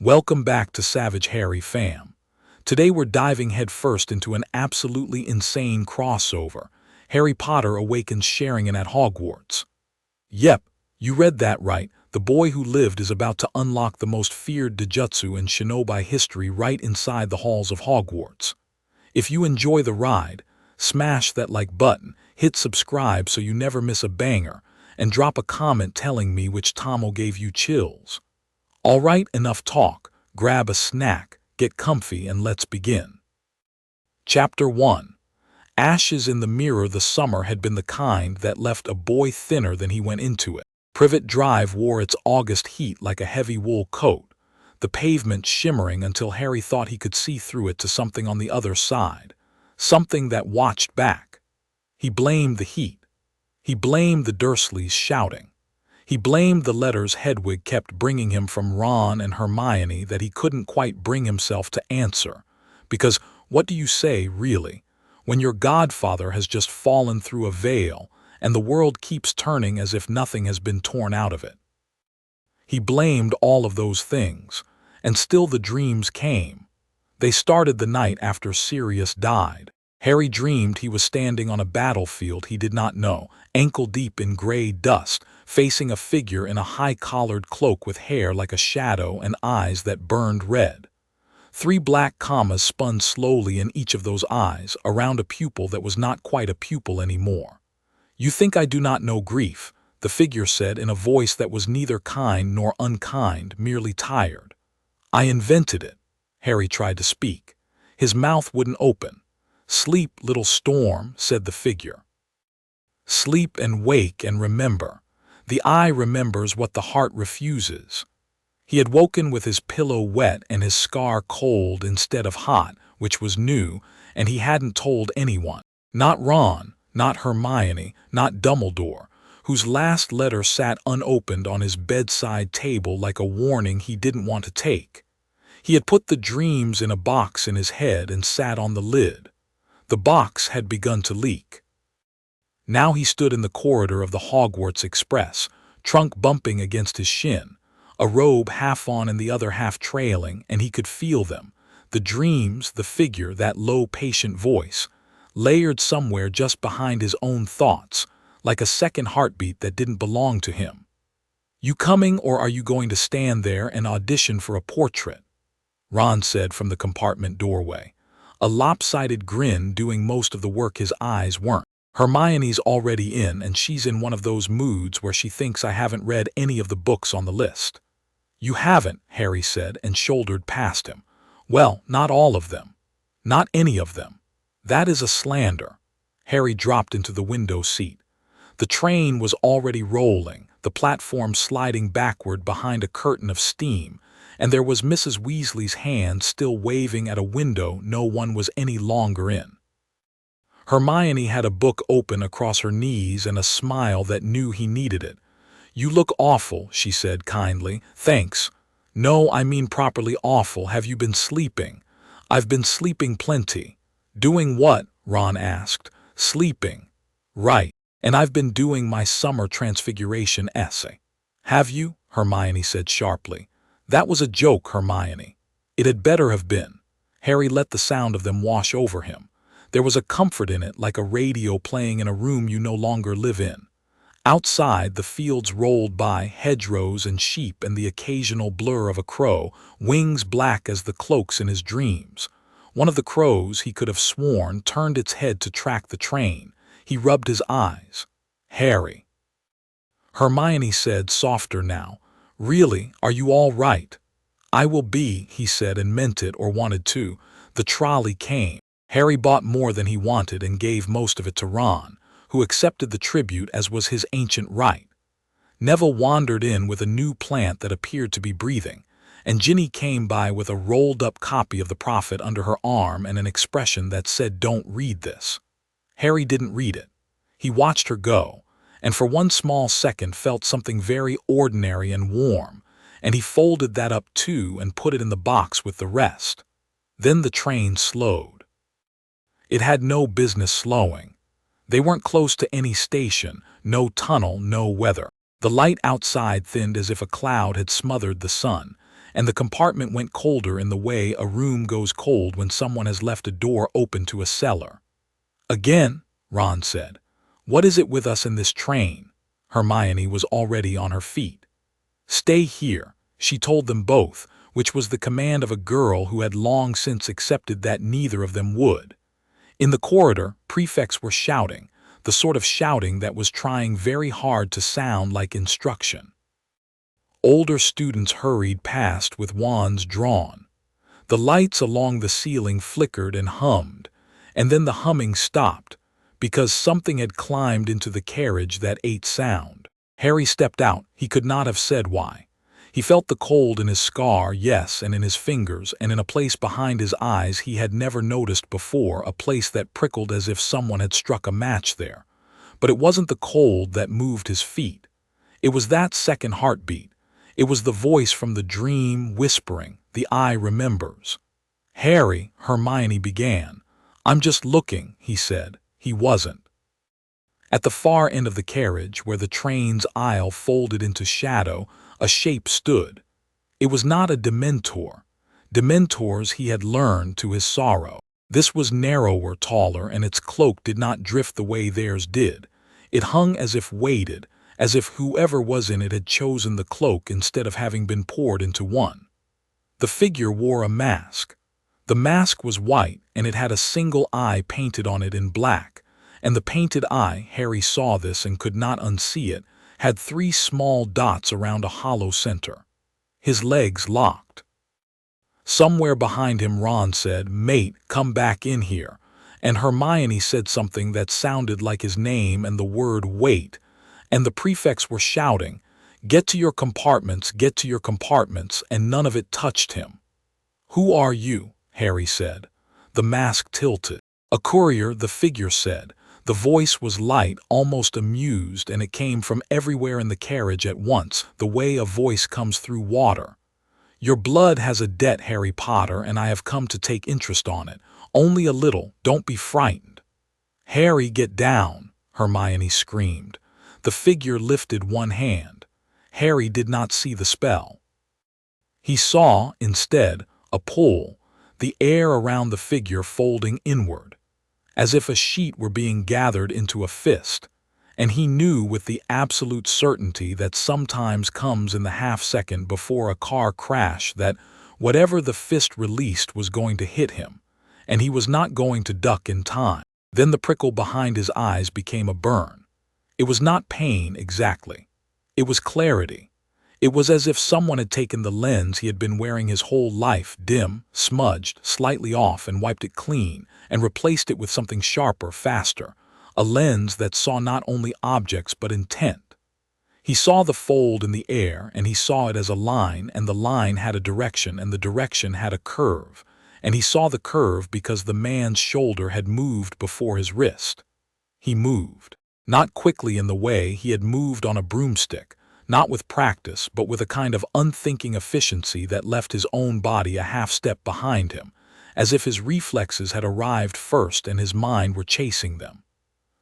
Welcome back to Savage Harry fam. Today we're diving headfirst into an absolutely insane crossover. Harry Potter Awakens Sharingan at Hogwarts. Yep, you read that right. The boy who lived is about to unlock the most feared Dijutsu in Shinobi history right inside the halls of Hogwarts. If you enjoy the ride, smash that like button, hit subscribe so you never miss a banger, and drop a comment telling me which Tomo gave you chills. Alright, enough talk, grab a snack, get comfy, and let's begin. Chapter 1. Ashes in the mirror. The summer had been the kind that left a boy thinner than he went into it. Privet Drive wore its August heat like a heavy wool coat, the pavement shimmering until Harry thought he could see through it to something on the other side, something that watched back. He blamed the heat. He blamed the Dursleys shouting. He blamed the letters Hedwig kept bringing him from Ron and Hermione that he couldn't quite bring himself to answer. Because what do you say, really, when your godfather has just fallen through a veil and the world keeps turning as if nothing has been torn out of it? He blamed all of those things, and still the dreams came. They started the night after Sirius died. Harry dreamed he was standing on a battlefield he did not know, ankle-deep in gray dust, facing a figure in a high-collared cloak with hair like a shadow and eyes that burned red. 3 black commas spun slowly in each of those eyes, around a pupil that was not quite a pupil anymore. "You think I do not know grief," the figure said in a voice that was neither kind nor unkind, merely tired. "I invented it." Harry tried to speak. His mouth wouldn't open. "Sleep, little storm," said the figure. "Sleep and wake and remember. The eye remembers what the heart refuses." He had woken with his pillow wet and his scar cold instead of hot, which was new, and he hadn't told anyone. Not Ron, not Hermione, not Dumbledore, whose last letter sat unopened on his bedside table like a warning he didn't want to take. He had put the dreams in a box in his head and sat on the lid. The box had begun to leak. Now he stood in the corridor of the Hogwarts Express, trunk bumping against his shin, a robe half on and the other half trailing, and he could feel them, the dreams, the figure, that low, patient voice, layered somewhere just behind his own thoughts, like a second heartbeat that didn't belong to him. "You coming, or are you going to stand there and audition for a portrait?" Ron said from the compartment doorway, a lopsided grin doing most of the work his eyes weren't. "Hermione's already in, and she's in one of those moods where she thinks I haven't read any of the books on the list." "You haven't," Harry said, and shouldered past him. "Well, not all of them. Not any of them. That is a slander." Harry dropped into the window seat. The train was already rolling, the platform sliding backward behind a curtain of steam, and there was Mrs. Weasley's hand still waving at a window no one was any longer in. Hermione had a book open across her knees and a smile that knew he needed it. "You look awful," she said kindly. "Thanks. No, I mean properly awful. Have you been sleeping?" "I've been sleeping plenty." "Doing what?" Ron asked. "Sleeping." "Right. And I've been doing my summer transfiguration essay." "Have you?" Hermione said sharply. "That was a joke, Hermione." "It had better have been." Harry let the sound of them wash over him. There was a comfort in it, like a radio playing in a room you no longer live in. Outside, the fields rolled by, hedgerows and sheep and the occasional blur of a crow, wings black as the cloaks in his dreams. One of the crows, he could have sworn, turned its head to track the train. He rubbed his eyes. "Harry." Hermione said, softer now, "Really, are you all right?" "I will be," he said, and meant it, or wanted to. The trolley came. Harry bought more than he wanted and gave most of it to Ron, who accepted the tribute as was his ancient right. Neville wandered in with a new plant that appeared to be breathing, and Ginny came by with a rolled-up copy of the Prophet under her arm and an expression that said, "Don't read this." Harry didn't read it. He watched her go, and for one small second felt something very ordinary and warm, and he folded that up too and put it in the box with the rest. Then the train slowed. It had no business slowing. They weren't close to any station, no tunnel, no weather. The light outside thinned as if a cloud had smothered the sun, and the compartment went colder in the way a room goes cold when someone has left a door open to a cellar. "Again," Ron said. "What is it with us in this train?" Hermione was already on her feet. "Stay here," she told them both, which was the command of a girl who had long since accepted that neither of them would. In the corridor, prefects were shouting, the sort of shouting that was trying very hard to sound like instruction. Older students hurried past with wands drawn. The lights along the ceiling flickered and hummed, and then the humming stopped, because something had climbed into the carriage that ate sound. Harry stepped out. He could not have said why. He felt the cold in his scar, yes, and in his fingers, and in a place behind his eyes he had never noticed before, a place that prickled as if someone had struck a match there. But it wasn't the cold that moved his feet. It was that second heartbeat. It was the voice from the dream whispering, "The eye remembers." "Harry," Hermione began. "I'm just looking," he said. He wasn't. At the far end of the carriage, where the train's aisle folded into shadow, a shape stood. It was not a Dementor. Dementors he had learned to his sorrow. This was narrower, taller, and its cloak did not drift the way theirs did. It hung as if weighted, as if whoever was in it had chosen the cloak instead of having been poured into one. The figure wore a mask. The mask was white, and it had a single eye painted on it in black, and the painted eye, Harry saw this and could not unsee it, had 3 small dots around a hollow center. His legs locked. Somewhere behind him Ron said, "Mate, come back in here," and Hermione said something that sounded like his name and the word "wait," and the prefects were shouting, get to your compartments," and none of it touched him. "Who are you?" Harry said. The mask tilted. "A courier," the figure said. The voice was light, almost amused, and it came from everywhere in the carriage at once, the way a voice comes through water. "Your blood has a debt, Harry Potter, and I have come to take interest on it. Only a little, don't be frightened." "Harry, get down," Hermione screamed. The figure lifted one hand. Harry did not see the spell. He saw, instead, a pull, the air around the figure folding inward, as if a sheet were being gathered into a fist, and he knew with the absolute certainty that sometimes comes in the half-second before a car crash that whatever the fist released was going to hit him, and he was not going to duck in time. Then the prickle behind his eyes became a burn. It was not pain exactly. It was clarity. It was as if someone had taken the lens he had been wearing his whole life, dim, smudged, slightly off, and wiped it clean, and replaced it with something sharper, faster, a lens that saw not only objects but intent. He saw the fold in the air, and he saw it as a line, and the line had a direction, and the direction had a curve, and he saw the curve because the man's shoulder had moved before his wrist. He moved. Not quickly in the way he had moved on a broomstick, not with practice, but with a kind of unthinking efficiency that left his own body a half-step behind him, as if his reflexes had arrived first and his mind were chasing them.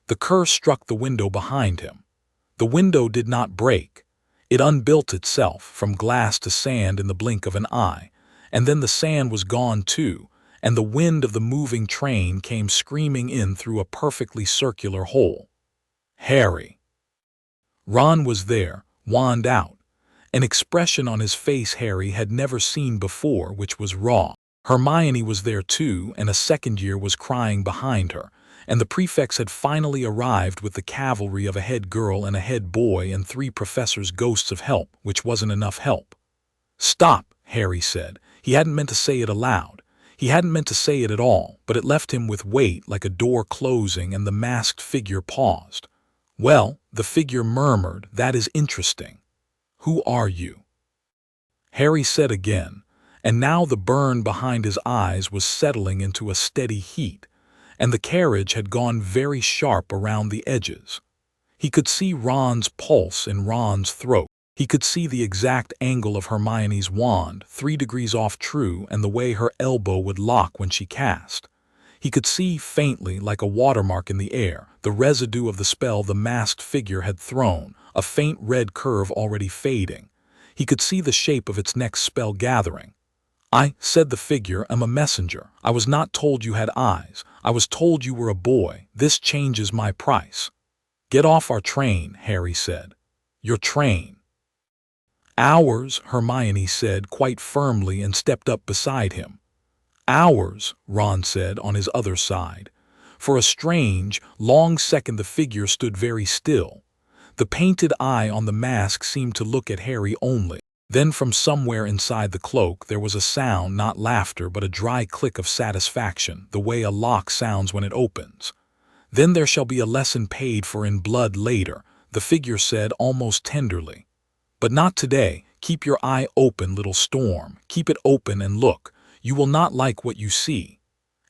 The curse struck the window behind him. The window did not break. It unbuilt itself, from glass to sand in the blink of an eye, and then the sand was gone too, and the wind of the moving train came screaming in through a perfectly circular hole. Harry. Ron was there, wand out, an expression on his face Harry had never seen before, which was raw. Hermione was there too, and a second year was crying behind her, and the prefects had finally arrived with the cavalry of a head girl and a head boy and 3 professors' ghosts of help, which wasn't enough help. "Stop," Harry said. He hadn't meant to say it aloud. He hadn't meant to say it at all, but it left him with weight like a door closing, and the masked figure paused. "Well," the figure murmured, "that is interesting. Who are you?" Harry said again, and now the burn behind his eyes was settling into a steady heat, and the carriage had gone very sharp around the edges. He could see Ron's pulse in Ron's throat. He could see the exact angle of Hermione's wand, 3 degrees off true, and the way her elbow would lock when she cast. He could see faintly, like a watermark in the air, the residue of the spell the masked figure had thrown, a faint red curve already fading. He could see the shape of its next spell gathering. "I," said the figure, "am a messenger. I was not told you had eyes. I was told you were a boy. This changes my price." "Get off our train," Harry said. "Your train." "Ours," Hermione said quite firmly and stepped up beside him. "Ours," Ron said on his other side. For a strange, long second the figure stood very still. The painted eye on the mask seemed to look at Harry only. Then from somewhere inside the cloak there was a sound, not laughter but a dry click of satisfaction, the way a lock sounds when it opens. "Then there shall be a lesson paid for in blood later," the figure said almost tenderly. "But not today. Keep your eye open, little storm. Keep it open and look. You will not like what you see."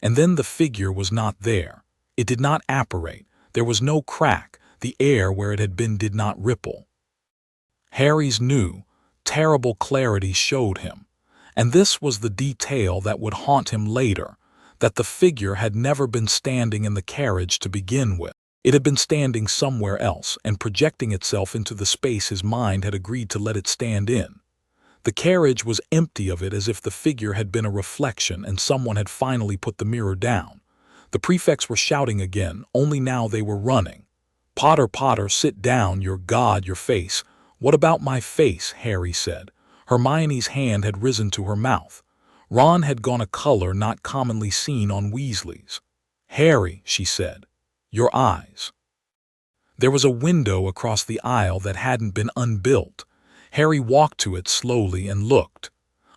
And then the figure was not there. It did not apparate. There was no crack. The air where it had been did not ripple. Harry's new, terrible clarity showed him. And this was the detail that would haunt him later, that the figure had never been standing in the carriage to begin with. It had been standing somewhere else and projecting itself into the space his mind had agreed to let it stand in. The carriage was empty of it, as if the figure had been a reflection and someone had finally put the mirror down. The prefects were shouting again, only now they were running. "Potter, Potter, sit down, your God, your face." "What about my face?" Harry said. Hermione's hand had risen to her mouth. Ron had gone a color not commonly seen on Weasleys. "Harry," she said, "your eyes." There was a window across the aisle that hadn't been unbuilt. Harry walked to it slowly and looked.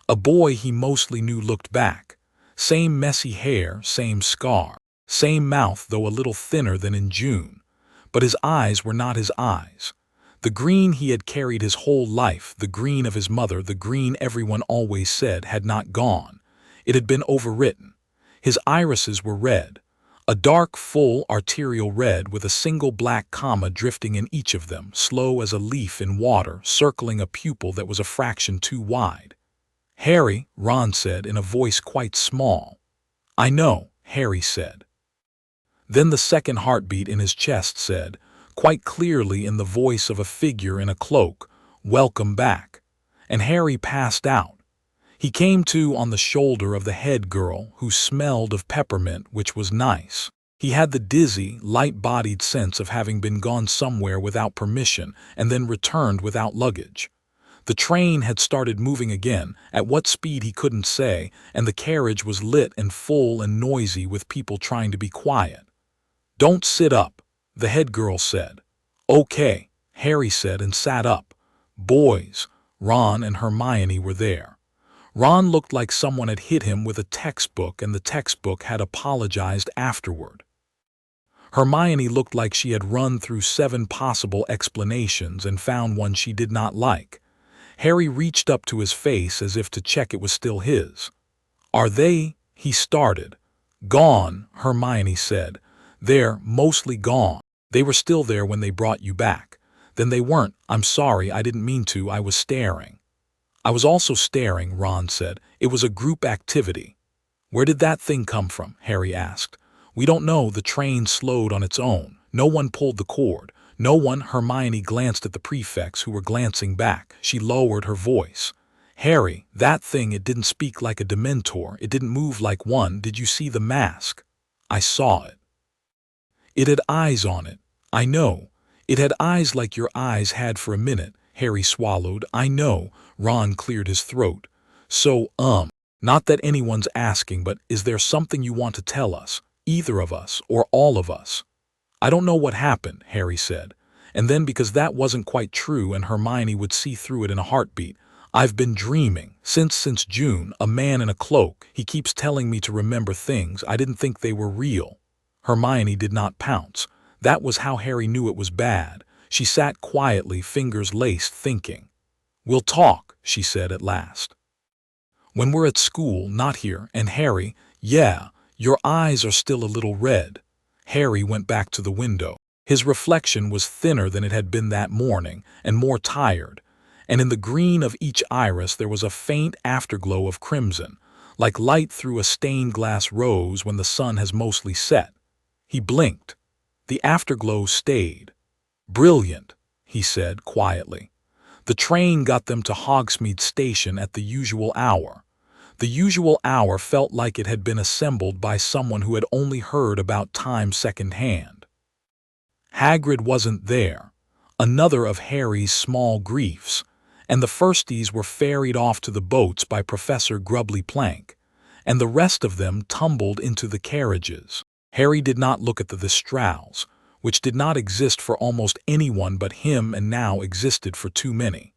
A boy he mostly knew looked back. Same messy hair, same scar, same mouth though a little thinner than in June. But his eyes were not his eyes. The green he had carried his whole life, the green of his mother, the green everyone always said, had not gone. It had been overwritten. His irises were red. A dark, full, arterial red with a single black comma drifting in each of them, slow as a leaf in water, circling a pupil that was a fraction too wide. "Harry," Ron said in a voice quite small. "I know," Harry said. Then the second heartbeat in his chest said, quite clearly in the voice of a figure in a cloak, "Welcome back." And Harry passed out. He came to on the shoulder of the head girl, who smelled of peppermint, which was nice. He had the dizzy, light-bodied sense of having been gone somewhere without permission and then returned without luggage. The train had started moving again, at what speed he couldn't say, and the carriage was lit and full and noisy with people trying to be quiet. "Don't sit up," the head girl said. "Okay," Harry said and sat up. Boys, Ron and Hermione were there. Ron looked like someone had hit him with a textbook and the textbook had apologized afterward. Hermione looked like she had run through 7 possible explanations and found one she did not like. Harry reached up to his face as if to check it was still his. "Are they?" he started. "Gone," Hermione said. "They're mostly gone. They were still there when they brought you back. Then they weren't. I'm sorry, I didn't mean to, I was staring." "I was also staring," Ron said. "It was a group activity." "Where did that thing come from?" Harry asked. "We don't know. The train slowed on its own. No one pulled the cord. No one." Hermione glanced at the prefects who were glancing back. She lowered her voice. "Harry, that thing, it didn't speak like a Dementor. It didn't move like one. Did you see the mask?" "I saw it. It had eyes on it." "I know. It had eyes like your eyes had for a minute." Harry swallowed. "I know." Ron cleared his throat. "So, not that anyone's asking, but is there something you want to tell us? Either of us, or all of us?" "I don't know what happened," Harry said. And then, because that wasn't quite true and Hermione would see through it in a heartbeat, "I've been dreaming. Since June, a man in a cloak. He keeps telling me to remember things. I didn't think they were real." Hermione did not pounce. That was how Harry knew it was bad. She sat quietly, fingers laced, thinking. "We'll talk," she said at last. "When we're at school, not here." And Harry, "Yeah, your eyes are still a little red." Harry went back to the window. His reflection was thinner than it had been that morning, and more tired. And in the green of each iris there was a faint afterglow of crimson, like light through a stained glass rose when the sun has mostly set. He blinked. The afterglow stayed. "Brilliant," he said quietly. The The train got them to Hogsmeade Station at the usual hour. The usual hour felt like it had been assembled by someone who had only heard about time secondhand. Hagrid wasn't there, another of Harry's small griefs, and the firsties were ferried off to the boats by Professor Grubbly Plank, and the rest of them tumbled into the carriages. Harry did not look at the Thestrals, which did not exist for almost anyone but him and now existed for too many.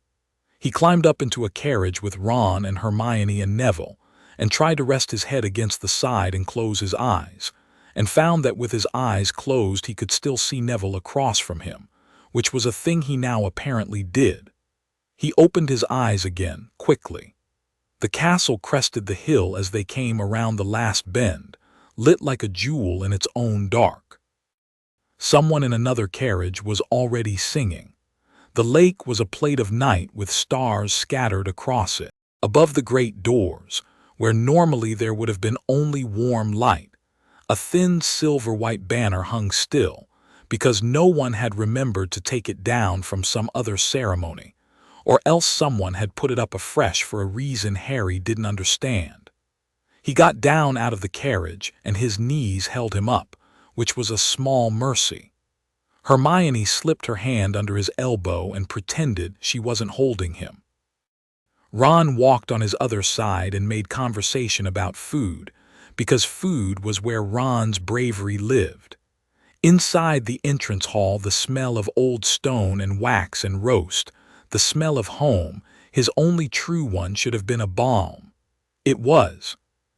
He climbed up into a carriage with Ron and Hermione and Neville, and tried to rest his head against the side and close his eyes, and found that with his eyes closed he could still see Neville across from him, which was a thing he now apparently did. He opened his eyes again, quickly. The castle crested the hill as they came around the last bend, lit like a jewel in its own dark. Someone in another carriage was already singing. The lake was a plate of night with stars scattered across it. Above the great doors, where normally there would have been only warm light, a thin silver-white banner hung still, because no one had remembered to take it down from some other ceremony, or else someone had put it up afresh for a reason Harry didn't understand. He got down out of the carriage, and his knees held him up, which was a small mercy. Hermione slipped her hand under his elbow and pretended she wasn't holding him. Ron walked on his other side and made conversation about food, because food was where Ron's bravery lived. Inside the entrance hall, the smell of old stone and wax and roast, the smell of home, his only true one, should have been a balm. It was.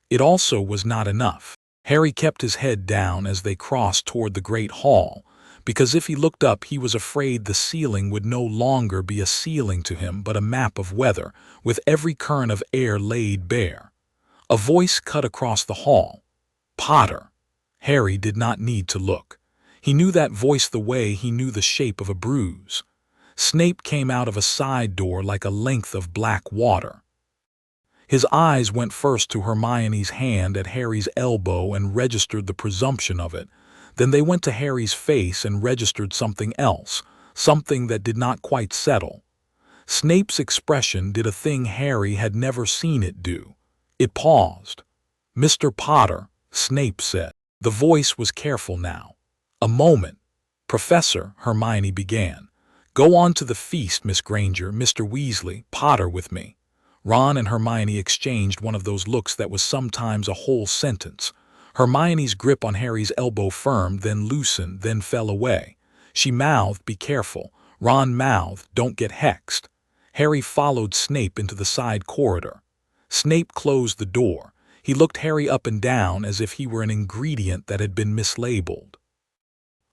It also was not enough. Harry kept his head down as they crossed toward the great hall, because if he looked up he was afraid the ceiling would no longer be a ceiling to him but a map of weather, with every current of air laid bare. A voice cut across the hall. "Potter." Harry did not need to look. He knew that voice the way he knew the shape of a bruise. Snape came out of a side door like a length of black water. His eyes went first to Hermione's hand at Harry's elbow and registered the presumption of it. Then they went to Harry's face and registered something else, something that did not quite settle. Snape's expression did a thing Harry had never seen it do. It paused. "Mr. Potter," Snape said. The voice was careful now. "A moment." "Professor," Hermione began. "Go on to the feast, Miss Granger, Mr. Weasley, Potter with me." Ron and Hermione exchanged one of those looks that was sometimes a whole sentence. Hermione's grip on Harry's elbow firmed, then loosened, then fell away. She mouthed, "Be careful." Ron mouthed, "Don't get hexed." Harry followed Snape into the side corridor. Snape closed the door. He looked Harry up and down as if he were an ingredient that had been mislabeled.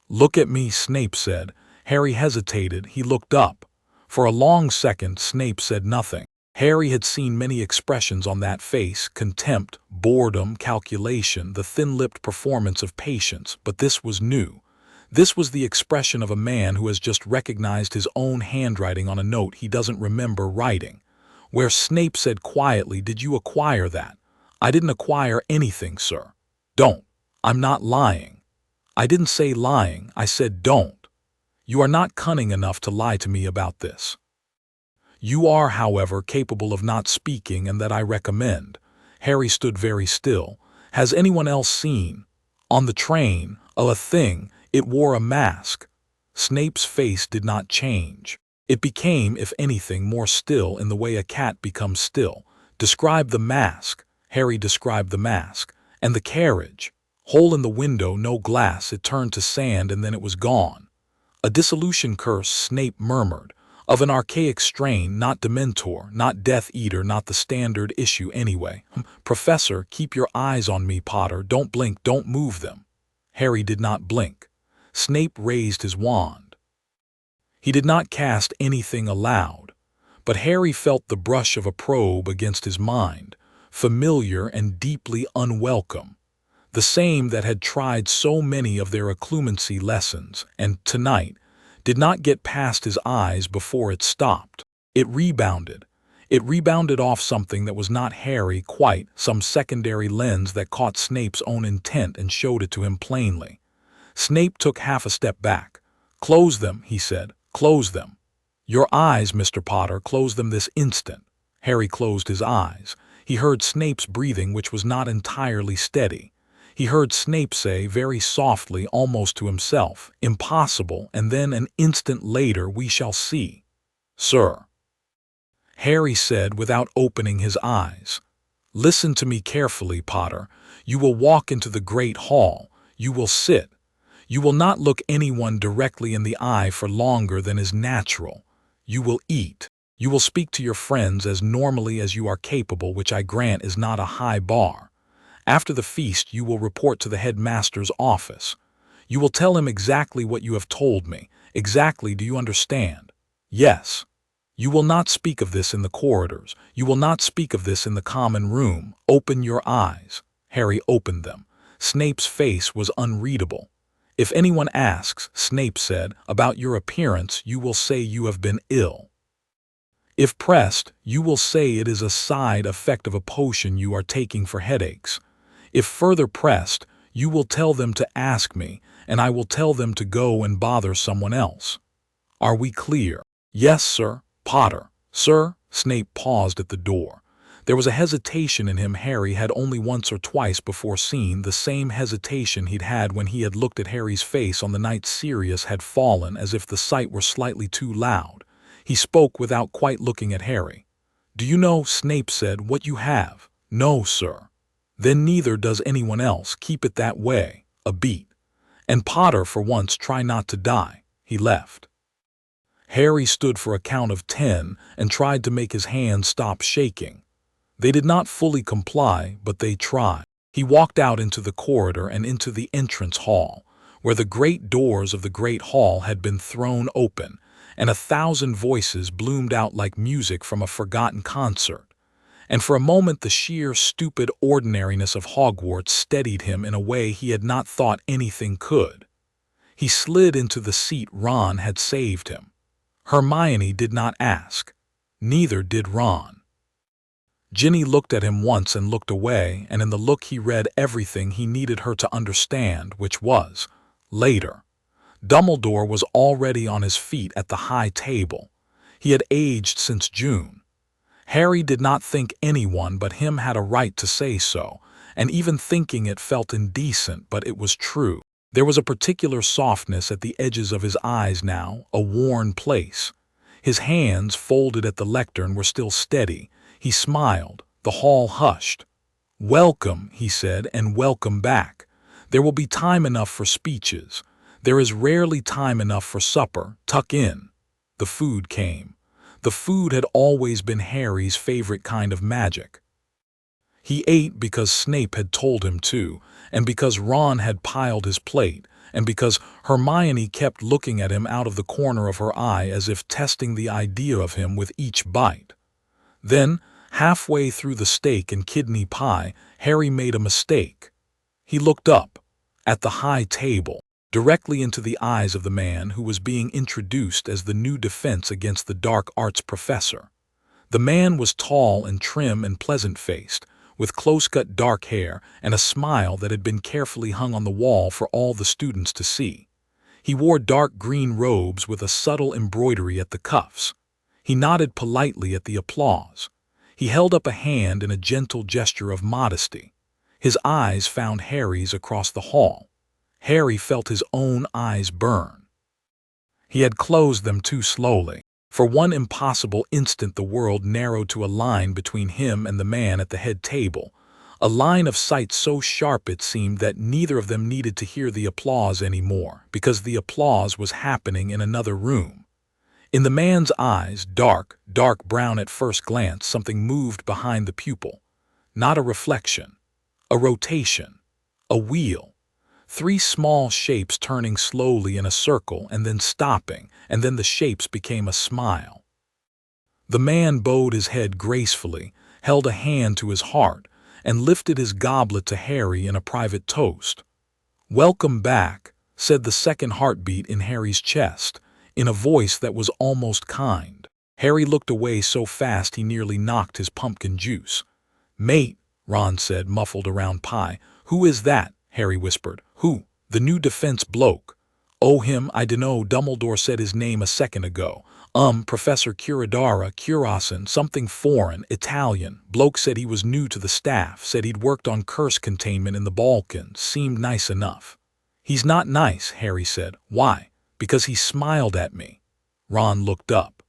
"Look at me," Snape said. Harry hesitated. He looked up. For a long second, Snape said nothing. Harry had seen many expressions on that face: contempt, boredom, calculation, the thin-lipped performance of patience, but this was new. This was the expression of a man who has just recognized his own handwriting on a note he doesn't remember writing. Where Snape said quietly, "Did you acquire that?" "I didn't acquire anything, sir." "Don't." "I'm not lying." "I didn't say lying, I said don't. You are not cunning enough to lie to me about this. You are, however, capable of not speaking, and that I recommend." Harry stood very still. "Has anyone else seen?" "On the train, a thing, it wore a mask." Snape's face did not change. It became, if anything, more still in the way a cat becomes still. "Describe the mask." Harry described the mask. "And the carriage." "Hole in the window, no glass, it turned to sand and then it was gone." "A dissolution curse," Snape murmured. "Of an archaic strain, not Dementor, not Death Eater, not the standard issue anyway." "Professor, keep your eyes on me, Potter. Don't blink, don't move them." Harry did not blink. Snape raised his wand. He did not cast anything aloud, but Harry felt the brush of a probe against his mind, familiar and deeply unwelcome. The same that had tried so many of their occlumency lessons, and, tonight, did not get past his eyes before it stopped. It rebounded. It rebounded off something that was not Harry quite, some secondary lens that caught Snape's own intent and showed it to him plainly. Snape took half a step back. "Close them," he said. "Close them." "Your eyes, Mr. Potter, close them this instant." Harry closed his eyes. He heard Snape's breathing, which was not entirely steady. He heard Snape say very softly, almost to himself, "Impossible," and then an instant later, "We shall see." "Sir," Harry said without opening his eyes. "Listen to me carefully, Potter. You will walk into the Great Hall. You will sit. You will not look anyone directly in the eye for longer than is natural. You will eat. You will speak to your friends as normally as you are capable, which I grant is not a high bar. After the feast, you will report to the headmaster's office. You will tell him exactly what you have told me. Exactly, do you understand? Yes. You will not speak of this in the corridors. You will not speak of this in the common room. Open your eyes." Harry opened them. Snape's face was unreadable. "If anyone asks," Snape said, "about your appearance, you will say you have been ill. If pressed, you will say it is a side effect of a potion you are taking for headaches. If further pressed, you will tell them to ask me, and I will tell them to go and bother someone else. Are we clear?" "Yes, sir." "Potter." "Sir." Snape paused at the door. There was a hesitation in him Harry had only once or twice before seen. The same hesitation he'd had when he had looked at Harry's face on the night Sirius had fallen, as if the sight were slightly too loud. He spoke without quite looking at Harry. "Do you know," Snape said, "what you have?" "No, sir." "Then neither does anyone else. Keep it that way. A beat. And Potter, for once, try not to die." He left. Harry stood for a count of 10 and tried to make his hands stop shaking. They did not fully comply, but they tried. He walked out into the corridor and into the entrance hall, where the great doors of the great hall had been thrown open, and 1,000 voices bloomed out like music from a forgotten concert. And for a moment the sheer, stupid ordinariness of Hogwarts steadied him in a way he had not thought anything could. He slid into the seat Ron had saved him. Hermione did not ask. Neither did Ron. Ginny looked at him once and looked away, and in the look he read everything he needed her to understand, which was, later. Dumbledore was already on his feet at the high table. He had aged since June. Harry did not think anyone but him had a right to say so, and even thinking it felt indecent, but it was true. There was a particular softness at the edges of his eyes now, a worn place. His hands, folded at the lectern, were still steady. He smiled. The hall hushed. "Welcome," he said, "and welcome back. There will be time enough for speeches. There is rarely time enough for supper. Tuck in." The food came. The food had always been Harry's favorite kind of magic. He ate because Snape had told him to, and because Ron had piled his plate, and because Hermione kept looking at him out of the corner of her eye as if testing the idea of him with each bite. Then, halfway through the steak and kidney pie, Harry made a mistake. He looked up, at the high table, directly into the eyes of the man who was being introduced as the new defense against the dark arts professor. The man was tall and trim and pleasant-faced, with close-cut dark hair and a smile that had been carefully hung on the wall for all the students to see. He wore dark green robes with a subtle embroidery at the cuffs. He nodded politely at the applause. He held up a hand in a gentle gesture of modesty. His eyes found Harry's across the hall. Harry felt his own eyes burn. He had closed them too slowly. For one impossible instant the world narrowed to a line between him and the man at the head table, a line of sight so sharp it seemed that neither of them needed to hear the applause anymore, because the applause was happening in another room. In the man's eyes, dark brown at first glance, something moved behind the pupil. Not a reflection, a rotation, a wheel. 3 small shapes turning slowly in a circle and then stopping, and then the shapes became a smile. The man bowed his head gracefully, held a hand to his heart, and lifted his goblet to Harry in a private toast. "Welcome back," said the second heartbeat in Harry's chest, in a voice that was almost kind. Harry looked away so fast he nearly knocked his pumpkin juice. "Mate," Ron said, muffled around pie. "Who is that?" Harry whispered. "Who?" "The new defense bloke." "Oh, him, I dunno. Dumbledore said his name a second ago. Professor Curasin, something foreign, Italian. Bloke said he was new to the staff, said he'd worked on curse containment in the Balkans, seemed nice enough. He's not nice, Harry said. Why? Because he smiled at me. Ron looked up.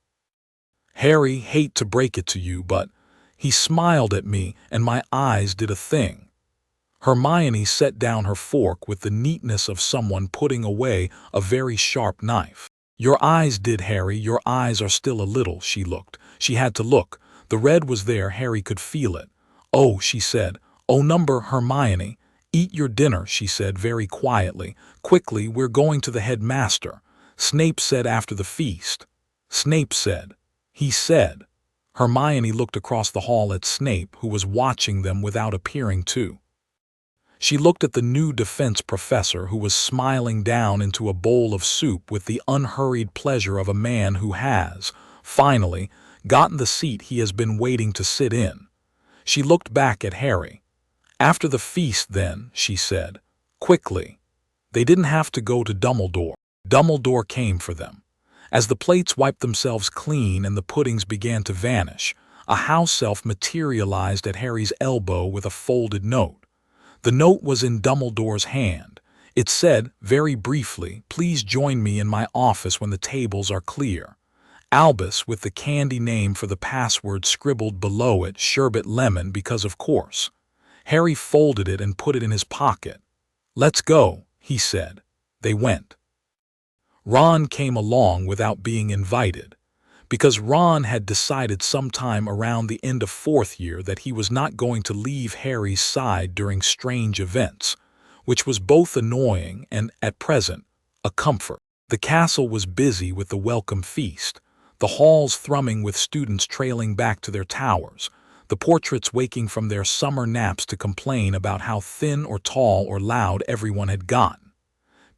Harry, hate to break it to you, but he smiled at me and my eyes did a thing. Hermione set down her fork with the neatness of someone putting away a very sharp knife. Your eyes did, Harry, your eyes are still a little, she looked. She had to look. The red was there, Harry could feel it. Oh, she said. Oh, number Hermione. Eat your dinner, she said very quietly. Quickly, we're going to the headmaster. Snape said after the feast. Snape said. He said. Hermione looked across the hall at Snape, who was watching them without appearing to. She looked at the new defense professor, who was smiling down into a bowl of soup with the unhurried pleasure of a man who has, finally, gotten the seat he has been waiting to sit in. She looked back at Harry. After the feast, then, she said, quickly. They didn't have to go to Dumbledore. Dumbledore came for them. As the plates wiped themselves clean and the puddings began to vanish, a house elf materialized at Harry's elbow with a folded note. The note was in Dumbledore's hand. It said, very briefly, please join me in my office when the tables are clear. Albus, with the candy name for the password scribbled below it, Sherbet Lemon, because of course. Harry folded it and put it in his pocket. Let's go, he said. They went. Ron came along without being invited, because Ron had decided sometime around the end of fourth year that he was not going to leave Harry's side during strange events, which was both annoying and, at present, a comfort. The castle was busy with the welcome feast, the halls thrumming with students trailing back to their towers, the portraits waking from their summer naps to complain about how thin or tall or loud everyone had gotten.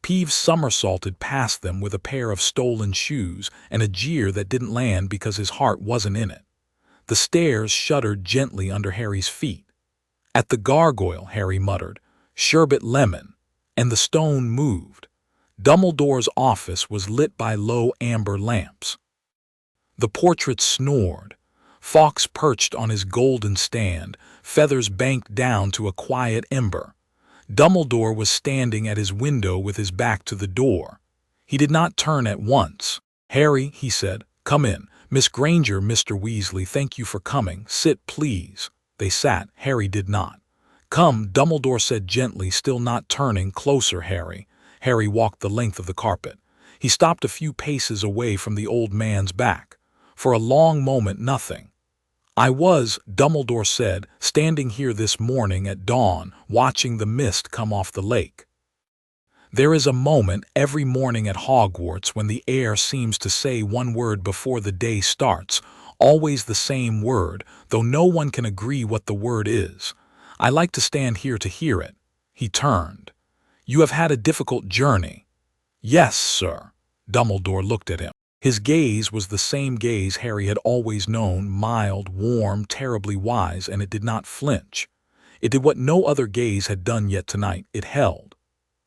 Peeves somersaulted past them with a pair of stolen shoes and a jeer that didn't land because his heart wasn't in it. The stairs shuddered gently under Harry's feet. At the gargoyle, Harry muttered, Sherbet Lemon, and the stone moved. Dumbledore's office was lit by low amber lamps. The portrait snored. Fawkes perched on his golden stand, feathers banked down to a quiet ember. Dumbledore was standing at his window with his back to the door. He did not turn at once. Harry, he said, come in. Miss Granger, Mr. Weasley, thank you for coming. Sit, please. They sat. Harry did not. Come, Dumbledore said gently, still not turning. Closer, Harry. Harry walked the length of the carpet. He stopped a few paces away from the old man's back. For a long moment, nothing. I was, Dumbledore said, standing here this morning at dawn, watching the mist come off the lake. There is a moment every morning at Hogwarts when the air seems to say one word before the day starts, always the same word, though no one can agree what the word is. I like to stand here to hear it. He turned. You have had a difficult journey. Yes, sir. Dumbledore looked at him. His gaze was the same gaze Harry had always known, mild, warm, terribly wise, and it did not flinch. It did what no other gaze had done yet tonight. It held.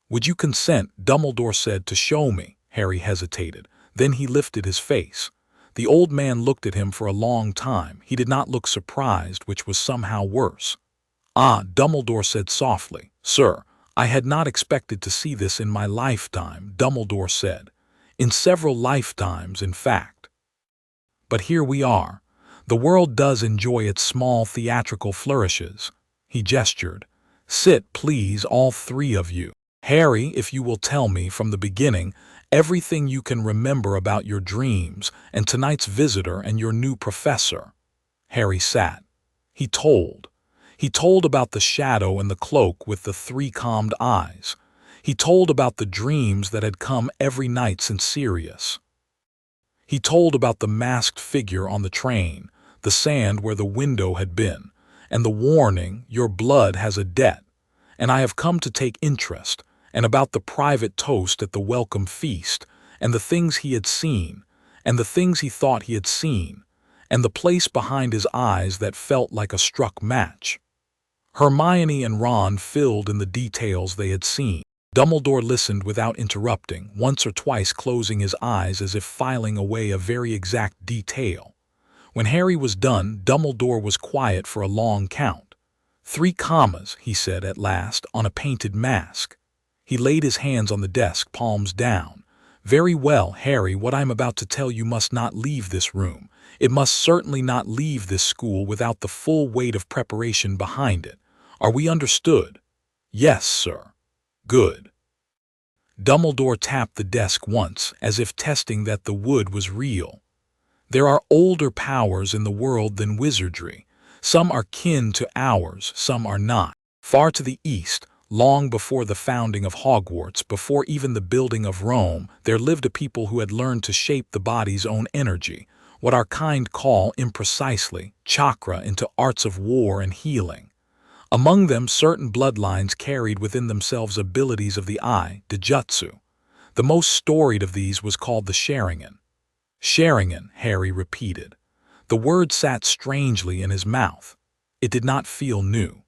Would you consent, Dumbledore said, to show me? Harry hesitated. Then he lifted his face. The old man looked at him for a long time. He did not look surprised, which was somehow worse. Ah, Dumbledore said softly. Sir, I had not expected to see this in my lifetime, Dumbledore said. In several lifetimes, in fact. But here we are. The world does enjoy its small theatrical flourishes. He gestured. Sit, please, all three of you. Harry, if you will tell me from the beginning everything you can remember about your dreams and tonight's visitor and your new professor. Harry sat. He told. He told about the shadow and the cloak with the three calmed eyes. He told about the dreams that had come every night since Sirius. He told about the masked figure on the train, the sand where the window had been, and the warning, your blood has a debt, and I have come to take interest, and about the private toast at the welcome feast, and the things he had seen, and the things he thought he had seen, and the place behind his eyes that felt like a struck match. Hermione and Ron filled in the details they had seen. Dumbledore listened without interrupting, once or twice closing his eyes as if filing away a very exact detail. When Harry was done, Dumbledore was quiet for a long count. 3 commas, he said at last, on a painted mask. He laid his hands on the desk, palms down. Very well, Harry, what I am about to tell you must not leave this room. It must certainly not leave this school without the full weight of preparation behind it. Are we understood? Yes, sir. Good. Dumbledore tapped the desk once, as if testing that the wood was real. There are older powers in the world than wizardry. Some are kin to ours, some are not. Far to the east, long before the founding of Hogwarts, before even the building of Rome, there lived a people who had learned to shape the body's own energy, what our kind call imprecisely chakra, into arts of war and healing. Among them, certain bloodlines carried within themselves abilities of the eye, Dijutsu. The most storied of these was called the Sharingan. Sharingan, Harry repeated. The word sat strangely in his mouth. It did not feel new.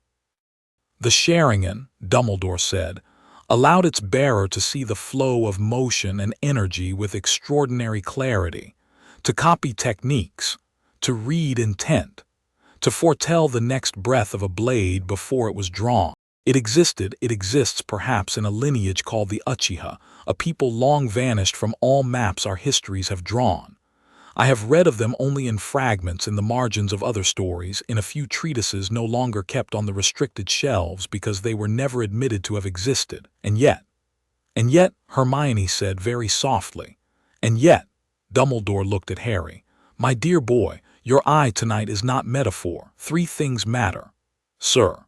The Sharingan, Dumbledore said, allowed its bearer to see the flow of motion and energy with extraordinary clarity, to copy techniques, to read intent, to foretell the next breath of a blade before it was drawn. It exists perhaps in a lineage called the Uchiha, a people long vanished from all maps our histories have drawn. I have read of them only in fragments in the margins of other stories, in a few treatises no longer kept on the restricted shelves because they were never admitted to have existed. And yet, Hermione said very softly, and yet, Dumbledore looked at Harry. My dear boy, your eye tonight is not metaphor. 3 things matter, sir.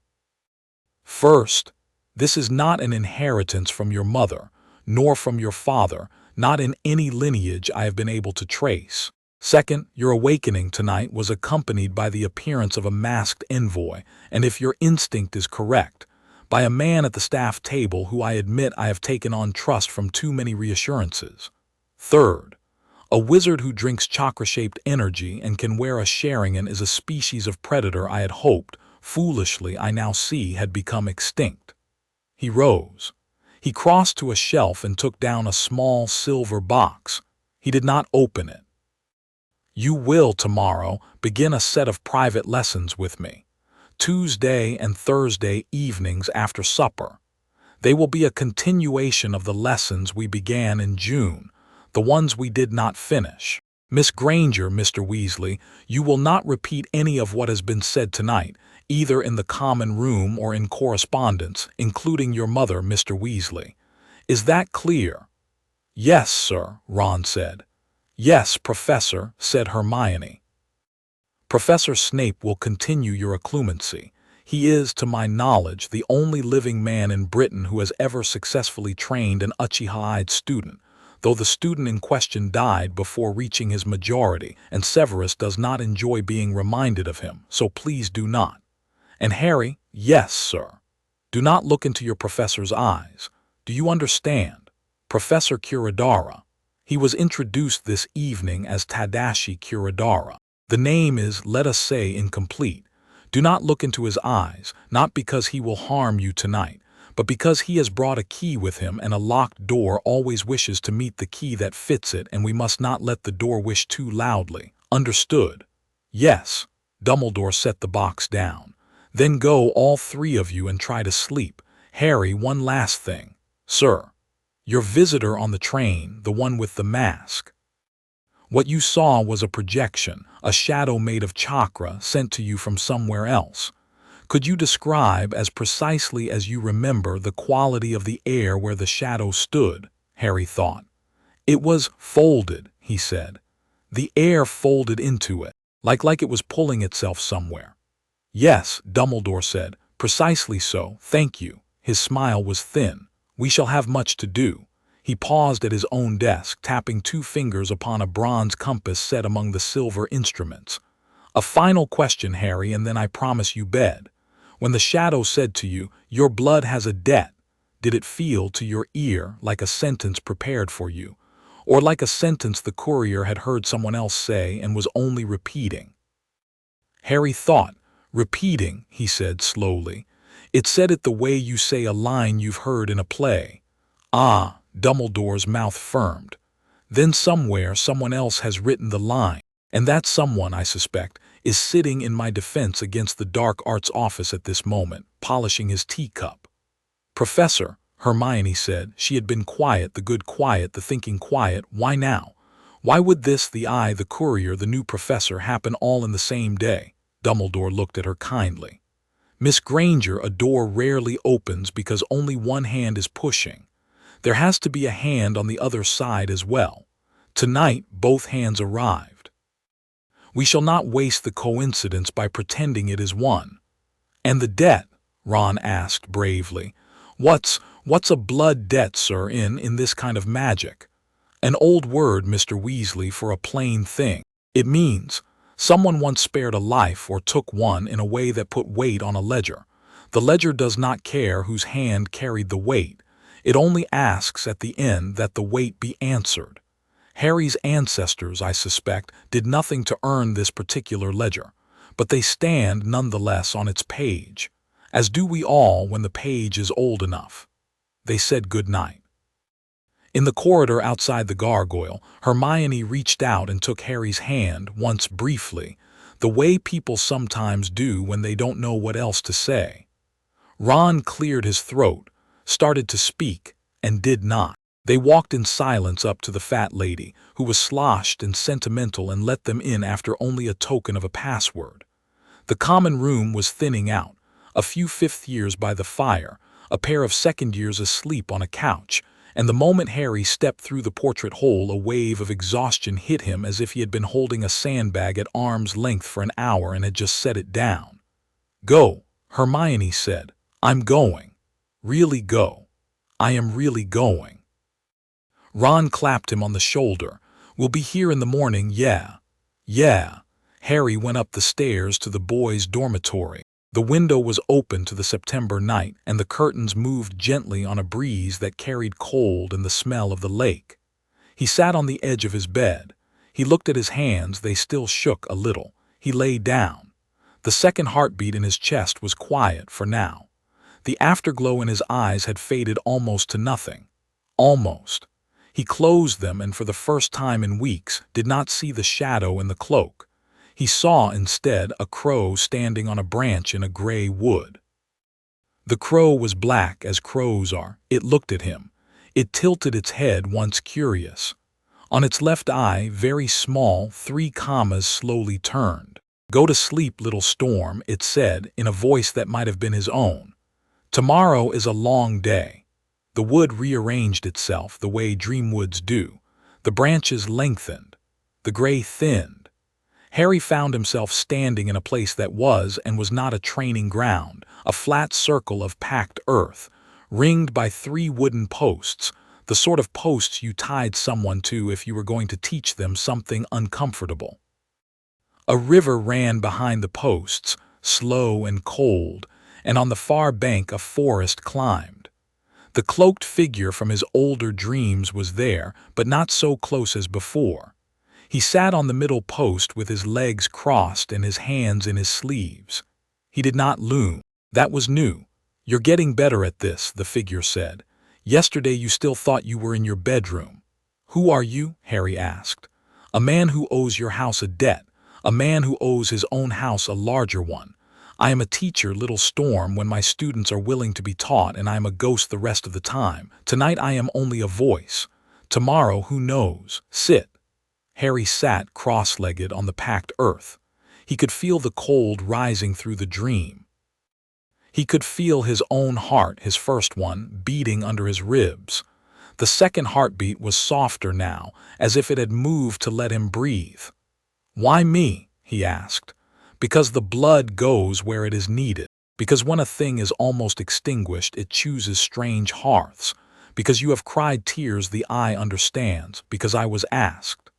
First, this is not an inheritance from your mother, nor from your father, not in any lineage I have been able to trace. Second, your awakening tonight was accompanied by the appearance of a masked envoy, and if your instinct is correct, by a man at the staff table who I admit I have taken on trust from too many reassurances. Third, a wizard who drinks chakra-shaped energy and can wear a Sharingan is a species of predator I had hoped, foolishly I now see, had become extinct. He rose. He crossed to a shelf and took down a small silver box. He did not open it. You will, tomorrow, begin a set of private lessons with me. Tuesday and Thursday evenings after supper. They will be a continuation of the lessons we began in June, the ones we did not finish. Miss Granger, Mr. Weasley, you will not repeat any of what has been said tonight, either in the common room or in correspondence, including your mother, Mr. Weasley. Is that clear? Yes, sir, Ron said. Yes, Professor, said Hermione. Professor Snape will continue your occlumency. He is, to my knowledge, the only living man in Britain who has ever successfully trained an Uchiha-eyed student, though the student in question died before reaching his majority, and Severus does not enjoy being reminded of him, so please do not. And Harry, yes, sir. Do not look into your professor's eyes. Do you understand? Professor Curadara. He was introduced this evening as Tadashi Curadara. The name is, let us say, incomplete. Do not look into his eyes, not because he will harm you tonight, but because he has brought a key with him, and a locked door always wishes to meet the key that fits it, and we must not let the door wish too loudly. Understood? Yes. Dumbledore set the box down. Then go, all 3 of you, and try to sleep. Harry, one last thing. Sir. Your visitor on the train, the one with the mask. What you saw was a projection, a shadow made of chakra sent to you from somewhere else. Could you describe, as precisely as you remember, the quality of the air where the shadow stood? Harry thought. It was folded, he said. The air folded into it, like it was pulling itself somewhere. Yes, Dumbledore said. Precisely so, thank you. His smile was thin. We shall have much to do. He paused at his own desk, tapping 2 fingers upon a bronze compass set among the silver instruments. A final question, Harry, and then I promise you bed. When the shadow said to you, your blood has a debt, did it feel to your ear like a sentence prepared for you, or like a sentence the courier had heard someone else say and was only repeating? Harry thought. Repeating, he said slowly. It said it the way you say a line you've heard in a play. Ah, Dumbledore's mouth firmed. Then somewhere someone else has written the line, and that someone, I suspect, is sitting in my defense against the dark arts office at this moment, polishing his teacup. Professor, Hermione said. She had been quiet, the good quiet, the thinking quiet. Why now? Why would this, the eye, the courier, the new professor, happen all in the same day? Dumbledore looked at her kindly. Miss Granger, a door rarely opens because only one hand is pushing. There has to be a hand on the other side as well. Tonight, both hands arrived. We shall not waste the coincidence by pretending it is one. And the debt? Ron asked bravely. What's a blood debt, sir, in this kind of magic? An old word, Mr. Weasley, for a plain thing. It means someone once spared a life or took one in a way that put weight on a ledger. The ledger does not care whose hand carried the weight. It only asks at the end that the weight be answered. Harry's ancestors, I suspect, did nothing to earn this particular ledger, but they stand nonetheless on its page, as do we all when the page is old enough. They said good night. In the corridor outside the gargoyle, Hermione reached out and took Harry's hand once briefly, the way people sometimes do when they don't know what else to say. Ron cleared his throat, started to speak, and did not. They walked in silence up to the fat lady, who was sloshed and sentimental, and let them in after only a token of a password. The common room was thinning out, a few fifth years by the fire, a pair of second years asleep on a couch, and the moment Harry stepped through the portrait hole, a wave of exhaustion hit him as if he had been holding a sandbag at arm's length for an hour and had just set it down. Go, Hermione said. I'm going. Really go. I am really going. Ron clapped him on the shoulder. We'll be here in the morning, yeah. Yeah. Harry went up the stairs to the boys' dormitory. The window was open to the September night, and the curtains moved gently on a breeze that carried cold and the smell of the lake. He sat on the edge of his bed. He looked at his hands, they still shook a little. He lay down. The second heartbeat in his chest was quiet for now. The afterglow in his eyes had faded almost to nothing. Almost. He closed them and for the first time in weeks did not see the shadow in the cloak. He saw instead a crow standing on a branch in a gray wood. The crow was black as crows are. It looked at him. It tilted its head once curious. On its left eye, very small, 3 commas slowly turned. Go to sleep, little storm, it said in a voice that might have been his own. Tomorrow is a long day. The wood rearranged itself the way dream woods do. The branches lengthened. The gray thinned. Harry found himself standing in a place that was and was not a training ground, a flat circle of packed earth, ringed by 3 wooden posts, the sort of posts you tied someone to if you were going to teach them something uncomfortable. A river ran behind the posts, slow and cold, and on the far bank a forest climbed. The cloaked figure from his older dreams was there, but not so close as before. He sat on the middle post with his legs crossed and his hands in his sleeves. He did not loom. That was new. You're getting better at this, the figure said. Yesterday you still thought you were in your bedroom. Who are you? Harry asked. A man who owes your house a debt. A man who owes his own house a larger one. I am a teacher, little storm, when my students are willing to be taught, and I am a ghost the rest of the time. Tonight I am only a voice. Tomorrow, who knows? Sit. Harry sat cross-legged on the packed earth. He could feel the cold rising through the dream. He could feel his own heart, his first one, beating under his ribs. The second heartbeat was softer now, as if it had moved to let him breathe. Why me? He asked. Because the blood goes where it is needed. Because when a thing is almost extinguished, it chooses strange hearths. Because you have cried tears the eye understands. Because I was asked.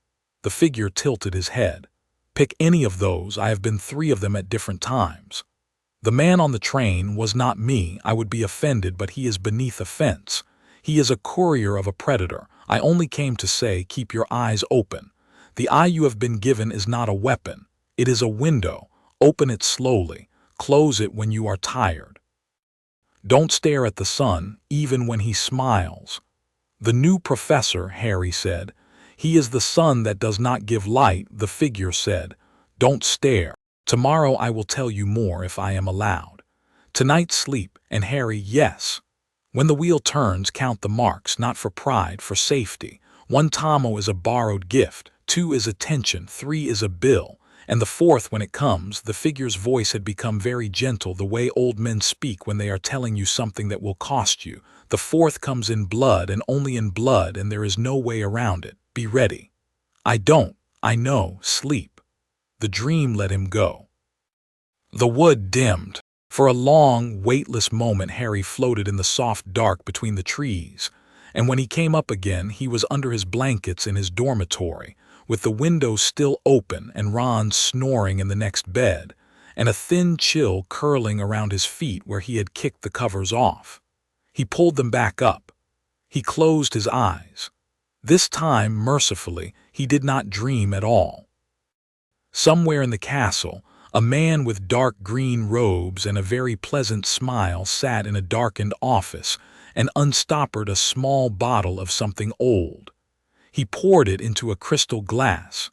The figure tilted his head. Pick any of those. I have been 3 of them at different times. The man on the train was not me. I would be offended, but he is beneath offense. He is a courier of a predator. I only came to say, keep your eyes open. The eye you have been given is not a weapon. It is a window. Open it slowly. Close it when you are tired. Don't stare at the sun, even when he smiles. "The new professor," Harry said. "He is the sun that does not give light," the figure said. "Don't stare. Tomorrow I will tell you more if I am allowed. Tonight sleep," and Harry, "Yes. When the wheel turns, count the marks, not for pride, for safety. 1 tomo is a borrowed gift, 2 is attention, 3 is a bill, and the 4th when it comes." The figure's voice had become very gentle, the way old men speak when they are telling you something that will cost you. "The 4th comes in blood, and only in blood, and there is no way around it. Be ready." I know, sleep." The dream let him go. The wood dimmed. For a long, weightless moment Harry floated in the soft dark between the trees, and when he came up again he was under his blankets in his dormitory, with the window still open and Ron snoring in the next bed, and a thin chill curling around his feet where he had kicked the covers off. He pulled them back up. He closed his eyes. This time, mercifully, he did not dream at all. Somewhere in the castle, a man with dark green robes and a very pleasant smile sat in a darkened office and unstoppered a small bottle of something old. He poured it into a crystal glass.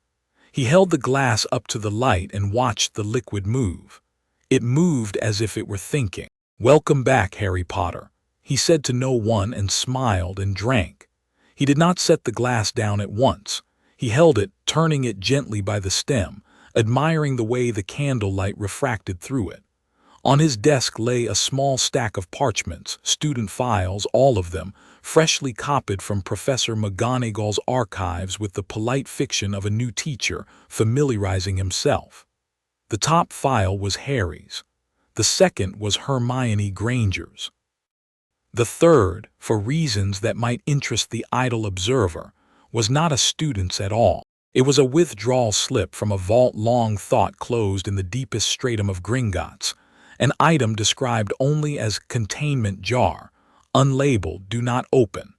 He held the glass up to the light and watched the liquid move. It moved as if it were thinking. "Welcome back, Harry Potter," he said to no one and smiled and drank. He did not set the glass down at once. He held it, turning it gently by the stem, admiring the way the candlelight refracted through it. On his desk lay a small stack of parchments, student files, all of them, freshly copied from Professor McGonagall's archives with the polite fiction of a new teacher, familiarizing himself. The top file was Harry's. The second was Hermione Granger's. The third, for reasons that might interest the idle observer, was not a student's at all. It was a withdrawal slip from a vault long thought closed in the deepest stratum of Gringotts, an item described only as containment jar, unlabeled, do not open.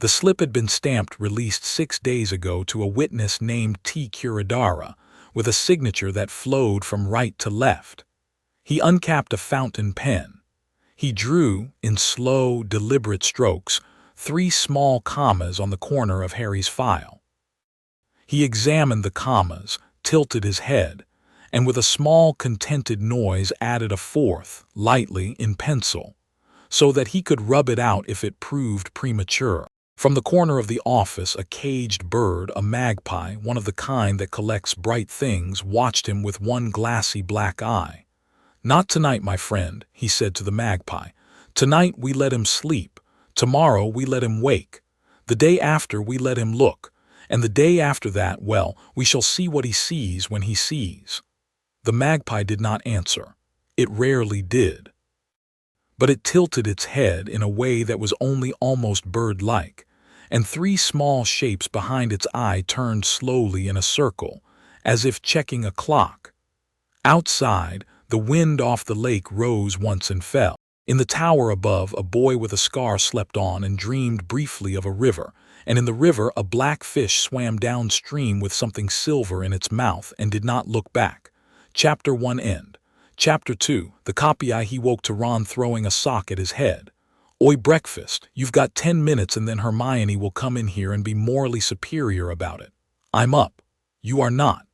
The slip had been stamped released 6 days ago to a witness named T. Curadara, with a signature that flowed from right to left. He uncapped a fountain pen. He drew, in slow, deliberate strokes, 3 small commas on the corner of Harry's file. He examined the commas, tilted his head, and with a small contented noise added a 4th, lightly, in pencil, so that he could rub it out if it proved premature. From the corner of the office, a caged bird, a magpie, one of the kind that collects bright things, watched him with one glassy black eye. "Not tonight, my friend," he said to the magpie. "Tonight we let him sleep. Tomorrow we let him wake. The day after we let him look. And the day after that, well, we shall see what he sees when he sees." The magpie did not answer. It rarely did. But it tilted its head in a way that was only almost bird-like, and 3 small shapes behind its eye turned slowly in a circle, as if checking a clock. Outside, the wind off the lake rose once and fell. In the tower above, a boy with a scar slept on and dreamed briefly of a river, and in the river a black fish swam downstream with something silver in its mouth and did not look back. Chapter 1 end. Chapter 2, the copy he woke to Ron throwing a sock at his head. "Oi, breakfast, you've got 10 minutes and then Hermione will come in here and be morally superior about it. I'm up. You are not.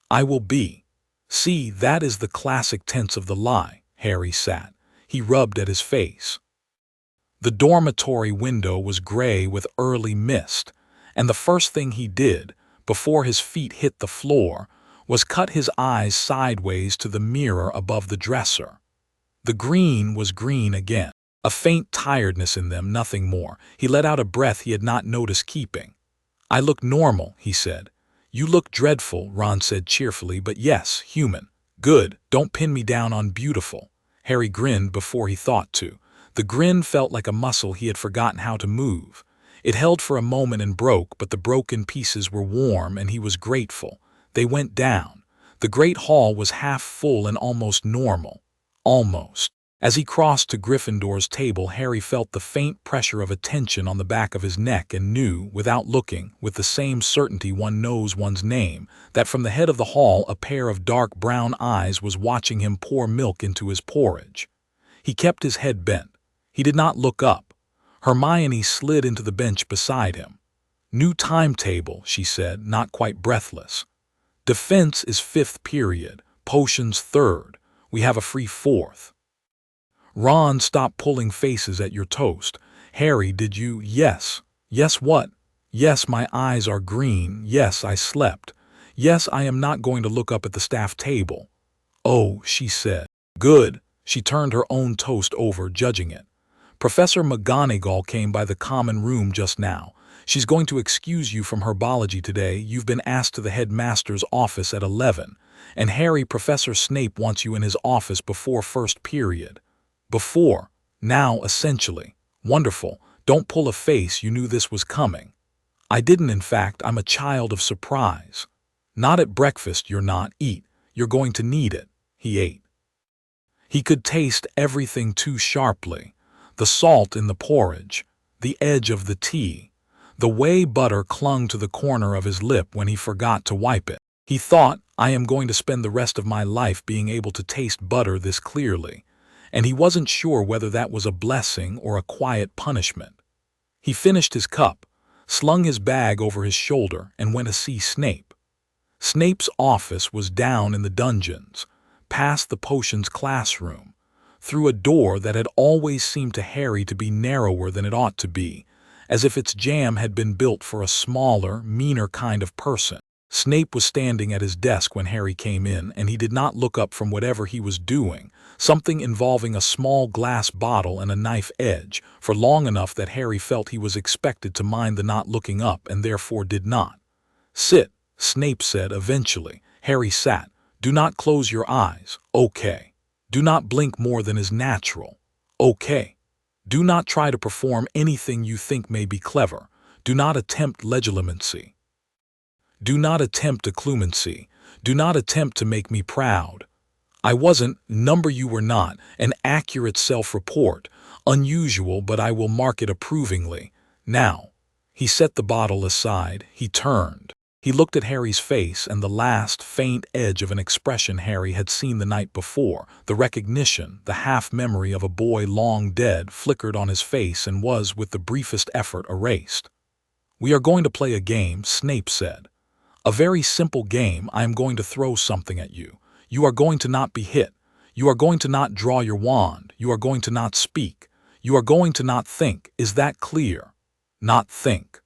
I will be." "See, that is the classic tense of the lie." Harry sat. He rubbed at his face. The dormitory window was gray with early mist, and the first thing he did, before his feet hit the floor, was cut his eyes sideways to the mirror above the dresser. The green was green again, a faint tiredness in them, nothing more. He let out a breath he had not noticed keeping. "I look normal," he said. "You look dreadful," Ron said cheerfully, "but yes, human." "Good, don't pin me down on beautiful." Harry grinned before he thought to. The grin felt like a muscle he had forgotten how to move. It held for a moment and broke, but the broken pieces were warm and he was grateful. They went down. The great hall was half full and almost normal. Almost. As he crossed to Gryffindor's table, Harry felt the faint pressure of attention on the back of his neck and knew, without looking, with the same certainty one knows one's name, that from the head of the hall a pair of dark brown eyes was watching him pour milk into his porridge. He kept his head bent. He did not look up. Hermione slid into the bench beside him. "New timetable," she said, not quite breathless. "Defense is 5th period, potions 3rd. We have a free 4th. Ron, stop pulling faces at your toast. Harry, did you— Yes. Yes what? Yes, my eyes are green. Yes, I slept. Yes, I am not going to look up at the staff table." "Oh," she said. "Good." She turned her own toast over, judging it. "Professor McGonagall came by the common room just now. She's going to excuse you from herbology today. You've been asked to the headmaster's office at 11. And Harry, Professor Snape wants you in his office before 1st period. Before. Now, essentially. Wonderful. Don't pull a face, you knew this was coming." "I didn't, in fact. I'm a child of surprise." "Not at breakfast, you're not. Eat. You're going to need it." He ate. He could taste everything too sharply. The salt in the porridge, the edge of the tea, the way butter clung to the corner of his lip when he forgot to wipe it. He thought, "I am going to spend the rest of my life being able to taste butter this clearly," and he wasn't sure whether that was a blessing or a quiet punishment. He finished his cup, slung his bag over his shoulder, and went to see Snape. Snape's office was down in the dungeons, past the potions classroom, through a door that had always seemed to Harry to be narrower than it ought to be, as if its jamb had been built for a smaller, meaner kind of person. Snape was standing at his desk when Harry came in, and he did not look up from whatever he was doing, something involving a small glass bottle and a knife edge, for long enough that Harry felt he was expected to mind the not looking up and therefore did not. "Sit," Snape said eventually. Harry sat. "Do not close your eyes. Okay. Do not blink more than is natural. Okay. Do not try to perform anything you think may be clever. Do not attempt legilimency. Do not attempt occlumency. Do not attempt to make me proud. I wasn't, number you were not, an accurate self-report. Unusual, but I will mark it approvingly. Now." He set the bottle aside. He turned. He looked at Harry's face, and the last faint edge of an expression Harry had seen the night before, the recognition, the half-memory of a boy long dead, flickered on his face and was, with the briefest effort, erased. "We are going to play a game," Snape said. "A very simple game. I am going to throw something at you. You are going to not be hit. You are going to not draw your wand. You are going to not speak. You are going to not think. Is that clear? Not think.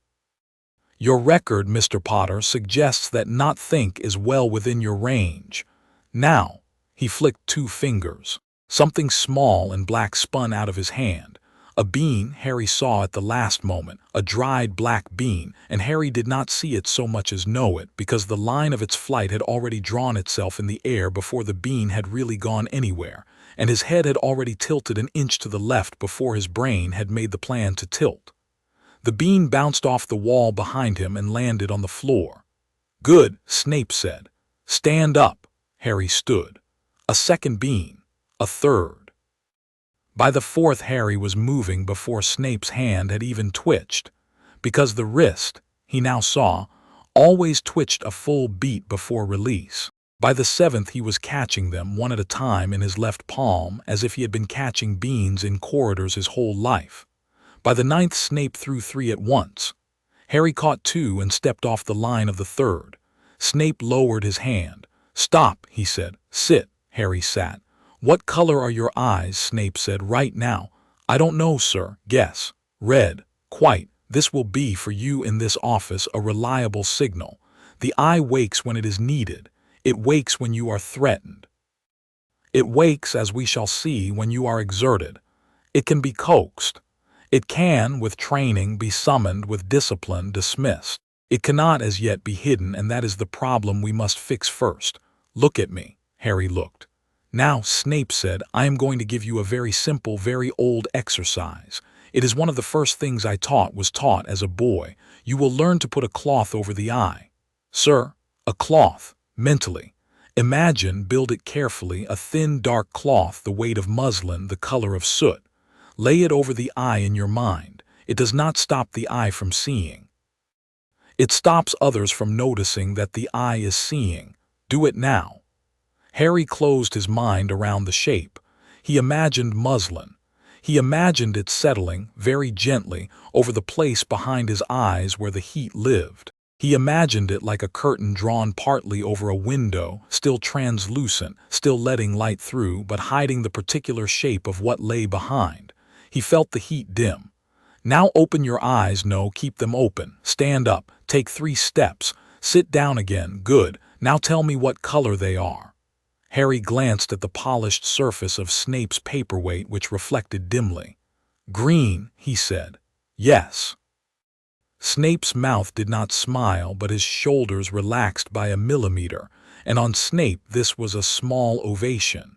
Your record, Mr. Potter, suggests that not think is well within your range. Now," he flicked 2 fingers. Something small and black spun out of his hand. A bean Harry saw at the last moment, a dried black bean, and Harry did not see it so much as know it, because the line of its flight had already drawn itself in the air before the bean had really gone anywhere, and his head had already tilted an inch to the left before his brain had made the plan to tilt. The bean bounced off the wall behind him and landed on the floor. "Good," Snape said. "Stand up." Harry stood. A second bean. A third. By the 4th, Harry was moving before Snape's hand had even twitched, because the wrist, he now saw, always twitched a full beat before release. By the 7th, he was catching them one at a time in his left palm, as if he had been catching beans in corridors his whole life. By the 9th, Snape threw 3 at once. Harry caught 2 and stepped off the line of the 3rd. Snape lowered his hand. "Stop," he said. "Sit." Harry sat. "What color are your eyes?" Snape said. "Right now." "I don't know, sir." "Guess." "Red." "Quite. This will be, for you in this office, a reliable signal. The eye wakes when it is needed. It wakes when you are threatened. It wakes, as we shall see, when you are exerted. It can be coaxed. It can, with training, be summoned, with discipline, dismissed. It cannot as yet be hidden, and that is the problem we must fix first. Look at me." Harry looked. "Now," Snape said, "I am going to give you a very simple, very old exercise. It is one of the first things I was taught as a boy. You will learn to put a cloth over the eye." "Sir?" "A cloth. Mentally. Imagine, build it carefully, a thin, dark cloth, the weight of muslin, the color of soot. Lay it over the eye in your mind. It does not stop the eye from seeing. It stops others from noticing that the eye is seeing. Do it now." Harry closed his mind around the shape. He imagined muslin. He imagined it settling, very gently, over the place behind his eyes where the heat lived. He imagined it like a curtain drawn partly over a window, still translucent, still letting light through, but hiding the particular shape of what lay behind. He felt the heat dim. Now open your eyes. No, keep them open. Stand up. Take 3 steps. Sit down again. Good. Now tell me what color they are. Harry glanced at the polished surface of Snape's paperweight, which reflected dimly. Green, he said. Yes. Snape's mouth did not smile, but his shoulders relaxed by a millimeter, and on Snape this was a small ovation.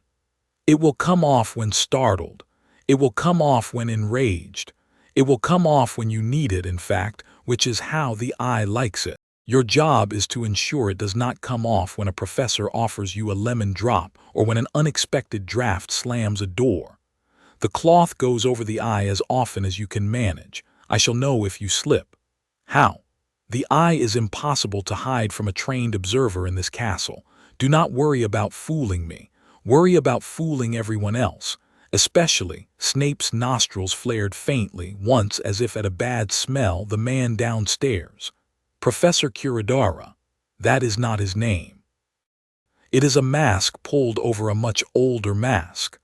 It will come off when startled. It will come off when enraged. It will come off when you need it, in fact, which is how the eye likes it. Your job is to ensure it does not come off when a professor offers you a lemon drop or when an unexpected draft slams a door. The cloth goes over the eye as often as you can manage. I shall know if you slip. How? The eye is impossible to hide from a trained observer in this castle. Do not worry about fooling me. Worry about fooling everyone else. Especially, Snape's nostrils flared faintly, once as if at a bad smell, the man downstairs. Professor Curadara. That is not his name. It is a mask pulled over a much older mask.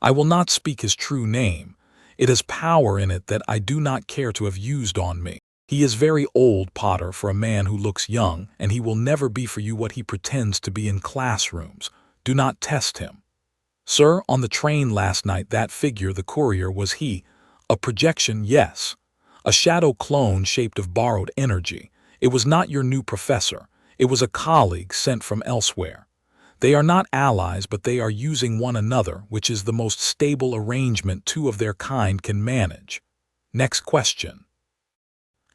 I will not speak his true name. It has power in it that I do not care to have used on me. He is very old, Potter, for a man who looks young, and he will never be for you what he pretends to be in classrooms. Do not test him. Sir, on the train last night, that figure, the courier, was he? A projection, yes. A shadow clone shaped of borrowed energy. It was not your new professor. It was a colleague sent from elsewhere. They are not allies, but they are using one another, which is the most stable arrangement 2 of their kind can manage. Next question.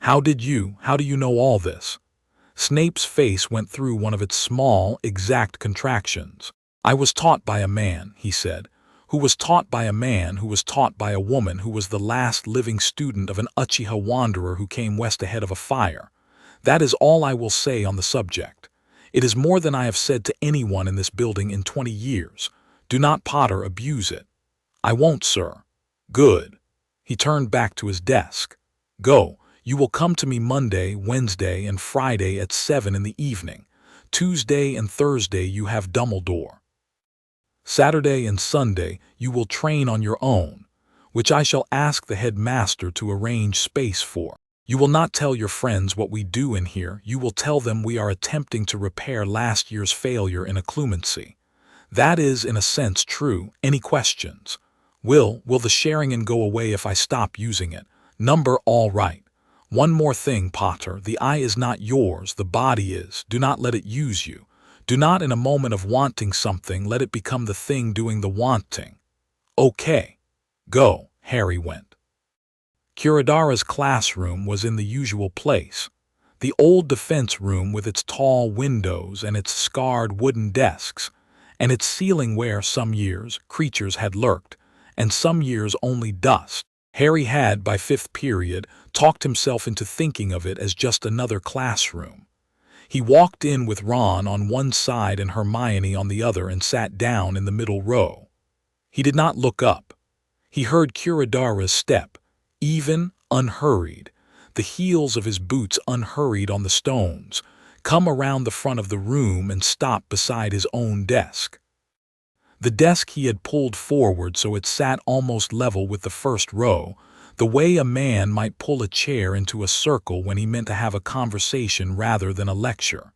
How do you know all this? Snape's face went through one of its small, exact contractions. I was taught by a man, he said, who was taught by a man who was taught by a woman who was the last living student of an Uchiha wanderer who came west ahead of a fire. That is all I will say on the subject. It is more than I have said to anyone in this building in 20 years. Do not, Potter, abuse it. I won't, sir. Good. He turned back to his desk. Go. You will come to me Monday, Wednesday, and Friday at 7 in the evening. Tuesday and Thursday you have Dumbledore. Saturday and Sunday you will train on your own, which I shall ask the headmaster to arrange space for. You will not tell your friends what we do in here. You will tell them we are attempting to repair last year's failure in occlumency. That is, in a sense, true. Any questions? Will the Sharingan go away if I stop using it? Number all right. One more thing, Potter. The eye is not yours, the body is. Do not let it use you. Do not, in a moment of wanting something, let it become the thing doing the wanting. Okay. Go. Harry went. Curadara's classroom was in the usual place. The old defense room with its tall windows and its scarred wooden desks, and its ceiling where some years creatures had lurked, and some years only dust. Harry had, by 5th period, talked himself into thinking of it as just another classroom. He walked in with Ron on one side and Hermione on the other and sat down in the middle row. He did not look up. He heard Curadara's step, even, unhurried, the heels of his boots unhurried on the stones, come around the front of the room and stop beside his own desk. The desk he had pulled forward so it sat almost level with the first row, the way a man might pull a chair into a circle when he meant to have a conversation rather than a lecture.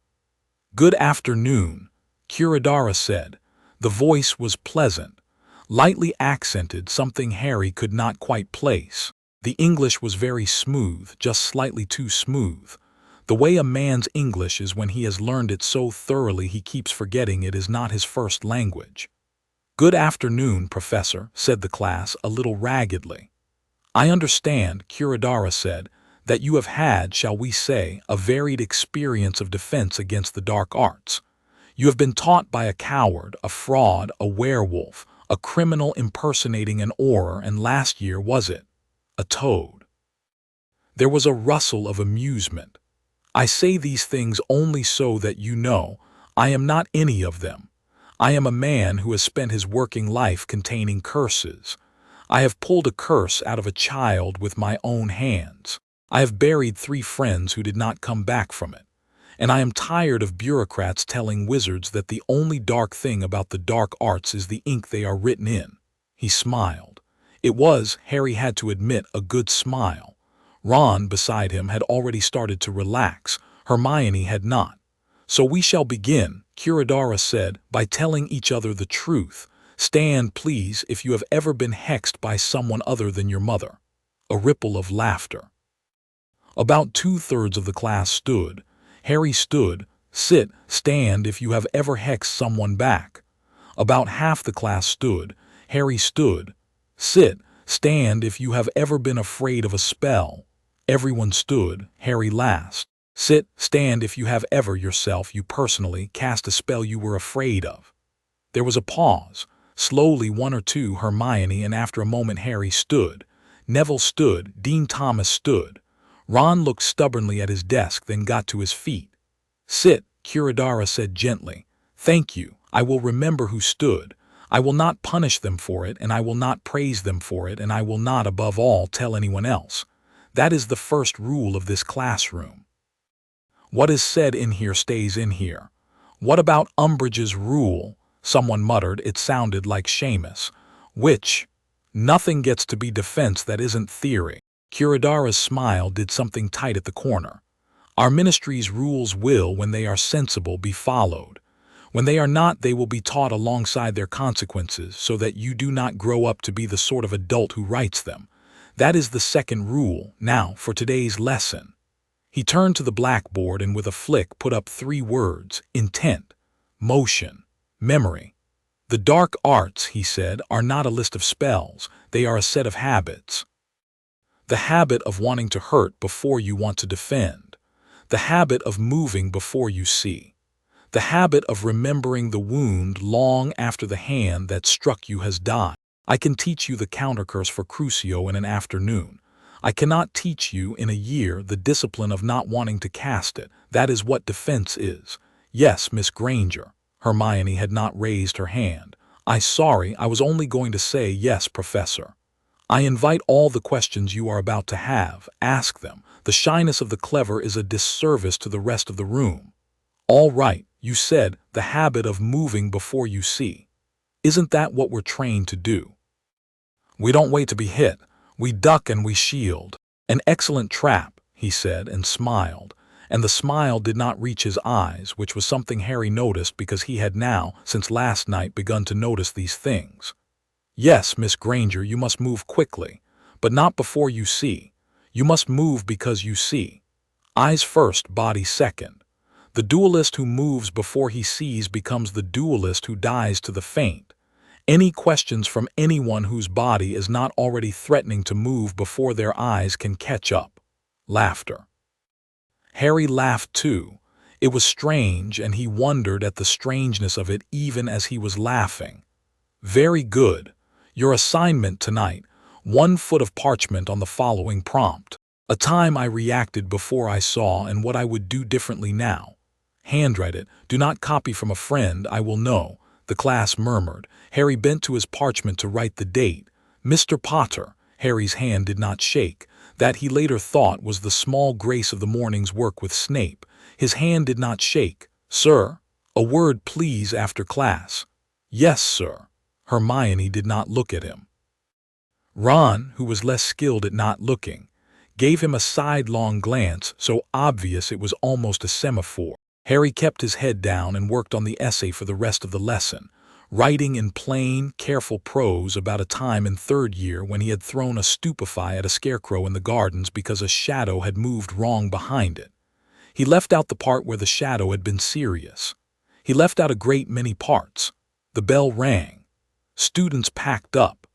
Good afternoon, Curadara said. The voice was pleasant, lightly accented, something Harry could not quite place. The English was very smooth, just slightly too smooth. The way a man's English is when he has learned it so thoroughly he keeps forgetting it is not his first language. Good afternoon, Professor, said the class a little raggedly. I understand, Curadara said, that you have had, shall we say, a varied experience of defense against the dark arts. You have been taught by a coward, a fraud, a werewolf, a criminal impersonating an Auror, and last year, was it? A toad. There was a rustle of amusement. I say these things only so that you know I am not any of them. I am a man who has spent his working life containing curses. I have pulled a curse out of a child with my own hands. I have buried 3 friends who did not come back from it. And I am tired of bureaucrats telling wizards that the only dark thing about the dark arts is the ink they are written in. He smiled. It was, Harry had to admit, a good smile. Ron, beside him, had already started to relax. Hermione had not. So we shall begin, Curadara said, by telling each other the truth. Stand, please, if you have ever been hexed by someone other than your mother. A ripple of laughter. About 2/3 of the class stood. Harry stood. Sit, stand if you have ever hexed someone back. About half the class stood. Harry stood. Sit, stand if you have ever been afraid of a spell. Everyone stood. Harry last. Sit, stand if you have ever yourself, you personally, cast a spell you were afraid of. There was a pause. Slowly 1 or 2, Hermione, and after a moment Harry stood. Neville stood. Dean Thomas stood. Ron looked stubbornly at his desk, then got to his feet. Sit, Curadara said gently. Thank you. I will remember who stood. I will not punish them for it, and I will not praise them for it, and I will not, above all, tell anyone else. That is the first rule of this classroom. What is said in here stays in here. What about Umbridge's rule? Someone muttered. It sounded like Seamus. Which? Nothing gets to be defense that isn't theory. Curadara's smile did something tight at the corner. Our ministry's rules will, when they are sensible, be followed. When they are not, they will be taught alongside their consequences, so that you do not grow up to be the sort of adult who writes them. That is the second rule. Now, for today's lesson. He turned to the blackboard and with a flick put up 3 words: intent, motion, memory. The dark arts, he said, are not a list of spells. They are a set of habits. The habit of wanting to hurt before you want to defend. The habit of moving before you see. The habit of remembering the wound long after the hand that struck you has died. I can teach you the countercurse for Crucio in an afternoon. I cannot teach you in a year the discipline of not wanting to cast it. That is what defense is. Yes, Miss Granger. Hermione had not raised her hand. Sorry, I was only going to say yes, Professor. I invite all the questions you are about to have. Ask them. The shyness of the clever is a disservice to the rest of the room. All right, you said the habit of moving before you see. Isn't that what we're trained to do? We don't wait to be hit. We duck and we shield. An excellent trap, he said and smiled. And the smile did not reach his eyes, which was something Harry noticed because he had now, since last night, begun to notice these things. Yes, Miss Granger, you must move quickly, but not before you see. You must move because you see. Eyes first, body second. The duelist who moves before he sees becomes the duelist who dies to the faint. Any questions from anyone whose body is not already threatening to move before their eyes can catch up. Laughter. Harry laughed too. It was strange, and he wondered at the strangeness of it even as he was laughing. Very good. Your assignment tonight, 1 foot of parchment on the following prompt. A time I reacted before I saw and what I would do differently now. Handwrite it. Do not copy from a friend. I will know. The class murmured. Harry bent to his parchment to write the date. Mr. Potter. Harry's hand did not shake. That, he later thought, was the small grace of the morning's work with Snape. His hand did not shake. Sir? A word, please, after class. Yes, sir. Hermione did not look at him. Ron, who was less skilled at not looking, gave him a sidelong glance so obvious it was almost a semaphore. Harry kept his head down and worked on the essay for the rest of the lesson, writing in plain, careful prose about a time in 3rd year when he had thrown a stupefy at a scarecrow in the gardens because a shadow had moved wrong behind it. He left out the part where the shadow had been serious. He left out a great many parts. The bell rang. Students packed up.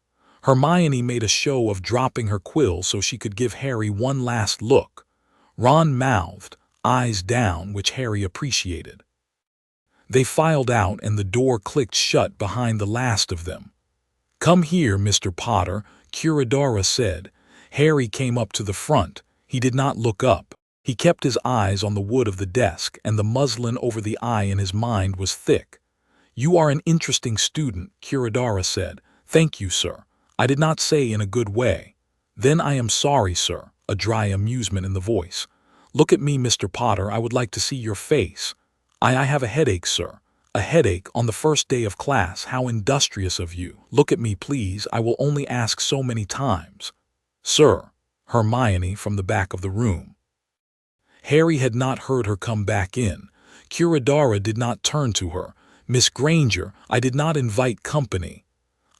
Hermione made a show of dropping her quill so she could give Harry one last look. Ron mouthed, eyes down, which Harry appreciated. They filed out and the door clicked shut behind the last of them. Come here, Mr. Potter, Curadara said. Harry came up to the front. He did not look up. He kept his eyes on the wood of the desk, and the muslin over the eye in his mind was thick. You are an interesting student, Curadara said. Thank you, sir. I did not say in a good way. Then I am sorry, sir, a dry amusement in the voice. Look at me, Mr. Potter, I would like to see your face. I have a headache, sir. A headache on the first day of class, how industrious of you. Look at me, please, I will only ask so many times. Sir, Hermione from the back of the room. Harry had not heard her come back in. Curadara did not turn to her. Miss Granger, I did not invite company.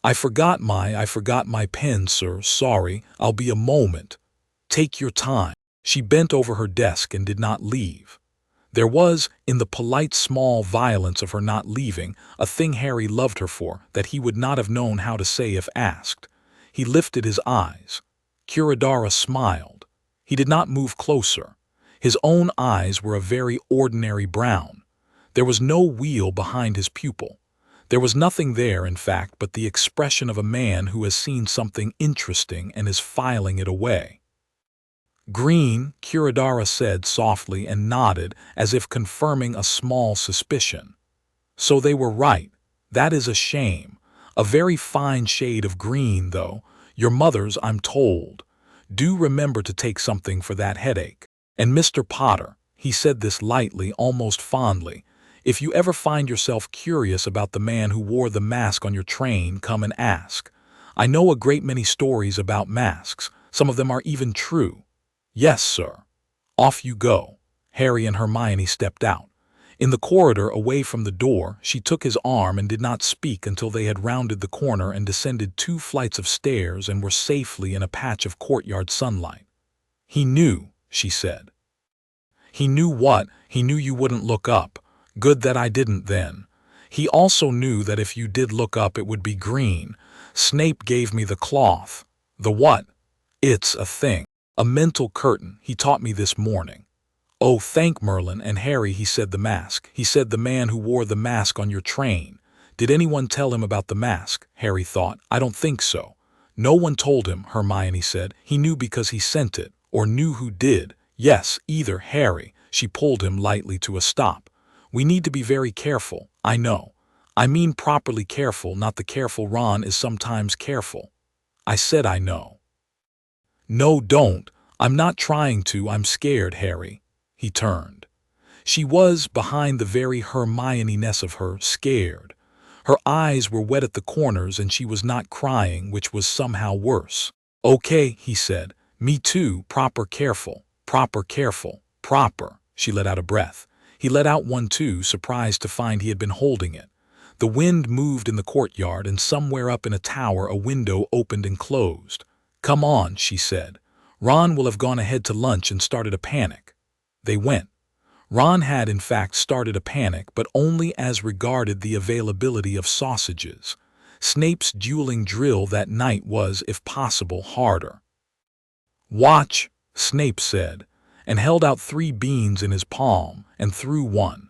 I forgot my pen, sir, sorry, I'll be a moment. Take your time. She bent over her desk and did not leave. There was, in the polite small violence of her not leaving, a thing Harry loved her for that he would not have known how to say if asked. He lifted his eyes. Curadara smiled. He did not move closer. His own eyes were a very ordinary brown. There was no wheal behind his pupil. There was nothing there, in fact, but the expression of a man who has seen something interesting and is filing it away. Green, Curadara said softly and nodded as if confirming a small suspicion. So they were right. That is a shame. A very fine shade of green, though. Your mother's, I'm told. Do remember to take something for that headache. And Mr. Potter, he said this lightly, almost fondly, if you ever find yourself curious about the man who wore the mask on your train, come and ask. I know a great many stories about masks. Some of them are even true. Yes, sir. Off you go. Harry and Hermione stepped out. In the corridor away from the door, she took his arm and did not speak until they had rounded the corner and descended 2 flights of stairs and were safely in a patch of courtyard sunlight. He knew, she said. He knew what? He knew you wouldn't look up. Good that I didn't then. He also knew that if you did look up it would be green. Snape gave me the cloth. The what? It's a thing. A mental curtain. He taught me this morning. Oh, thank Merlin and Harry, he said the mask. He said the man who wore the mask on your train. Did anyone tell him about the mask? Harry thought. I don't think so. No one told him, Hermione said. He knew because he sent it, or knew who did. Yes, either, Harry. She pulled him lightly to a stop. We need to be very careful, I know. I mean properly careful, not the careful Ron is sometimes careful. I said I know. No, don't. I'm not trying to, I'm scared, Harry. He turned. She was, behind the very Hermione-ness of her, scared. Her eyes were wet at the corners and she was not crying, which was somehow worse. Okay, he said. Me too, proper careful, proper careful, proper. She let out a breath. He let out one too, surprised to find he had been holding it. The wind moved in the courtyard and somewhere up in a tower a window opened and closed. Come on, she said. Ron will have gone ahead to lunch and started a panic. They went. Ron had in fact started a panic, but only as regarded the availability of sausages. Snape's dueling drill that night was, if possible, harder. Watch, Snape said, and held out 3 beans in his palm, and threw one,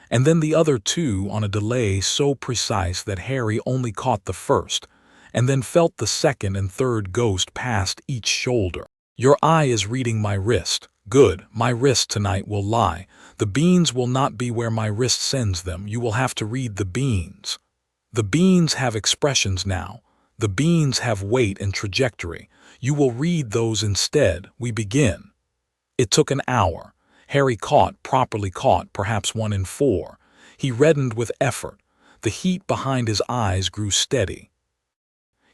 and then the other 2 on a delay so precise that Harry only caught the first, and then felt the second and third ghost past each shoulder. Your eye is reading my wrist. Good, my wrist tonight will lie. The beans will not be where my wrist sends them. You will have to read the beans. The beans have expressions now. The beans have weight and trajectory. You will read those instead. We begin. It took an hour. Harry caught, properly caught, perhaps 1 in 4. He reddened with effort. The heat behind his eyes grew steady.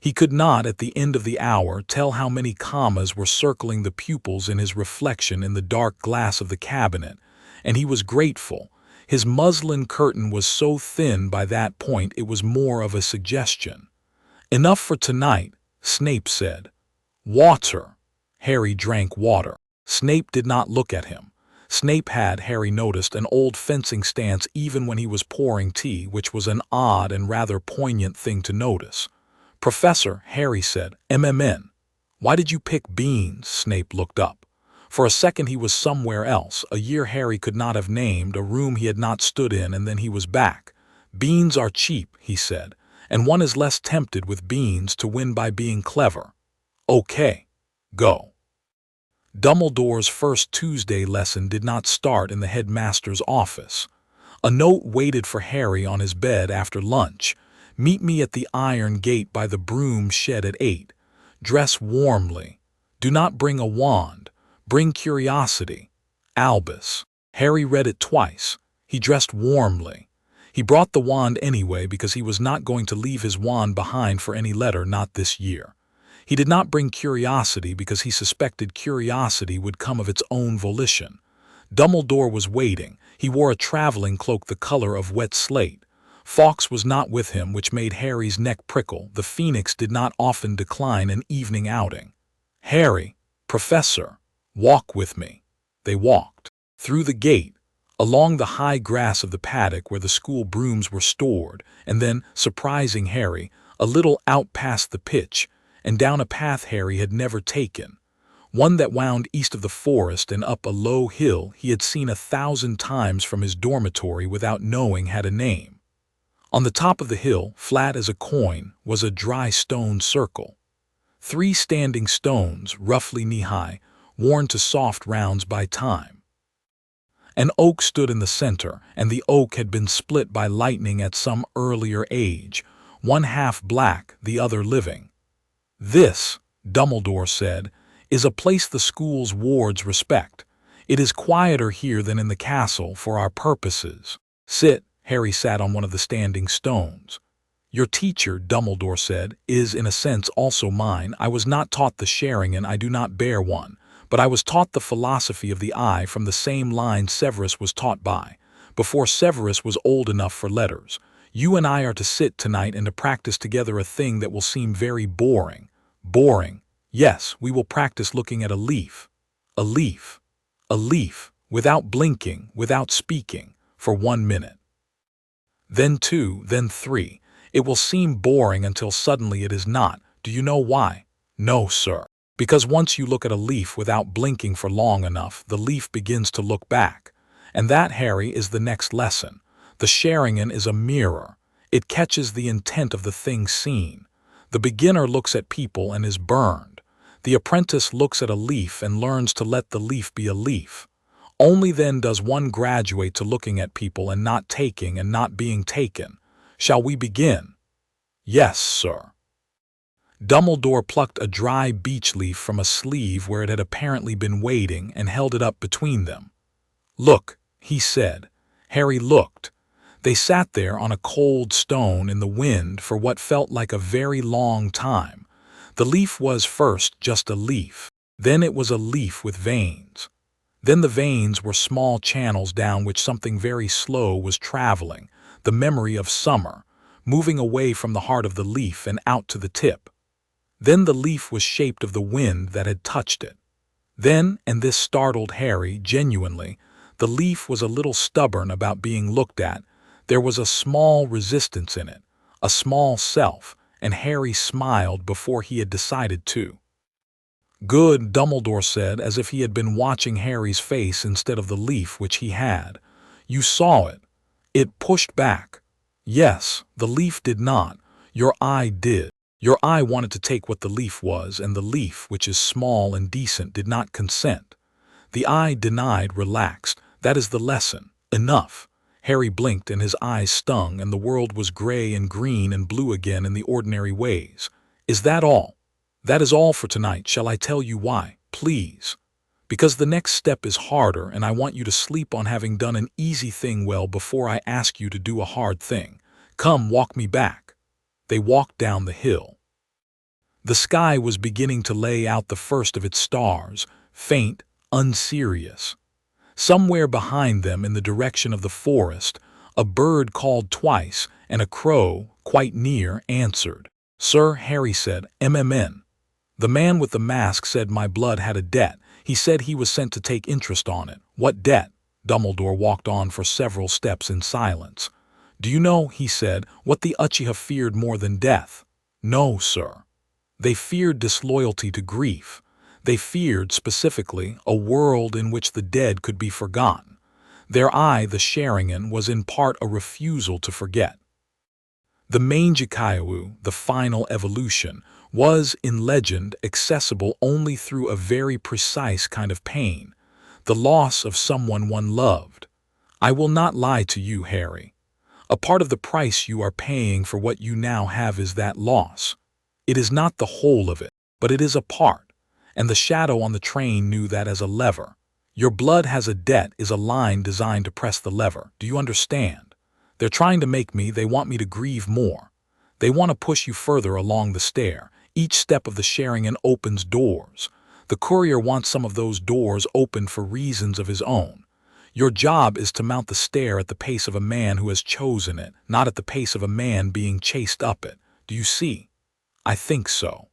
He could not, at the end of the hour, tell how many commas were circling the pupils in his reflection in the dark glass of the cabinet, and he was grateful. His muslin curtain was so thin by that point it was more of a suggestion. Enough for tonight, Snape said. Water. Harry drank water. Snape did not look at him. Snape had, Harry noticed, an old fencing stance even when he was pouring tea, which was an odd and rather poignant thing to notice. Professor, Harry said, MMN. Why did you pick beans? Snape looked up. For a second he was somewhere else, a year Harry could not have named, a room he had not stood in, and then he was back. Beans are cheap, he said, and one is less tempted with beans to win by being clever. Okay, go. Dumbledore's first Tuesday lesson did not start in the headmaster's office. A note waited for Harry on his bed after lunch. Meet me at the iron gate by the broom shed at 8. Dress warmly. Do not bring a wand. Bring curiosity. Albus. Harry read it twice. He dressed warmly. He brought the wand anyway because he was not going to leave his wand behind for any letter, not this year. He did not bring curiosity because he suspected curiosity would come of its own volition. Dumbledore was waiting. He wore a traveling cloak the color of wet slate. Fawkes was not with him, which made Harry's neck prickle. The Phoenix did not often decline an evening outing. Harry, Professor, walk with me. They walked. Through the gate, along the high grass of the paddock where the school brooms were stored, and then, surprising Harry, a little out past the pitch, and down a path Harry had never taken. One that wound east of the forest and up a low hill he had seen 1,000 times from his dormitory without knowing had a name. On the top of the hill, flat as a coin, was a dry stone circle. 3 standing stones, roughly knee-high, worn to soft rounds by time. An oak stood in the center, and the oak had been split by lightning at some earlier age, one half black, the other living. This, Dumbledore said, is a place the school's wards respect. It is quieter here than in the castle for our purposes. Sit. Harry sat on one of the standing stones. Your teacher, Dumbledore said, is in a sense also mine. I was not taught the Sharingan, I do not bear one, but I was taught the philosophy of the eye from the same line Severus was taught by, before Severus was old enough for letters. You and I are to sit tonight and to practice together a thing that will seem very boring. Boring. Yes, we will practice looking at a leaf. A leaf. A leaf, without blinking, without speaking, for 1 minute. Then 2, then 3. It will seem boring until suddenly it is not. Do you know why? No, sir. Because once you look at a leaf without blinking for long enough, the leaf begins to look back. And that, Harry, is the next lesson. The Sharingan is a mirror. It catches the intent of the thing seen. The beginner looks at people and is burned. The apprentice looks at a leaf and learns to let the leaf be a leaf. Only then does one graduate to looking at people and not taking and not being taken. Shall we begin? Yes, sir. Dumbledore plucked a dry beech leaf from a sleeve where it had apparently been waiting and held it up between them. Look, he said. Harry looked. They sat there on a cold stone in the wind for what felt like a very long time. The leaf was first just a leaf. Then it was a leaf with veins. Then the veins were small channels down which something very slow was traveling, the memory of summer, moving away from the heart of the leaf and out to the tip. Then the leaf was shaped of the wind that had touched it. Then, and this startled Harry genuinely, the leaf was a little stubborn about being looked at. There was a small resistance in it, a small self, and Harry smiled before he had decided to. Good, Dumbledore said, as if he had been watching Harry's face instead of the leaf which he had. You saw it. It pushed back. Yes, the leaf did not. Your eye did. Your eye wanted to take what the leaf was, and the leaf, which is small and decent, did not consent. The eye denied, relaxed. That is the lesson. Enough. Harry blinked and his eyes stung, and the world was gray and green and blue again in the ordinary ways. Is that all? That is all for tonight. Shall I tell you why? Please. Because the next step is harder, and I want you to sleep on having done an easy thing well before I ask you to do a hard thing. Come, walk me back. They walked down the hill. The sky was beginning to lay out the first of its stars, faint, unserious. Somewhere behind them in the direction of the forest, a bird called twice, and a crow, quite near, answered. Sir, Harry said, MMN. The man with the mask said my blood had a debt. He said he was sent to take interest on it. What debt? Dumbledore walked on for several steps in silence. Do you know, he said, what the Uchiha feared more than death? No, sir. They feared disloyalty to grief. They feared, specifically, a world in which the dead could be forgotten. Their eye, the Sharingan, was in part a refusal to forget. The Mangekyo, the final evolution, was, in legend, accessible only through a very precise kind of pain, the loss of someone one loved. I will not lie to you, Harry. A part of the price you are paying for what you now have is that loss. It is not the whole of it, but it is a part, and the shadow on the train knew that as a lever. Your blood has a debt is a line designed to press the lever. Do you understand? They're trying to make me, they want me to grieve more. They want to push you further along the stair. Each step of the Sharingan opens doors. The courier wants some of those doors opened for reasons of his own. Your job is to mount the stair at the pace of a man who has chosen it, not at the pace of a man being chased up it. Do you see? I think so.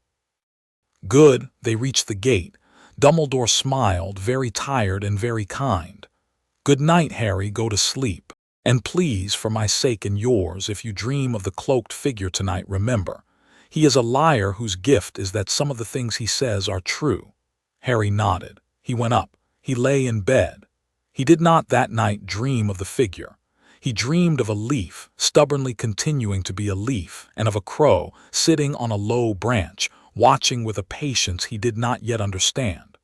Good, they reached the gate. Dumbledore smiled, very tired and very kind. Good night, Harry, go to sleep. And please, for my sake and yours, if you dream of the cloaked figure tonight, remember, he is a liar whose gift is that some of the things he says are true. Harry nodded. He went up. He lay in bed. He did not that night dream of the figure. He dreamed of a leaf, stubbornly continuing to be a leaf, and of a crow, sitting on a low branch, watching with a patience he did not yet understand.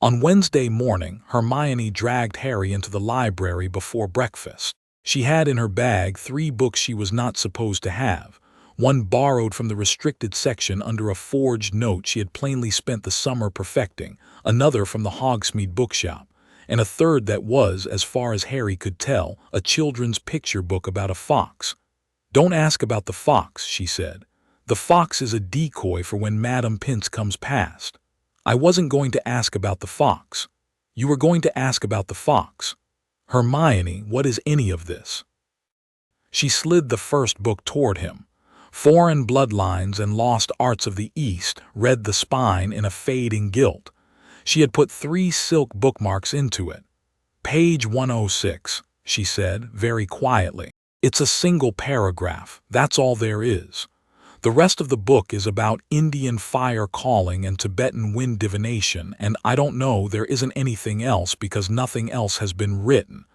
On Wednesday morning, Hermione dragged Harry into the library before breakfast. She had in her bag 3 books she was not supposed to have, one borrowed from the restricted section under a forged note she had plainly spent the summer perfecting, another from the Hogsmeade bookshop, and a third that was, as far as Harry could tell, a children's picture book about a fox. "Don't ask about the fox," she said. "The fox is a decoy for when Madame Pince comes past." "I wasn't going to ask about the fox." "You were going to ask about the fox." "Hermione, what is any of this?" She slid the first book toward him. Foreign Bloodlines and Lost Arts of the East, read the spine in a fading gilt. She had put 3 silk bookmarks into it. "Page 106, she said, very quietly. "It's a single paragraph, that's all there is. The rest of the book is about Indian fire calling and Tibetan wind divination, and I don't know, there isn't anything else because nothing else has been written.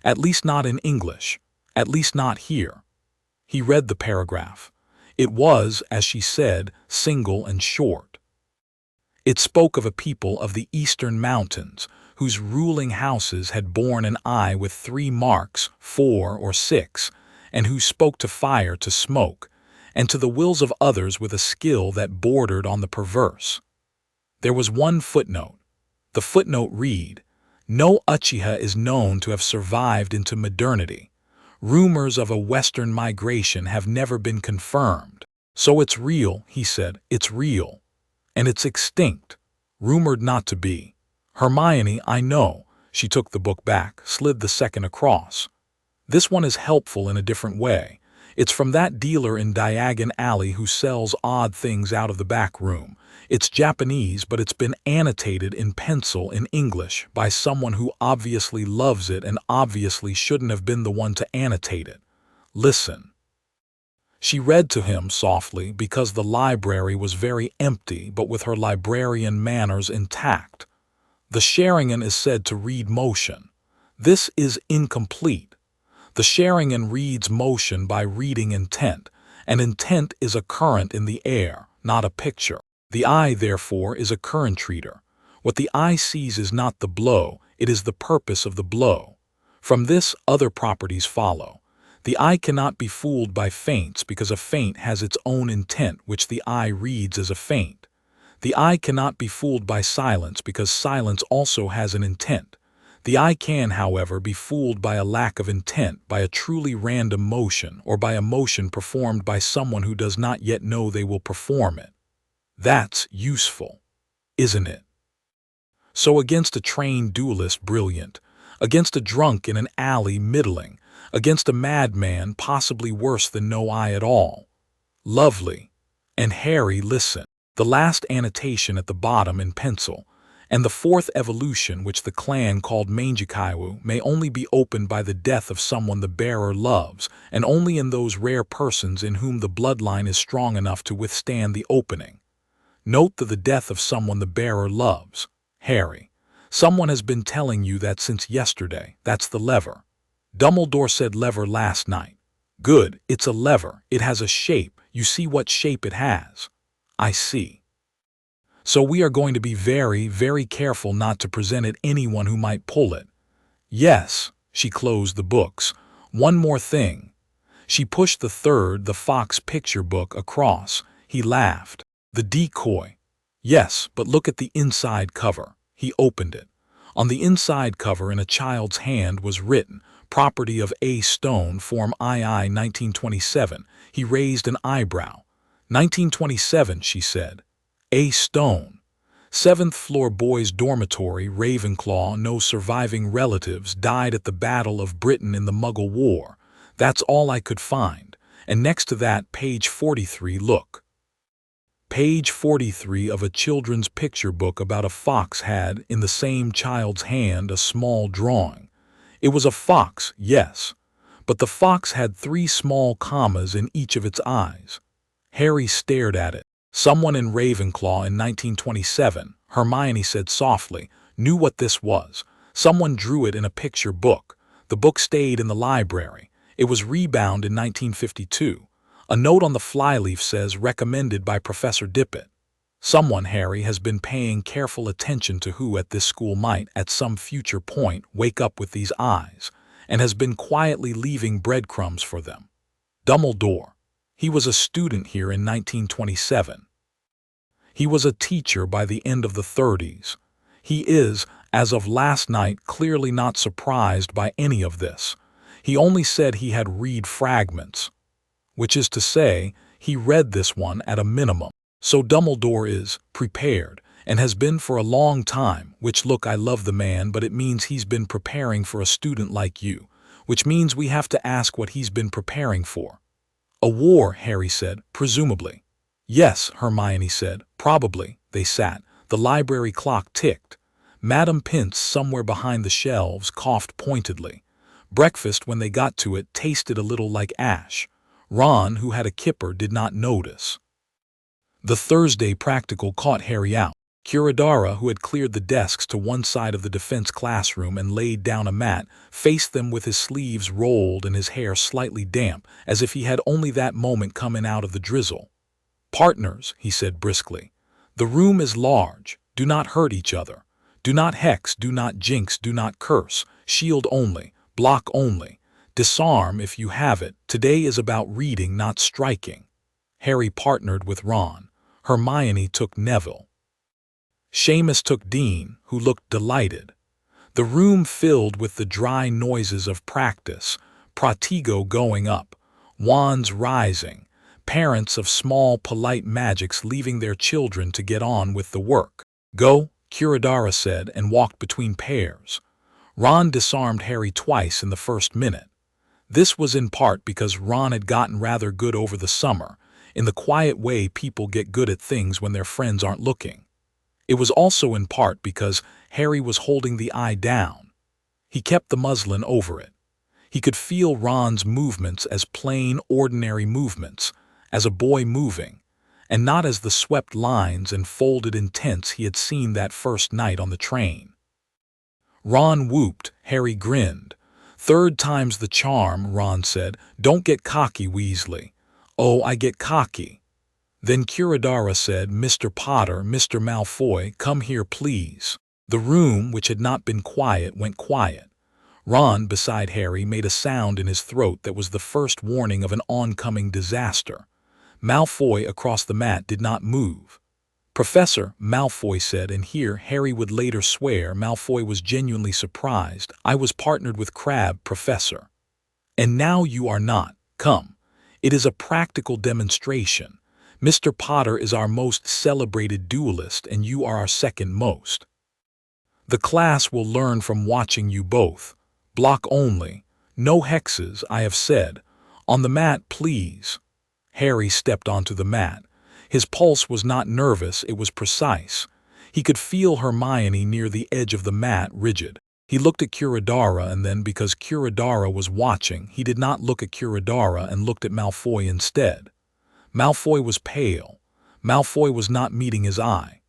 At least not in English. At least not here." He read the paragraph. It was, as she said, single and short. It spoke of a people of the eastern mountains, whose ruling houses had borne an eye with 3 marks, 4 or 6, and who spoke to fire to smoke, and to the wills of others with a skill that bordered on the perverse. There was one footnote. The footnote read, "No Uchiha is known to have survived into modernity. Rumors of a Western migration have never been confirmed. So it's real," he said, "it's real. And it's extinct. Rumored not to be. Hermione, I know." She took the book back, slid the second across. "This one is helpful in a different way. It's from that dealer in Diagon Alley who sells odd things out of the back room. It's Japanese, but it's been annotated in pencil in English by someone who obviously loves it and obviously shouldn't have been the one to annotate it. Listen." She read to him softly because the library was very empty but with her librarian manners intact. "The Sharingan is said to read motion. This is incomplete. The Sharingan reads motion by reading intent, and intent is a current in the air, not a picture. The eye, therefore, is a current reader. What the eye sees is not the blow, it is the purpose of the blow. From this, other properties follow. The eye cannot be fooled by feints because a feint has its own intent which the eye reads as a feint. The eye cannot be fooled by silence because silence also has an intent. The eye can, however, be fooled by a lack of intent, by a truly random motion, or by a motion performed by someone who does not yet know they will perform it. That's useful, isn't it? So against a trained duelist, brilliant. Against a drunk in an alley, middling. Against a madman, possibly worse than no eye at all. Lovely. And Harry, listen. The last annotation at the bottom in pencil, and the 4th evolution which the clan called Mangekaiwu may only be opened by the death of someone the bearer loves, and only in those rare persons in whom the bloodline is strong enough to withstand the opening. Note that the death of someone the bearer loves. Harry, someone has been telling you that since yesterday. That's the lever. Dumbledore said lever last night. Good, it's a lever. It has a shape. You see what shape it has. I see. So we are going to be very, very careful not to present it anyone who might pull it. Yes, she closed the books. One more thing. She pushed the third, the Fox picture book, across. He laughed. The decoy. Yes, but look at the inside cover. He opened it. On the inside cover, in a child's hand, was written, "Property of A. Stone, Form II, 1927. He raised an eyebrow. 1927, she said. A. Stone. 7th floor boys' dormitory, Ravenclaw. No surviving relatives. Died at the Battle of Britain in the Muggle War. That's all I could find. And next to that, page 43, look. Page 43 of a children's picture book about a fox had, in the same child's hand, a small drawing. It was a fox, yes, but the fox had 3 small commas in each of its eyes. Harry stared at it. Someone in Ravenclaw in 1927, Hermione said softly, knew what this was. Someone drew it in a picture book. The book stayed in the library. It was rebound in 1952. A note on the flyleaf says, recommended by Professor Dippet. Someone, Harry, has been paying careful attention to who at this school might, at some future point, wake up with these eyes, and has been quietly leaving breadcrumbs for them. Dumbledore. He was a student here in 1927. He was a teacher by the end of the 30s. He is, as of last night, clearly not surprised by any of this. He only said he had read fragments, which is to say, he read this one at a minimum. So Dumbledore is prepared, and has been for a long time, which, look, I love the man, but it means he's been preparing for a student like you, which means we have to ask what he's been preparing for. A war, Harry said, presumably. Yes, Hermione said, probably. They sat. The library clock ticked. Madame Pince, somewhere behind the shelves, coughed pointedly. Breakfast, when they got to it, tasted a little like ash. Ron, who had a kipper, did not notice. The Thursday practical caught Harry out. Curadara, who had cleared the desks to one side of the defense classroom and laid down a mat, faced them with his sleeves rolled and his hair slightly damp, as if he had only that moment come in out of the drizzle. Partners, he said briskly. The room is large. Do not hurt each other. Do not hex, do not jinx, do not curse. Shield only. Block only. Disarm if you have it. Today is about reading, not striking. Harry partnered with Ron. Hermione took Neville. Seamus took Dean, who looked delighted. The room filled with the dry noises of practice, pratigo going up, wands rising, parents of small polite magics leaving their children to get on with the work. Go, Curadara said, and walked between pairs. Ron disarmed Harry twice in the first minute. This was in part because Ron had gotten rather good over the summer, in the quiet way people get good at things when their friends aren't looking. It was also in part because Harry was holding the eye down. He kept the muslin over it. He could feel Ron's movements as plain, ordinary movements, as a boy moving, and not as the swept lines and folded intents he had seen that first night on the train. Ron whooped. Harry grinned. Third time's the charm, Ron said. Don't get cocky, Weasley. Oh, I get cocky. Then Curadara said, Mr. Potter, Mr. Malfoy, come here, please. The room, which had not been quiet, went quiet. Ron, beside Harry, made a sound in his throat that was the first warning of an oncoming disaster. Malfoy, across the mat, did not move. Professor, Malfoy said, and here Harry would later swear Malfoy was genuinely surprised. I was partnered with Crabbe, Professor. And now you are not. Come. It is a practical demonstration. Mr. Potter is our most celebrated duelist, and you are our second most. The class will learn from watching you both. Block only. No hexes, I have said. On the mat, please. Harry stepped onto the mat. His pulse was not nervous, it was precise. He could feel Hermione near the edge of the mat, rigid. He looked at Curadara, and then, because Curadara was watching, he did not look at Curadara and looked at Malfoy instead. Malfoy was pale. Malfoy was not meeting his eye.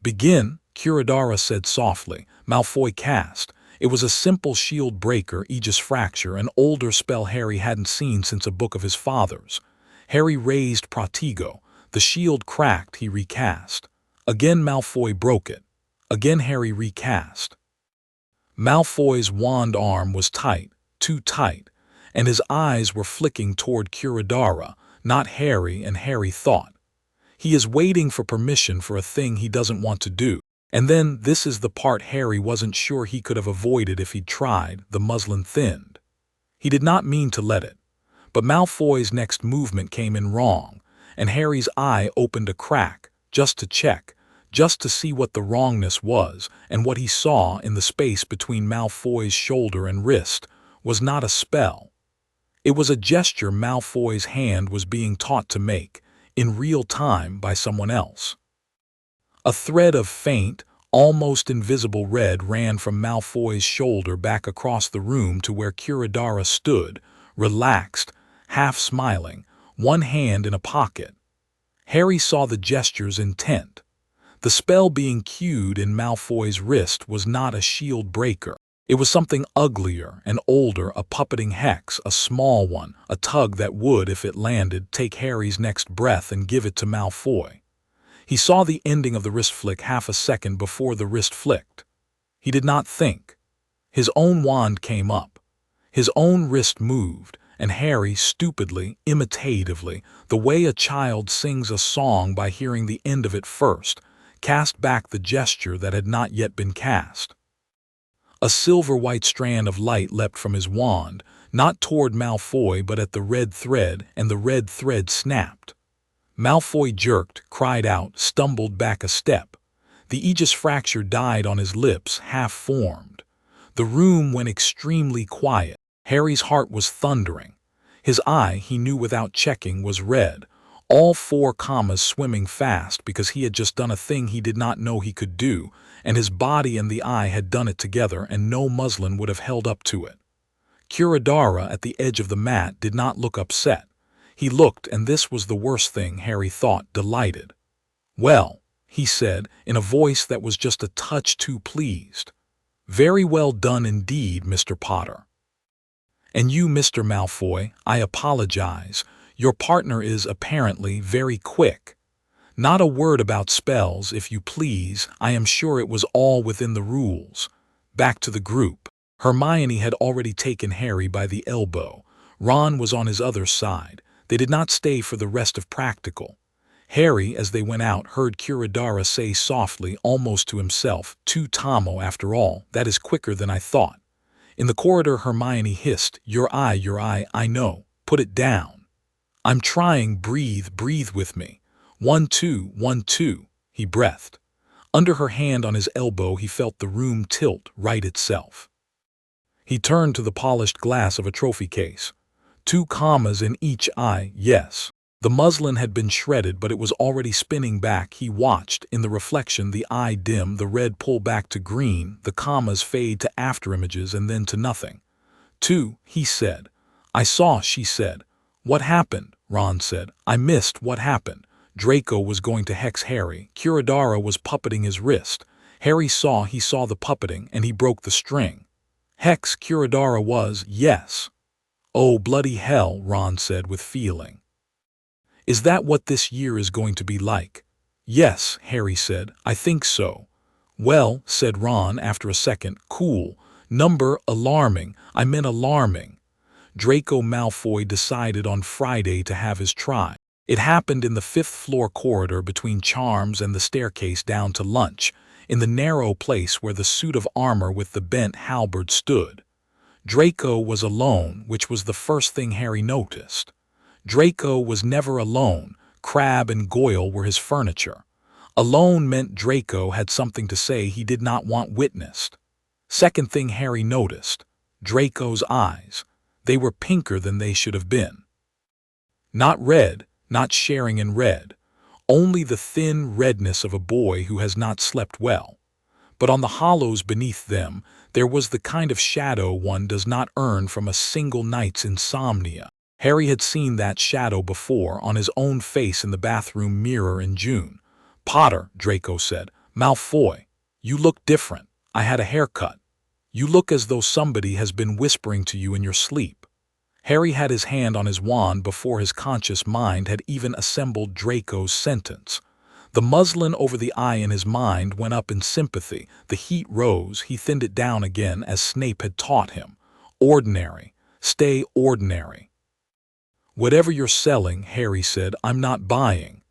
Begin, Curadara said softly. Malfoy cast. It was a simple shield breaker, Aegis fracture, an older spell Harry hadn't seen since a book of his father's. Harry raised Pratigo. The shield cracked, he recast. Again Malfoy broke it. Again Harry recast. Malfoy's wand arm was tight, too tight, and his eyes were flicking toward Kurodara, not Harry, and Harry thought, he is waiting for permission for a thing he doesn't want to do. And then this is the part Harry wasn't sure he could have avoided if he'd tried. The muslin thinned. He did not mean to let it, but Malfoy's next movement came in wrong, and Harry's eye opened a crack, just to check, just to see what the wrongness was, and what he saw in the space between Malfoy's shoulder and wrist was not a spell. It was a gesture Malfoy's hand was being taught to make, in real time by someone else. A thread of faint, almost invisible red ran from Malfoy's shoulder back across the room to where Kurodara stood, relaxed, half smiling, one hand in a pocket. Harry saw the gesture's intent. The spell being cued in Malfoy's wrist was not a shield breaker. It was something uglier and older, a puppeting hex, a small one, a tug that would, if it landed, take Harry's next breath and give it to Malfoy. He saw the ending of the wrist flick half a second before the wrist flicked. He did not think. His own wand came up. His own wrist moved, and Harry, stupidly, imitatively, the way a child sings a song by hearing the end of it first, cast back the gesture that had not yet been cast. A silver-white strand of light leapt from his wand, not toward Malfoy but at the red thread, and the red thread snapped. Malfoy jerked, cried out, stumbled back a step. The Aegis fracture died on his lips, half-formed. The room went extremely quiet. Harry's heart was thundering. His eye, he knew without checking, was red, all 4 commas swimming fast because he had just done a thing he did not know he could do, and his body and the eye had done it together, and no muslin would have held up to it. Kurodara, at the edge of the mat, did not look upset. He looked, and this was the worst thing, Harry thought, delighted. "Well," he said, in a voice that was just a touch too pleased. "Very well done indeed, Mr. Potter. And you, Mr. Malfoy, I apologize. Your partner is, apparently, very quick. Not a word about spells, if you please. I am sure it was all within the rules." Back to the group. Hermione had already taken Harry by the elbow. Ron was on his other side. They did not stay for the rest of practical. Harry, as they went out, heard Kurodara say softly, almost to himself, "To Tomo, after all, that is quicker than I thought." In the corridor, Hermione hissed, your eye, I know. Put it down." "I'm trying, breathe with me. 1, 2, 1, 2, he breathed. Under her hand on his elbow, he felt the room tilt, right itself. He turned to the polished glass of a trophy case. 2 commas in each eye, yes. The muslin had been shredded, but it was already spinning back. He watched, in the reflection, the eye dim, the red pull back to green, the commas fade to afterimages and then to nothing. 2, he said. "I saw," she said. "What happened?" Ron said. "I missed what happened." Draco was going to hex Harry. Kurodara was puppeting his wrist. Harry saw the puppeting, and he broke the string. Hex Kurodara was, yes. "Oh, bloody hell," Ron said with feeling. "Is that what this year is going to be like?" "Yes," Harry said. "I think so." "Well," said Ron after a second, "cool. Number, alarming. I meant alarming." Draco Malfoy decided on Friday to have his try. It happened in the 5th-floor corridor between Charms and the staircase down to lunch, in the narrow place where the suit of armor with the bent halberd stood. Draco was alone, which was the first thing Harry noticed. Draco was never alone. Crabbe and Goyle were his furniture. Alone meant Draco had something to say he did not want witnessed. Second thing Harry noticed, Draco's eyes. They were pinker than they should have been. Not red, not sharing in red, only the thin redness of a boy who has not slept well. But on the hollows beneath them, there was the kind of shadow one does not earn from a single night's insomnia. Harry had seen that shadow before on his own face in the bathroom mirror in June. "Potter," Draco said. "Malfoy, you look different. I had a haircut. You look as though somebody has been whispering to you in your sleep." Harry had his hand on his wand before his conscious mind had even assembled Draco's sentence. The muslin over the eye in his mind went up in sympathy. The heat rose. He thinned it down again as Snape had taught him. Ordinary. Stay ordinary. Whatever you're selling, Harry said, I'm not buying.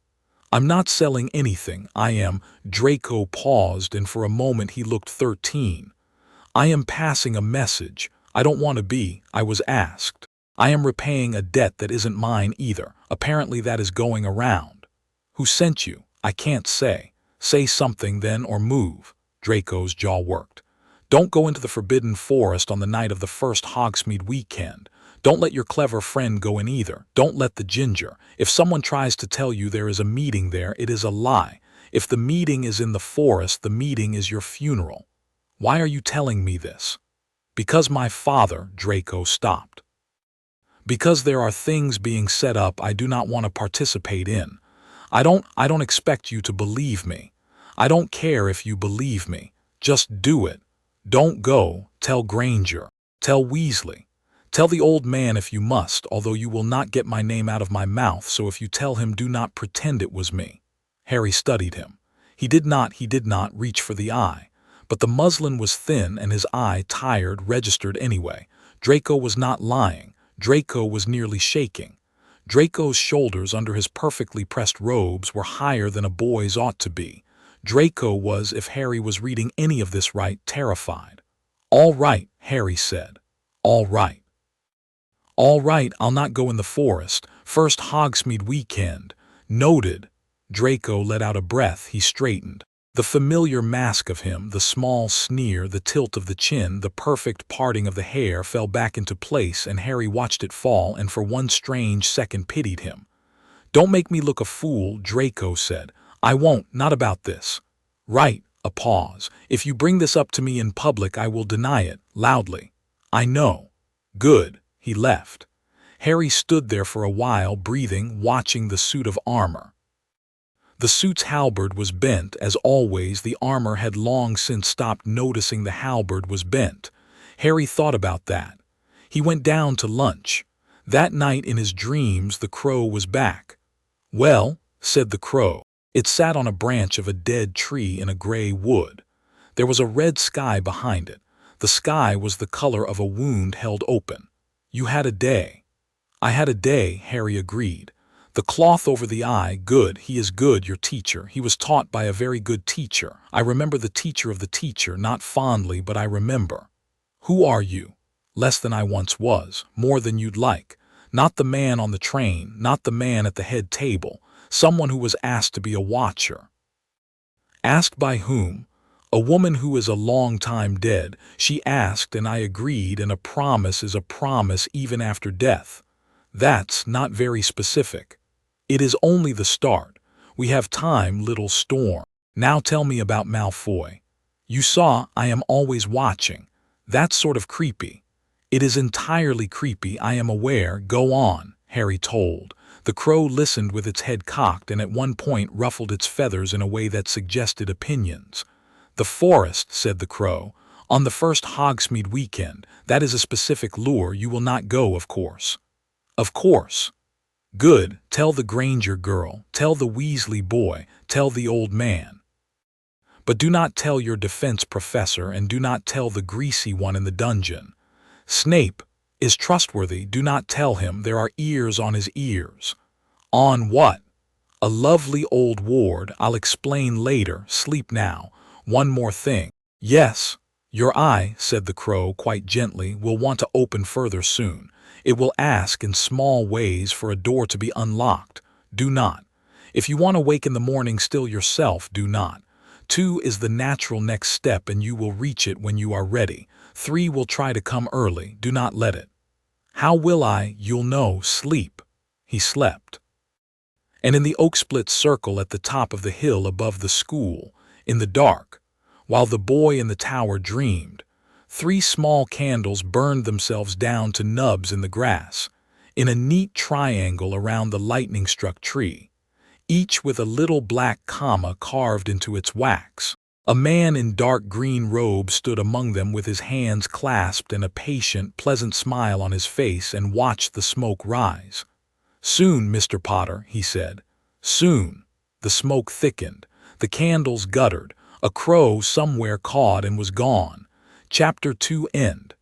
I'm not selling anything. I am. Draco paused, and for a moment he looked 13. I am passing a message. I don't want to be, I was asked. I am repaying a debt that isn't mine either. Apparently that is going around. Who sent you? I can't say. Say something then or move. Draco's jaw worked. Don't go into the Forbidden Forest on the night of the first Hogsmeade weekend. Don't let your clever friend go in either. Don't let the ginger. If someone tries to tell you there is a meeting there, it is a lie. If the meeting is in the forest, the meeting is your funeral. Why are you telling me this? Because my father, Draco stopped. Because there are things being set up I do not want to participate in. I don't expect you to believe me. I don't care if you believe me. Just do it. Don't go. Tell Granger. Tell Weasley. Tell the old man if you must, although you will not get my name out of my mouth, so if you tell him, do not pretend it was me. Harry studied him. He did not reach for the eye. But the muslin was thin and his eye, tired, registered anyway. Draco was not lying. Draco was nearly shaking. Draco's shoulders under his perfectly pressed robes were higher than a boy's ought to be. Draco was, if Harry was reading any of this right, terrified. All right, Harry said. All right. All right, I'll not go in the forest. First Hogsmeade weekend. Noted. Draco let out a breath. He straightened. The familiar mask of him, the small sneer, the tilt of the chin, the perfect parting of the hair fell back into place, and Harry watched it fall and for one strange second pitied him. Don't make me look a fool, Draco said. I won't, not about this. Right, a pause. If you bring this up to me in public, I will deny it, loudly. I know. Good. He left. Harry stood there for a while, breathing, watching the suit of armor. The suit's halberd was bent, as always. The armor had long since stopped noticing the halberd was bent. Harry thought about that. He went down to lunch. That night in his dreams the crow was back. Well, said the crow. It sat on a branch of a dead tree in a gray wood. There was a red sky behind it. The sky was the color of a wound held open. You had a day. I had a day, Harry agreed. The cloth over the eye, good, he is good, your teacher. He was taught by a very good teacher. I remember the teacher of the teacher, not fondly, but I remember. Who are you? Less than I once was, more than you'd like. Not the man on the train, not the man at the head table, someone who was asked to be a watcher. Asked by whom? A woman who is a long time dead. She asked and I agreed, and a promise is a promise even after death. That's not very specific. It is only the start. We have time, little storm. Now tell me about Malfoy. You saw, I am always watching. That's sort of creepy. It is entirely creepy, I am aware. Go on, Harry told. The crow listened with its head cocked and at one point ruffled its feathers in a way that suggested opinions. The forest, said the crow. On the first Hogsmeade weekend. That is a specific lure. You will not go, of course. Of course. Good. Tell the Granger girl. Tell the Weasley boy. Tell the old man. But do not tell your defense professor, and do not tell the greasy one in the dungeon. Snape is trustworthy. Do not tell him. There are ears on his ears. On what? A lovely old ward. I'll explain later. Sleep now. One more thing. Yes. Your eye, said the crow quite gently, will want to open further soon. It will ask in small ways for a door to be unlocked. Do not. If you want to wake in the morning still yourself, do not. 2 is the natural next step and you will reach it when you are ready. 3 will try to come early. Do not let it. How will I? You'll know. Sleep. He slept. And in the oak-split circle at the top of the hill above the school, in the dark, while the boy in the tower dreamed, 3 small candles burned themselves down to nubs in the grass, in a neat triangle around the lightning-struck tree, each with a little black comma carved into its wax. A man in dark green robe stood among them with his hands clasped and a patient, pleasant smile on his face, and watched the smoke rise. Soon, Mr. Potter, he said. Soon. The smoke thickened. The candles guttered. A crow somewhere cawed and was gone. Chapter 2 end.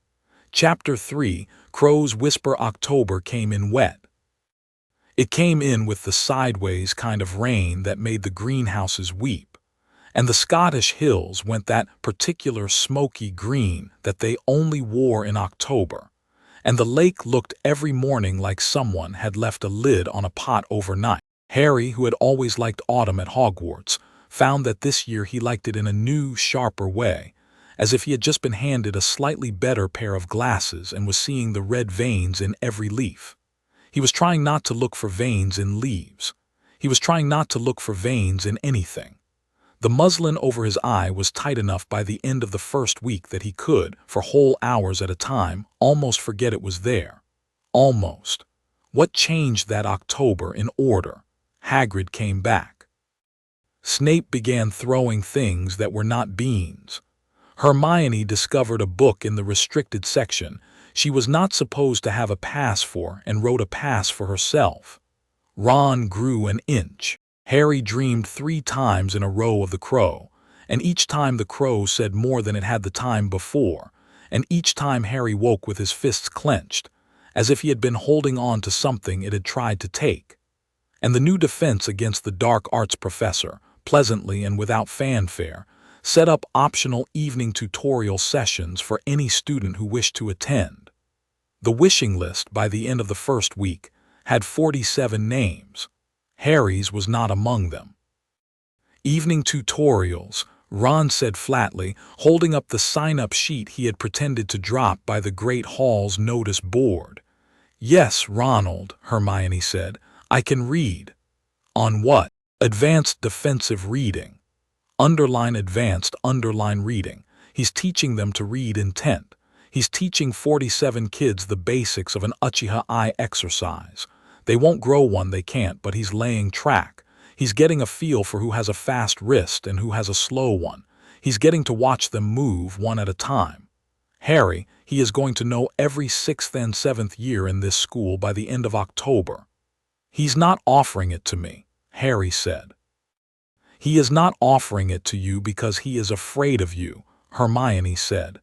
Chapter 3, Crows whisper October came in wet. It came in with the sideways kind of rain that made the greenhouses weep, and the Scottish hills went that particular smoky green that they only wore in October, and the lake looked every morning like someone had left a lid on a pot overnight. Harry, who had always liked autumn at Hogwarts, found that this year he liked it in a new, sharper way, as if he had just been handed a slightly better pair of glasses and was seeing the red veins in every leaf. He was trying not to look for veins in leaves. He was trying not to look for veins in anything. The muslin over his eye was tight enough by the end of the first week that he could, for whole hours at a time, almost forget it was there. Almost. What changed that October in order? Hagrid came back. Snape began throwing things that were not beans. Hermione discovered a book in the restricted section she was not supposed to have a pass for and wrote a pass for herself. Ron grew an inch. Harry dreamed 3 times in a row of the crow, and each time the crow said more than it had the time before, and each time Harry woke with his fists clenched, as if he had been holding on to something it had tried to take. And the new defense against the dark arts professor, pleasantly and without fanfare, set up optional evening tutorial sessions for any student who wished to attend. The wishing list by the end of the first week had 47 names. Harry's was not among them. Evening tutorials, Ron said flatly, holding up the sign-up sheet he had pretended to drop by the Great Hall's notice board. Yes, Ronald, Hermione said, I can read. On what? Advanced defensive reading. Underline advanced underline reading. He's teaching them to read intent. He's teaching 47 kids the basics of an Uchiha eye exercise. They won't grow one, they can't, but he's laying track. He's getting a feel for who has a fast wrist and who has a slow one. He's getting to watch them move one at a time. Harry, he is going to know every 6th and 7th year in this school by the end of October. He's not offering it to me, Harry said. He is not offering it to you because he is afraid of you, Hermione said.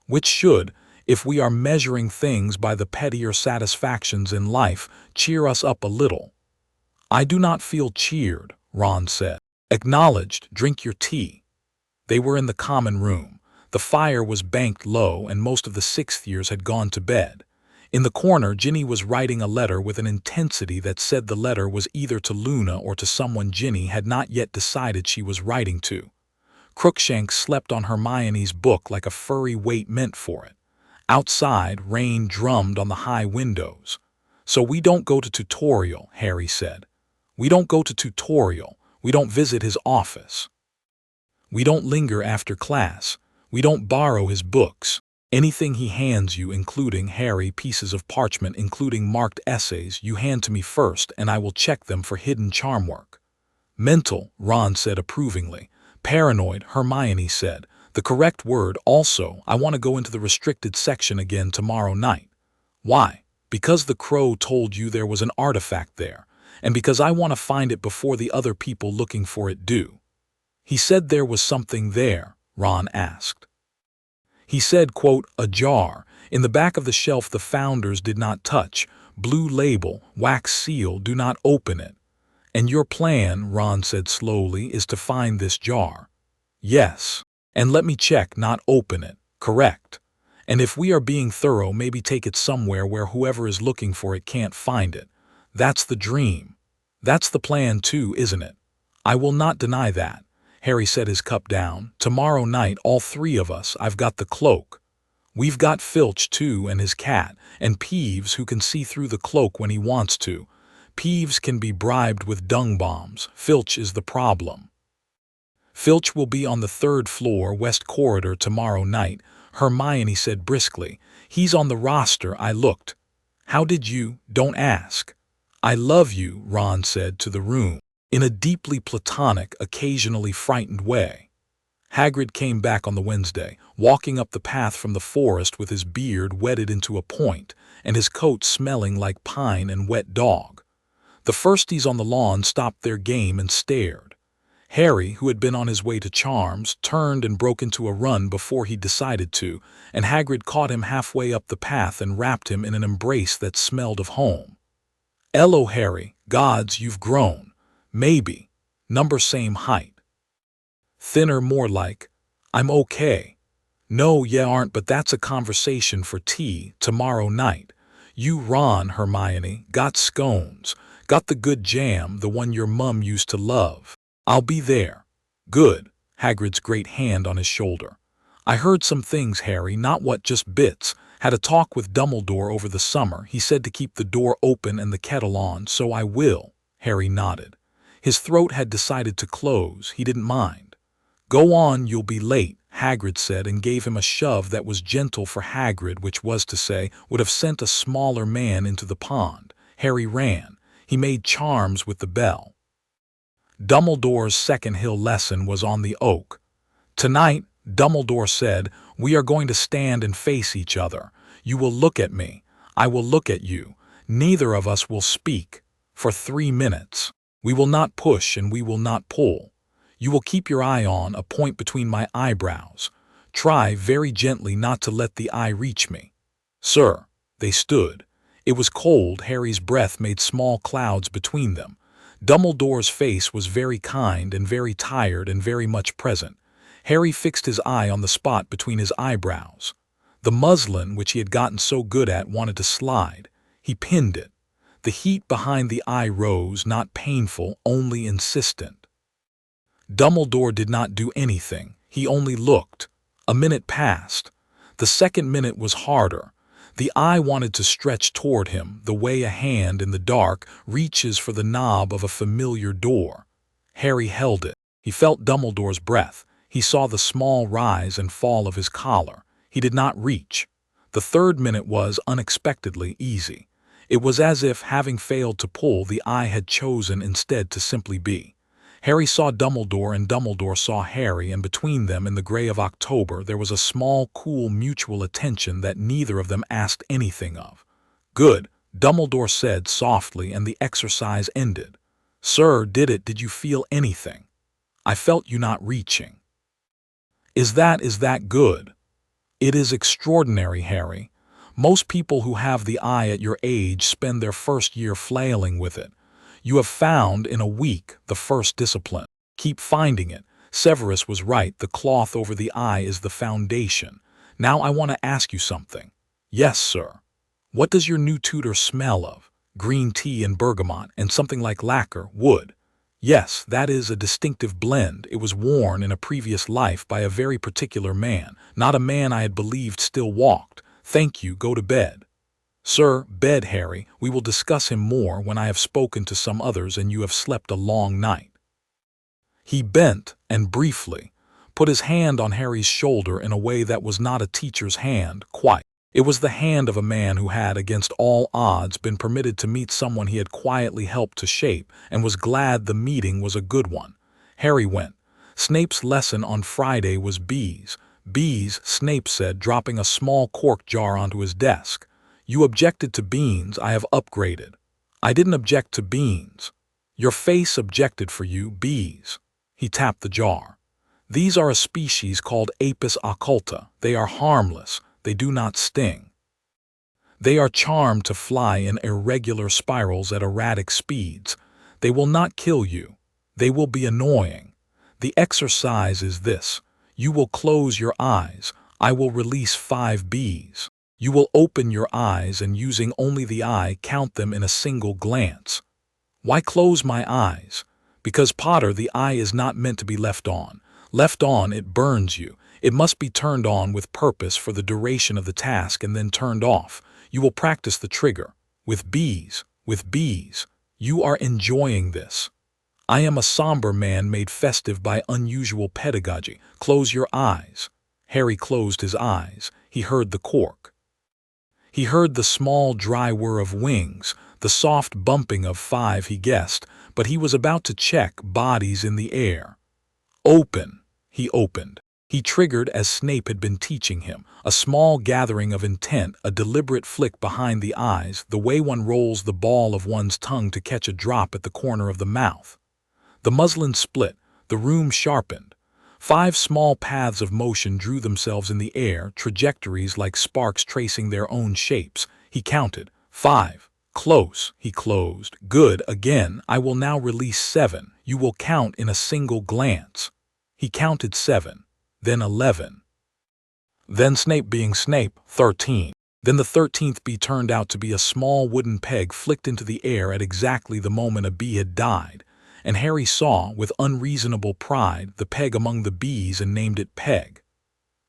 Which should, if we are measuring things by the pettier satisfactions in life, cheer us up a little. I do not feel cheered, Ron said. Acknowledged, drink your tea. They were in the common room. The fire was banked low and most of the 6th years had gone to bed. In the corner, Ginny was writing a letter with an intensity that said the letter was either to Luna or to someone Ginny had not yet decided she was writing to. Crookshanks slept on Hermione's book like a furry weight meant for it. Outside, rain drummed on the high windows. So we don't go to tutorial, Harry said. We don't go to tutorial. We don't visit his office. We don't linger after class. We don't borrow his books. Anything he hands you, including Harry pieces of parchment, including marked essays, you hand to me first, and I will check them for hidden charm work. Mental, Ron said approvingly. Paranoid, Hermione said. The correct word also. I want to go into the restricted section again tomorrow night. Why? Because the crow told you there was an artifact there, and because I want to find it before the other people looking for it do. He said there was something there, Ron asked. He said, quote, a jar. In the back of the shelf the founders did not touch. Blue label, wax seal, do not open it. And your plan, Ron said slowly, is to find this jar. Yes. And let me check, not open it. Correct. And if we are being thorough, maybe take it somewhere where whoever is looking for it can't find it. That's the dream. That's the plan too, isn't it? I will not deny that. Harry set his cup down. Tomorrow night, all 3 of us, I've got the cloak. We've got Filch too and his cat, and Peeves who can see through the cloak when he wants to. Peeves can be bribed with dung bombs. Filch is the problem. Filch will be on the 3rd floor, West Corridor tomorrow night, Hermione said briskly. He's on the roster, I looked. How did you? Don't ask. I love you, Ron said to the room, in a deeply platonic, occasionally frightened way. Hagrid came back on the Wednesday, walking up the path from the forest with his beard wetted into a point and his coat smelling like pine and wet dog. The firsties on the lawn stopped their game and stared. Harry, who had been on his way to Charms, turned and broke into a run before he decided to, and Hagrid caught him halfway up the path and wrapped him in an embrace that smelled of home. "Ello, Harry, gods, you've grown. Maybe. Number same height. Thinner more like. I'm okay. No, you aren't, but that's a conversation for tea tomorrow night. You, Ron, Hermione, got scones. Got the good jam, the one your mum used to love. I'll be there." "Good." Hagrid's great hand on his shoulder. "I heard some things, Harry, not what, just bits. Had a talk with Dumbledore over the summer. He said to keep the door open and the kettle on, so I will." Harry nodded. His throat had decided to close. He didn't mind. "Go on, you'll be late," Hagrid said, and gave him a shove that was gentle for Hagrid, which was to say, would have sent a smaller man into the pond. Harry ran. He made Charms with the bell. Dumbledore's second hill lesson was on the oak. "Tonight," Dumbledore said, "we are going to stand and face each other. You will look at me. I will look at you. Neither of us will speak. For 3 minutes. We will not push and we will not pull. You will keep your eye on a point between my eyebrows. Try very gently not to let the eye reach me." "Sir." They stood. It was cold. Harry's breath made small clouds between them. Dumbledore's face was very kind and very tired and very much present. Harry fixed his eye on the spot between his eyebrows. The muslin, which he had gotten so good at, wanted to slide. He pinned it. The heat behind the eye rose, not painful, only insistent. Dumbledore did not do anything. He only looked. A minute passed. The second minute was harder. The eye wanted to stretch toward him, the way a hand in the dark reaches for the knob of a familiar door. Harry held it. He felt Dumbledore's breath. He saw the small rise and fall of his collar. He did not reach. The third minute was unexpectedly easy. It was as if, having failed to pull, the eye had chosen instead to simply be. Harry saw Dumbledore and Dumbledore saw Harry, and between them, in the gray of October, there was a small, cool mutual attention that neither of them asked anything of. "Good," Dumbledore said softly, and the exercise ended. "Sir, did you feel anything?" "I felt you not reaching." Is that good?" "It is extraordinary, Harry. Most people who have the eye at your age spend their first year flailing with it. You have found, in a week, the first discipline. Keep finding it. Severus was right. The cloth over the eye is the foundation. Now I want to ask you something." "Yes, sir." "What does your new tutor smell of?" "Green tea and bergamot, and something like lacquer, wood." "Yes, that is a distinctive blend. It was worn in a previous life by a very particular man, not a man I had believed still walked. Thank you, go to bed." "Sir, bed, Harry. We will discuss him more when I have spoken to some others and you have slept a long night." He bent and briefly put his hand on Harry's shoulder in a way that was not a teacher's hand, quite. It was the hand of a man who had, against all odds, been permitted to meet someone he had quietly helped to shape, and was glad the meeting was a good one. Harry went. Snape's lesson on Friday was bees. "Bees," Snape said, dropping a small cork jar onto his desk. "You objected to beans. I have upgraded." "I didn't object to beans." "Your face objected for you, bees." He tapped the jar. "These are a species called Apis occulta. They are harmless. They do not sting. They are charmed to fly in irregular spirals at erratic speeds. They will not kill you. They will be annoying. The exercise is this. You will close your eyes. I will release 5 bees. You will open your eyes and, using only the eye, count them in a single glance." "Why close my eyes?" "Because, Potter, the eye is not meant to be left on. Left on, it burns you. It must be turned on with purpose for the duration of the task and then turned off. You will practice the trigger. With bees. With bees. You are enjoying this. I am a somber man made festive by unusual pedagogy. Close your eyes." Harry closed his eyes. He heard the cork. He heard the small dry whir of wings, the soft bumping of 5, he guessed, but he was about to check bodies in the air. "Open." He opened. He triggered as Snape had been teaching him, a small gathering of intent, a deliberate flick behind the eyes, the way one rolls the ball of one's tongue to catch a drop at the corner of the mouth. The muslin split. The room sharpened. 5 small paths of motion drew themselves in the air, trajectories like sparks tracing their own shapes. He counted. 5. Close, he closed. Good, again. I will now release 7. You will count in a single glance. He counted 7, then 11. Then Snape being Snape, 13. Then the 13th bee turned out to be a small wooden peg flicked into the air at exactly the moment a bee had died, and Harry saw, with unreasonable pride, the peg among the bees and named it Peg.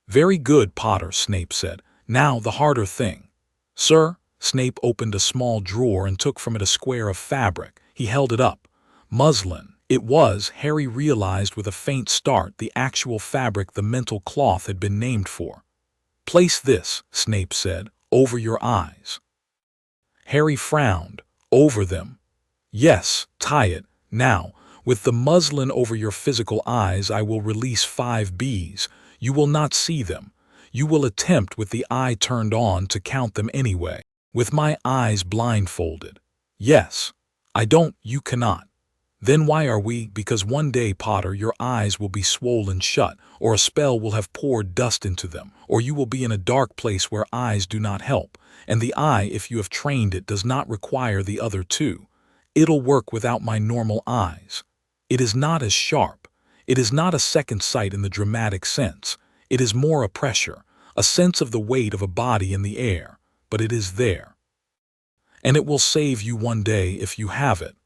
"Very good, Potter," Snape said. "Now the harder thing." "Sir?" Snape opened a small drawer and took from it a square of fabric. He held it up. Muslin. It was, Harry realized with a faint start, the actual fabric the mental cloth had been named for. "Place this," Snape said, "over your eyes." Harry frowned. "Over them?" "Yes, tie it. Now, with the muslin over your physical eyes, I will release 5 bees. You will not see them. You will attempt, with the eye turned on, to count them anyway. With my eyes blindfolded." "Yes." You cannot." "Then why are we? Because one day, Potter, your eyes will be swollen shut, or a spell will have poured dust into them, or you will be in a dark place where eyes do not help, and the eye, if you have trained it, does not require the other 2. It'll work without my normal eyes. It is not as sharp. It is not a second sight in the dramatic sense. It is more a pressure, a sense of the weight of a body in the air, but it is there. And it will save you one day if you have it."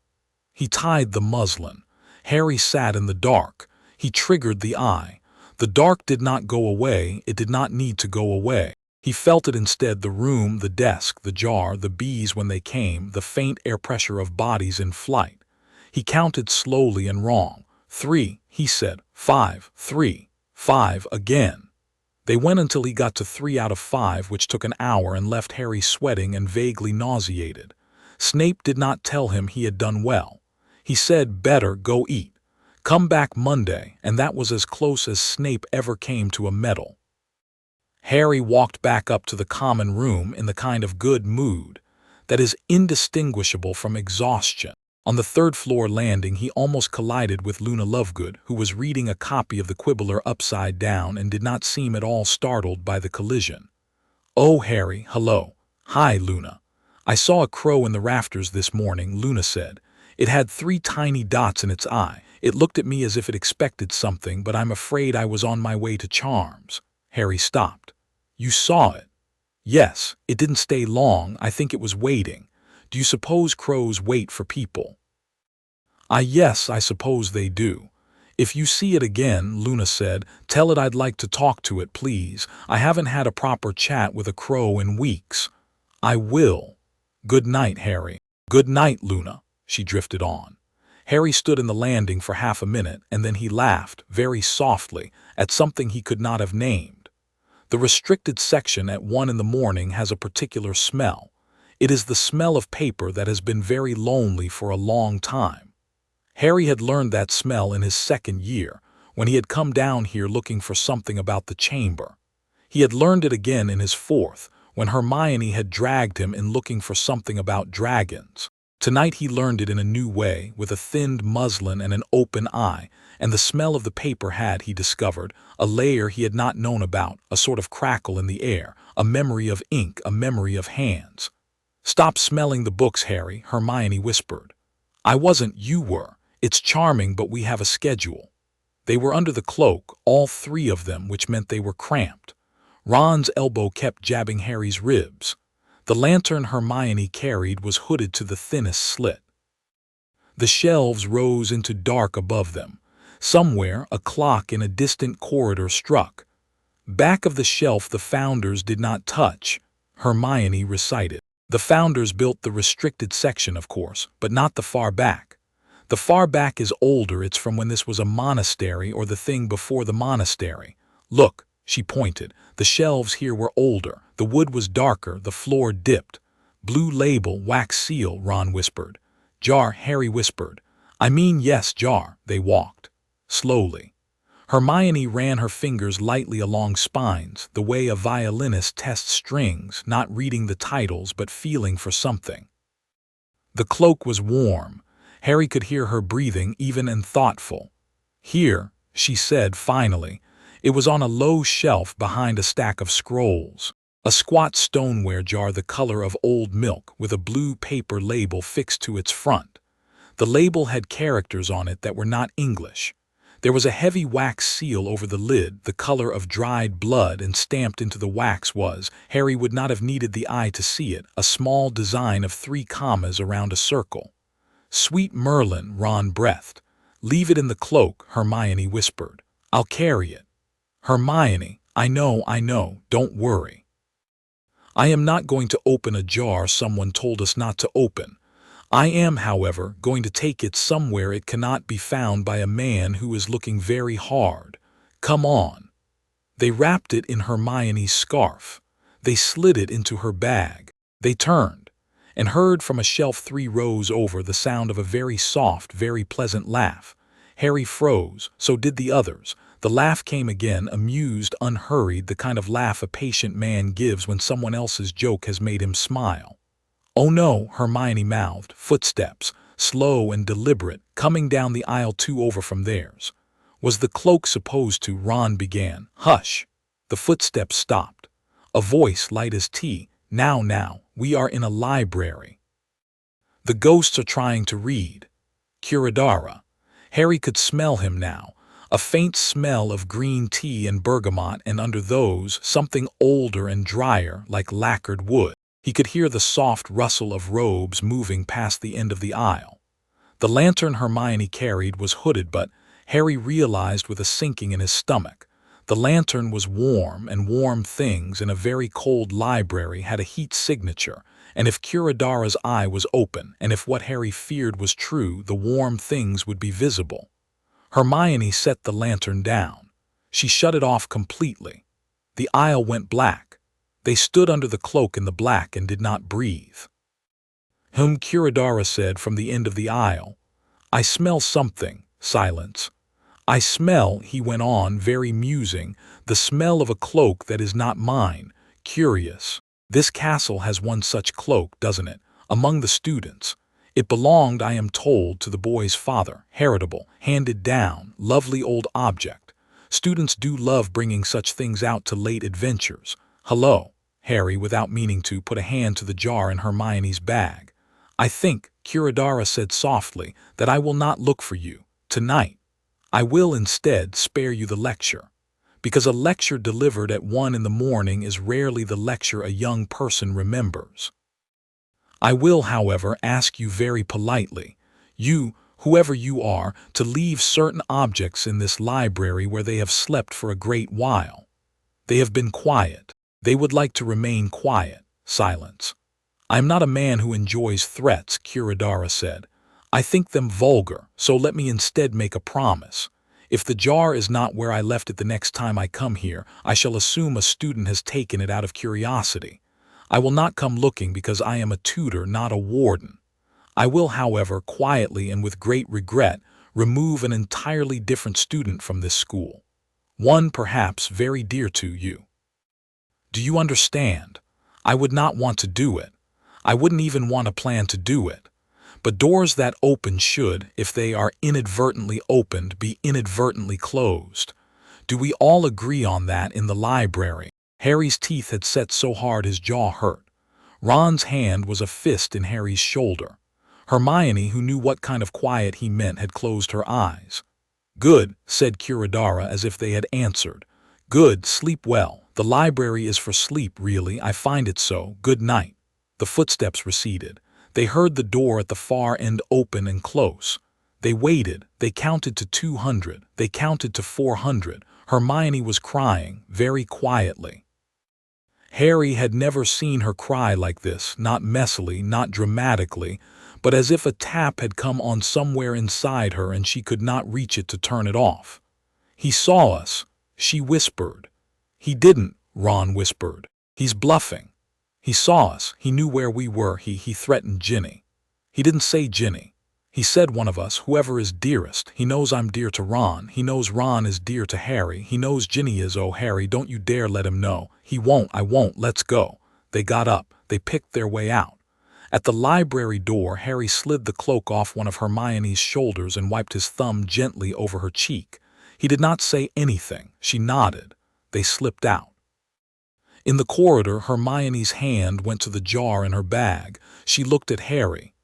He tied the muslin. Harry sat in the dark. He triggered the eye. The dark did not go away. It did not need to go away. He felt it instead: the room, the desk, the jar, the bees when they came, the faint air pressure of bodies in flight. He counted slowly and wrong. 3, he said. 5, 3, 5 again. They went until he got to 3 out of 5, which took an hour and left Harry sweating and vaguely nauseated. Snape did not tell him he had done well. He said, "Better go eat. Come back Monday," and that was as close as Snape ever came to a medal. Harry walked back up to the common room in the kind of good mood that is indistinguishable from exhaustion. On the 3rd-floor landing, he almost collided with Luna Lovegood, who was reading a copy of the Quibbler upside down and did not seem at all startled by the collision. "Oh, Harry, hello." "Hi, Luna." "I saw a crow in the rafters this morning," Luna said. "It had 3 tiny dots in its eye. It looked at me as if it expected something, but I'm afraid I was on my way to Charms." Harry stopped. "You saw it?" "Yes. It didn't stay long. I think it was waiting. Do you suppose crows wait for people?" Yes, I suppose they do." "If you see it again," Luna said, "tell it I'd like to talk to it, please. I haven't had a proper chat with a crow in weeks." "I will. Good night, Harry." "Good night, Luna." She drifted on. Harry stood in the landing for half a minute, and then he laughed, very softly, at something he could not have named. The restricted section at 1 in the morning has a particular smell. It is the smell of paper that has been very lonely for a long time. Harry had learned that smell in his 2nd year, when he had come down here looking for something about the chamber. He had learned it again in his 4th, when Hermione had dragged him in looking for something about dragons. Tonight he learned it in a new way, with a thinned muslin and an open eye, and the smell of the paper had, he discovered, a layer he had not known about, a sort of crackle in the air, a memory of ink, a memory of hands. "Stop smelling the books, Harry," Hermione whispered. "I wasn't, you were. It's charming, but we have a schedule." They were under the cloak, all 3 of them, which meant they were cramped. Ron's elbow kept jabbing Harry's ribs. The lantern Hermione carried was hooded to the thinnest slit. The shelves rose into dark above them. Somewhere, a clock in a distant corridor struck. Back of the shelf the Founders did not touch, Hermione recited. The Founders built the restricted section, of course, but not the far back. The far back is older. It's from when this was a monastery or the thing before the monastery. Look, she pointed. The shelves here were older. The wood was darker. The floor dipped. Blue label, wax seal, Ron whispered. Jar, Harry whispered. I mean, yes, jar. They walked. Slowly. Hermione ran her fingers lightly along spines, the way a violinist tests strings, not reading the titles but feeling for something. The cloak was warm. Harry could hear her breathing, even and thoughtful. "Here," she said finally. It was on a low shelf behind a stack of scrolls. A squat stoneware jar the color of old milk with a blue paper label fixed to its front. The label had characters on it that were not English. There was a heavy wax seal over the lid, the color of dried blood, and stamped into the wax was, Harry would not have needed the eye to see it, a small design of 3 commas around a circle. "Sweet Merlin," Ron breathed. "Leave it in the cloak," Hermione whispered. "I'll carry it." "Hermione, I know, don't worry." "I am not going to open a jar someone told us not to open. I am, however, going to take it somewhere it cannot be found by a man who is looking very hard. Come on." They wrapped it in Hermione's scarf. They slid it into her bag. They turned, and heard from a shelf 3 rows over the sound of a very soft, very pleasant laugh. Harry froze, so did the others. The laugh came again, amused, unhurried, the kind of laugh a patient man gives when someone else's joke has made him smile. "Oh no," Hermione mouthed, footsteps, slow and deliberate, coming down the aisle 2 over from theirs. "Was the cloak supposed to?" Ron began. "Hush." The footsteps stopped. A voice light as tea. Now, we are in a library. The ghosts are trying to read." Curadara. Harry could smell him now. A faint smell of green tea and bergamot, and under those, something older and drier, like lacquered wood. He could hear the soft rustle of robes moving past the end of the aisle. The lantern Hermione carried was hooded, but Harry realized with a sinking in his stomach. The lantern was warm, and warm things in a very cold library had a heat signature, and if Curadara's eye was open, and if what Harry feared was true, the warm things would be visible. Hermione set the lantern down. She shut it off completely. The aisle went black. They stood under the cloak in the black and did not breathe. Curadara said from the end of the aisle. "I smell something." Silence. "I smell," he went on, very musing, "the smell of a cloak that is not mine. Curious. This castle has one such cloak, doesn't it, among the students? It belonged, I am told, to the boy's father, heritable, handed down, lovely old object. Students do love bringing such things out to late adventures. Hello." Harry, without meaning to, put a hand to the jar in Hermione's bag. "I think," Curadara said softly, "that I will not look for you tonight. I will instead spare you the lecture. Because a lecture delivered at 1 in the morning is rarely the lecture a young person remembers. I will, however, ask you very politely, you, whoever you are, to leave certain objects in this library where they have slept for a great while. They have been quiet. They would like to remain quiet." Silence. "I am not a man who enjoys threats," Curadara said. "I think them vulgar, so let me instead make a promise. If the jar is not where I left it the next time I come here, I shall assume a student has taken it out of curiosity. I will not come looking because I am a tutor, not a warden. I will, however, quietly and with great regret, remove an entirely different student from this school. One, perhaps, very dear to you. Do you understand? I would not want to do it. I wouldn't even want to plan to do it. But doors that open should, if they are inadvertently opened, be inadvertently closed. Do we all agree on that in the library?" Harry's teeth had set so hard his jaw hurt. Ron's hand was a fist in Harry's shoulder. Hermione, who knew what kind of quiet he meant, had closed her eyes. "Good," said Curadara as if they had answered. "Good, sleep well. The library is for sleep, really, I find it so. Good night." The footsteps receded. They heard the door at the far end open and close. They waited. They counted to 200. They counted to 400. Hermione was crying, very quietly. Harry had never seen her cry like this, not messily, not dramatically, but as if a tap had come on somewhere inside her and she could not reach it to turn it off. "He saw us," she whispered. "He didn't," Ron whispered. "He's bluffing. He saw us. He knew where we were. He threatened Ginny. He didn't say Ginny. He said one of us, whoever is dearest. He knows I'm dear to Ron. He knows Ron is dear to Harry. He knows Ginny is. Oh, Harry, don't you dare let him know. He won't. I won't. Let's go." They got up. They picked their way out. At the library door, Harry slid the cloak off one of Hermione's shoulders and wiped his thumb gently over her cheek. He did not say anything. She nodded. They slipped out. In the corridor, Hermione's hand went to the jar in her bag. She looked at Harry.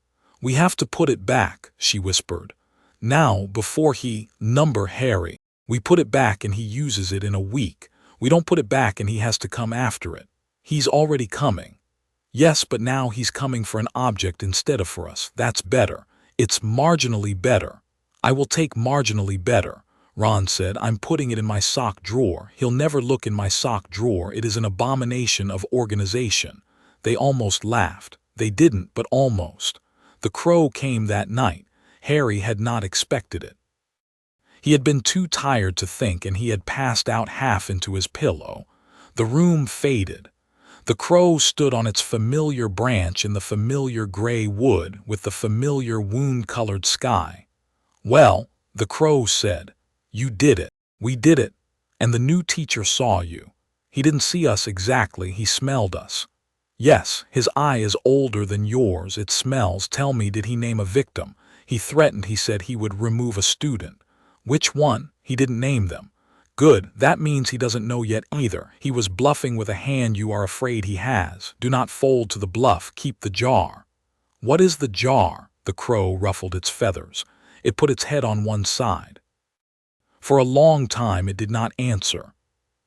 "We have to put it back," she whispered. "Now, before he number Harry. We put it back and he uses it in a week. We don't put it back and he has to come after it. He's already coming." "Yes, but now he's coming for an object instead of for us. That's better. It's marginally better." "I will take marginally better," Ron said. "I'm putting it in my sock drawer. He'll never look in my sock drawer. It is an abomination of organization." They almost laughed. They didn't, but almost. The crow came that night. Harry had not expected it. He had been too tired to think, and he had passed out half into his pillow. The room faded. The crow stood on its familiar branch in the familiar gray wood with the familiar wound-colored sky. "Well," the crow said, "you did it. We did it. And the new teacher saw you. He didn't see us exactly, he smelled us." "Yes, his eye is older than yours. It smells. Tell me, did he name a victim?" "He threatened. He said he would remove a student." "Which one?" "He didn't name them." "Good, that means he doesn't know yet either. He was bluffing with a hand you are afraid he has. Do not fold to the bluff, keep the jar." "What is the jar?" The crow ruffled its feathers. It put its head on one side. For a long time it did not answer.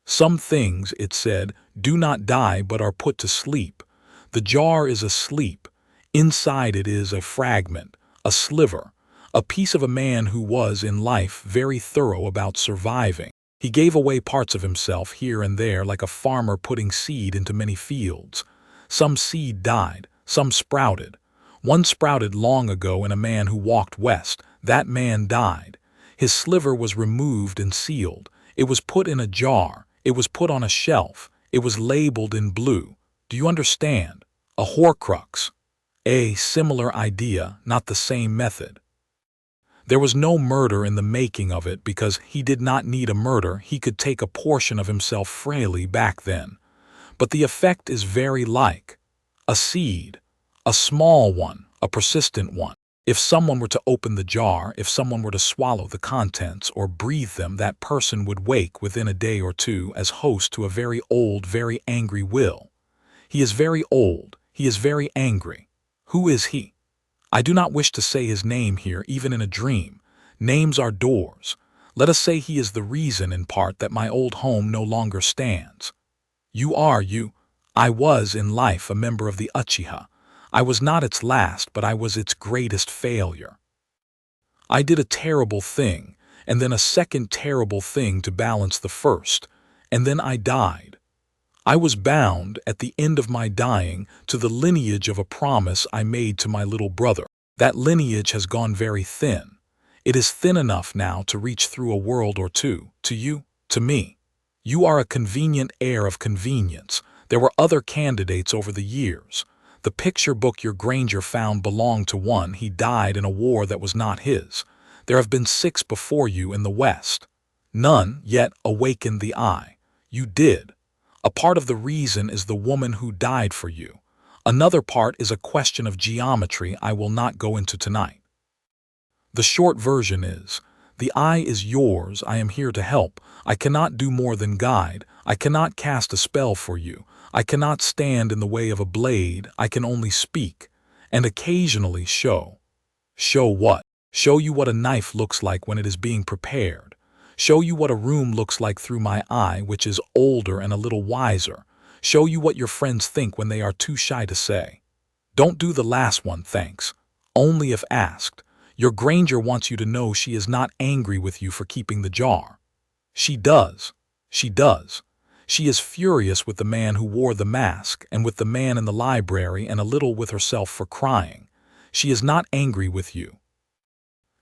"Some things," it said, "do not die but are put to sleep. The jar is asleep. Inside it is a fragment, a sliver, a piece of a man who was, in life, very thorough about surviving. He gave away parts of himself here and there like a farmer putting seed into many fields. Some seed died, some sprouted. One sprouted long ago in a man who walked west. That man died. His sliver was removed and sealed. It was put in a jar. It was put on a shelf. It was labeled in blue. Do you understand? A Horcrux. A similar idea, not the same method. There was no murder in the making of it because he did not need a murder. He could take a portion of himself freely back then. But the effect is very like a seed, a small one, a persistent one. If someone were to open the jar, if someone were to swallow the contents or breathe them, that person would wake within a day or two as host to a very old, very angry will. He is very old. He is very angry. Who is he? I do not wish to say his name here, even in a dream. Names are doors. Let us say he is the reason, in part, that my old home no longer stands. I was, in life, a member of the Uchiha. I was not its last, but I was its greatest failure. I did a terrible thing, and then a second terrible thing to balance the first, and then I died. I was bound, at the end of my dying, to the lineage of a promise I made to my little brother. That lineage has gone very thin. It is thin enough now to reach through a world or two, to you, to me. You are a convenient heir of convenience. There were other candidates over the years. The picture book your Granger found belonged to one. He died in a war that was not his. There have been 6 before you in the West. None yet awakened the eye. You did. A part of the reason is the woman who died for you. Another part is a question of geometry I will not go into tonight. The short version is, the eye is yours. I am here to help. I cannot do more than guide. I cannot cast a spell for you. I cannot stand in the way of a blade. I can only speak, and occasionally show. Show what? Show you what a knife looks like when it is being prepared. Show you what a room looks like through my eye, which is older and a little wiser. Show you what your friends think when they are too shy to say. Don't do the last one, thanks. Only if asked. Your Granger wants you to know she is not angry with you for keeping the jar. She does. She does. She is furious with the man who wore the mask and with the man in the library and a little with herself for crying. She is not angry with you.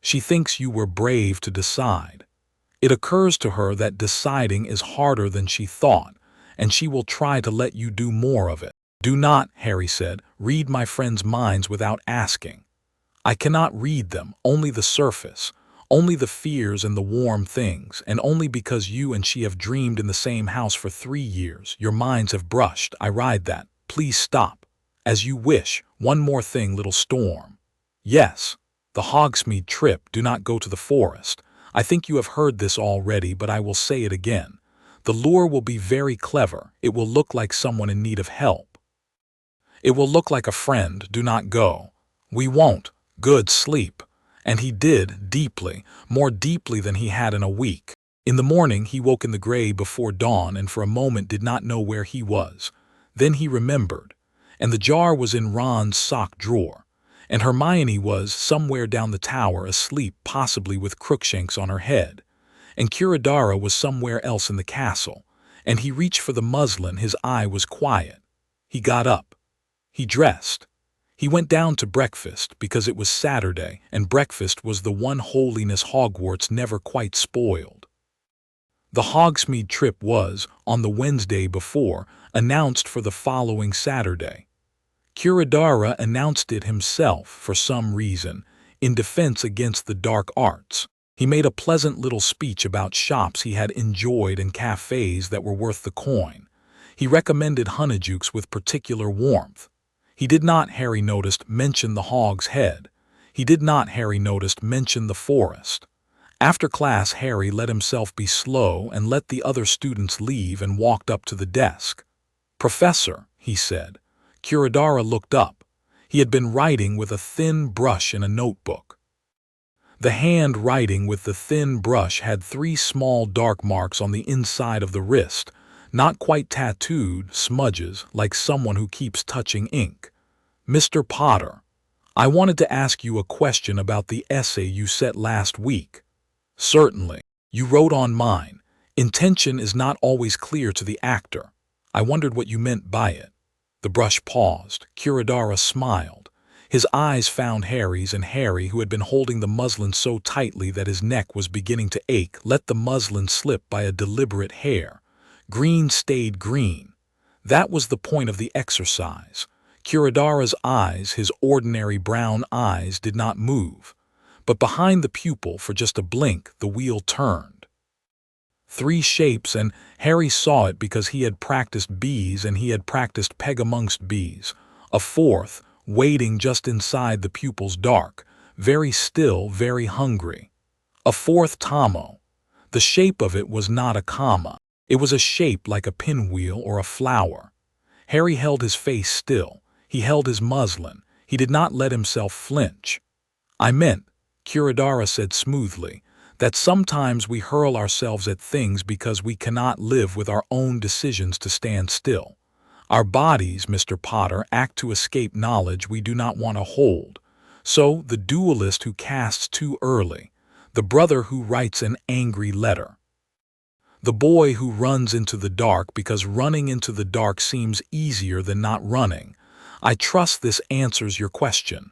She thinks you were brave to decide. It occurs to her that deciding is harder than she thought, and she will try to let you do more of it. Do not, Harry said, read my friends' minds without asking. I cannot read them, only the surface, only the fears and the warm things, and only because you and she have dreamed in the same house for 3 years, your minds have brushed. I ride that. Please stop. As you wish. One more thing, little Storm. Yes, the Hogsmeade trip. Do not go to the forest. I think you have heard this already, but I will say it again. The lure will be very clever. It will look like someone in need of help. It will look like a friend. Do not go. We won't. Good sleep. And he did, deeply, more deeply than he had in a week. In the morning he woke in the gray before dawn and for a moment did not know where he was. Then he remembered. And the jar was in Ron's sock drawer. And Hermione was somewhere down the tower asleep, possibly with Crookshanks on her head. And Curadara was somewhere else in the castle. And he reached for the muslin. His eye was quiet. He got up. He dressed. He went down to breakfast because it was Saturday, and breakfast was the one holiness Hogwarts never quite spoiled. The Hogsmeade trip was, on the Wednesday before, announced for the following Saturday. Curadara announced it himself, for some reason, in defense against the dark arts. He made a pleasant little speech about shops he had enjoyed and cafes that were worth the coin. He recommended Honeydukes with particular warmth. He did not, Harry noticed, mention the Hog's Head. He did not, Harry noticed, mention the forest. After class, Harry let himself be slow and let the other students leave and walked up to the desk. "Professor," he said. Curadara looked up. He had been writing with a thin brush in a notebook. The hand writing with the thin brush had 3 small dark marks on the inside of the wrist, not quite tattooed, smudges, like someone who keeps touching ink. "Mr. Potter, I wanted to ask you a question about the essay you set last week." "Certainly. You wrote on mine. Intention is not always clear to the actor. I wondered what you meant by it." The brush paused. Curadara smiled. His eyes found Harry's, and Harry, who had been holding the muslin so tightly that his neck was beginning to ache, let the muslin slip by a deliberate hair. Green stayed green. That was the point of the exercise. Curadara's eyes, his ordinary brown eyes, did not move. But behind the pupil, for just a blink, the wheel turned. 3 shapes, and Harry saw it because he had practiced bees and he had practiced peg amongst bees. A 4th, waiting just inside the pupil's dark, very still, very hungry. A 4th Tomo. The shape of it was not a comma. It was a shape like a pinwheel or a flower. Harry held his face still. He held his muslin. He did not let himself flinch. "I meant," Curadara said smoothly, "that sometimes we hurl ourselves at things because we cannot live with our own decisions to stand still. Our bodies, Mr. Potter, act to escape knowledge we do not want to hold. So, the duelist who casts too early, the brother who writes an angry letter, the boy who runs into the dark because running into the dark seems easier than not running. I trust this answers your question."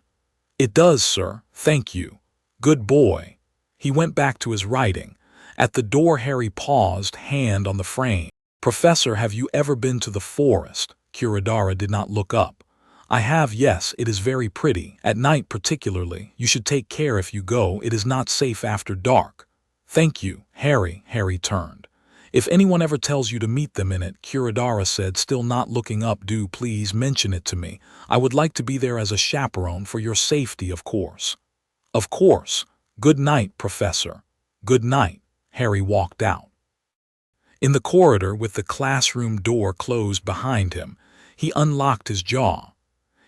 "It does, sir. Thank you. Good boy." He went back to his writing. At the door Harry paused, hand on the frame. "Professor, have you ever been to the forest?" Curadara did not look up. "I have, yes. It is very pretty. At night particularly. You should take care if you go. It is not safe after dark." "Thank you, Harry." Harry turned. "If anyone ever tells you to meet them in it," Curadara said, still not looking up, "do please mention it to me. I would like to be there as a chaperone for your safety, of course." "Of course. Good night, Professor." "Good night." Harry walked out. In the corridor, with the classroom door closed behind him, he unlocked his jaw.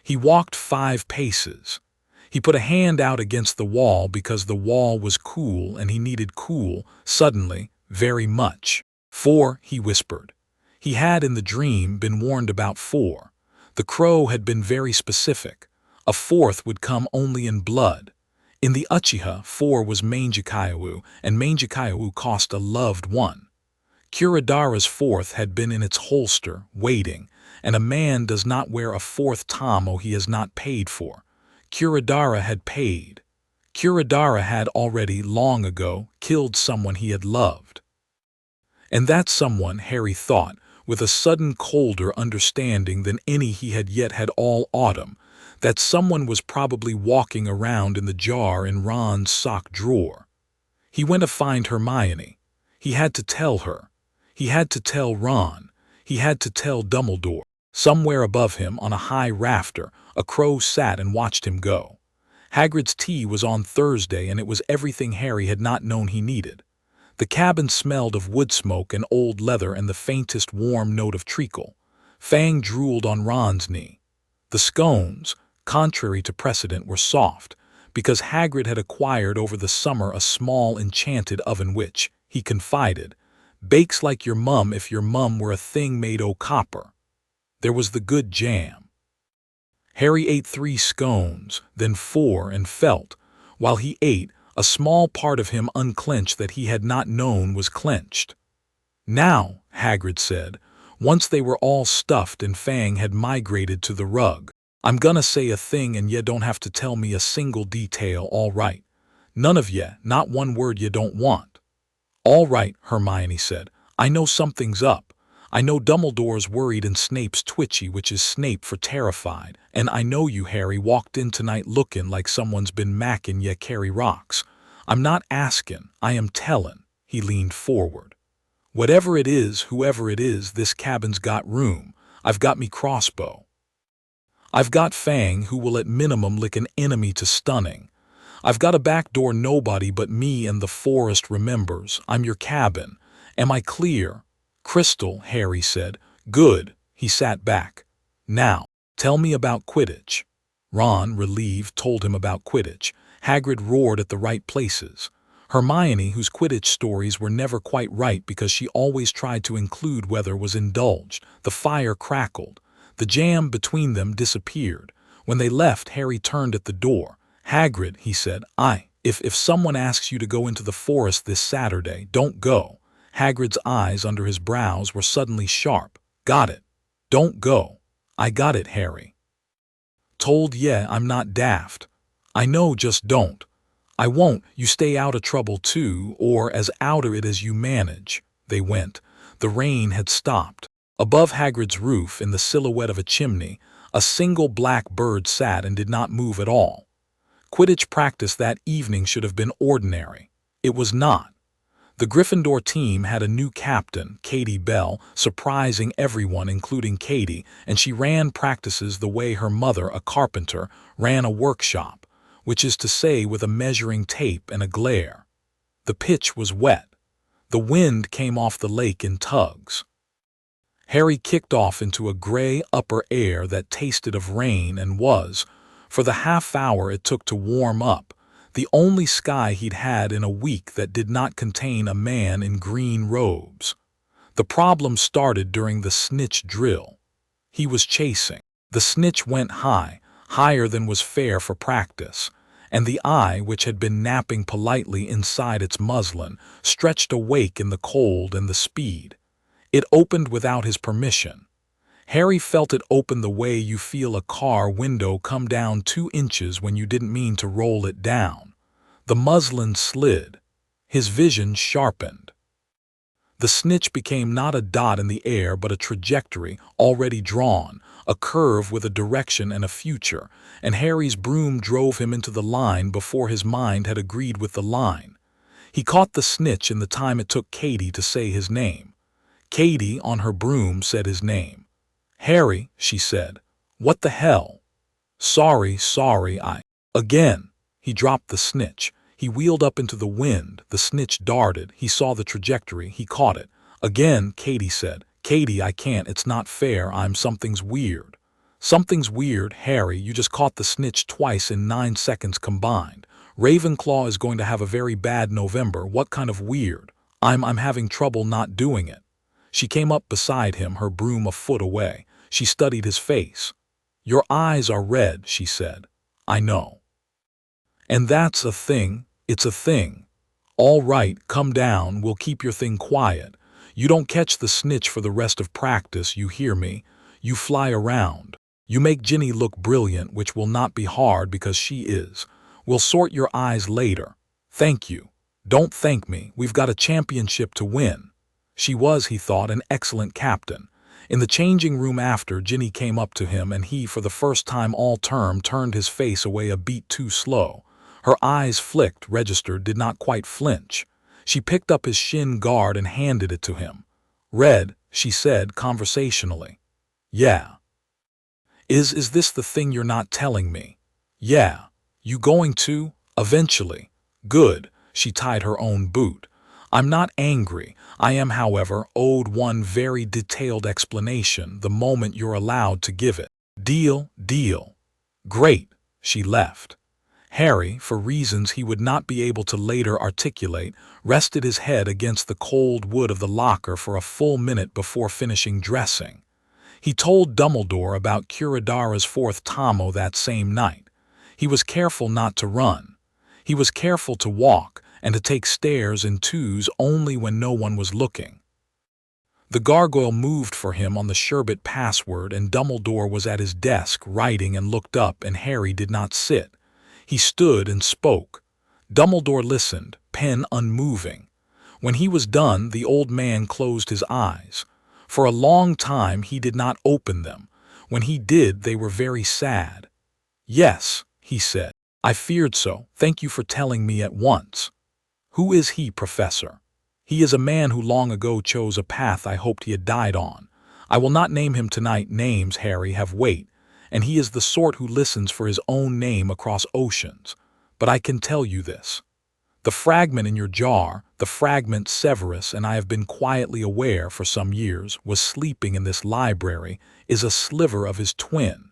He walked 5 paces. He put a hand out against the wall because the wall was cool and he needed cool, suddenly, very much. 4, he whispered. He had, in the dream, been warned about 4. The crow had been very specific. A 4th would come only in blood. In the Uchiha, 4 was Mangekaiwu, and Mangekaiwu cost a loved one. Curadara's 4th had been in its holster, waiting, and a man does not wear a 4th Tomo he has not paid for. Curadara had paid. Curadara had already, long ago, killed someone he had loved. And that someone, Harry thought, with a sudden colder understanding than any he had yet had all autumn, that someone was probably walking around in the jar in Ron's sock drawer. He went to find Hermione. He had to tell her. He had to tell Ron. He had to tell Dumbledore. Somewhere above him, on a high rafter, a crow sat and watched him go. Hagrid's tea was on Thursday, and it was everything Harry had not known he needed. The cabin smelled of wood smoke and old leather and the faintest warm note of treacle. Fang drooled on Ron's knee. The scones, contrary to precedent, were soft, because Hagrid had acquired over the summer a small enchanted oven which, he confided, bakes like your mum if your mum were a thing made o' copper. There was the good jam. Harry ate 3 scones, then 4, and felt, while he ate, a small part of him unclench that he had not known was clenched. Now, Hagrid said, once they were all stuffed and Fang had migrated to the rug, I'm gonna say a thing and ye don't have to tell me a single detail, all right? None of ye, not one word ye don't want. All right, Hermione said. I know something's up. I know Dumbledore's worried and Snape's twitchy, which is Snape for terrified, and I know you, Harry, walked in tonight looking like someone's been macking ye carry rocks. I'm not asking, I am tellin'. He leaned forward. Whatever it is, whoever it is, this cabin's got room. I've got me crossbow. I've got Fang, who will at minimum lick an enemy to stunning. I've got a back door nobody but me and the forest remembers. I'm your cabin. Am I clear? Crystal, Harry said. Good. He sat back. Now, tell me about Quidditch. Ron, relieved, told him about Quidditch. Hagrid roared at the right places. Hermione, whose Quidditch stories were never quite right because she always tried to include weather, was indulged. The fire crackled. The jam between them disappeared. When they left, Harry turned at the door. Hagrid, he said, if someone asks you to go into the forest this Saturday, don't go. Hagrid's eyes under his brows were suddenly sharp. Got it. Don't go. I got it, Harry. Told ye I'm not daft. I know, just don't. I won't. You stay out of trouble too, or as outer it as you manage. They went. The rain had stopped. Above Hagrid's roof, in the silhouette of a chimney, a single black bird sat and did not move at all. Quidditch practice that evening should have been ordinary. It was not. The Gryffindor team had a new captain, Katie Bell, surprising everyone, including Katie, and she ran practices the way her mother, a carpenter, ran a workshop, which is to say with a measuring tape and a glare. The pitch was wet. The wind came off the lake in tugs. Harry kicked off into a gray upper air that tasted of rain and was, for the half hour it took to warm up, the only sky he'd had in a week that did not contain a man in green robes. The problem started during the snitch drill. He was chasing. The snitch went high, higher than was fair for practice, and the eye, which had been napping politely inside its muslin, stretched awake in the cold and the speed. It opened without his permission. Harry felt it open the way you feel a car window come down 2 inches when you didn't mean to roll it down. The muslin slid. His vision sharpened. The snitch became not a dot in the air but a trajectory already drawn, a curve with a direction and a future, and Harry's broom drove him into the line before his mind had agreed with the line. He caught the snitch in the time it took Katie to say his name. Katie, on her broom, said his name. Harry, she said. What the hell? Sorry, Again. He dropped the snitch. He wheeled up into the wind. The snitch darted. He saw the trajectory. He caught it. Again, Katie said. Katie, I can't. It's not fair. Something's weird. Something's weird, Harry. You just caught the snitch twice in 9 seconds combined. Ravenclaw is going to have a very bad November. What kind of weird? I'm having trouble not doing it. She came up beside him, her broom a foot away. She studied his face. Your eyes are red, she said. I know. And that's a thing. It's a thing. All right, come down. We'll keep your thing quiet. You don't catch the snitch for the rest of practice, you hear me? You fly around. You make Ginny look brilliant, which will not be hard because she is. We'll sort your eyes later. Thank you. Don't thank me. We've got a championship to win. She was, he thought, an excellent captain. In the changing room after, Ginny came up to him and he, for the first time all term, turned his face away a beat too slow. Her eyes flicked, registered, did not quite flinch. She picked up his shin guard and handed it to him. Red, she said conversationally. Yeah. Is this the thing you're not telling me? Yeah. You going to? Eventually. Good. She tied her own boot. I'm not angry. I am, however, owed one very detailed explanation the moment you're allowed to give it. Deal, deal. Great. She left. Harry, for reasons he would not be able to later articulate, rested his head against the cold wood of the locker for a full minute before finishing dressing. He told Dumbledore about Curadara's fourth tomo that same night. He was careful not to run. He was careful to walk and to take stairs in twos only when no one was looking. The gargoyle moved for him on the sherbet password, and Dumbledore was at his desk writing and looked up, and Harry did not sit. He stood and spoke. Dumbledore listened, pen unmoving. When he was done, the old man closed his eyes. For a long time he did not open them. When he did, they were very sad. Yes, he said. I feared so. Thank you for telling me at once. Who is he, Professor? He is a man who long ago chose a path I hoped he had died on. I will not name him tonight. Names, Harry, have weight, and he is the sort who listens for his own name across oceans. But I can tell you this. The fragment in your jar, the fragment Severus, and I have been quietly aware for some years, was sleeping in this library, is a sliver of his twin.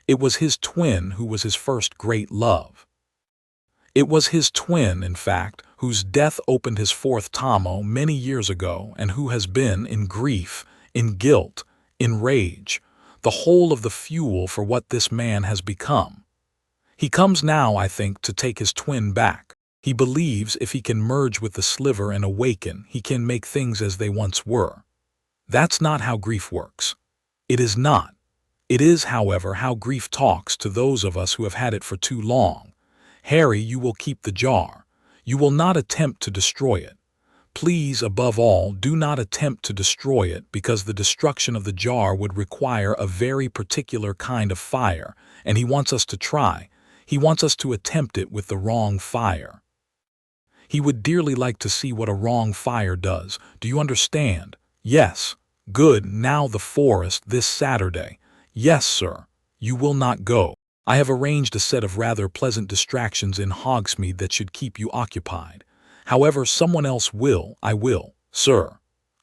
It was his twin who was his first great love. It was his twin, in fact, whose death opened his fourth tomo many years ago, and who has been, in grief, in guilt, in rage, the whole of the fuel for what this man has become. He comes now, I think, to take his twin back. He believes if he can merge with the sliver and awaken, he can make things as they once were. That's not how grief works. It is not. It is, however, how grief talks to those of us who have had it for too long. Harry, you will keep the jar. You will not attempt to destroy it. Please, above all, do not attempt to destroy it, because the destruction of the jar would require a very particular kind of fire, and he wants us to try. He wants us to attempt it with the wrong fire. He would dearly like to see what a wrong fire does. Do you understand? Yes. Good. Now the forest this Saturday. Yes, sir. You will not go. I have arranged a set of rather pleasant distractions in Hogsmeade that should keep you occupied. However, someone else will. I will, sir.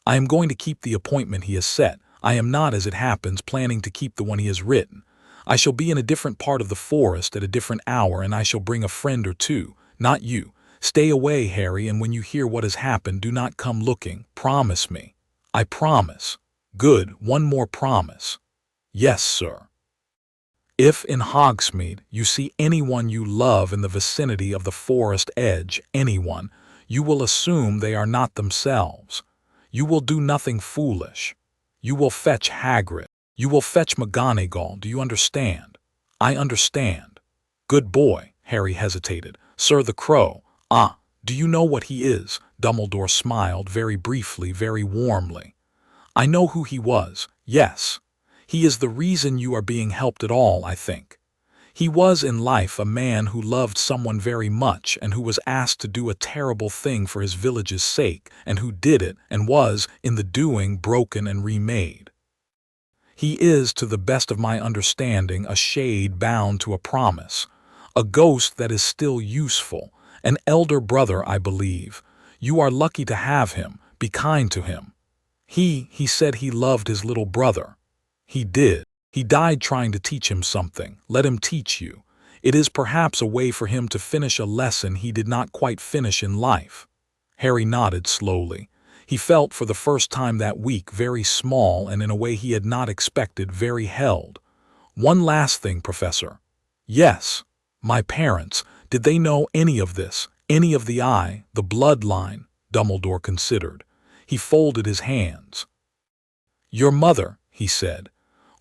I am going to keep the appointment he has set. I am not, as it happens, planning to keep the one he has written. I shall be in a different part of the forest at a different hour, and I shall bring a friend or two, not you. Stay away, Harry, and when you hear what has happened, do not come looking. Promise me. I promise. Good. One more promise. Yes, sir. If in Hogsmeade you see anyone you love in the vicinity of the forest edge, anyone, you will assume they are not themselves. You will do nothing foolish. You will fetch Hagrid. You will fetch McGonagall. Do you understand? I understand. Good boy. Harry hesitated. Sir the Crow. Ah, do you know what he is? Dumbledore smiled very briefly, very warmly. I know who he was. Yes. He is the reason you are being helped at all, I think. He was in life a man who loved someone very much, and who was asked to do a terrible thing for his village's sake, and who did it, and was, in the doing, broken and remade. He is, to the best of my understanding, a shade bound to a promise, a ghost that is still useful, an elder brother, I believe. You are lucky to have him. Be kind to him. He said he loved his little brother. He did. He died trying to teach him something. Let him teach you. It is perhaps a way for him to finish a lesson he did not quite finish in life. Harry nodded slowly. He felt for the first time that week very small, and in a way he had not expected, very held. One last thing, Professor. Yes. My parents, did they know any of this? Any of the bloodline? Dumbledore considered. He folded his hands. Your mother, he said,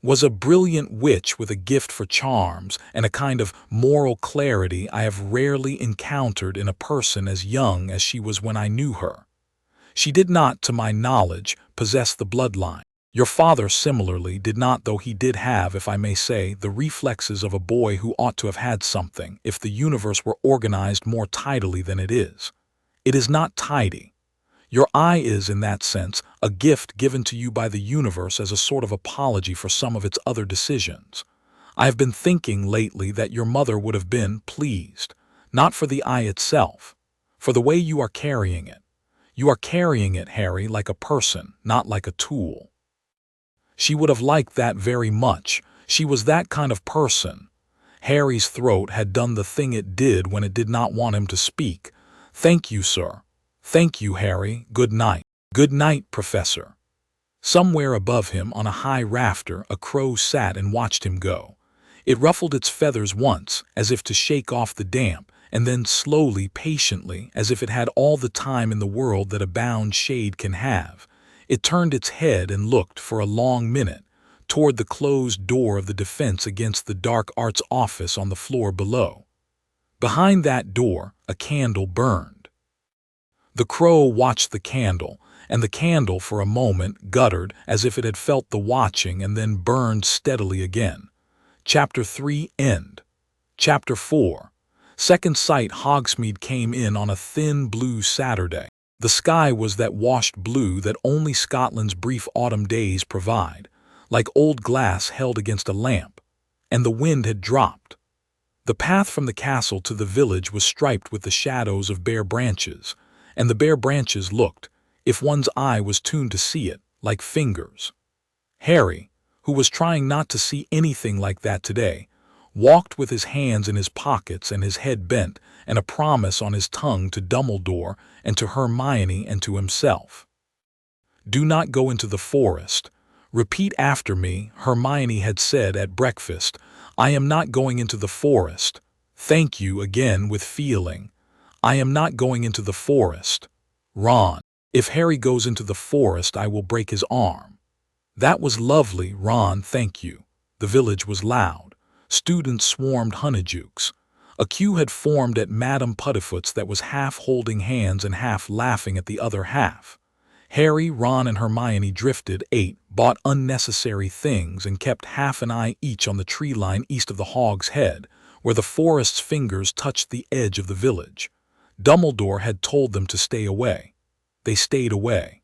was a brilliant witch with a gift for charms and a kind of moral clarity I have rarely encountered in a person as young as she was when I knew her. She did not, to my knowledge, possess the bloodline. Your father, similarly, did not, though he did have, if I may say, the reflexes of a boy who ought to have had something if the universe were organized more tidily than it is. It is not tidy. Your eye is, in that sense, a gift given to you by the universe as a sort of apology for some of its other decisions. I have been thinking lately that your mother would have been pleased, not for the eye itself, for the way you are carrying it. You are carrying it, Harry, like a person, not like a tool. She would have liked that very much. She was that kind of person. Harry's throat had done the thing it did when it did not want him to speak. Thank you, sir. Thank you, Harry. Good night. Good night, Professor. Somewhere above him, on a high rafter, a crow sat and watched him go. It ruffled its feathers once, as if to shake off the damp, and then slowly, patiently, as if it had all the time in the world that a bound shade can have. It turned its head and looked for a long minute toward the closed door of the defense against the dark arts office on the floor below. Behind that door, a candle burned. The crow watched the candle, and the candle for a moment guttered as if it had felt the watching and then burned steadily again. Chapter 3 End. Chapter 4. Second sight. Hogsmeade came in on a thin blue Saturday. The sky was that washed blue that only Scotland's brief autumn days provide, like old glass held against a lamp, and the wind had dropped. The path from the castle to the village was striped with the shadows of bare branches, and the bare branches looked, if one's eye was tuned to see it, like fingers. Harry, who was trying not to see anything like that today, walked with his hands in his pockets and his head bent and a promise on his tongue to Dumbledore and to Hermione and to himself. Do not go into the forest. Repeat after me, Hermione had said at breakfast. I am not going into the forest. Thank you again with feeling. I am not going into the forest. Ron. If Harry goes into the forest, I will break his arm. That was lovely, Ron, thank you. The village was loud. Students swarmed Honeydukes. A queue had formed at Madame Puddifoot's that was half holding hands and half laughing at the other half. Harry, Ron, and Hermione drifted, ate, bought unnecessary things, and kept half an eye each on the tree line east of the Hog's Head, where the forest's fingers touched the edge of the village. Dumbledore had told them to stay away. They stayed away.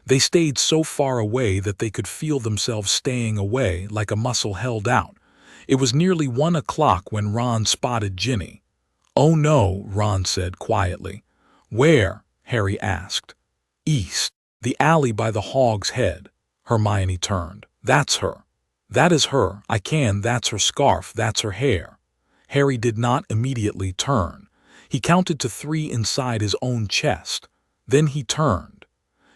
They stayed so far away that they could feel themselves staying away like a muscle held out. It was nearly 1 o'clock when Ron spotted Ginny. Oh no, Ron said quietly. Where? Harry asked. East. The alley by the Hog's Head. Hermione turned. That's her. That is her. That's her scarf. That's her hair. Harry did not immediately turn. He counted to 3 inside his own chest. Then he turned.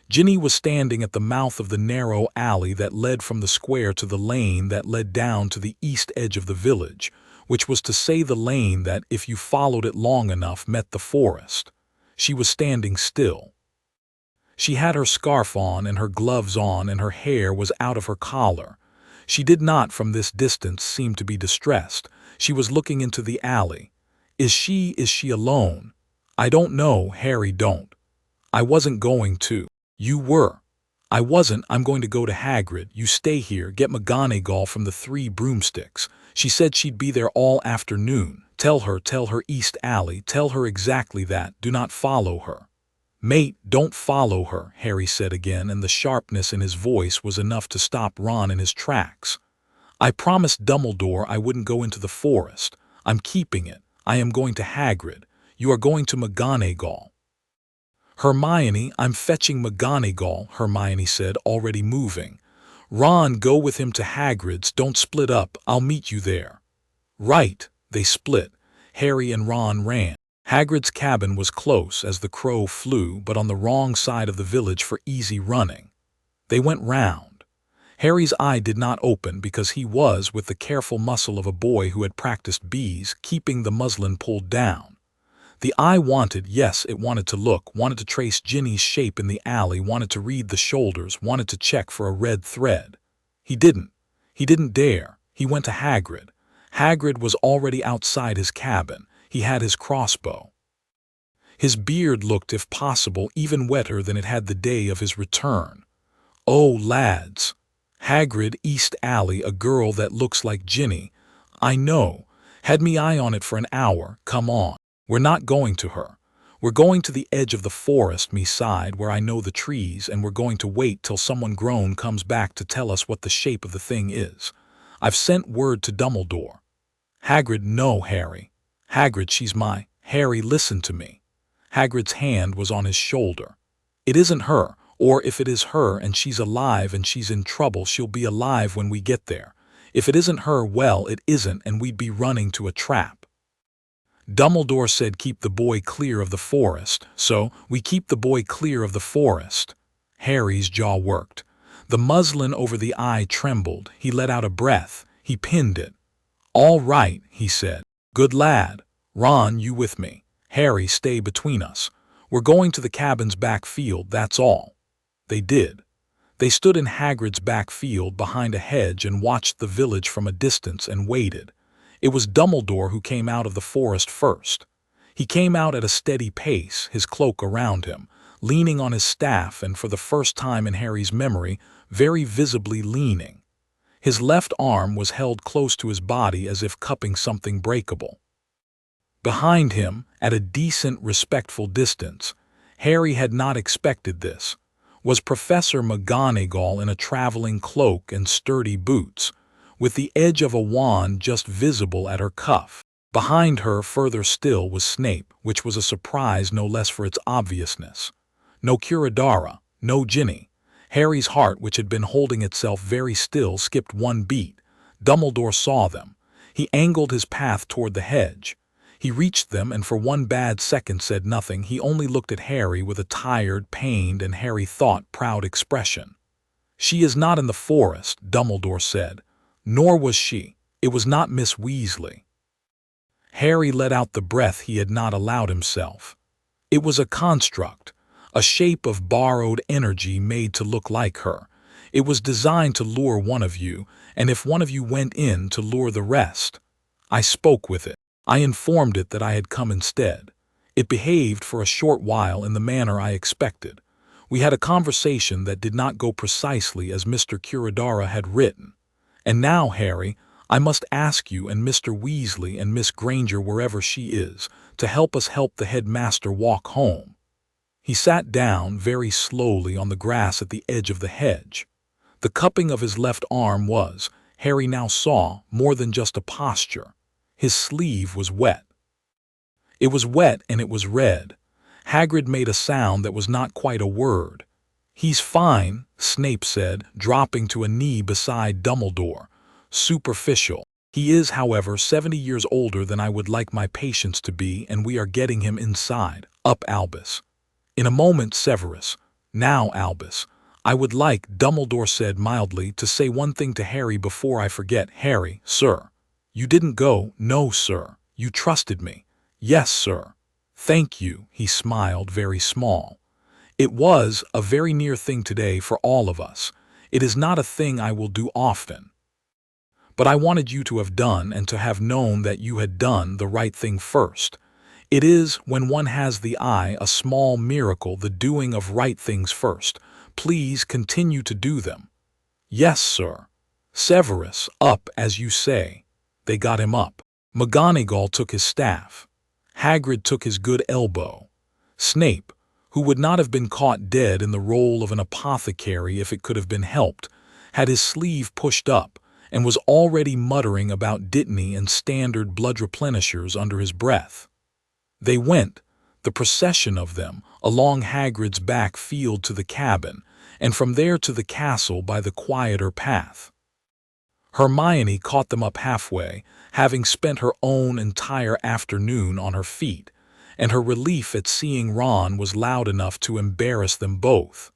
Ginny was standing at the mouth of the narrow alley that led from the square to the lane that led down to the east edge of the village, which was to say the lane that, if you followed it long enough, met the forest. She was standing still. She had her scarf on and her gloves on, and her hair was out of her collar. She did not, from this distance, seem to be distressed. She was looking into the alley. Is she alone? I don't know, Harry, don't. I wasn't going to. You were. I wasn't. I'm going to go to Hagrid. You stay here, get McGonagall from the 3 broomsticks. She said she'd be there all afternoon. Tell her East Alley. Tell her exactly that. Do not follow her. Mate, don't follow her, Harry said again, and the sharpness in his voice was enough to stop Ron in his tracks. I promised Dumbledore I wouldn't go into the forest. I'm keeping it. I am going to Hagrid. You are going to McGonagall. Hermione, I'm fetching McGonagall, Hermione said, already moving. Ron, go with him to Hagrid's. Don't split up. I'll meet you there. Right. They split. Harry and Ron ran. Hagrid's cabin was close as the crow flew, but on the wrong side of the village for easy running. They went round. Harry's eye did not open because he was, with the careful muscle of a boy who had practiced bees, keeping the muslin pulled down. The eye wanted, yes, it wanted to look, wanted to trace Ginny's shape in the alley, wanted to read the shoulders, wanted to check for a red thread. He didn't. He didn't dare. He went to Hagrid. Hagrid was already outside his cabin. He had his crossbow. His beard looked, if possible, even wetter than it had the day of his return. Oh, lads. Hagrid, East Alley, a girl that looks like Ginny. I know. Had me eye on it for an hour. Come on. We're not going to her. We're going to the edge of the forest, me side, where I know the trees, and we're going to wait till someone grown comes back to tell us what the shape of the thing is. I've sent word to Dumbledore." "Hagrid, no, Harry. Hagrid, she's my—" "Harry, listen to me." Hagrid's hand was on his shoulder. "It isn't her, or if it is her and she's alive and she's in trouble, she'll be alive when we get there. If it isn't her, well, it isn't, and we'd be running to a trap. Dumbledore said keep the boy clear of the forest, so we keep the boy clear of the forest." Harry's jaw worked. The muslin over the eye trembled. He let out a breath. He pinned it. "All right," he said. "Good lad. Ron, you with me. Harry, stay between us. We're going to the cabin's back field, that's all." They did. They stood in Hagrid's back field behind a hedge and watched the village from a distance and waited. It was Dumbledore who came out of the forest first. He came out at a steady pace, his cloak around him, leaning on his staff and for the first time in Harry's memory, very visibly leaning. His left arm was held close to his body as if cupping something breakable. Behind him, at a decent, respectful distance, Harry had not expected this, was Professor McGonagall in a traveling cloak and sturdy boots, with the edge of a wand just visible at her cuff. Behind her, further still, was Snape, which was a surprise no less for its obviousness. No Curadara, no Ginny. Harry's heart, which had been holding itself very still, skipped one beat. Dumbledore saw them. He angled his path toward the hedge. He reached them and for one bad second said nothing. He only looked at Harry with a tired, pained, and Harry thought proud expression. "She is not in the forest," Dumbledore said. "Nor was she. It was not Miss Weasley." Harry let out the breath he had not allowed himself. It was a construct, a shape of borrowed energy made to look like her. It was designed to lure one of you, and if one of you went in, to lure the rest. I spoke with it. I informed it that I had come instead. It behaved for a short while in the manner I expected. We had a conversation that did not go precisely as Mr. Curadara had written. And now, Harry, I must ask you and Mr. Weasley and Miss Granger, wherever she is, to help us help the headmaster walk home." He sat down very slowly on the grass at the edge of the hedge. The cupping of his left arm was, Harry now saw, more than just a posture. His sleeve was wet. It was wet and it was red. Hagrid made a sound that was not quite a word. "He's fine," Snape said, dropping to a knee beside Dumbledore. "Superficial. He is, however, 70 years older than I would like my patients to be, and we are getting him inside. Up, Albus." "In a moment, Severus. Now, Albus, I would like," Dumbledore said mildly, "to say one thing to Harry before I forget. Harry, sir. You didn't go." "No, sir. You trusted me." "Yes, sir." "Thank you," he smiled, very small. "It was a very near thing today for all of us. It is not a thing I will do often. But I wanted you to have done and to have known that you had done the right thing first. It is, when one has the eye, a small miracle, the doing of right things first. Please continue to do them." "Yes, sir." "Severus, up, as you say." They got him up. McGonagall took his staff. Hagrid took his good elbow. Snape, who would not have been caught dead in the role of an apothecary if it could have been helped, had his sleeve pushed up and was already muttering about dittany and standard blood replenishers under his breath. They went, the procession of them, along Hagrid's back field to the cabin, and from there to the castle by the quieter path. Hermione caught them up halfway, having spent her own entire afternoon on her feet, and her relief at seeing Ron was loud enough to embarrass them both.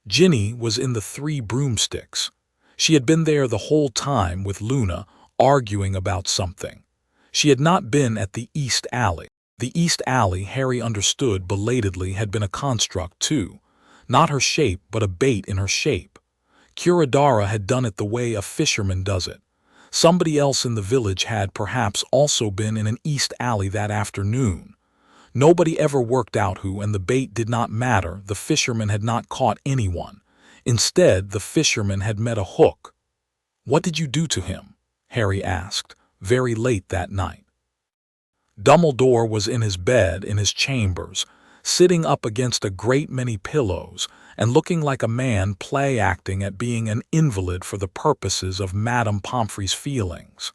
Ginny was in the Three Broomsticks. She had been there the whole time with Luna, arguing about something. She had not been at the East Alley. The East Alley, Harry understood belatedly, had been a construct too. Not her shape, but a bait in her shape. Curadara had done it the way a fisherman does it. Somebody else in the village had perhaps also been in an East Alley that afternoon. Nobody ever worked out who, and the bait did not matter. The fisherman had not caught anyone. Instead, the fisherman had met a hook. "What did you do to him?" Harry asked, very late that night. Dumbledore was in his bed in his chambers, sitting up against a great many pillows, and looking like a man play-acting at being an invalid for the purposes of Madame Pomfrey's feelings.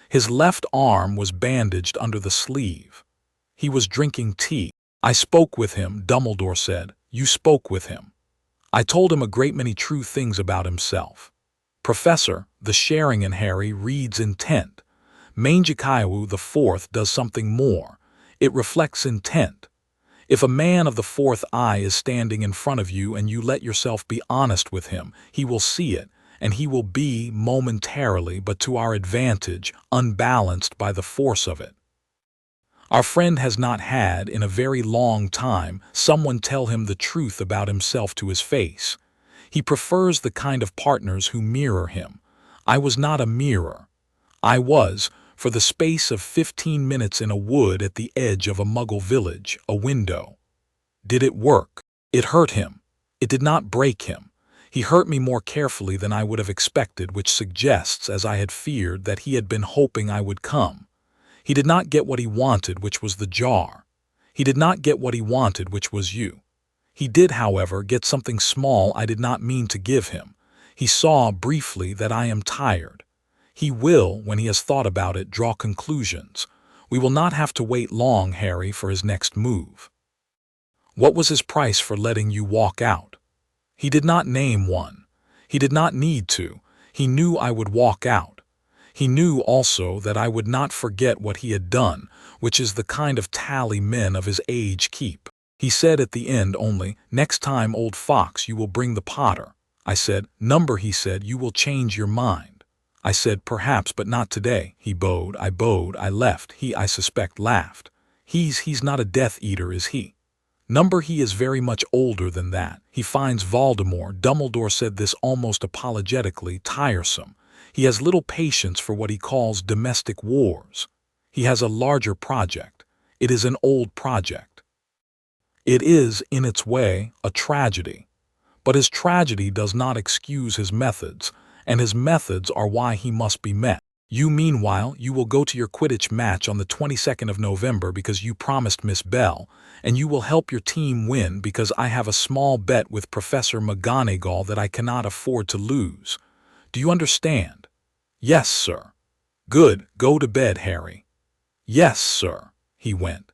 His left arm was bandaged under the sleeve. He was drinking tea. "I spoke with him," Dumbledore said. "You spoke with him." "I told him a great many true things about himself." Professor, the Sharingan Harry reads intent. Mangekyo the fourth does something more. It reflects intent. If a man of the fourth eye is standing in front of you and you let yourself be honest with him, he will see it, and he will be, momentarily but to our advantage, unbalanced by the force of it. Our friend has not had, in a very long time, someone tell him the truth about himself to his face. He prefers the kind of partners who mirror him. I was not a mirror. I was, for the space of 15 minutes in a wood at the edge of a Muggle village, a window. Did it work? It hurt him. It did not break him. He hurt me more carefully than I would have expected, which suggests, as I had feared, that he had been hoping I would come. He did not get what he wanted, which was the jar. He did not get what he wanted, which was you. He did, however, get something small I did not mean to give him. He saw, briefly, that I am tired. He will, when he has thought about it, draw conclusions. We will not have to wait long, Harry, for his next move. What was his price for letting you walk out? He did not name one. He did not need to. He knew I would walk out. He knew also that I would not forget what he had done, which is the kind of tally men of his age keep. He said at the end only, "Next time, old fox, you will bring the Potter." I said, "Number," he said, "you will change your mind." I said, "Perhaps, but not today." He bowed, I left. He, I suspect, laughed. He's not a Death Eater, is he? Number, he is very much older than that. He finds Voldemort, Dumbledore said this almost apologetically, tiresome. He has little patience for what he calls domestic wars. He has a larger project. It is an old project. It is, in its way, a tragedy. But his tragedy does not excuse his methods, and his methods are why he must be met. You, meanwhile, you will go to your Quidditch match on the 22nd of November because you promised Miss Bell, and you will help your team win because I have a small bet with Professor McGonagall that I cannot afford to lose. Do you understand? Yes, sir. Good, go to bed, Harry. Yes, sir. He went.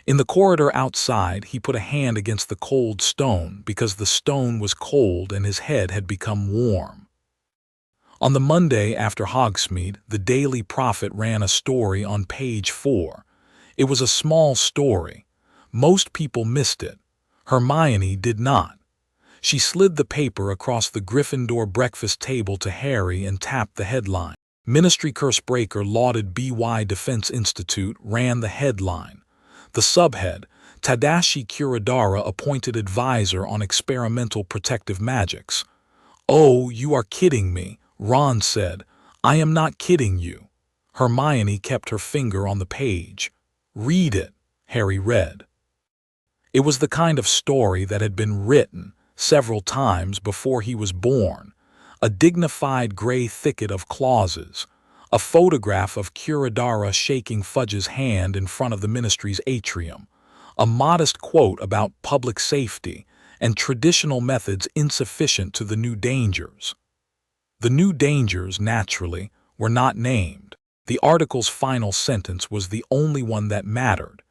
In the corridor outside, he put a hand against the cold stone because the stone was cold and his head had become warm. On the Monday after Hogsmeade, the Daily Prophet ran a story on page 4. It was a small story. Most people missed it. Hermione did not. She slid the paper across the Gryffindor breakfast table to Harry and tapped the headline. Ministry Curse Breaker lauded BY Defense Institute ran the headline. The subhead, Tadashi Kurodara appointed advisor on experimental protective magics. "Oh, you are kidding me," Ron said. "I am not kidding you." Hermione kept her finger on the page. "Read it," Harry read. It was the kind of story that had been written several times before he was born. A dignified gray thicket of clauses. A photograph of Kurodara shaking Fudge's hand in front of the ministry's atrium. A modest quote about public safety and traditional methods insufficient to the new dangers. The new dangers, naturally, were not named. The article's final sentence was the only one that mattered.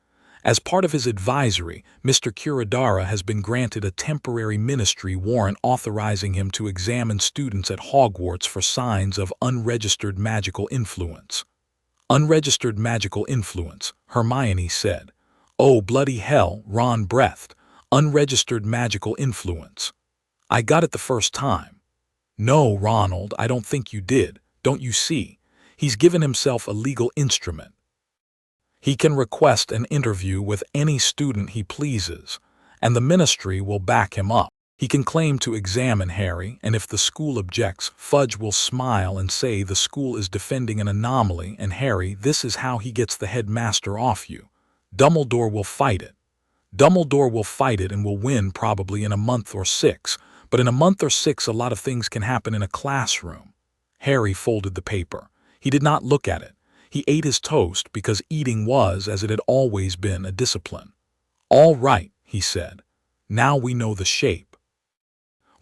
As part of his advisory, Mr. Kurodara has been granted a temporary ministry warrant authorizing him to examine students at Hogwarts for signs of unregistered magical influence. Unregistered magical influence, Hermione said. "Oh, bloody hell," Ron breathed. "Unregistered magical influence. I got it the first time." "No, Ronald, I don't think you did. Don't you see? He's given himself a legal instrument. He can request an interview with any student he pleases, and the ministry will back him up. He can claim to examine Harry, and if the school objects, Fudge will smile and say the school is defending an anomaly, and Harry, this is how he gets the headmaster off you. Dumbledore will fight it. Dumbledore will fight it and will win probably in a month or 6, but in a month or 6 a lot of things can happen in a classroom." Harry folded the paper. He did not look at it. He ate his toast because eating was, as it had always been, a discipline. "All right," he said. "Now we know the shape."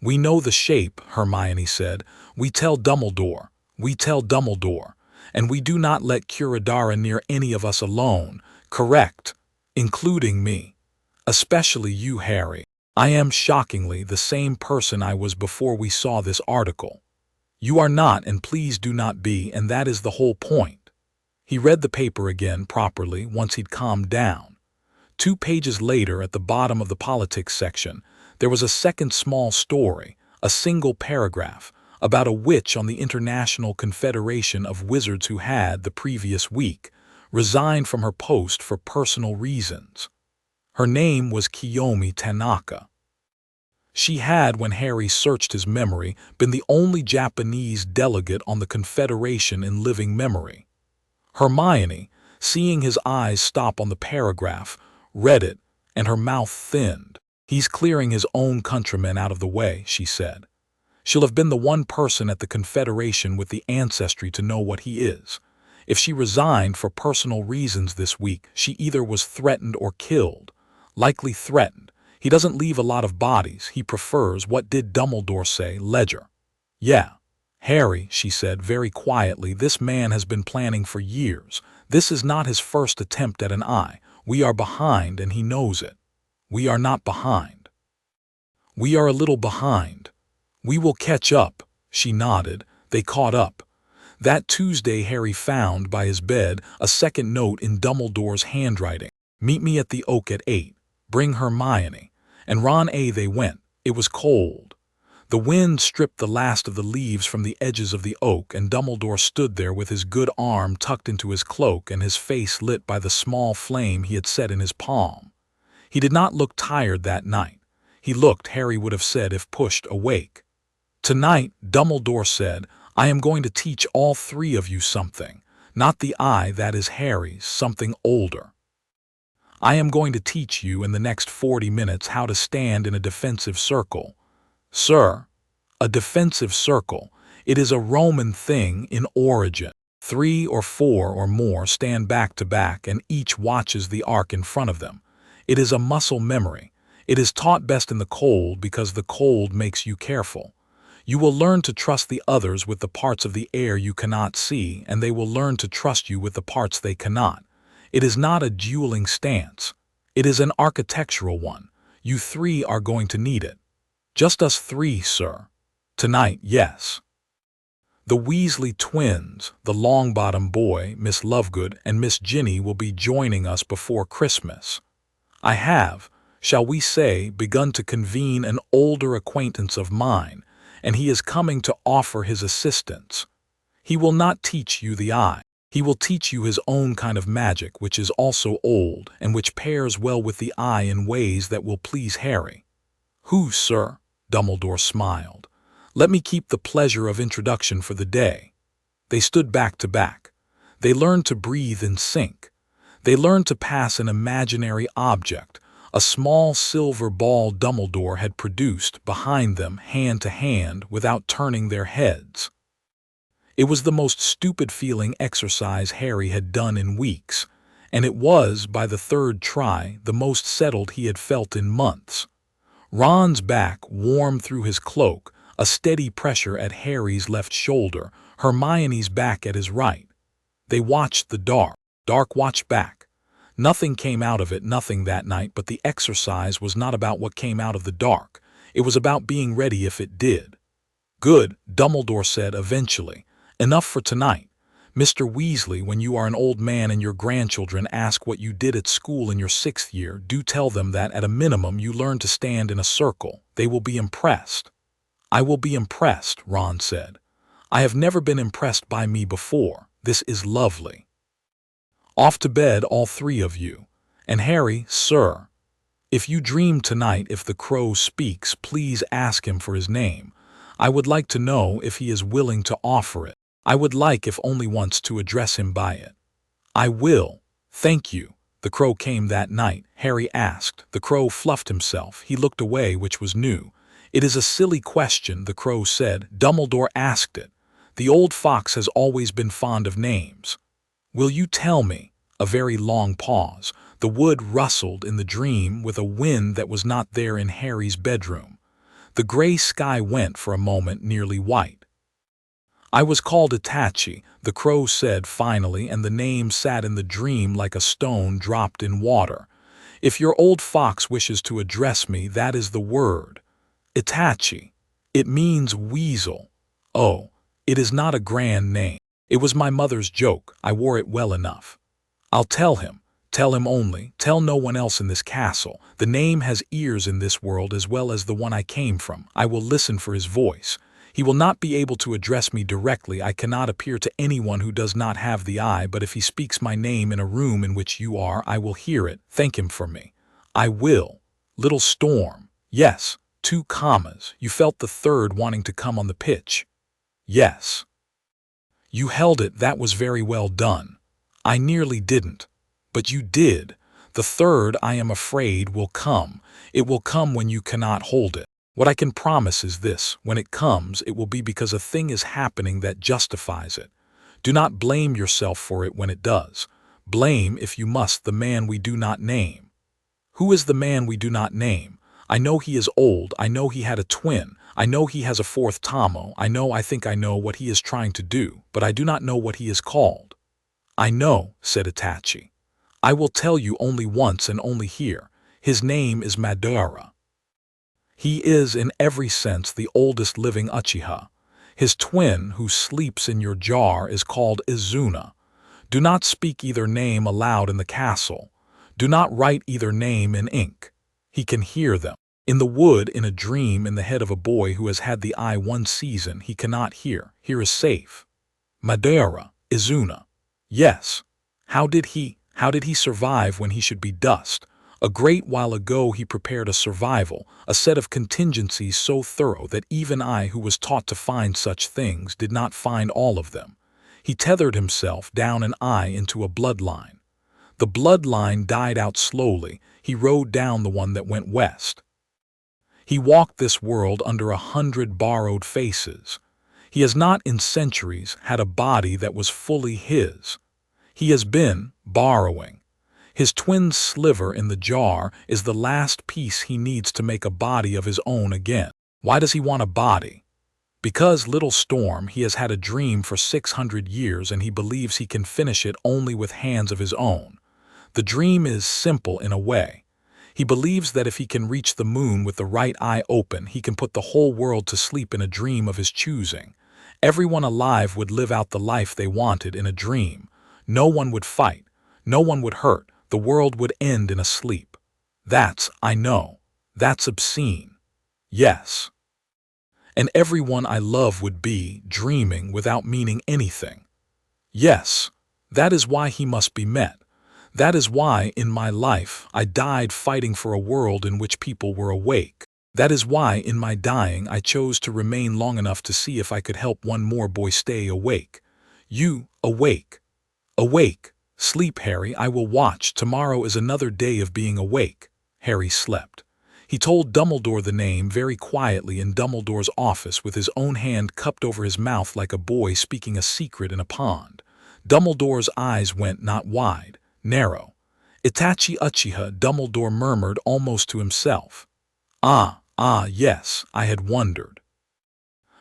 "We know the shape," Hermione said. "We tell Dumbledore. We tell Dumbledore. And we do not let Curadara near any of us alone. Correct. Including me. Especially you, Harry. I am shockingly the same person I was before we saw this article. You are not, and please do not be, and that is the whole point." He read the paper again properly once he'd calmed down. 2 pages later, at the bottom of the politics section, there was a second small story, a single paragraph, about a witch on the International Confederation of Wizards who had, the previous week, resigned from her post for personal reasons. Her name was Kiyomi Tanaka. She had, when Harry searched his memory, been the only Japanese delegate on the Confederation in living memory. Hermione, seeing his eyes stop on the paragraph, read it, and her mouth thinned. "He's clearing his own countrymen out of the way," she said. "She'll have been the one person at the Confederation with the ancestry to know what he is. If she resigned for personal reasons this week, she either was threatened or killed. Likely threatened. He doesn't leave a lot of bodies. He prefers, what did Dumbledore say, ledger." "Yeah. Harry," she said very quietly, "this man has been planning for years. This is not his first attempt at an eye. We are behind, and he knows it. We are not behind. We are a little behind. We will catch up." She nodded. They caught up. That Tuesday Harry found, by his bed, a second note in Dumbledore's handwriting. "Meet me at the Oak at 8. Bring Hermione." And Ron they went. It was cold. The wind stripped the last of the leaves from the edges of the oak, and Dumbledore stood there with his good arm tucked into his cloak and his face lit by the small flame he had set in his palm. He did not look tired that night. He looked, Harry would have said if pushed, awake. "Tonight," Dumbledore said, "I am going to teach all 3 of you something. Not the eye, that is Harry's, something older. I am going to teach you in the next 40 minutes how to stand in a defensive circle." "Sir." "A defensive circle. It is a Roman thing in origin. 3 or 4 or more stand back to back, and each watches the arc in front of them. It is a muscle memory. It is taught best in the cold because the cold makes you careful. You will learn to trust the others with the parts of the air you cannot see, and they will learn to trust you with the parts they cannot. It is not a dueling stance. It is an architectural one. You 3 are going to need it. Just us 3, sir. Tonight, yes. The Weasley twins, the Longbottom boy, Miss Lovegood, and Miss Ginny will be joining us before Christmas. I have, shall we say, begun to convene an older acquaintance of mine, and he is coming to offer his assistance. He will not teach you the eye. He will teach you his own kind of magic, which is also old, and which pairs well with the eye in ways that will please Harry." "Who, sir?" Dumbledore smiled. "Let me keep the pleasure of introduction for the day." They stood back to back. They learned to breathe in sync. They learned to pass an imaginary object, a small silver ball Dumbledore had produced, behind them, hand to hand, without turning their heads. It was the most stupid feeling exercise Harry had done in weeks, and it was, by the 3rd try, the most settled he had felt in months. Ron's back, warm through his cloak, a steady pressure at Harry's left shoulder, Hermione's back at his right. They watched the dark. Dark watched back. Nothing came out of it, nothing that night, but the exercise was not about what came out of the dark. It was about being ready if it did. "Good," Dumbledore said eventually. "Enough for tonight. Mr. Weasley, when you are an old man and your grandchildren ask what you did at school in your 6th year, do tell them that, at a minimum, you learned to stand in a circle. They will be impressed." "I will be impressed," Ron said. "I have never been impressed by me before. This is lovely. Off to bed, all 3 of you. And Harry, sir, if you dream tonight, if the crow speaks, please ask him for his name. I would like to know if he is willing to offer it. I would like, if only once, to address him by it." "I will. Thank you." The crow came that night, Harry asked. The crow fluffed himself. He looked away, which was new. "It is a silly question," the crow said. "Dumbledore asked it. The old fox has always been fond of names. Will you tell me?" A very long pause. The wood rustled in the dream with a wind that was not there in Harry's bedroom. The gray sky went for a moment nearly white. I was called Itachi, the crow said finally, and the name sat in the dream like a stone dropped in water. If your old fox wishes to address me, that is the word. Itachi. It means weasel. Oh, it is not a grand name. It was my mother's joke. I wore it well enough. I'll tell him. Tell him only. Tell no one else in this castle. The name has ears in this world as well as the one I came from. I will listen for his voice. He will not be able to address me directly. I cannot appear to anyone who does not have the eye, but if he speaks my name in a room in which you are, I will hear it. Thank him for me. I will. Little Storm. Yes. 2 commas. You felt the third wanting to come on the pitch. Yes. You held it. That was very well done. I nearly didn't. But you did. The third, I am afraid, will come. It will come when you cannot hold it. What I can promise is this: when it comes, it will be because a thing is happening that justifies it. Do not blame yourself for it when it does. Blame, if you must, the man we do not name. Who is the man we do not name? I know he is old. I know he had a twin. I know he has a 4th Tomo. I think I know what he is trying to do, but I do not know what he is called. I know, said Itachi. I will tell you only once and only here. His name is Madara. He is, in every sense, the oldest living Uchiha. His twin, who sleeps in your jar, is called Izuna. Do not speak either name aloud in the castle. Do not write either name in ink. He can hear them. In the wood, in a dream, in the head of a boy who has had the eye 1 season, he cannot hear. Here is safe. Madara, Izuna. Yes. How did he survive when he should be dust? A great while ago he prepared a survival, a set of contingencies so thorough that even I, who was taught to find such things, did not find all of them. He tethered himself down an eye into a bloodline. The bloodline died out slowly. He rode down the one that went west. He walked this world under 100 borrowed faces. He has not in centuries had a body that was fully his. He has been borrowing. His twin sliver in the jar is the last piece he needs to make a body of his own again. Why does he want a body? Because, Little Storm, he has had a dream for 600 years and he believes he can finish it only with hands of his own. The dream is simple in a way. He believes that if he can reach the moon with the right eye open, he can put the whole world to sleep in a dream of his choosing. Everyone alive would live out the life they wanted in a dream. No one would fight. No one would hurt. The world would end in a sleep. That's, I know. That's obscene. Yes. And everyone I love would be dreaming without meaning anything. Yes. That is why he must be met. That is why, in my life, I died fighting for a world in which people were awake. That is why, in my dying, I chose to remain long enough to see if I could help one more boy stay awake. You, awake. Awake. Sleep, Harry. I will watch. Tomorrow is another day of being awake. Harry slept. He told Dumbledore the name very quietly in Dumbledore's office with his own hand cupped over his mouth like a boy speaking a secret in a pond. Dumbledore's eyes went not wide, narrow. Itachi Uchiha, Dumbledore murmured almost to himself. Yes, I had wondered.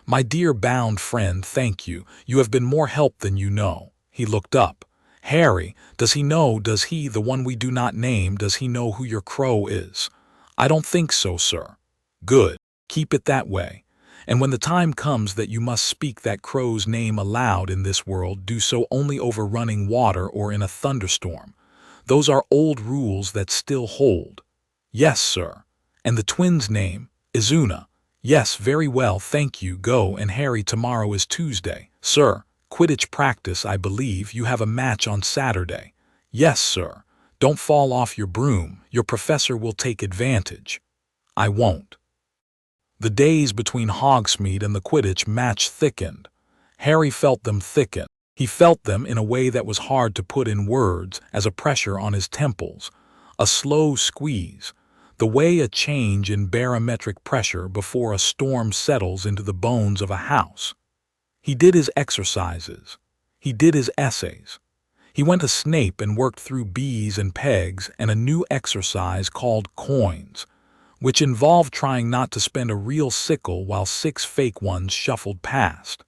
My dear bound friend, thank you. You have been more help than you know. He looked up. Harry, does he know, does he, the one we do not name, does he know who your crow is? I don't think so, sir. Good. Keep it that way. And when the time comes that you must speak that crow's name aloud in this world, do so only over running water or in a thunderstorm. Those are old rules that still hold. Yes, sir. And the twin's name, Izuna. Yes, very well, thank you. Go, and Harry, tomorrow is Tuesday. Sir. Quidditch practice, I believe. You have a match on Saturday. Yes, sir. Don't fall off your broom. Your professor will take advantage. I won't. The days between Hogsmeade and the Quidditch match thickened. Harry felt them thicken. He felt them in a way that was hard to put in words, as a pressure on his temples. A slow squeeze. The way a change in barometric pressure before a storm settles into the bones of a house. He did his exercises. He did his essays. He went to Snape and worked through bees and pegs and a new exercise called coins. which involved trying not to spend a real sickle while 6 fake ones shuffled past.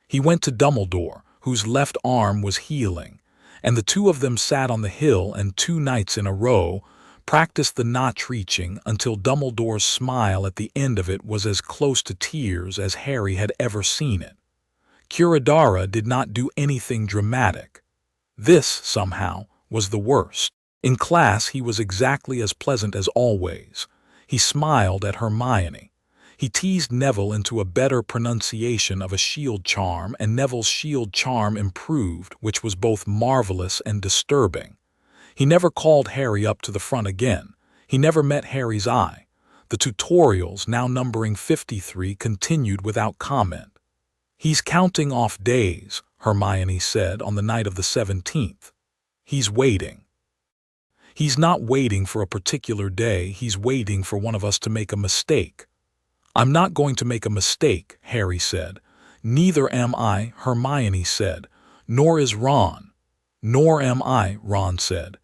He went to Dumbledore, whose left arm was healing, and the two of them sat on the hill and 2 nights in a row practiced the notch reaching until Dumbledore's smile at the end of it was as close to tears as Harry had ever seen it. Curadara did not do anything dramatic. This, somehow, was the worst. In class he was exactly as pleasant as always. He smiled at Hermione. He teased Neville into a better pronunciation of a shield charm, and Neville's shield charm improved, which was both marvelous and disturbing. He never called Harry up to the front again. He never met Harry's eye. The tutorials, now numbering 53, continued without comment. "He's counting off days," Hermione said on the night of the 17th. "He's waiting. He's not waiting for a particular day, he's waiting for one of us to make a mistake." "I'm not going to make a mistake," Harry said. "Neither am I," Hermione said. "Nor is Ron." "Nor am I," Ron said.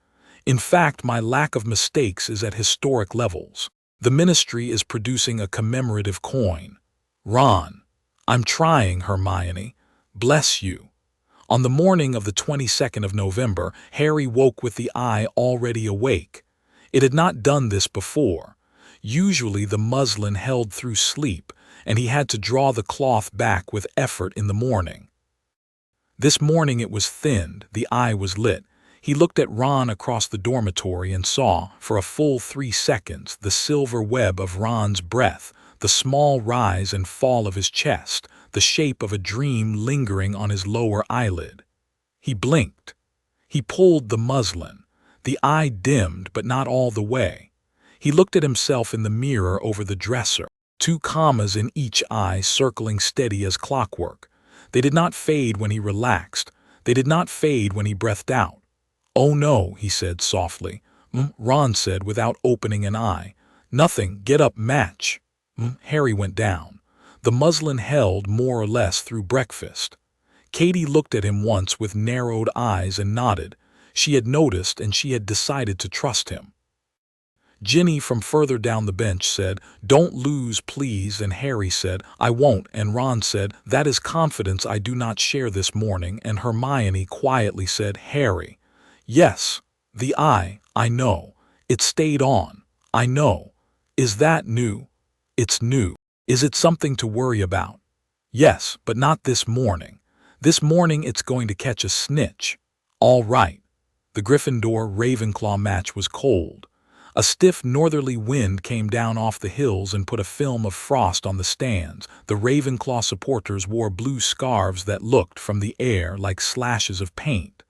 "In fact, my lack of mistakes is at historic levels. The Ministry is producing a commemorative coin." "Ron." "I'm trying, Hermione. Bless you." On the morning of the 22nd of November, Harry woke with the eye already awake. It had not done this before. Usually the muslin held through sleep, and he had to draw the cloth back with effort in the morning. This morning it was thinned, the eye was lit. He looked at Ron across the dormitory and saw, for a full 3 seconds, the silver web of Ron's breath, the small rise and fall of his chest, the shape of a dream lingering on his lower eyelid. He blinked. He pulled the muslin. The eye dimmed, but not all the way. He looked at himself in the mirror over the dresser, 2 commas in each eye circling steady as clockwork. They did not fade when he relaxed. They did not fade when he breathed out. "Oh no," he said softly. Ron said without opening an eye. "Nothing, get up, match." Harry went down. The muslin held more or less through breakfast. Katie looked at him once with narrowed eyes and nodded. She had noticed and she had decided to trust him. Ginny from further down the bench said, "Don't lose, please," and Harry said, "I won't," and Ron said, "That is confidence I do not share this morning," and Hermione quietly said, "Harry." "Yes, the eye, I know. It stayed on. I know. Is that new?" "It's new." "Is it something to worry about?" "Yes, but not this morning. This morning it's going to catch a snitch." "All right." The Gryffindor-Ravenclaw match was cold. A stiff northerly wind came down off the hills and put a film of frost on the stands. The Ravenclaw supporters wore blue scarves that looked, from the air, like slashes of paint.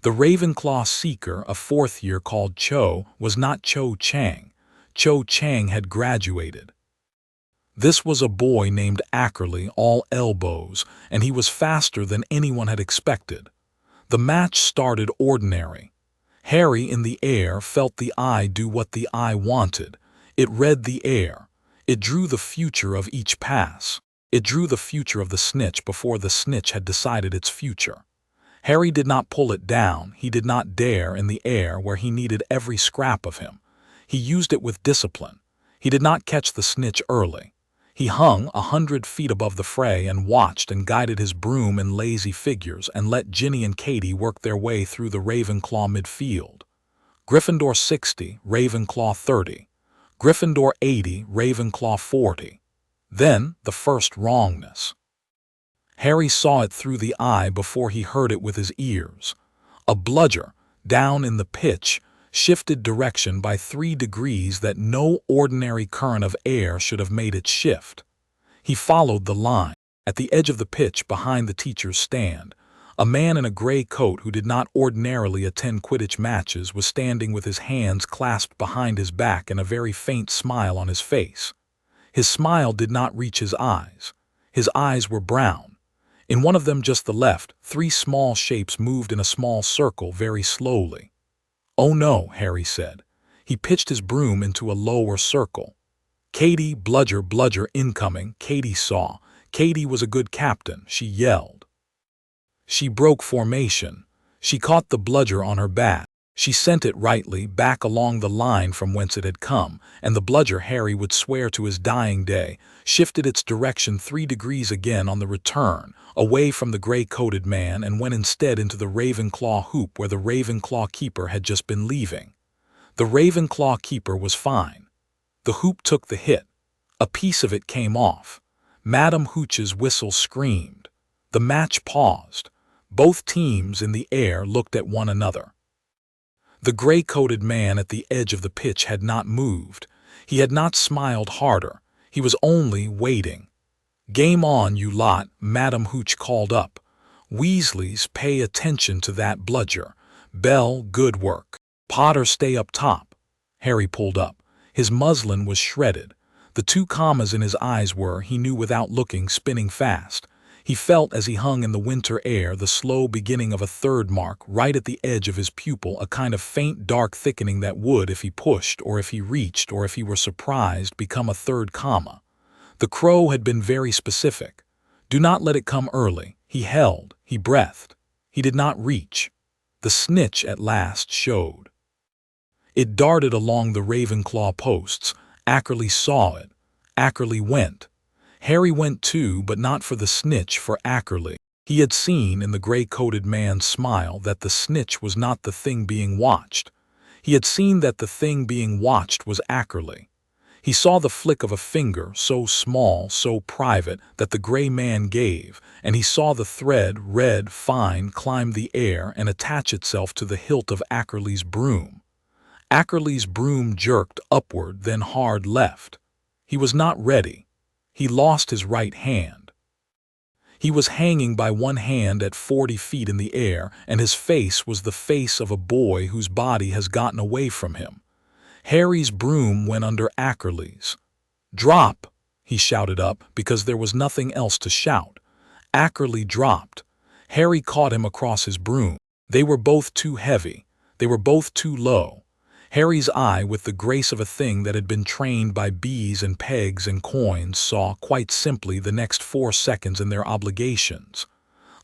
The Ravenclaw seeker, a 4th year called Cho, was not Cho Chang. Cho Chang had graduated. This was a boy named Ackerley, all elbows, and he was faster than anyone had expected. The match started ordinary. Harry, in the air, felt the eye do what the eye wanted. It read the air. It drew the future of each pass. It drew the future of the snitch before the snitch had decided its future. Harry did not pull it down. He did not dare in the air where he needed every scrap of him. He used it with discipline. He did not catch the snitch early. He hung 100 feet above the fray and watched and guided his broom in lazy figures and let Ginny and Katie work their way through the Ravenclaw midfield. Gryffindor 60, Ravenclaw 30. Gryffindor 80, Ravenclaw 40. Then the first wrongness. Harry saw it through the eye before he heard it with his ears. A bludger, down in the pitch, shifted direction by 3 degrees that no ordinary current of air should have made it shift. He followed the line. At the edge of the pitch behind the teacher's stand, a man in a gray coat who did not ordinarily attend Quidditch matches was standing with his hands clasped behind his back and a very faint smile on his face. His smile did not reach his eyes. His eyes were brown. In one of them, just the left, 3 small shapes moved in a small circle very slowly. "Oh no," Harry said. He pitched his broom into a lower circle. "Katie, bludger, bludger, incoming," Katie saw. Katie was a good captain, she yelled. She broke formation. She caught the bludger on her bat. She sent it rightly back along the line from whence it had come, and the bludger, Harry would swear to his dying day, shifted its direction 3 degrees again on the return, away from the gray-coated man, and went instead into the Ravenclaw hoop where the Ravenclaw keeper had just been leaving. The Ravenclaw keeper was fine. The hoop took the hit. A piece of it came off. Madam Hooch's whistle screamed. The match paused. Both teams in the air looked at one another. The gray-coated man at the edge of the pitch had not moved. He had not smiled harder. He was only waiting. "Game on, you lot," Madam Hooch called up. "Weasleys, pay attention to that bludger. Bell, good work. Potter, stay up top." Harry pulled up. His muslin was shredded. The 2 commas in his eyes were, he knew without looking, spinning fast. He felt as he hung in the winter air the slow beginning of a 3rd mark right at the edge of his pupil, a kind of faint dark thickening that would, if he pushed or if he reached or if he were surprised, become a 3rd comma. The crow had been very specific. Do not let it come early. He held, he breathed. He did not reach. The snitch at last showed. It darted along the Ravenclaw posts. Ackerley saw it. Ackerley went. Harry went too, but not for the snitch, for Ackerley. He had seen in the gray-coated man's smile that the snitch was not the thing being watched. He had seen that the thing being watched was Ackerley. He saw the flick of a finger, so small, so private, that the gray man gave, and he saw the thread, red, fine, climb the air and attach itself to the hilt of Ackerley's broom. Ackerley's broom jerked upward, then hard left. He was not ready. He lost his right hand. He was hanging by one hand at 40 feet in the air, and his face was the face of a boy whose body has gotten away from him. Harry's broom went under Ackerley's. "Drop!" he shouted up, because there was nothing else to shout. Ackerley dropped. Harry caught him across his broom. They were both too heavy. They were both too low. Harry's eye, with the grace of a thing that had been trained by bees and pegs and coins, saw, quite simply, the next 4 seconds and their obligations.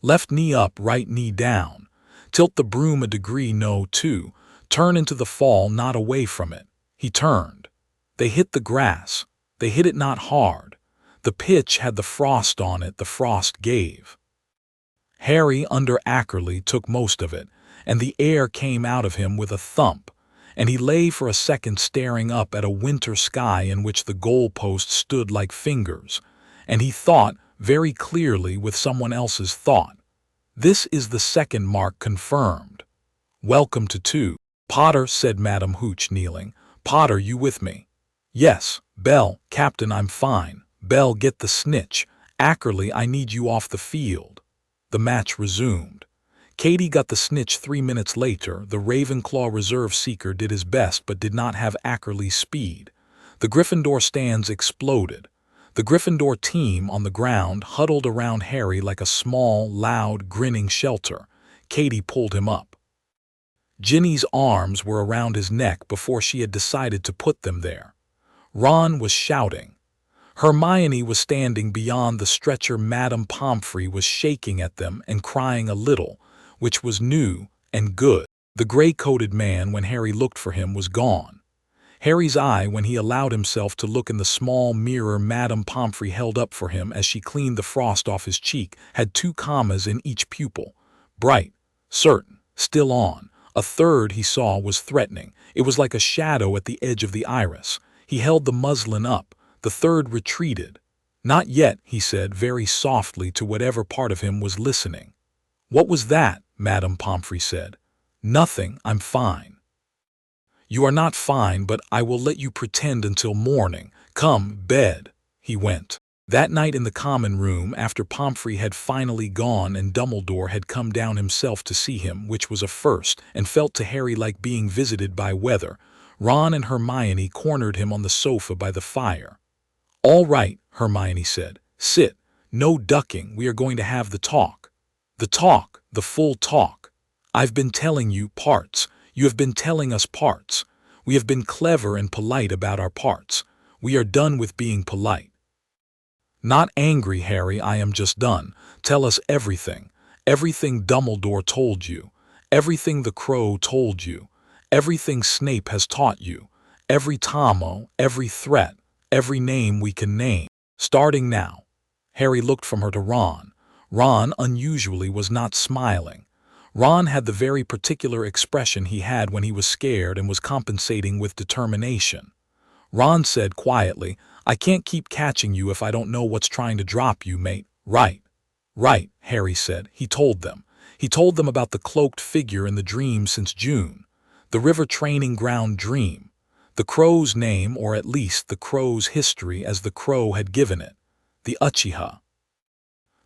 Left knee up, right knee down. Tilt the broom a degree, no, 2. Turn into the fall, not away from it. He turned. They hit the grass. They hit it not hard. The pitch had the frost on it, the frost gave. Harry, under Ackerley, took most of it, and the air came out of him with a thump, and he lay for a second staring up at a winter sky in which the goalposts stood like fingers, and he thought, very clearly, with someone else's thought. This is the 2nd mark confirmed. "Welcome to 2. Potter," said Madam Hooch, kneeling. "Potter, you with me?" "Yes." "Bell." "Captain, I'm fine." "Bell, get the snitch." "Ackerley, I need you off the field." The match resumed. Katie got the snitch 3 minutes later. The Ravenclaw reserve seeker did his best but did not have Ackerley's speed. The Gryffindor stands exploded. The Gryffindor team on the ground huddled around Harry like a small, loud, grinning shelter. Katie pulled him up. Ginny's arms were around his neck before she had decided to put them there. Ron was shouting. Hermione was standing beyond the stretcher. Madame Pomfrey was shaking at them and crying a little, which was new and good. The gray-coated man, when Harry looked for him, was gone. Harry's eye, when he allowed himself to look in the small mirror Madame Pomfrey held up for him as she cleaned the frost off his cheek, had 2 commas in each pupil. Bright, certain, still on. A 3rd he saw was threatening. It was like a shadow at the edge of the iris. He held the muslin up. The 3rd retreated. "Not yet," he said very softly to whatever part of him was listening. "What was that?" Madame Pomfrey said. "Nothing, I'm fine." "You are not fine, but I will let you pretend until morning. Come, bed." He went. That night in the common room, after Pomfrey had finally gone and Dumbledore had come down himself to see him, which was a first, and felt to Harry like being visited by weather, Ron and Hermione cornered him on the sofa by the fire. "All right," Hermione said. "Sit. No ducking. We are going to have the talk." "The talk, the full talk. I've been telling you parts. You have been telling us parts. We have been clever and polite about our parts. We are done with being polite." "Not angry, Harry, I am just done. Tell us everything. Everything Dumbledore told you. Everything the crow told you. Everything Snape has taught you. Every Tomo, every threat, every name we can name. Starting now." Harry looked from her to Ron. Ron, unusually, was not smiling. Ron had the very particular expression he had when he was scared and was compensating with determination. Ron said quietly, "I can't keep catching you if I don't know what's trying to drop you, mate." "Right. Right," Harry said. He told them. He told them about the cloaked figure in the dream since June. The river training ground dream. The crow's name, or at least the crow's history as the crow had given it. The Uchiha.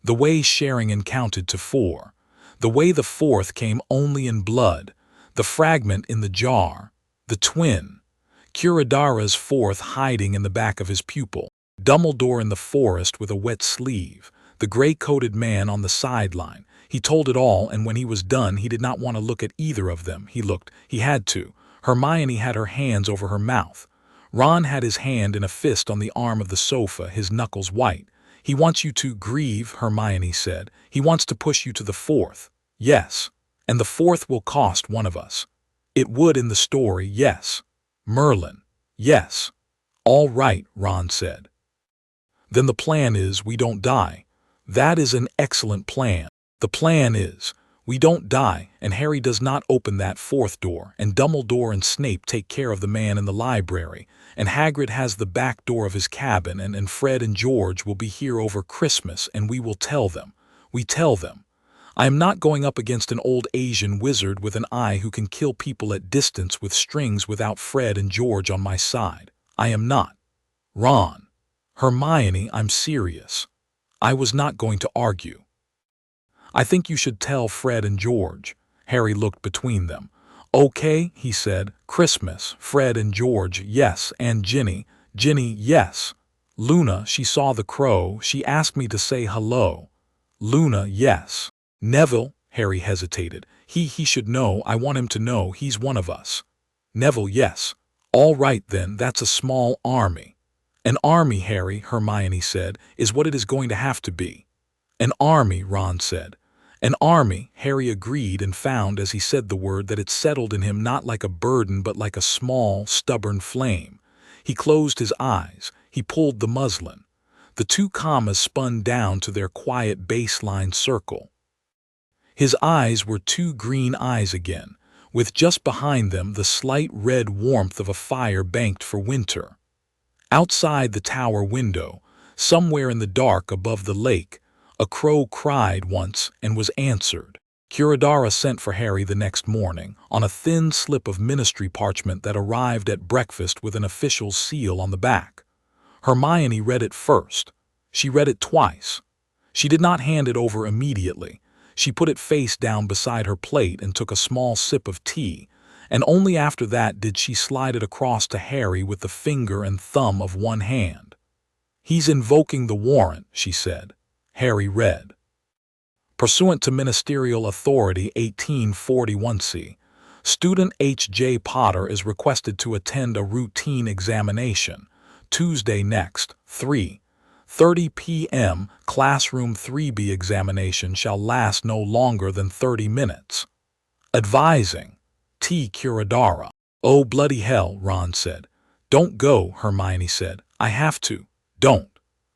The way Sharingan counted to 4. The way the 4th came only in blood. The fragment in the jar. The twin. Kuradara's 4th hiding in the back of his pupil. Dumbledore in the forest with a wet sleeve. The gray-coated man on the sideline. He told it all, and when he was done he did not want to look at either of them. He had to. Hermione had her hands over her mouth. Ron had his hand in a fist on the arm of the sofa, his knuckles white. "He wants you to grieve," Hermione said. "He wants to push you to the 4th. Yes. And the 4th will cost one of us." "It would in the story, yes." "Merlin." "Yes." "All right," Ron said. "Then the plan is we don't die." "That is an excellent plan." "The plan is, we don't die, and Harry does not open that 4th door, and Dumbledore and Snape take care of the man in the library, and Hagrid has the back door of his cabin, and Fred and George will be here over Christmas, and we will tell them. We tell them. I am not going up against an old Asian wizard with an eye who can kill people at distance with strings without Fred and George on my side. I am not. Ron. Hermione, I'm serious." I was not going to argue. "I think you should tell Fred and George." Harry looked between them. "Okay," he said. "Christmas, Fred and George, yes, and Ginny. Ginny, yes. Luna, she saw the crow, she asked me to say hello. Luna, yes. Neville," Harry hesitated. He should know, I want him to know he's one of us." "Neville, yes." "All right then, that's a small army." "An army, Harry," Hermione said, "is what it is going to have to be." "An army," Ron said. "An army," Harry agreed, and found as he said the word that it settled in him not like a burden but like a small, stubborn flame. He closed his eyes. He pulled the muslin. The 2 commas spun down to their quiet baseline circle. His eyes were 2 green eyes again, with just behind them the slight red warmth of a fire banked for winter. Outside the tower window, somewhere in the dark above the lake, a crow cried once and was answered. Kuradara sent for Harry the next morning, on a thin slip of ministry parchment that arrived at breakfast with an official seal on the back. Hermione read it first. She read it twice. She did not hand it over immediately. She put it face down beside her plate and took a small sip of tea, and only after that did she slide it across to Harry with the finger and thumb of one hand. "He's invoking the warrant," she said. Harry read. "Pursuant to Ministerial Authority 1841c, student H.J. Potter is requested to attend a routine examination, Tuesday next, 3:30 p.m. Classroom 3B examination shall last no longer than 30 minutes. Advising, T. Kuradara." "Oh, bloody hell," Ron said. "Don't go," Hermione said. "I have to." "Don't."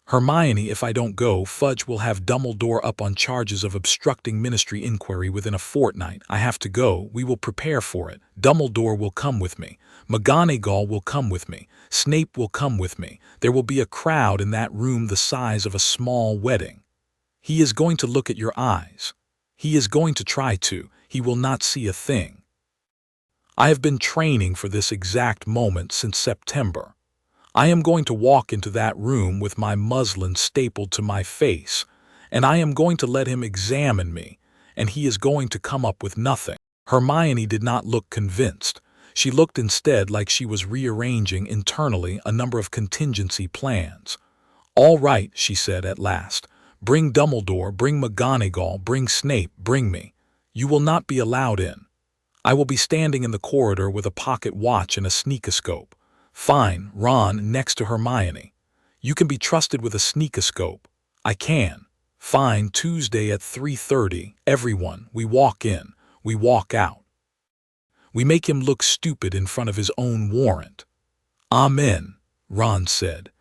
"Hermione, if I don't go, Fudge will have Dumbledore up on charges of obstructing ministry inquiry within a fortnight. I have to go. We will prepare for it. Dumbledore will come with me. McGonagall will come with me. Snape will come with me. There will be a crowd in that room the size of a small wedding. He is going to look at your eyes. He is going to try to. He will not see a thing. I have been training for this exact moment since September. I am going to walk into that room with my muslin stapled to my face, and I am going to let him examine me, and he is going to come up with nothing." Hermione did not look convinced. She looked instead like she was rearranging internally a number of contingency plans. "All right," she said at last. "Bring Dumbledore, bring McGonagall, bring Snape, bring me. You will not be allowed in. I will be standing in the corridor with a pocket watch and a sneakoscope." "Fine," Ron next to Hermione. "You can be trusted with a sneakoscope." "I can." "Fine, Tuesday at 3:30, everyone, we walk in, we walk out." We make him look stupid in front of his own warrant." "Amen," Ron said.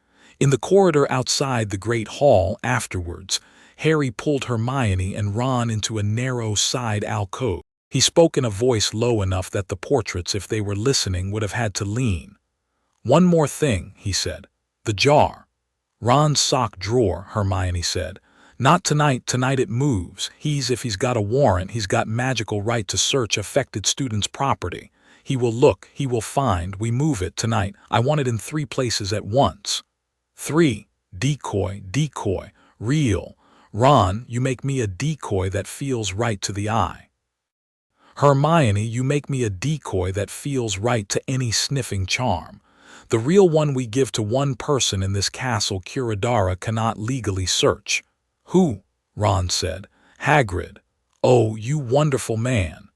In the corridor outside the Great Hall afterwards, Harry pulled Hermione and Ron into a narrow side alcove. He spoke in a voice low enough that the portraits, if they were listening, would have had to lean. "One more thing," he said. "The jar." "Ron's sock drawer," Hermione said. "Not tonight. Tonight it moves. If he's got a warrant, he's got magical right to search affected students' property. He will look, he will find. We move it tonight. I want it in 3 places at once." 3. Decoy, decoy, real. Ron, you make me a decoy that feels right to the eye. Hermione, you make me a decoy that feels right to any sniffing charm. The real one we give to one person in this castle Curadara cannot legally search. "Who?" Ron said. "Hagrid." "Oh, you wonderful man."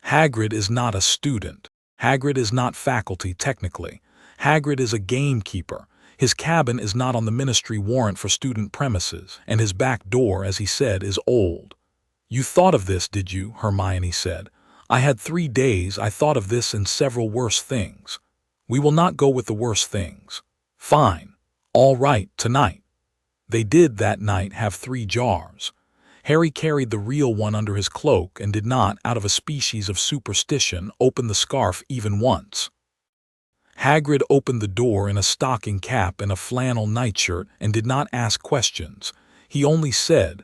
"Hagrid is not a student. Hagrid is not faculty technically. Hagrid is a gamekeeper. His cabin is not on the ministry warrant for student premises, and his back door, as he said, is old." "You thought of this, did you?" Hermione said. "I had 3 days. I thought of this and several worse things." "We will not go with the worst things." "Fine. All right, tonight." They did that night have 3 jars. Harry carried the real one under his cloak and did not, out of a species of superstition, open the scarf even once. Hagrid opened the door in a stocking cap and a flannel nightshirt and did not ask questions. He only said,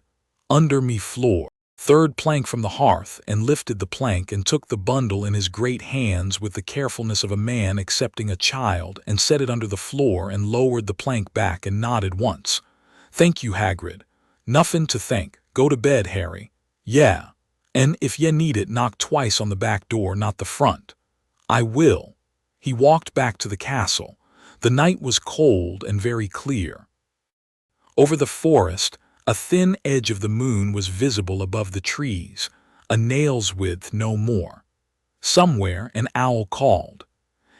"Under me floor." 3rd plank from the hearth, and lifted the plank and took the bundle in his great hands with the carefulness of a man accepting a child, and set it under the floor and lowered the plank back and nodded once. "Thank you, Hagrid." "Nuffin' to thank. Go to bed, Harry." "Yeah. And if ye need it, knock twice on the back door, not the front." "I will." He walked back to the castle. The night was cold and very clear. Over the forest, a thin edge of the moon was visible above the trees, a nail's width no more. Somewhere an owl called.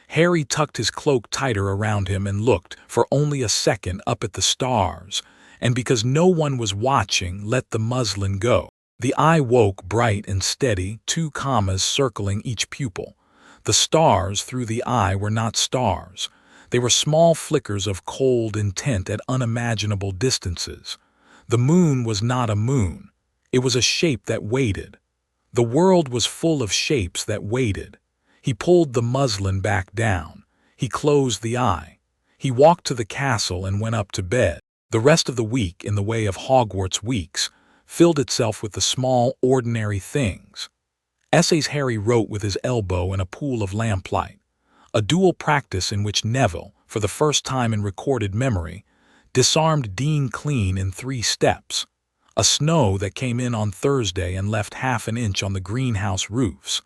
Harry tucked his cloak tighter around him and looked, for only a second, up at the stars, and because no one was watching, let the muslin go. The eye woke bright and steady, 2 commas circling each pupil. The stars through the eye were not stars. They were small flickers of cold intent at unimaginable distances. The moon was not a moon. It was a shape that waited. The world was full of shapes that waited. He pulled the muslin back down. He closed the eye. He walked to the castle and went up to bed. The rest of the week, in the way of Hogwarts weeks, filled itself with the small, ordinary things. Essays Harry wrote with his elbow in a pool of lamplight. A dual practice in which Neville, for the first time in recorded memory, disarmed Dean clean in 3 steps. A snow that came in on Thursday and left half an inch on the greenhouse roofs.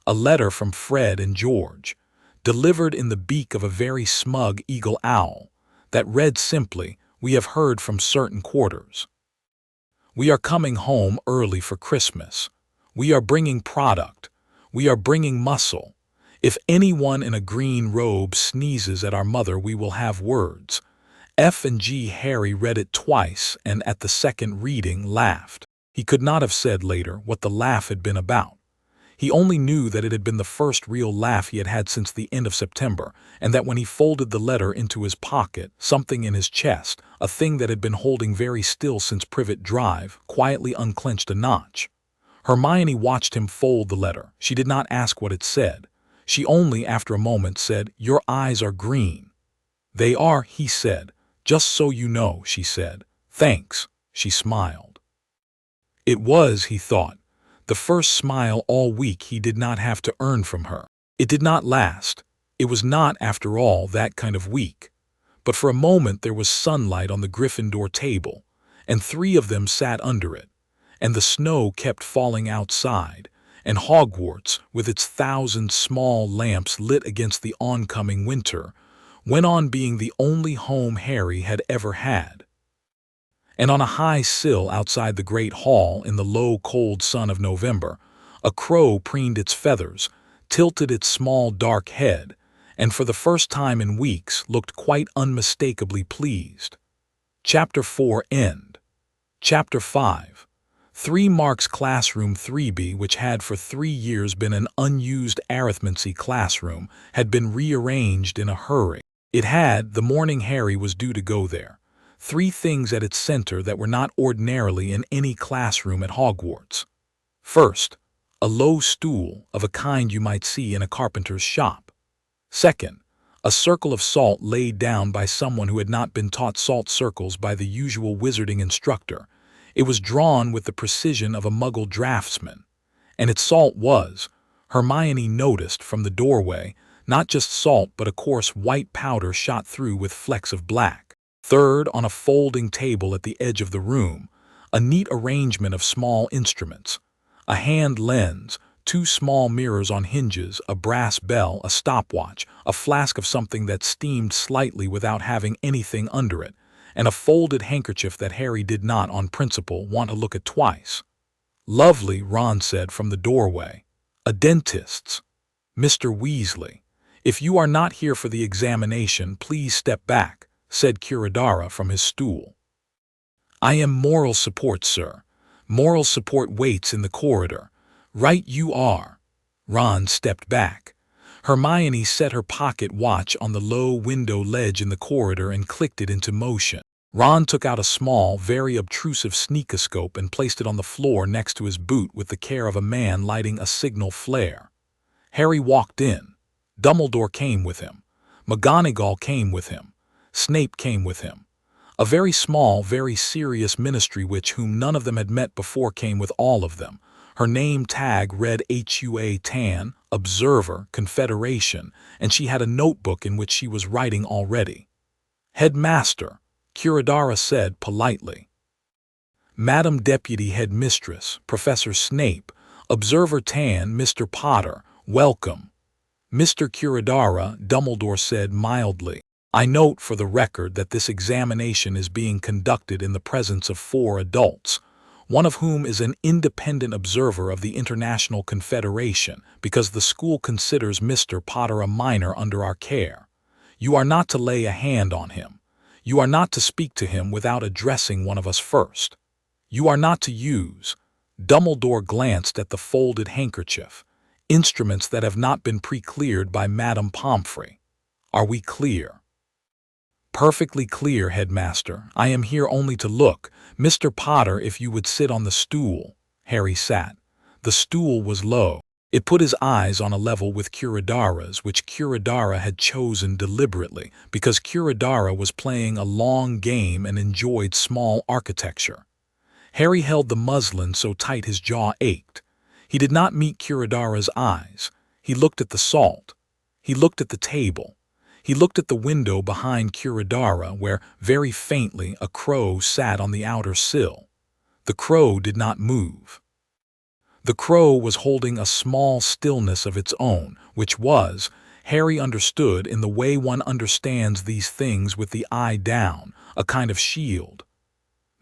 A letter from Fred and George, delivered in the beak of a very smug eagle owl, that read simply, "We have heard from certain quarters. We are coming home early for Christmas. We are bringing product. We are bringing muscle. If anyone in a green robe sneezes at our mother, we will have words." F and G. Harry read it twice and at the second reading laughed. He could not have said later what the laugh had been about. He only knew that it had been the first real laugh he had had since the end of September, and that when he folded the letter into his pocket, something in his chest, a thing that had been holding very still since Privet Drive, quietly unclenched a notch. Hermione watched him fold the letter. She did not ask what it said. She only, after a moment, said, "Your eyes are green." "They are," he said. "Just so you know," she said. "Thanks." She smiled. It was, he thought, the first smile all week he did not have to earn from her. It did not last. It was not, after all, that kind of week. But for a moment there was sunlight on the Gryffindor table, and 3 of them sat under it, and the snow kept falling outside, and Hogwarts, with its 1,000 small lamps lit against the oncoming winter, went on being the only home Harry had ever had. And on a high sill outside the great hall in the low cold sun of November, a crow preened its feathers, tilted its small dark head, and for the first time in weeks looked quite unmistakably pleased. Chapter 4 End. Chapter 5. 3 marks classroom 3B, which had for 3 years been an unused arithmancy classroom, had been rearranged in a hurry. It had, the morning Harry was due to go there, 3 things at its center that were not ordinarily in any classroom at Hogwarts. First, a low stool of a kind you might see in a carpenter's shop. Second, a circle of salt laid down by someone who had not been taught salt circles by the usual wizarding instructor. It was drawn with the precision of a Muggle draftsman. And its salt was, Hermione noticed from the doorway, not just salt but a coarse white powder shot through with flecks of black. Third, on a folding table at the edge of the room, a neat arrangement of small instruments. A hand lens, 2 small mirrors on hinges, a brass bell, a stopwatch, a flask of something that steamed slightly without having anything under it, and a folded handkerchief that Harry did not, on principle, want to look at twice. "Lovely," Ron said from the doorway. "A dentist's." "Mr. Weasley, if you are not here for the examination, please step back," said Curadara from his stool. "I am moral support, sir. Moral support waits in the corridor." "Right you are." Ron stepped back. Hermione set her pocket watch on the low window ledge in the corridor and clicked it into motion. Ron took out a small, very obtrusive sneakoscope and placed it on the floor next to his boot with the care of a man lighting a signal flare. Harry walked in. Dumbledore came with him. McGonagall came with him. Snape came with him. A very small, very serious ministry witch whom none of them had met before came with all of them. Her name tag read HUA TAN, Observer, Confederation, and she had a notebook in which she was writing already. "Headmaster," Curadara said politely. "Madam Deputy Headmistress, Professor Snape, Observer Tan, Mr. Potter, welcome." "Mr. Curadara," Dumbledore said mildly, "I note for the record that this examination is being conducted in the presence of 4 adults, one of whom is an independent observer of the International Confederation, because the school considers Mr. Potter a minor under our care. You are not to lay a hand on him. You are not to speak to him without addressing one of us first. You are not to use," Dumbledore glanced at the folded handkerchief, "instruments that have not been pre-cleared by Madame Pomfrey. Are we clear?" "Perfectly clear, Headmaster. I am here only to look. Mr. Potter, if you would sit on the stool." Harry sat. The stool was low. It put his eyes on a level with Curadara's, which Curadara had chosen deliberately, because Curadara was playing a long game and enjoyed small architecture. Harry held the muslin so tight his jaw ached. He did not meet Curadara's eyes. He looked at the salt. He looked at the table. He looked at the window behind Curadara, where, very faintly, a crow sat on the outer sill. The crow did not move. The crow was holding a small stillness of its own, which was, Harry understood in the way one understands these things with the eye down, a kind of shield.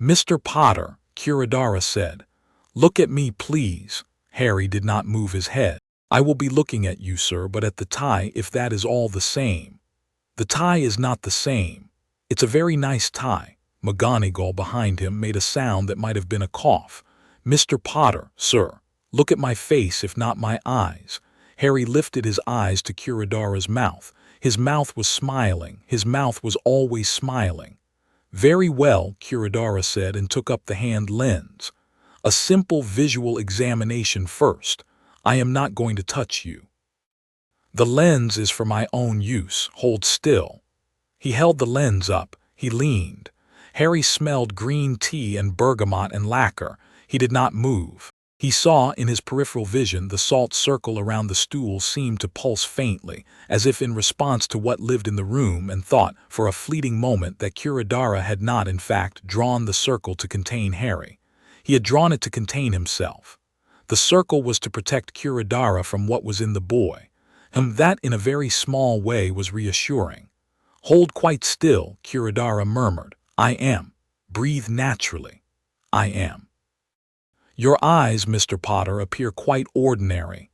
"Mr. Potter," Curadara said. "Look at me, please." Harry did not move his head. "I will be looking at you, sir, but at the tie, if that is all the same." "The tie is not the same. It's a very nice tie." McGonagall behind him made a sound that might have been a cough. "Mr. Potter, sir, look at my face if not my eyes." Harry lifted his eyes to Curadara's mouth. His mouth was smiling. His mouth was always smiling. "Very well," Curadara said and took up the hand lens. "A simple visual examination first. I am not going to touch you. The lens is for my own use. Hold still." He held the lens up. He leaned. Harry smelled green tea and bergamot and lacquer. He did not move. He saw, in his peripheral vision, the salt circle around the stool seemed to pulse faintly, as if in response to what lived in the room, and thought, for a fleeting moment, that Curadara had not, in fact, drawn the circle to contain Harry. He had drawn it to contain himself. The circle was to protect Curadara from what was in the boy. That, in a very small way, was reassuring. "Hold quite still," Curadara murmured. "I am. Breathe naturally. I am." "Your eyes, Mr. Potter, appear quite ordinary."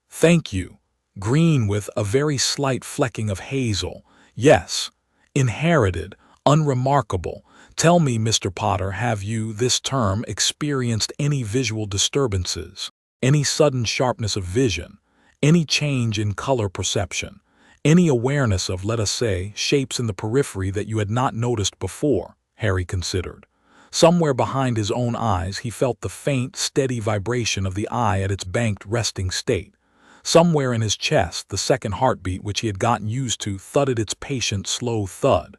"Thank you. Green with a very slight flecking of hazel. Yes. Inherited. Unremarkable. Tell me, Mr. Potter, have you, this term, experienced any visual disturbances, any sudden sharpness of vision, any change in color perception, any awareness of, let us say, shapes in the periphery that you had not noticed before? Harry considered. Somewhere behind his own eyes he felt the faint, steady vibration of the eye at its banked resting state. Somewhere in his chest the second heartbeat, which he had gotten used to, thudded its patient, slow thud.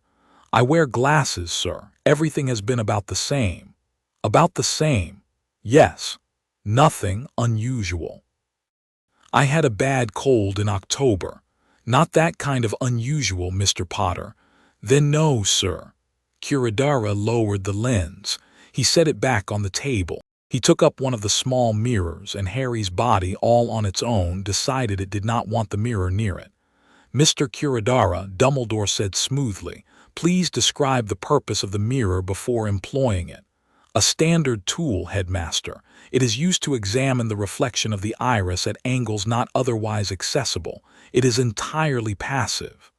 I wear glasses, sir. Everything has been about the same. About the same. Yes. Nothing unusual. I had a bad cold in October. Not that kind of unusual, Mr. Potter. Then no, sir. Kuradara lowered the lens. He set it back on the table. He took up one of the small mirrors, and Harry's body, all on its own, decided it did not want the mirror near it. Mr. Kuradara, Dumbledore said smoothly, please describe the purpose of the mirror before employing it. A standard tool, Headmaster. It is used to examine the reflection of the iris at angles not otherwise accessible. It is entirely passive.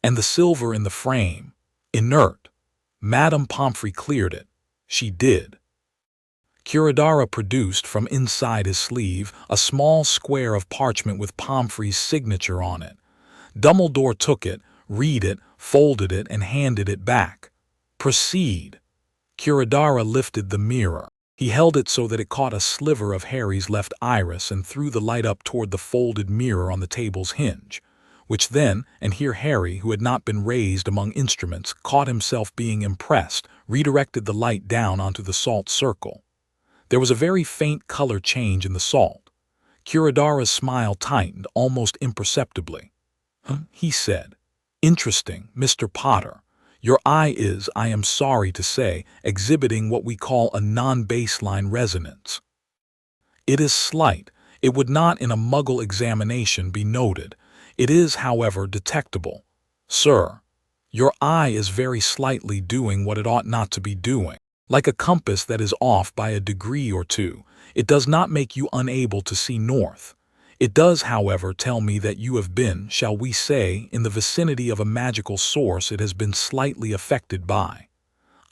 And the silver in the frame? Inert. Madame Pomfrey cleared it. She did. Kuradara produced from inside his sleeve a small square of parchment with Pomfrey's signature on it. Dumbledore took it, read it, folded it, and handed it back. Proceed. Kuradara lifted the mirror. He held it so that it caught a sliver of Harry's left iris and threw the light up toward the folded mirror on the table's hinge, which then, and here Harry, who had not been raised among instruments, caught himself being impressed, redirected the light down onto the salt circle. There was a very faint color change in the salt. Kuradara's smile tightened almost imperceptibly. He said, interesting, Mr. Potter. Your eye is, I am sorry to say, exhibiting what we call a non-baseline resonance. It is slight. It would not in a Muggle examination be noted. It is, however, detectable. Sir, your eye is very slightly doing what it ought not to be doing. Like a compass that is off by a degree or two, it does not make you unable to see north. It does, however, tell me that you have been, shall we say, in the vicinity of a magical source it has been slightly affected by.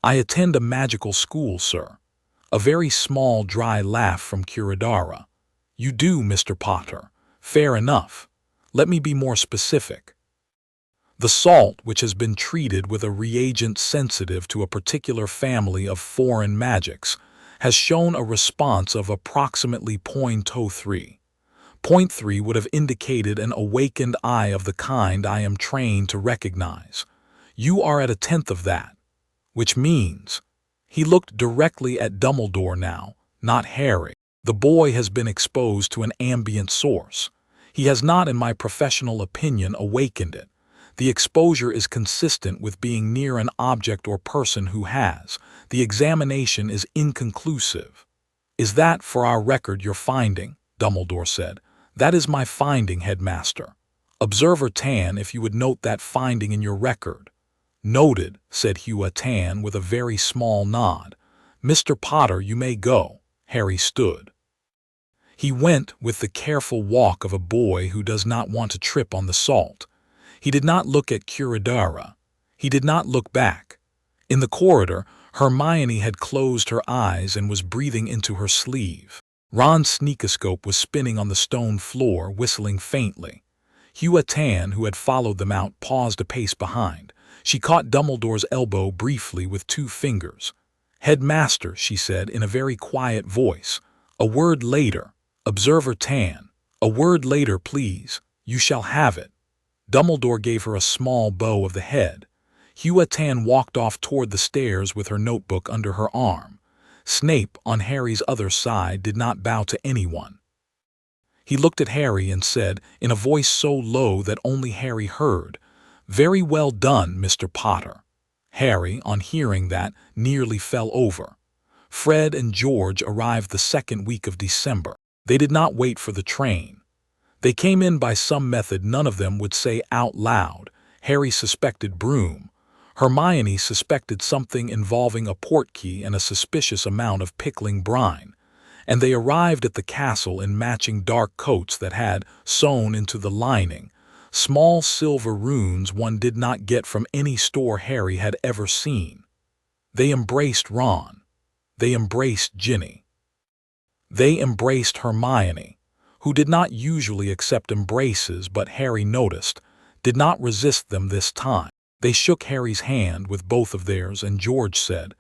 I attend a magical school, sir. A very small, dry laugh from Kuradara. You do, Mr. Potter. Fair enough. Let me be more specific. The salt, which has been treated with a reagent sensitive to a particular family of foreign magics, has shown a response of approximately 0.03. 0.3 would have indicated an awakened eye of the kind I am trained to recognize. You are at 1/10 of that, which means... He looked directly at Dumbledore now, not Harry. The boy has been exposed to an ambient source. He has not, in my professional opinion, awakened it. The exposure is consistent with being near an object or person who has. The examination is inconclusive. Is that, for our record, your finding? Dumbledore said. That is my finding, Headmaster. Observer Tan, if you would note that finding in your record. Noted, said Hua Tan with a very small nod. Mr. Potter, you may go. Harry stood. He went with the careful walk of a boy who does not want to trip on the salt. He did not look at Kuradara. He did not look back. In the corridor, Hermione had closed her eyes and was breathing into her sleeve. Ron's sneakoscope was spinning on the stone floor, whistling faintly. Hua Tan, who had followed them out, paused a pace behind. She caught Dumbledore's elbow briefly with 2 fingers. Headmaster, she said in a very quiet voice. A word later. Observer Tan. A word later, please. You shall have it. Dumbledore gave her a small bow of the head. Hua Tan walked off toward the stairs with her notebook under her arm. Snape, on Harry's other side, did not bow to anyone. He looked at Harry and said, in a voice so low that only Harry heard, Very well done, Mr. Potter. Harry, on hearing that, nearly fell over. Fred and George arrived the 2nd week of December. They did not wait for the train. They came in by some method none of them would say out loud. Harry suspected broom. Hermione suspected something involving a portkey and a suspicious amount of pickling brine, and they arrived at the castle in matching dark coats that had, sewn into the lining, small silver runes one did not get from any store Harry had ever seen. They embraced Ron. They embraced Ginny. They embraced Hermione, who did not usually accept embraces but Harry noticed, did not resist them this time. They shook Harry's hand with both of theirs and George said,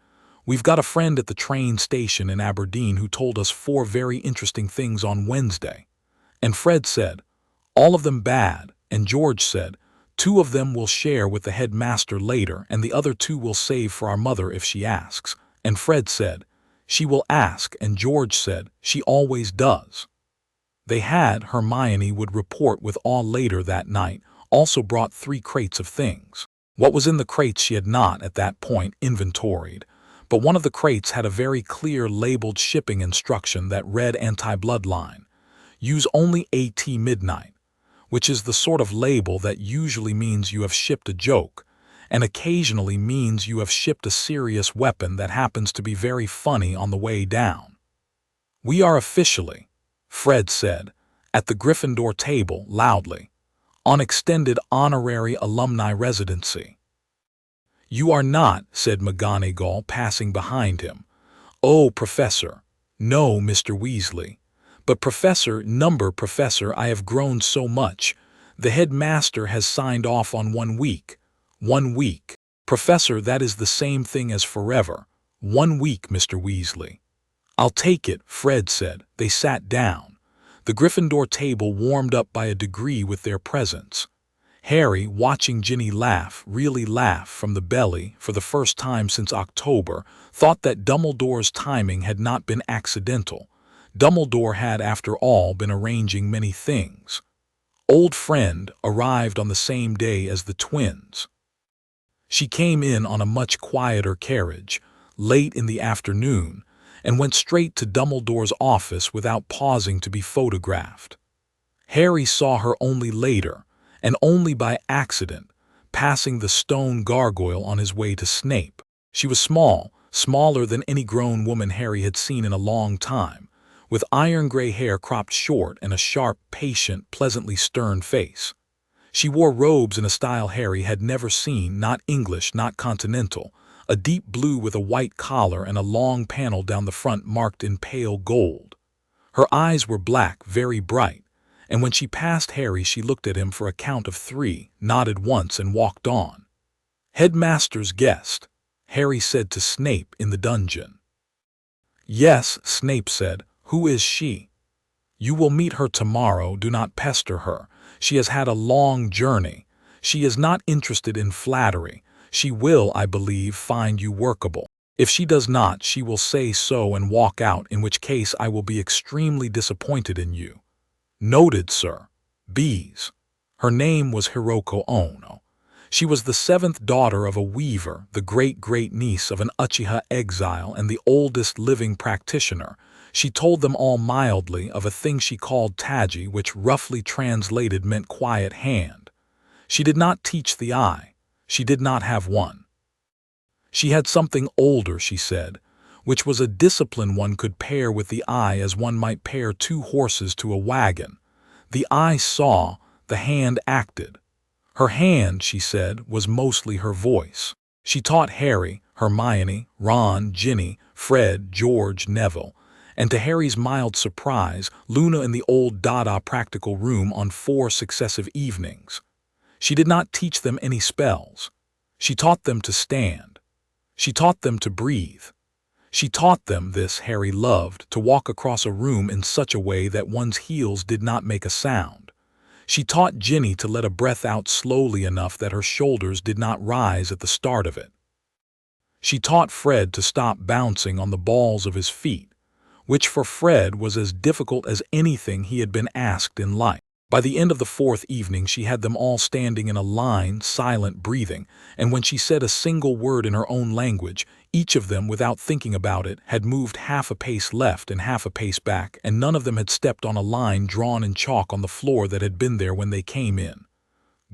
"We've got a friend at the train station in Aberdeen who told us 4 very interesting things on Wednesday." And Fred said, "All of them bad," and George said, "2 of them we'll share with the headmaster later and the other 2 we'll save for our mother if she asks." And Fred said, "She will ask," and George said, "She always does." They had, Hermione would report with awe later that night, also brought 3 crates of things. What was in the crates she had not, at that point, inventoried, but one of the crates had a very clear labeled shipping instruction that read anti-bloodline. Use only AT midnight, which is the sort of label that usually means you have shipped a joke, and occasionally means you have shipped a serious weapon that happens to be very funny on the way down. "We are officially," Fred said, at the Gryffindor table loudly, "on extended honorary alumni residency." "You are not," said McGonagall, passing behind him. "Oh, Professor." "No, Mr. Weasley." "But Professor, Professor, I have grown so much. The headmaster has signed off on 1 week." 1 week. "Professor, that is the same thing as forever." 1 week, Mr. Weasley." "I'll take it," Fred said. They sat down. The Gryffindor table warmed up by a degree with their presence. Harry, watching Ginny laugh, really laugh from the belly for the first time since October, thought that Dumbledore's timing had not been accidental. Dumbledore had, after all, been arranging many things. Old Friend arrived on the same day as the twins. She came in on a much quieter carriage, late in the afternoon, and went straight to Dumbledore's office without pausing to be photographed. Harry saw her only later, and only by accident, passing the stone gargoyle on his way to Snape. She was small, smaller than any grown woman Harry had seen in a long time, with iron-gray hair cropped short and a sharp, patient, pleasantly stern face. She wore robes in a style Harry had never seen, not English, not continental, a deep blue with a white collar and a long panel down the front marked in pale gold. Her eyes were black, very bright, and when she passed Harry she looked at him for a count of 3, nodded once and walked on. "Headmaster's guest," Harry said to Snape in the dungeon. "Yes," Snape said. "Who is she?" "You will meet her tomorrow. Do not pester her. She has had a long journey. She is not interested in flattery. She will, I believe, find you workable. If she does not, she will say so and walk out, in which case I will be extremely disappointed in you." "Noted, sir." Bees. Her name was Hiroko Ono. She was the 7th daughter of a weaver, the great-great-niece of an Uchiha exile, and the oldest living practitioner. She told them all mildly of a thing she called Taji, which roughly translated meant quiet hand. She did not teach the eye. She did not have one. She had something older, she said, which was a discipline one could pair with the eye as one might pair 2 horses to a wagon. The eye saw, the hand acted. Her hand, she said, was mostly her voice. She taught Harry, Hermione, Ron, Ginny, Fred, George, Neville, and to Harry's mild surprise, Luna in the old Dada practical room on 4 successive evenings. She did not teach them any spells. She taught them to stand. She taught them to breathe. She taught them, this Harry loved, to walk across a room in such a way that one's heels did not make a sound. She taught Ginny to let a breath out slowly enough that her shoulders did not rise at the start of it. She taught Fred to stop bouncing on the balls of his feet, which for Fred was as difficult as anything he had been asked in life. By the end of the 4th evening she had them all standing in a line, silent, breathing, and when she said a single word in her own language, each of them, without thinking about it, had moved half a pace left and half a pace back, and none of them had stepped on a line drawn in chalk on the floor that had been there when they came in.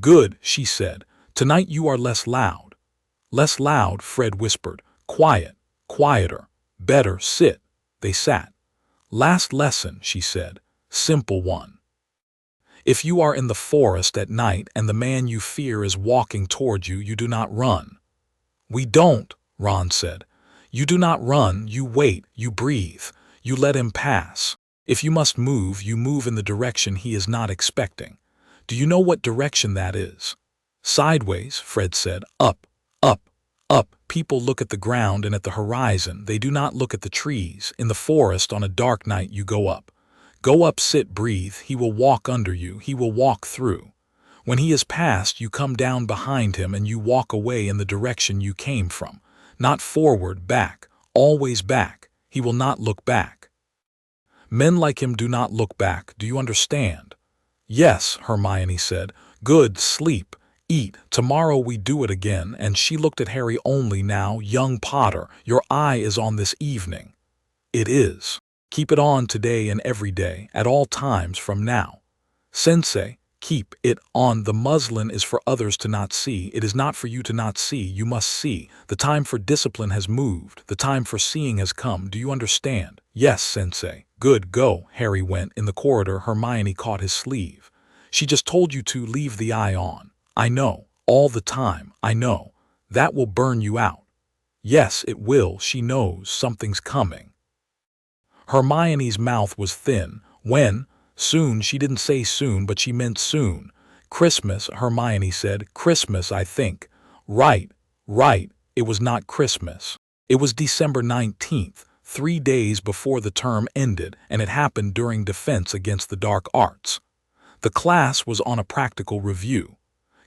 "Good," she said. "Tonight you are less loud." "Less loud," Fred whispered. "Quiet, quieter, better, sit." They sat. "Last lesson," she said. "Simple one. If you are in the forest at night and the man you fear is walking toward you, you do not run." "We don't," Ron said. You do not run, you wait, you breathe. You let him pass. If you must move, you move in the direction he is not expecting. Do you know what direction that is? Sideways, Fred said. Up, up, up. People look at the ground and at the horizon. They do not look at the trees. In the forest on a dark night you go up. Go up, sit, breathe. He will walk under you. He will walk through. When he is past, you come down behind him and you walk away in the direction you came from. Not forward, back. Always back. He will not look back. Men like him do not look back. Do you understand? Yes, Hermione said. Good, sleep, eat. Tomorrow we do it again. And she looked at Harry only now. Young Potter, your eye is on this evening. It is. Keep it on today and every day, at all times from now. Sensei, keep it on. The muslin is for others to not see. It is not for you to not see. You must see. The time for discipline has moved. The time for seeing has come. Do you understand? Yes, Sensei. Good, go. Harry went. In the corridor, Hermione caught his sleeve. She just told you to leave the eye on. I know. All the time. I know. That will burn you out. Yes, it will. She knows something's coming. Hermione's mouth was thin. When? Soon. She didn't say soon, but she meant soon. Christmas, Hermione said. Christmas, I think. Right, right. It was not Christmas. It was December 19th, 3 days before the term ended, and it happened during Defense Against the Dark Arts. The class was on a practical review.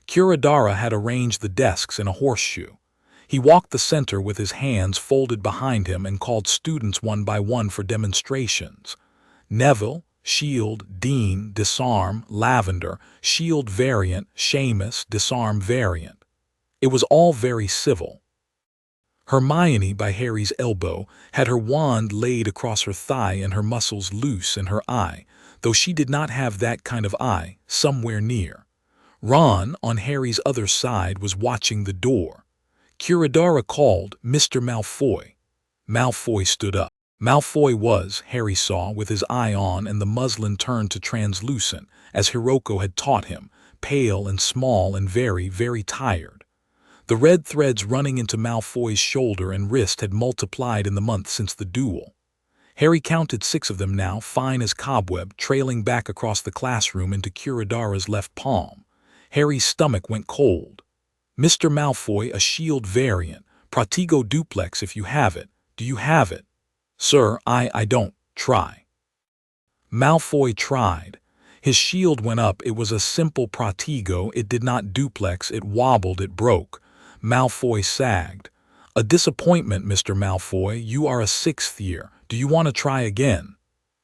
Kuradara had arranged the desks in a horseshoe. He walked the center with his hands folded behind him and called students one by one for demonstrations. Neville, shield, Dean, disarm, Lavender, shield variant, Seamus, disarm variant. It was all very civil. Hermione, by Harry's elbow, had her wand laid across her thigh and her muscles loose in her eye, though she did not have that kind of eye, somewhere near. Ron, on Harry's other side, was watching the door. Kuradara called, Mr. Malfoy. Malfoy stood up. Malfoy was, Harry saw, with his eye on and the muslin turned to translucent, as Hiroko had taught him, pale and small and very, very tired. The red threads running into Malfoy's shoulder and wrist had multiplied in the month since the duel. Harry counted 6 of them now, fine as cobweb, trailing back across the classroom into Kuradara's left palm. Harry's stomach went cold. Mr. Malfoy, a shield variant, Protego duplex if you have it. Do you have it? Sir, I don't. Try. Malfoy tried. His shield went up. It was a simple Protego. It did not duplex. It wobbled. It broke. Malfoy sagged. A disappointment, Mr. Malfoy. You are a 6th year. Do you want to try again?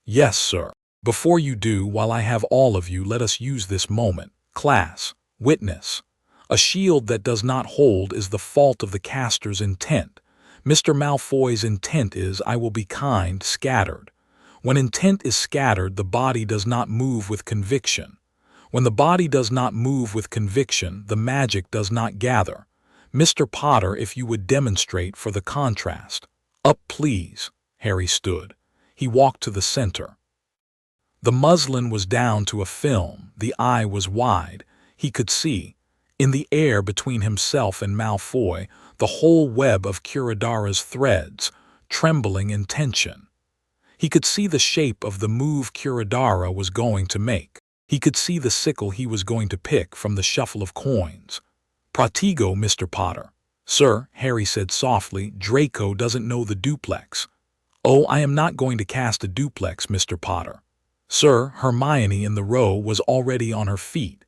Yes, sir. Before you do, while I have all of you, let us use this moment. Class, witness. A shield that does not hold is the fault of the caster's intent. Mr. Malfoy's intent is, I will be kind, scattered. When intent is scattered, the body does not move with conviction. When the body does not move with conviction, the magic does not gather. Mr. Potter, if you would demonstrate for the contrast. Up, please. Harry stood. He walked to the center. The muslin was down to a film. The eye was wide. He could see. In the air between himself and Malfoy, the whole web of Kuradara's threads, trembling in tension. He could see the shape of the move Kuradara was going to make. He could see the sickle he was going to pick from the shuffle of coins. Protego, Mr. Potter. Sir, Harry said softly, Draco doesn't know the duplex. Oh, I am not going to cast a duplex, Mr. Potter. Sir, Hermione in the row was already on her feet.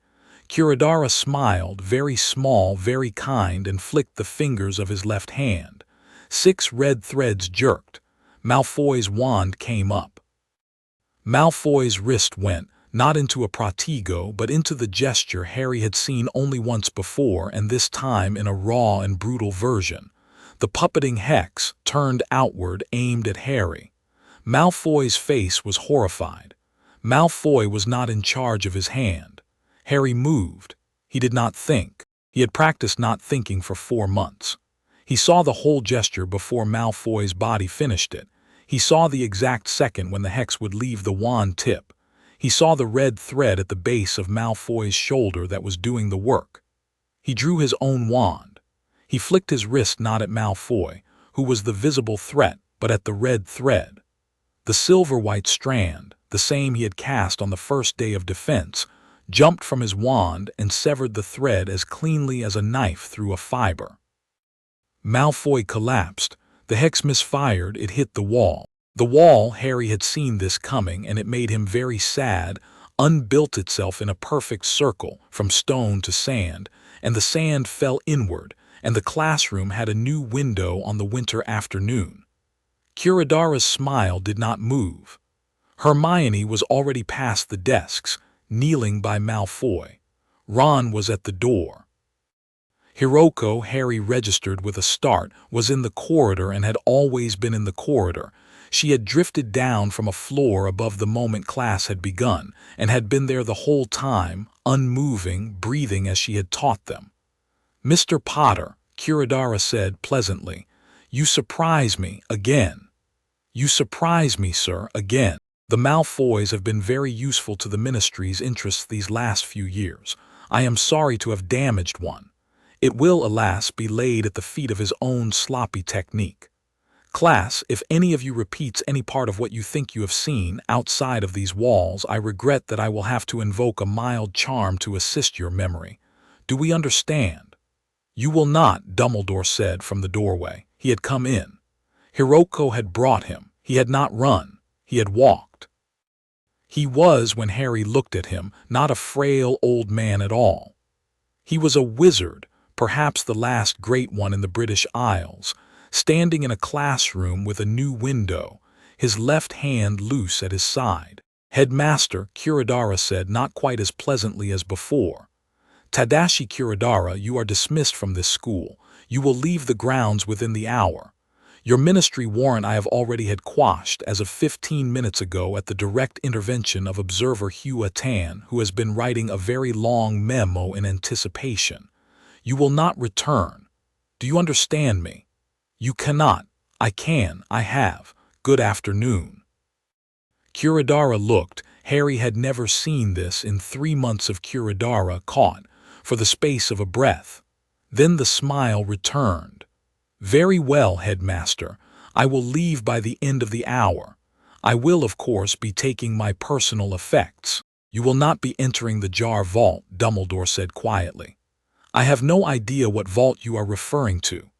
Kuradara smiled, very small, very kind, and flicked the fingers of his left hand. 6 red threads jerked. Malfoy's wand came up. Malfoy's wrist went, not into a Protego, but into the gesture Harry had seen only once before, and this time in a raw and brutal version. The puppeting hex, turned outward, aimed at Harry. Malfoy's face was horrified. Malfoy was not in charge of his hand. Harry moved. He did not think. He had practiced not thinking for 4 months. He saw the whole gesture before Malfoy's body finished it. He saw the exact second when the hex would leave the wand tip. He saw the red thread at the base of Malfoy's shoulder that was doing the work. He drew his own wand. He flicked his wrist not at Malfoy, who was the visible threat, but at the red thread. The silver-white strand, the same he had cast on the first day of defense, jumped from his wand and severed the thread as cleanly as a knife through a fiber. Malfoy collapsed. The hex misfired, it hit the wall. The wall, Harry had seen this coming, and it made him very sad, unbuilt itself in a perfect circle, from stone to sand, and the sand fell inward, and the classroom had a new window on the winter afternoon. Curadara's smile did not move. Hermione was already past the desks, kneeling by Malfoy. Ron was at the door. Hiroko, Harry registered with a start, was in the corridor and had always been in the corridor. She had drifted down from a floor above the moment class had begun, and had been there the whole time, unmoving, breathing as she had taught them. "Mr. Potter," Curadara said pleasantly, "you surprise me again." "You surprise me, sir, again. The Malfoys have been very useful to the Ministry's interests these last few years. I am sorry to have damaged one. It will, alas, be laid at the feet of his own sloppy technique. Class, if any of you repeats any part of what you think you have seen outside of these walls, I regret that I will have to invoke a mild charm to assist your memory. Do we understand?" "You will not," Dumbledore said from the doorway. He had come in. Hiroko had brought him. He had not run. He had walked. He was, when Harry looked at him, not a frail old man at all. He was a wizard, perhaps the last great one in the British Isles, standing in a classroom with a new window, his left hand loose at his side. "Headmaster," Curadara said, not quite as pleasantly as before. "Tadashi Curadara, you are dismissed from this school. You will leave the grounds within the hour. Your ministry warrant I have already had quashed as of 15 minutes ago at the direct intervention of Observer Hugh Atan, who has been writing a very long memo in anticipation. You will not return. Do you understand me? You cannot. I can. I have. Good afternoon." Curadara looked. Harry had never seen this in 3 months of Curadara caught, for the space of a breath. Then the smile returned. "Very well, headmaster. I will leave by the end of the hour. I will, of course, be taking my personal effects." "You will not be entering the jar vault," Dumbledore said quietly. "I have no idea what vault you are referring to."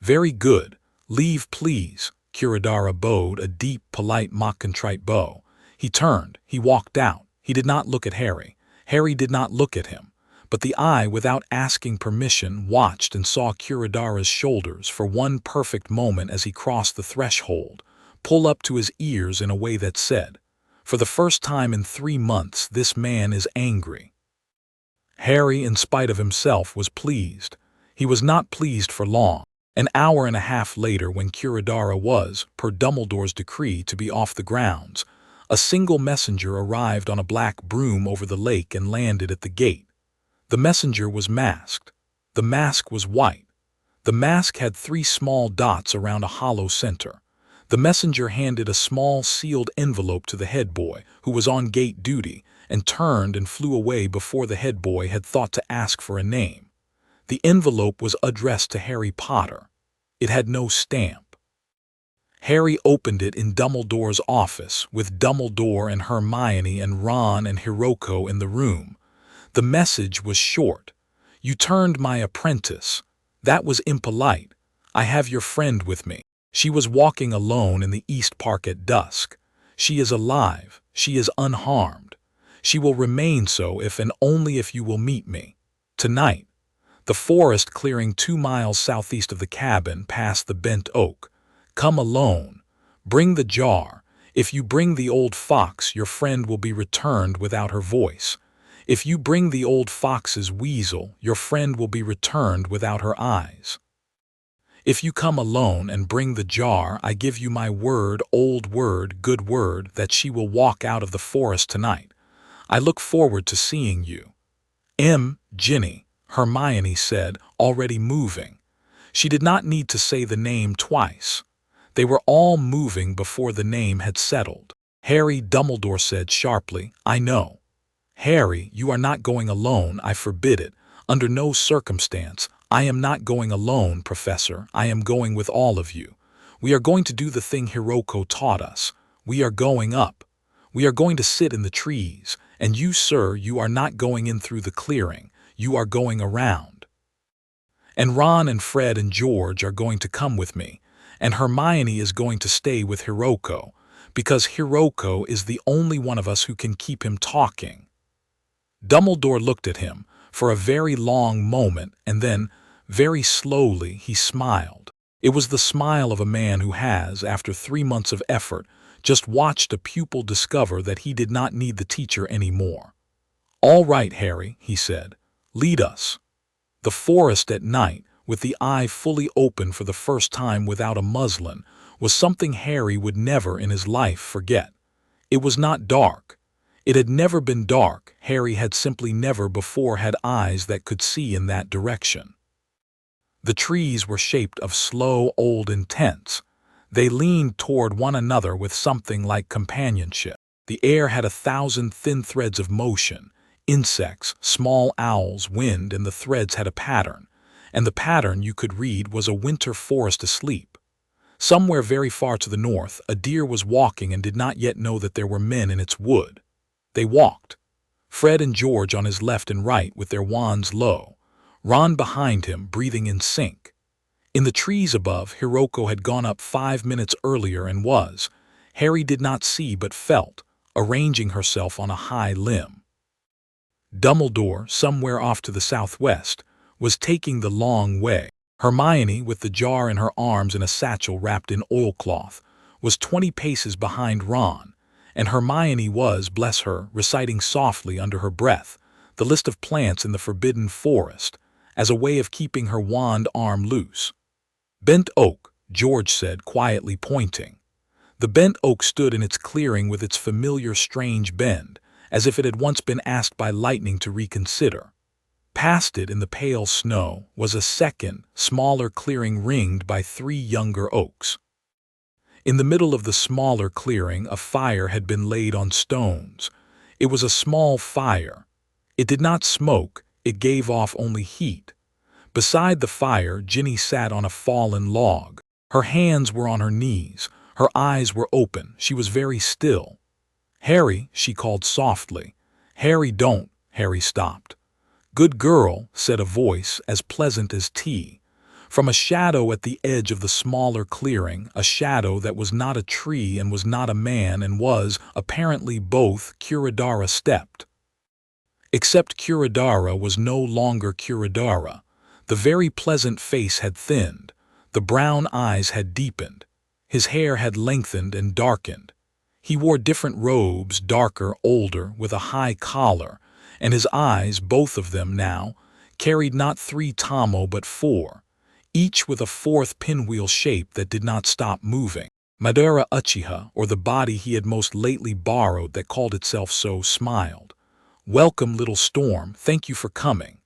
"Very good. Leave, please." Curadara bowed a deep, polite, mock-contrite bow. He turned. He walked out. He did not look at Harry. Harry did not look at him. But the eye, without asking permission, watched and saw Curadara's shoulders for one perfect moment as he crossed the threshold, pull up to his ears in a way that said, "For the first time in 3 months, this man is angry." Harry, in spite of himself, was pleased. He was not pleased for long. An hour and a half later, when Curadara was, per Dumbledore's decree, to be off the grounds, a single messenger arrived on a black broom over the lake and landed at the gate. The messenger was masked. The mask was white. The mask had 3 small dots around a hollow center. The messenger handed a small sealed envelope to the head boy, who was on gate duty, and turned and flew away before the head boy had thought to ask for a name. The envelope was addressed to Harry Potter. It had no stamp. Harry opened it in Dumbledore's office, with Dumbledore and Hermione and Ron and Hiroko in the room. The message was short. "You turned my apprentice. That was impolite. I have your friend with me. She was walking alone in the East Park at dusk. She is alive. She is unharmed. She will remain so if and only if you will meet me. Tonight. The forest clearing 2 miles southeast of the cabin past the bent oak. Come alone. Bring the jar. If you bring the old fox, your friend will be returned without her voice. If you bring the old fox's weasel, your friend will be returned without her eyes. If you come alone and bring the jar, I give you my word, old word, good word, that she will walk out of the forest tonight. I look forward to seeing you." Ginny," Hermione said, already moving. She did not need to say the name twice. They were all moving before the name had settled. "Harry," Dumbledore said sharply, "I know." "Harry, you are not going alone. I forbid it. Under no circumstance. I am not going alone, Professor. I am going with all of you. We are going to do the thing Hiroko taught us. We are going up. We are going to sit in the trees. And you, sir, you are not going in through the clearing. You are going around. And Ron and Fred and George are going to come with me. And Hermione is going to stay with Hiroko, because Hiroko is the only one of us who can keep him talking. Dumbledore looked at him for a very long moment, and then, very slowly, he smiled. It was the smile of a man who has, after 3 months of effort, just watched a pupil discover that he did not need the teacher anymore. "All right, Harry," he said. "Lead us." The forest at night, with the eye fully open for the first time without a muslin, was something Harry would never in his life forget. It was not dark. It had never been dark. Harry had simply never before had eyes that could see in that direction. The trees were shaped of slow, old intents. They leaned toward one another with something like companionship. The air had 1,000 thin threads of motion. Insects, small owls, wind, and the threads had a pattern. And the pattern, you could read, was a winter forest asleep. Somewhere very far to the north, a deer was walking and did not yet know that there were men in its wood. They walked. Fred and George on his left and right with their wands low. Ron behind him, breathing in sync. In the trees above, Hiroko had gone up 5 minutes earlier and was, Harry did not see but felt, arranging herself on a high limb. Dumbledore, somewhere off to the southwest, was taking the long way. Hermione, with the jar in her arms and a satchel wrapped in oilcloth, was 20 paces behind Ron, and Hermione was, bless her, reciting softly under her breath the list of plants in the forbidden forest, as a way of keeping her wand arm loose. "Bent oak," George said, quietly pointing. The bent oak stood in its clearing with its familiar strange bend, as if it had once been asked by lightning to reconsider. Past it, in the pale snow, was a second, smaller clearing ringed by 3 younger oaks. In the middle of the smaller clearing, a fire had been laid on stones. It was a small fire. It did not smoke, it gave off only heat. Beside the fire, Ginny sat on a fallen log. Her hands were on her knees. Her eyes were open. She was very still. "Harry," she called softly. "Harry, don't." Harry stopped. "Good girl," said a voice as pleasant as tea. From a shadow at the edge of the smaller clearing, a shadow that was not a tree and was not a man and was, apparently, both, Kuradara stepped. Except Kuradara was no longer Kuradara. The very pleasant face had thinned. The brown eyes had deepened. His hair had lengthened and darkened. He wore different robes, darker, older, with a high collar, and his eyes, both of them now, carried not 3 tomo but 4, each with a 4th pinwheel shape that did not stop moving. Madara Uchiha, or the body he had most lately borrowed that called itself so, smiled. "Welcome, little storm, thank you for coming."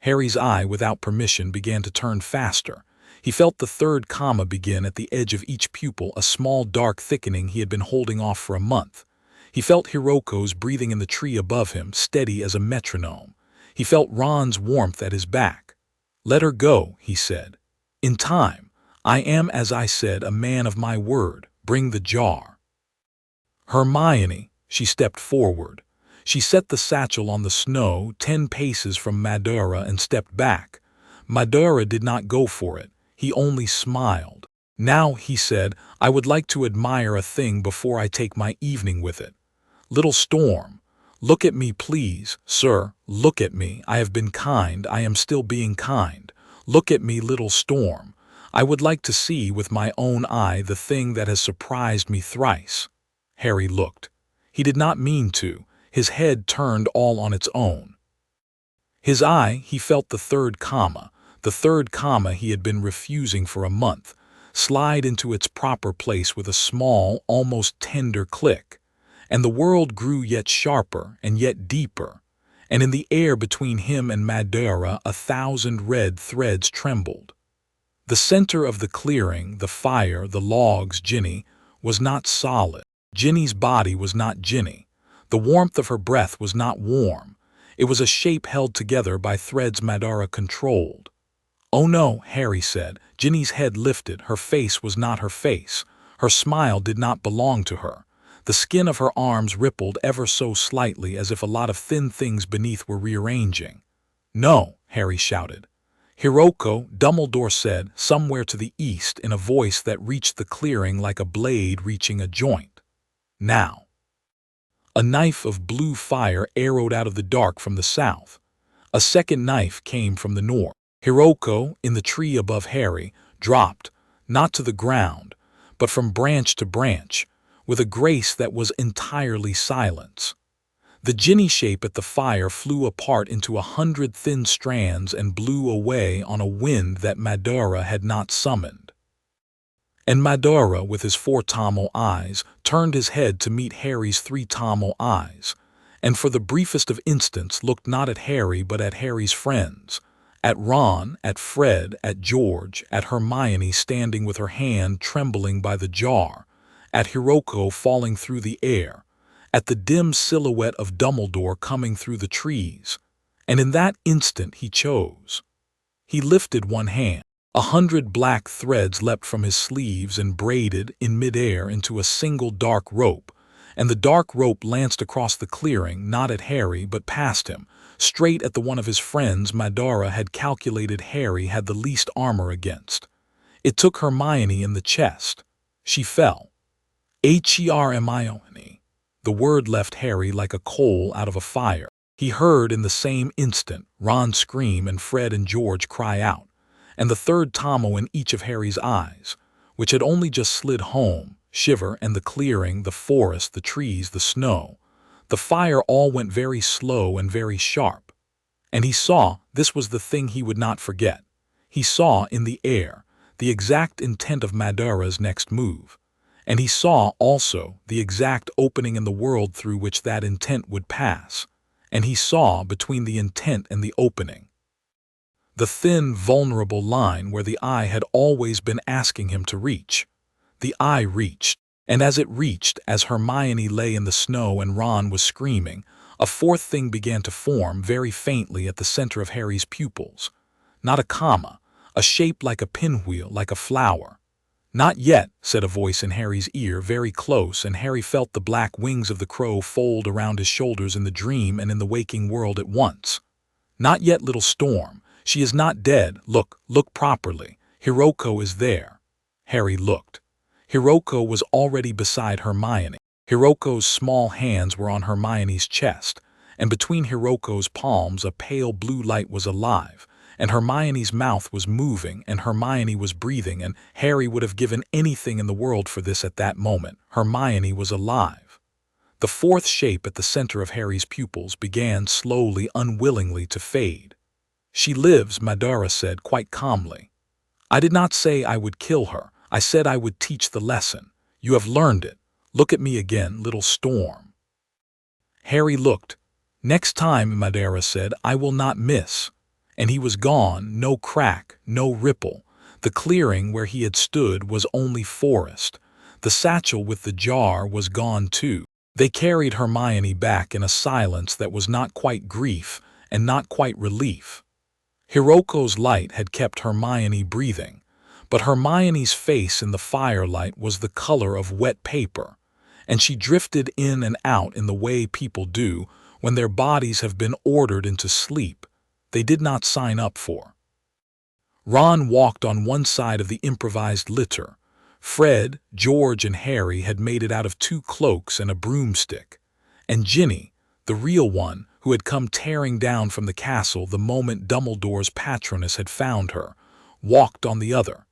Harry's eye, without permission, began to turn faster. He felt the 3rd comma begin at the edge of each pupil, a small dark thickening he had been holding off for a month. He felt Hiroko's breathing in the tree above him, steady as a metronome. He felt Ron's warmth at his back. "Let her go," he said. "In time. I am, as I said, a man of my word. Bring the jar." Hermione, she stepped forward. She set the satchel on the snow 10 paces from Madara and stepped back. Madara did not go for it. He only smiled. "Now," he said, "I would like to admire a thing before I take my evening with it. Little storm, look at me, please, sir, look at me. I have been kind, I am still being kind. Look at me, little storm. I would like to see with my own eye the thing that has surprised me thrice." Harry looked. He did not mean to. His head turned all on its own. His eye, he felt the 3rd comma he had been refusing for a month, slide into its proper place with a small, almost tender click. And the world grew yet sharper and yet deeper, and in the air between him and Madara 1,000 red threads trembled. The center of the clearing, the fire, the logs, Ginny, was not solid. Ginny's body was not Ginny. The warmth of her breath was not warm. It was a shape held together by threads Madara controlled. "Oh no," Harry said. Ginny's head lifted. Her face was not her face. Her smile did not belong to her. The skin of her arms rippled ever so slightly as if a lot of thin things beneath were rearranging. "No," Harry shouted. "Hiroko," Dumbledore said, somewhere to the east in a voice that reached the clearing like a blade reaching a joint. "Now." A knife of blue fire arrowed out of the dark from the south. A second knife came from the north. Hiroko, in the tree above Harry, dropped, not to the ground, but from branch to branch, with a grace that was entirely silence. The Ginny shape at the fire flew apart into 100 thin strands and blew away on a wind that Madara had not summoned. And Madara, with his 4 Tamil eyes, turned his head to meet Harry's 3 Tamil eyes, and for the briefest of instants looked not at Harry but at Harry's friends, at Ron, at Fred, at George, at Hermione standing with her hand trembling by the jar, at Hiroko falling through the air, at the dim silhouette of Dumbledore coming through the trees, and in that instant he chose. He lifted one hand. 100 black threads leapt from his sleeves and braided in midair into a single dark rope, and the dark rope lanced across the clearing, not at Harry but past him, straight at the one of his friends Madara had calculated Harry had the least armor against. It took Hermione in the chest. She fell. Hermione. The word left Harry like a coal out of a fire. He heard in the same instant Ron scream and Fred and George cry out, and the 3rd Tamil in each of Harry's eyes, which had only just slid home, shiver, and the clearing, the forest, the trees, the snow, the fire all went very slow and very sharp. And he saw, this was the thing he would not forget, he saw in the air the exact intent of Madara's next move, and he saw also the exact opening in the world through which that intent would pass, and he saw between the intent and the opening the thin, vulnerable line where the eye had always been asking him to reach. The eye reached, and as it reached, as Hermione lay in the snow and Ron was screaming, a 4th thing began to form very faintly at the center of Harry's pupils. Not a comma, a shape like a pinwheel, like a flower. "Not yet," said a voice in Harry's ear, very close, and Harry felt the black wings of the crow fold around his shoulders in the dream and in the waking world at once. "Not yet, little storm. She is not dead. Look, look properly. Hiroko is there." Harry looked. Hiroko was already beside Hermione. Hiroko's small hands were on Hermione's chest, and between Hiroko's palms a pale blue light was alive, and Hermione's mouth was moving, and Hermione was breathing, and Harry would have given anything in the world for this at that moment. Hermione was alive. The 4th shape at the center of Harry's pupils began slowly, unwillingly to fade. "She lives," Madara said quite calmly. "I did not say I would kill her. I said I would teach the lesson. You have learned it. Look at me again, little storm." Harry looked. "Next time," Madara said, "I will not miss." And he was gone, no crack, no ripple. The clearing where he had stood was only forest. The satchel with the jar was gone too. They carried Hermione back in a silence that was not quite grief and not quite relief. Hiroko's light had kept Hermione breathing, but Hermione's face in the firelight was the color of wet paper, and she drifted in and out in the way people do when their bodies have been ordered into sleep they did not sign up for. Ron walked on one side of the improvised litter. Fred, George, and Harry had made it out of 2 cloaks and a broomstick, and Ginny, the real one, who had come tearing down from the castle the moment Dumbledore's patroness had found her, walked on the other.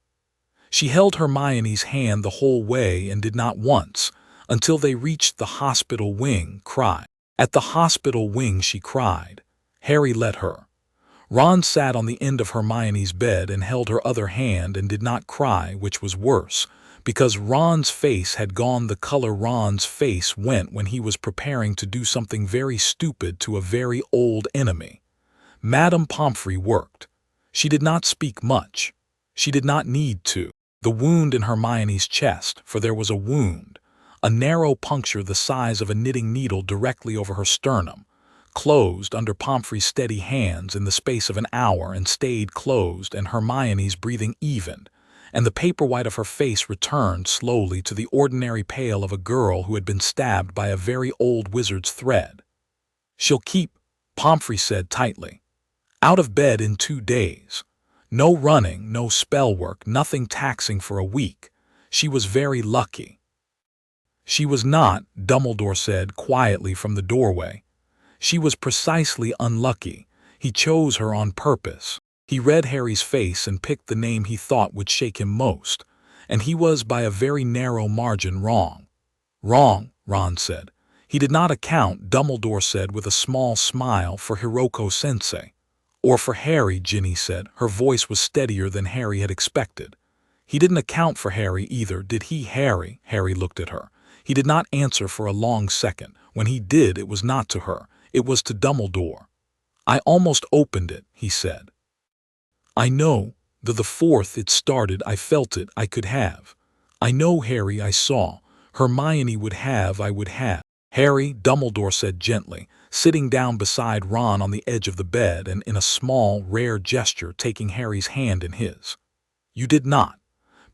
She held Hermione's hand the whole way and did not once, until they reached the hospital wing, cry. At the hospital wing she cried. Harry let her. Ron sat on the end of Hermione's bed and held her other hand and did not cry, which was worse, because Ron's face had gone the color Ron's face went when he was preparing to do something very stupid to a very old enemy. Madame Pomfrey worked. She did not speak much. She did not need to. The wound in Hermione's chest, for there was a wound, a narrow puncture the size of a knitting needle directly over her sternum, closed under Pomfrey's steady hands in the space of an hour and stayed closed, and Hermione's breathing evened, and the paper white of her face returned slowly to the ordinary pale of a girl who had been stabbed by a very old wizard's thread. "She'll keep," Pomfrey said tightly. "Out of bed in 2 days. No running, no spell work, nothing taxing for a week. She was very lucky." "She was not," Dumbledore said quietly from the doorway. "She was precisely unlucky. He chose her on purpose." He read Harry's face and picked the name he thought would shake him most, and he was by a very narrow margin wrong. "Wrong," Ron said. "He did not account," Dumbledore said with a small smile, "for Hiroko-sensei." "Or for Harry," Ginny said. Her voice was steadier than Harry had expected. "He didn't account for Harry either, did he, Harry?" Harry looked at her. He did not answer for a long second. When he did, it was not to her. It was to Dumbledore. "I almost opened it," he said. "I know. The 4th it started, I felt it, I could have. I know, Harry, I saw. Hermione would have, I would have." "Harry," Dumbledore said gently, sitting down beside Ron on the edge of the bed and in a small, rare gesture taking Harry's hand in his. "You did not.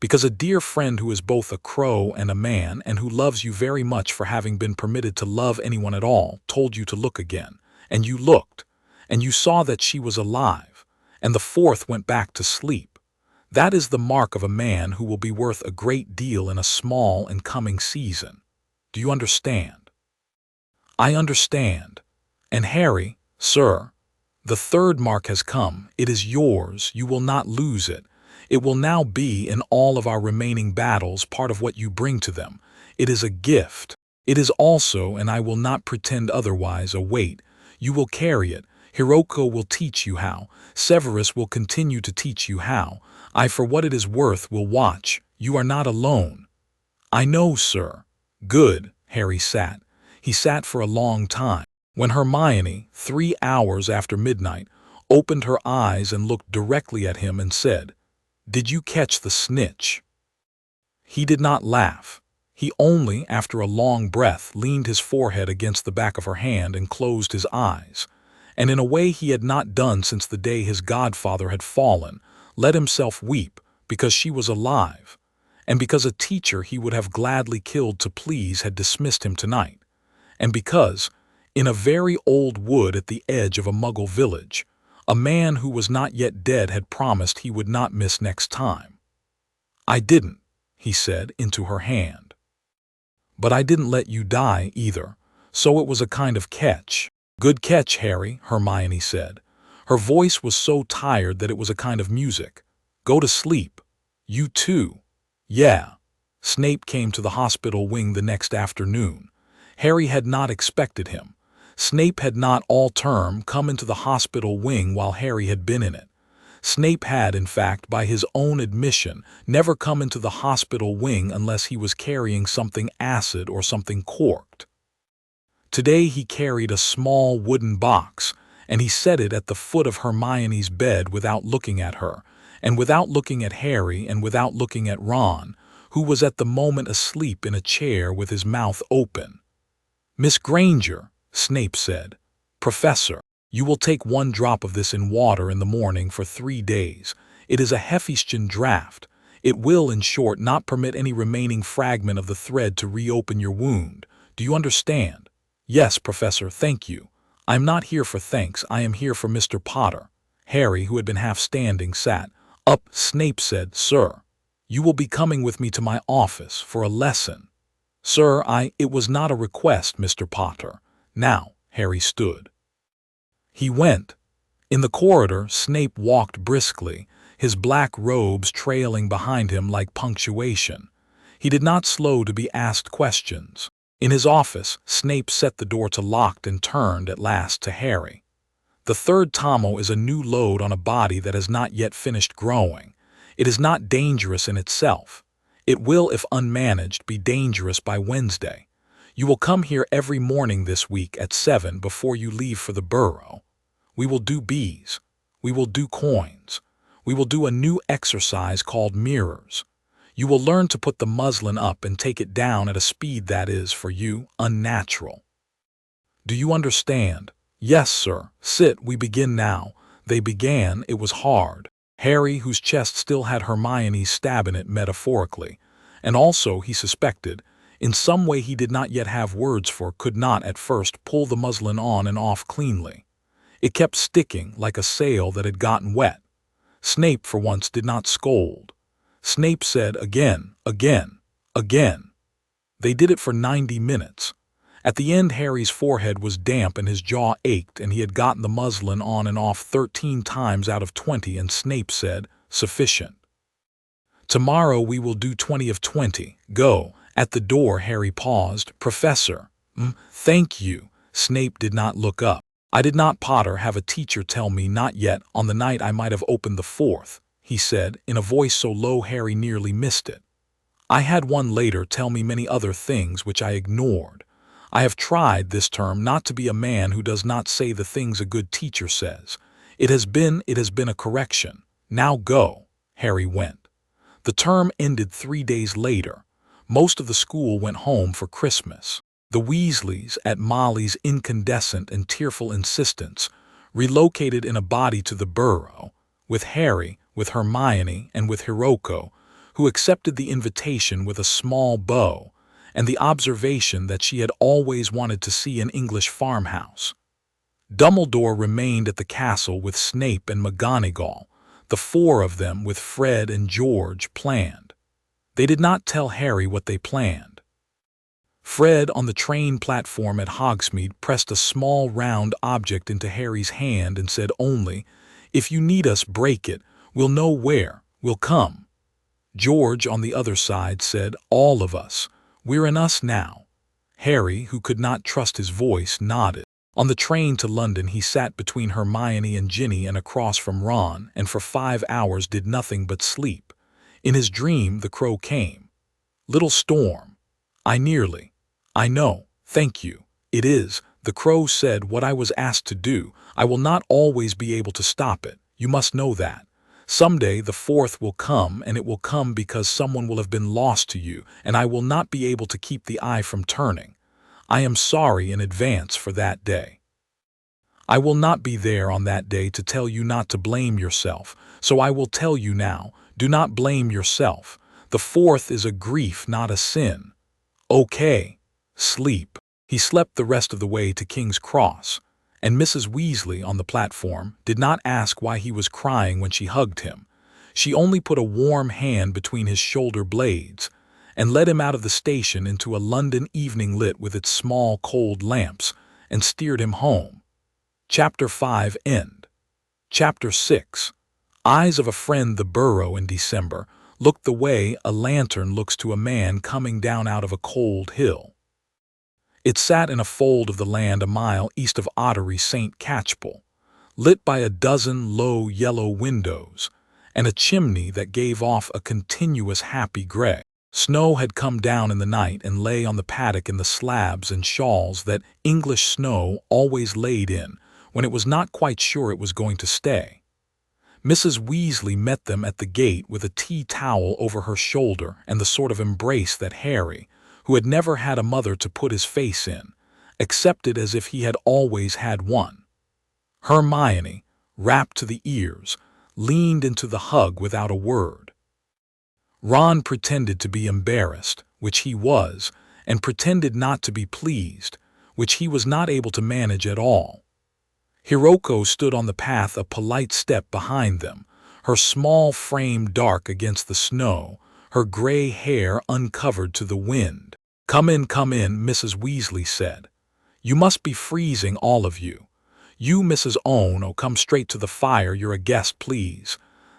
Because a dear friend who is both a crow and a man, and who loves you very much for having been permitted to love anyone at all, told you to look again. And you looked. And you saw that she was alive. And the 4th went back to sleep. That is the mark of a man who will be worth a great deal in a small and coming season. Do you understand?" "I understand. And Harry, sir, the 3rd mark has come. It is yours. You will not lose it. It will now be, in all of our remaining battles, part of what you bring to them. It is a gift. It is also, and I will not pretend otherwise, a weight. You will carry it. Hiroko will teach you how. Severus will continue to teach you how. I, for what it is worth, will watch. You are not alone." "I know, sir." "Good." Harry sat. He sat for a long time. When Hermione, 3 hours after midnight, opened her eyes and looked directly at him and said, "Did you catch the snitch?" He did not laugh. He only, after a long breath, leaned his forehead against the back of her hand and closed his eyes, and in a way he had not done since the day his godfather had fallen, let himself weep because she was alive, and because a teacher he would have gladly killed to please had dismissed him tonight, and because, in a very old wood at the edge of a Muggle village, a man who was not yet dead had promised he would not miss next time. "I didn't," he said into her hand. "But I didn't let you die either, so it was a kind of catch." "Good catch, Harry," Hermione said. Her voice was so tired that it was a kind of music. "Go to sleep. You too." "Yeah." Snape came to the hospital wing the next afternoon. Harry had not expected him. Snape had not all term come into the hospital wing while Harry had been in it. Snape had, in fact, by his own admission, never come into the hospital wing unless he was carrying something acid or something corked. Today he carried a small wooden box, and he set it at the foot of Hermione's bed without looking at her, and without looking at Harry, and without looking at Ron, who was at the moment asleep in a chair with his mouth open. "Miss Granger," Snape said, "Professor, you will take 1 drop of this in water in the morning for 3 days. It is a Hephaestion draught. It will, in short, not permit any remaining fragment of the thread to reopen your wound. Do you understand?" "Yes, Professor, thank you. I am not here for thanks, I am here for Mr. Potter." Harry, who had been half standing, sat up. Snape said, "Sir, you will be coming with me to my office for a lesson." "Sir, it was not a request, Mr. Potter." Now, Harry stood. He went. In the corridor, Snape walked briskly, his black robes trailing behind him like punctuation. He did not slow to be asked questions. In his office, Snape set the door to locked and turned at last to Harry. "The 3rd Tomo is a new load on a body that has not yet finished growing. It is not dangerous in itself. It will, if unmanaged, be dangerous by Wednesday. You will come here every morning this week at 7 before you leave for the burrow. We will do bees. We will do coins. We will do a new exercise called mirrors. You will learn to put the muslin up and take it down at a speed that is, for you, unnatural. Do you understand?" Yes, sir. Sit, we begin now. They began, it was hard. Harry, whose chest still had Hermione's stab in it metaphorically, and also, he suspected, in some way he did not yet have words for, could not at first pull the muslin on and off cleanly. It kept sticking like a sail that had gotten wet. Snape, for once, did not scold. Snape said again, again, again. They did it for 90 minutes. At the end, Harry's forehead was damp and his jaw ached, and he had gotten the muslin on and off 13 times out of 20, and Snape said, "Sufficient. Tomorrow we will do 20 of 20. Go." At the door, Harry paused. "Professor." Thank you." Snape did not look up. "I did not, Potter, have a teacher tell me, not yet, on the night I might have opened the fourth," he said, in a voice so low Harry nearly missed it. "I had one later tell me many other things which I ignored. I have tried this term not to be a man who does not say the things a good teacher says. It has been a correction. Now go." Harry went. The term ended 3 days later. Most of the school went home for Christmas. The Weasleys, at Molly's incandescent and tearful insistence, relocated in a body to the Burrow, with Harry, with Hermione, and with Hiroko, who accepted the invitation with a small bow, and the observation that she had always wanted to see an English farmhouse. Dumbledore remained at the castle with Snape and McGonagall. The four of them, with Fred and George, planned. They did not tell Harry what they planned. Fred, on the train platform at Hogsmeade, pressed a small round object into Harry's hand and said only, "If you need us, break it. We'll know where. We'll come." George, on the other side, said, "All of us. We're in us now." Harry, who could not trust his voice, nodded. On the train to London he sat between Hermione and Ginny and across from Ron, and for 5 hours did nothing but sleep. In his dream the crow came. "Little Storm." I know, thank you. It is," the crow said, "what I was asked to do. I will not always be able to stop it. You must know that. Someday the fourth will come, and it will come because someone will have been lost to you, and I will not be able to keep the eye from turning. I am sorry in advance for that day. I will not be there on that day to tell you not to blame yourself, so I will tell you now, do not blame yourself. The fourth is a grief, not a sin. Okay, sleep." He slept the rest of the way to King's Cross, and Mrs. Weasley, on the platform, did not ask why he was crying when she hugged him. She only put a warm hand between his shoulder blades and led him out of the station into a London evening lit with its small cold lamps, and steered him home. Chapter 5 End. Chapter 6 Eyes of a Friend. The Burrow in December looked the way a lantern looks to a man coming down out of a cold hill. It sat in a fold of the land a mile east of Ottery St. Catchpole, lit by a dozen low yellow windows and a chimney that gave off a continuous happy gray. Snow had come down in the night and lay on the paddock in the slabs and shawls that English snow always laid in when it was not quite sure it was going to stay. Mrs. Weasley met them at the gate with a tea towel over her shoulder and the sort of embrace that Harry, who had never had a mother to put his face in, accepted as if he had always had one. Hermione, wrapped to the ears, leaned into the hug without a word. Ron pretended to be embarrassed, which he was, and pretended not to be pleased, which he was not able to manage at all. Hiroko stood on the path a polite step behind them, her small frame dark against the snow, her gray hair uncovered to the wind. Come in, Mrs. Weasley said. "You must be freezing, all of you. You, Mrs. Ono, come straight to the fire. You're a guest, please."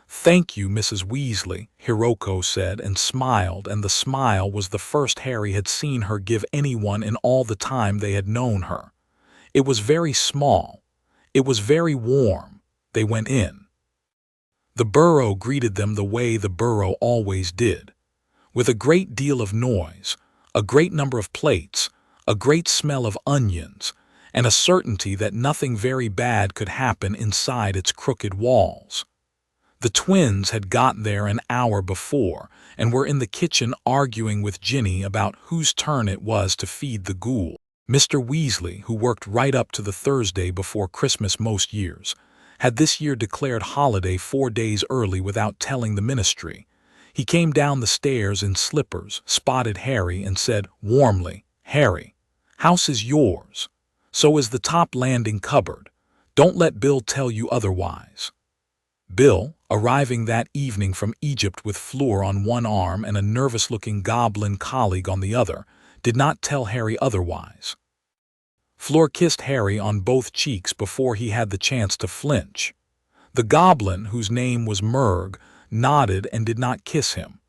"Thank you, Mrs. Weasley," Hiroko said and smiled, and the smile was the first Harry had seen her give anyone in all the time they had known her. It was very small. It was very warm. They went in. The Burrow greeted them the way the Burrow always did, with a great deal of noise, a great number of plates, a great smell of onions, and a certainty that nothing very bad could happen inside its crooked walls. The twins had got there an hour before and were in the kitchen arguing with Ginny about whose turn it was to feed the ghoul. Mr. Weasley, who worked right up to the Thursday before Christmas most years, had this year declared holiday 4 days early without telling the ministry. He came down the stairs in slippers, spotted Harry, and said warmly, "Harry, house is yours. So is the top landing cupboard. Don't let Bill tell you otherwise." Bill, arriving that evening from Egypt with Fleur on one arm and a nervous-looking goblin colleague on the other, did not tell Harry otherwise. Fleur kissed Harry on both cheeks before he had the chance to flinch. The goblin, whose name was Murg, nodded and did not kiss him.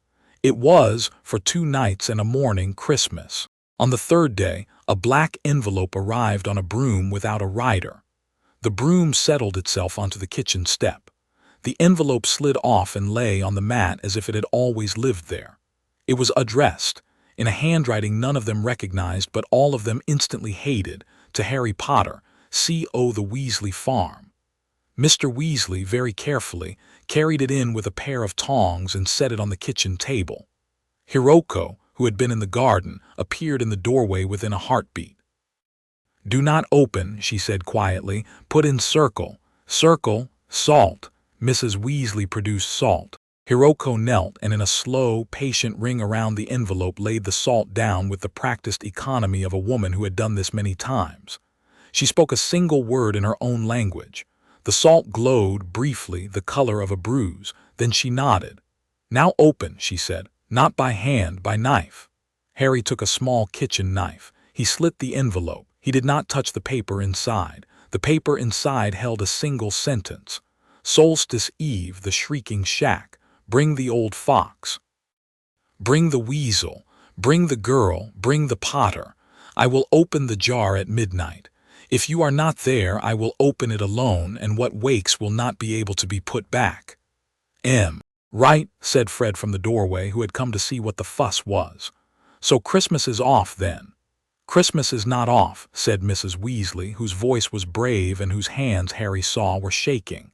It was, for 2 nights and a morning, Christmas. On the third day, a black envelope arrived on a broom without a rider. The broom settled itself onto the kitchen step. The envelope slid off and lay on the mat as if it had always lived there. It was addressed, in a handwriting none of them recognized but all of them instantly hated, to Harry Potter, C.O. the Weasley Farm. Mr. Weasley, very carefully, carried it in with a pair of tongs and set it on the kitchen table. Hiroko, who had been in the garden, appeared in the doorway within a heartbeat. "Do not open," she said quietly. "Put in circle. Circle, salt." Mrs. Weasley produced salt. Hiroko knelt and in a slow, patient ring around the envelope laid the salt down with the practiced economy of a woman who had done this many times. She spoke a single word in her own language. The salt glowed, briefly, the color of a bruise. Then she nodded. "Now open," she said. "Not by hand, by knife." Harry took a small kitchen knife. He slit the envelope. He did not touch the paper inside. The paper inside held a single sentence. "Solstice Eve, the Shrieking Shack. Bring the old fox. Bring the weasel. Bring the girl. Bring the Potter. I will open the jar at midnight. If you are not there, I will open it alone, and what wakes will not be able to be put back." Right," said Fred from the doorway, who had come to see what the fuss was. "So Christmas is off, then?" "Christmas is not off," said Mrs. Weasley, whose voice was brave and whose hands Harry saw were shaking.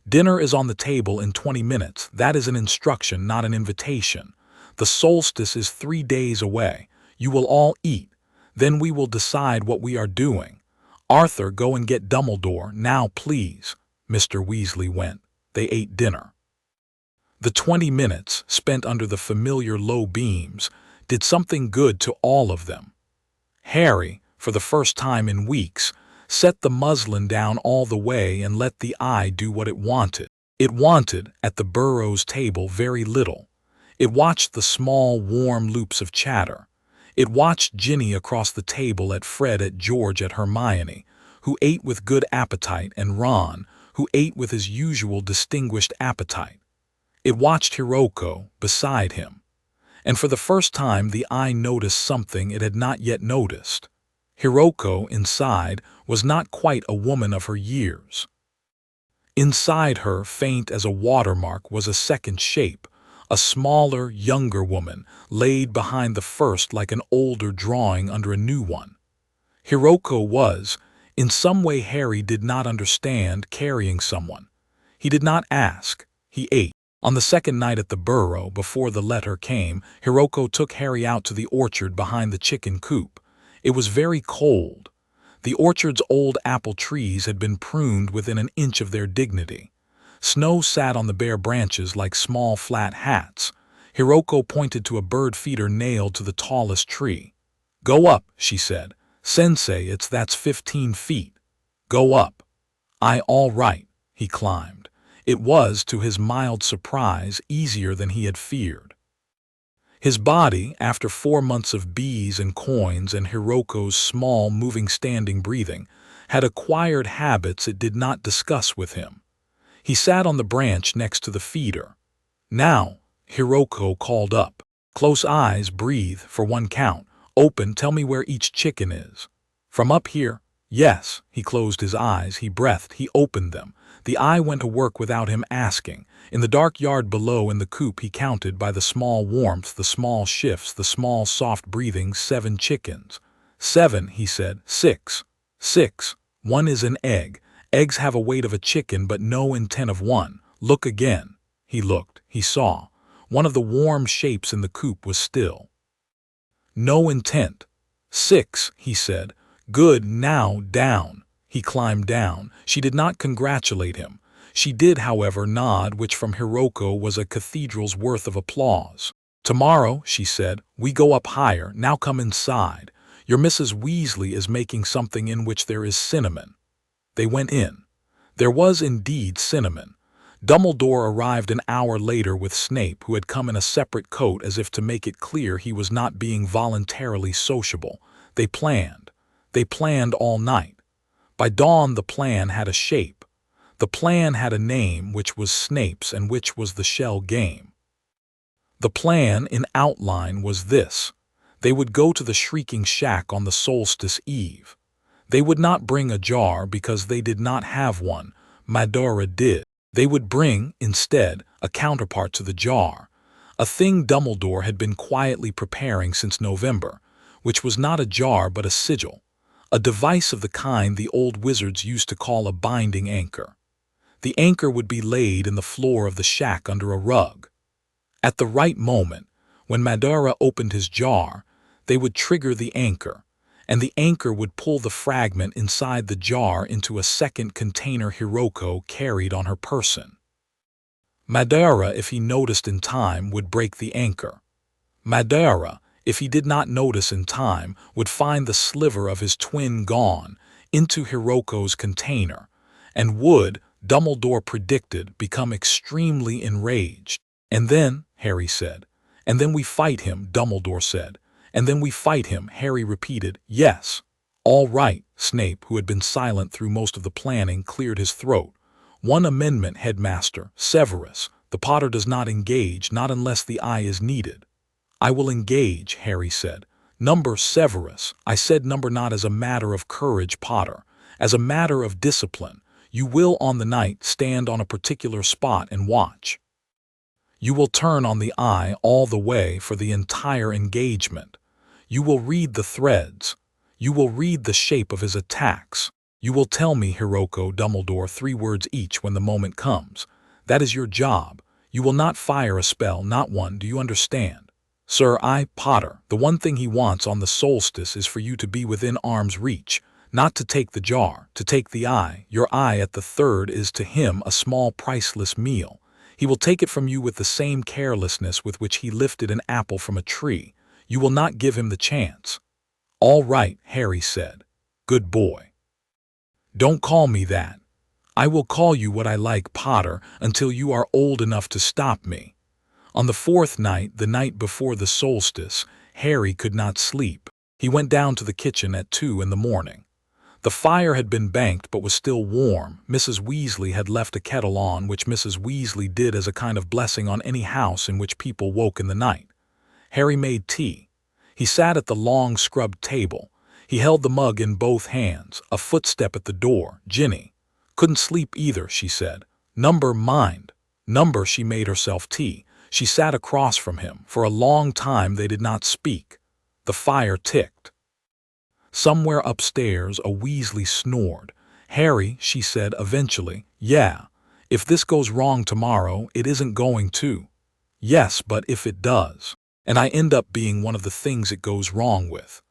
"Dinner is on the table in 20 minutes. That is an instruction, not an invitation. The solstice is 3 days away. You will all eat. Then we will decide what we are doing. Arthur, go and get Dumbledore, now please." Mr. Weasley went. They ate dinner. The 20 minutes, spent under the familiar low beams, did something good to all of them. Harry, for the first time in weeks, set the muslin down all the way and let the eye do what it wanted. It wanted, at the Burrows table, very little. It watched the small, warm loops of chatter. It watched Ginny across the table, at Fred, at George, at Hermione, who ate with good appetite, and Ron, who ate with his usual distinguished appetite. It watched Hiroko, beside him. And for the first time the eye noticed something it had not yet noticed. Hiroko, inside, was not quite a woman of her years. Inside her, faint as a watermark, was a second shape, a smaller, younger woman, laid behind the first like an older drawing under a new one. Hiroko was, in some way Harry did not understand, carrying someone. He did not ask. He ate. On the second night at the Burrow, before the letter came, Hiroko took Harry out to the orchard behind the chicken coop. It was very cold. The orchard's old apple trees had been pruned within an inch of their dignity. Snow sat on the bare branches like small flat hats. Hiroko pointed to a bird feeder nailed to the tallest tree. "Go up," she said. "Sensei, that's 15 feet. Go up." All right," he climbed. It was, to his mild surprise, easier than he had feared. His body, after 4 months of bees and coins and Hiroko's small, moving, standing breathing, had acquired habits it did not discuss with him. He sat on the branch next to the feeder. "Now," Hiroko called up. "Close eyes, breathe, for 1 count. Open, tell me where each chicken is." "From up here?" "Yes." He closed his eyes, he breathed, he opened them. The eye went to work without him asking. In the dark yard below in the coop he counted, by the small warmth, the small shifts, the small soft breathings, 7 chickens. "7, he said. 6. 6. 1 is an egg. Eggs have a weight of a chicken but no intent of one. Look again." He looked. He saw. One of the warm shapes in the coop was still. No intent. 6, he said. Good, now down. He climbed down. She did not congratulate him. She did, however, nod, which from Hiroko was a cathedral's worth of applause. Tomorrow, she said, we go up higher. Now come inside. Your Mrs. Weasley is making something in which there is cinnamon. They went in. There was indeed cinnamon. Dumbledore arrived an hour later with Snape, who had come in a separate coat as if to make it clear he was not being voluntarily sociable. They planned. They planned all night. By dawn the plan had a shape. The plan had a name, which was Snape's and which was the shell game. The plan in outline was this. They would go to the Shrieking Shack on the solstice eve. They would not bring a jar because they did not have one. Madara did. They would bring, instead, a counterpart to the jar, a thing Dumbledore had been quietly preparing since November, which was not a jar but a sigil, a device of the kind the old wizards used to call a binding anchor. The anchor would be laid in the floor of the shack under a rug. At the right moment, when Madara opened his jar, they would trigger the anchor, and the anchor would pull the fragment inside the jar into a second container Hiroko carried on her person. Madara, if he noticed in time, would break the anchor. Madara, if he did not notice in time, would find the sliver of his twin gone into Hiroko's container, and would, Dumbledore predicted, become extremely enraged. And then, Harry said. And then we fight him, Dumbledore said. And then we fight him, Harry repeated. Yes. All right, Snape, who had been silent through most of the planning, cleared his throat. One amendment, Headmaster, Severus. The Potter does not engage, not unless the eye is needed. I will engage, Harry said. Number Severus. I said number not as a matter of courage, Potter. As a matter of discipline. You will on the night stand on a particular spot and watch. You will turn on the eye all the way for the entire engagement. You will read the threads. You will read the shape of his attacks. You will tell me, Hiroko, Dumbledore, 3 words each when the moment comes. That is your job. You will not fire a spell, not one, do you understand? Sir, Potter, the one thing he wants on the solstice is for you to be within arm's reach, not to take the jar, to take the eye. Your eye at the third is to him a small priceless meal. He will take it from you with the same carelessness with which he lifted an apple from a tree. You will not give him the chance. All right, Harry said. Good boy. Don't call me that. I will call you what I like, Potter, until you are old enough to stop me. On the 4th night, the night before the solstice, Harry could not sleep. He went down to the kitchen at 2 in the morning. The fire had been banked but was still warm. Mrs. Weasley had left a kettle on, which Mrs. Weasley did as a kind of blessing on any house in which people woke in the night. Harry made tea. He sat at the long scrubbed table. He held the mug in both hands. A footstep at the door. Ginny. Couldn't sleep either, she said. Number, mind. Number, she made herself tea. She sat across from him. For a long time they did not speak. The fire ticked. Somewhere upstairs a Weasley snored. Harry, she said eventually, yeah. If this goes wrong tomorrow, it isn't going to. Yes, but if it does. And I end up being one of the things it goes wrong with.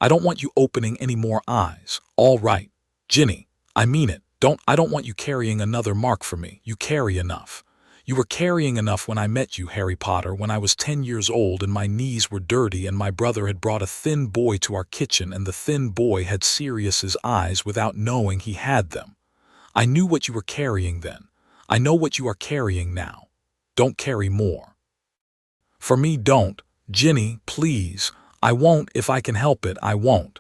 I don't want you opening any more eyes. All right. Ginny, I mean it. I don't want you carrying another mark for me. You carry enough. You were carrying enough when I met you, Harry Potter, when I was 10 years old and my knees were dirty and my brother had brought a thin boy to our kitchen and the thin boy had Sirius's eyes without knowing he had them. I knew what you were carrying then. I know what you are carrying now. Don't carry more. For me, don't. Ginny, please. I won't if I can help it, I won't.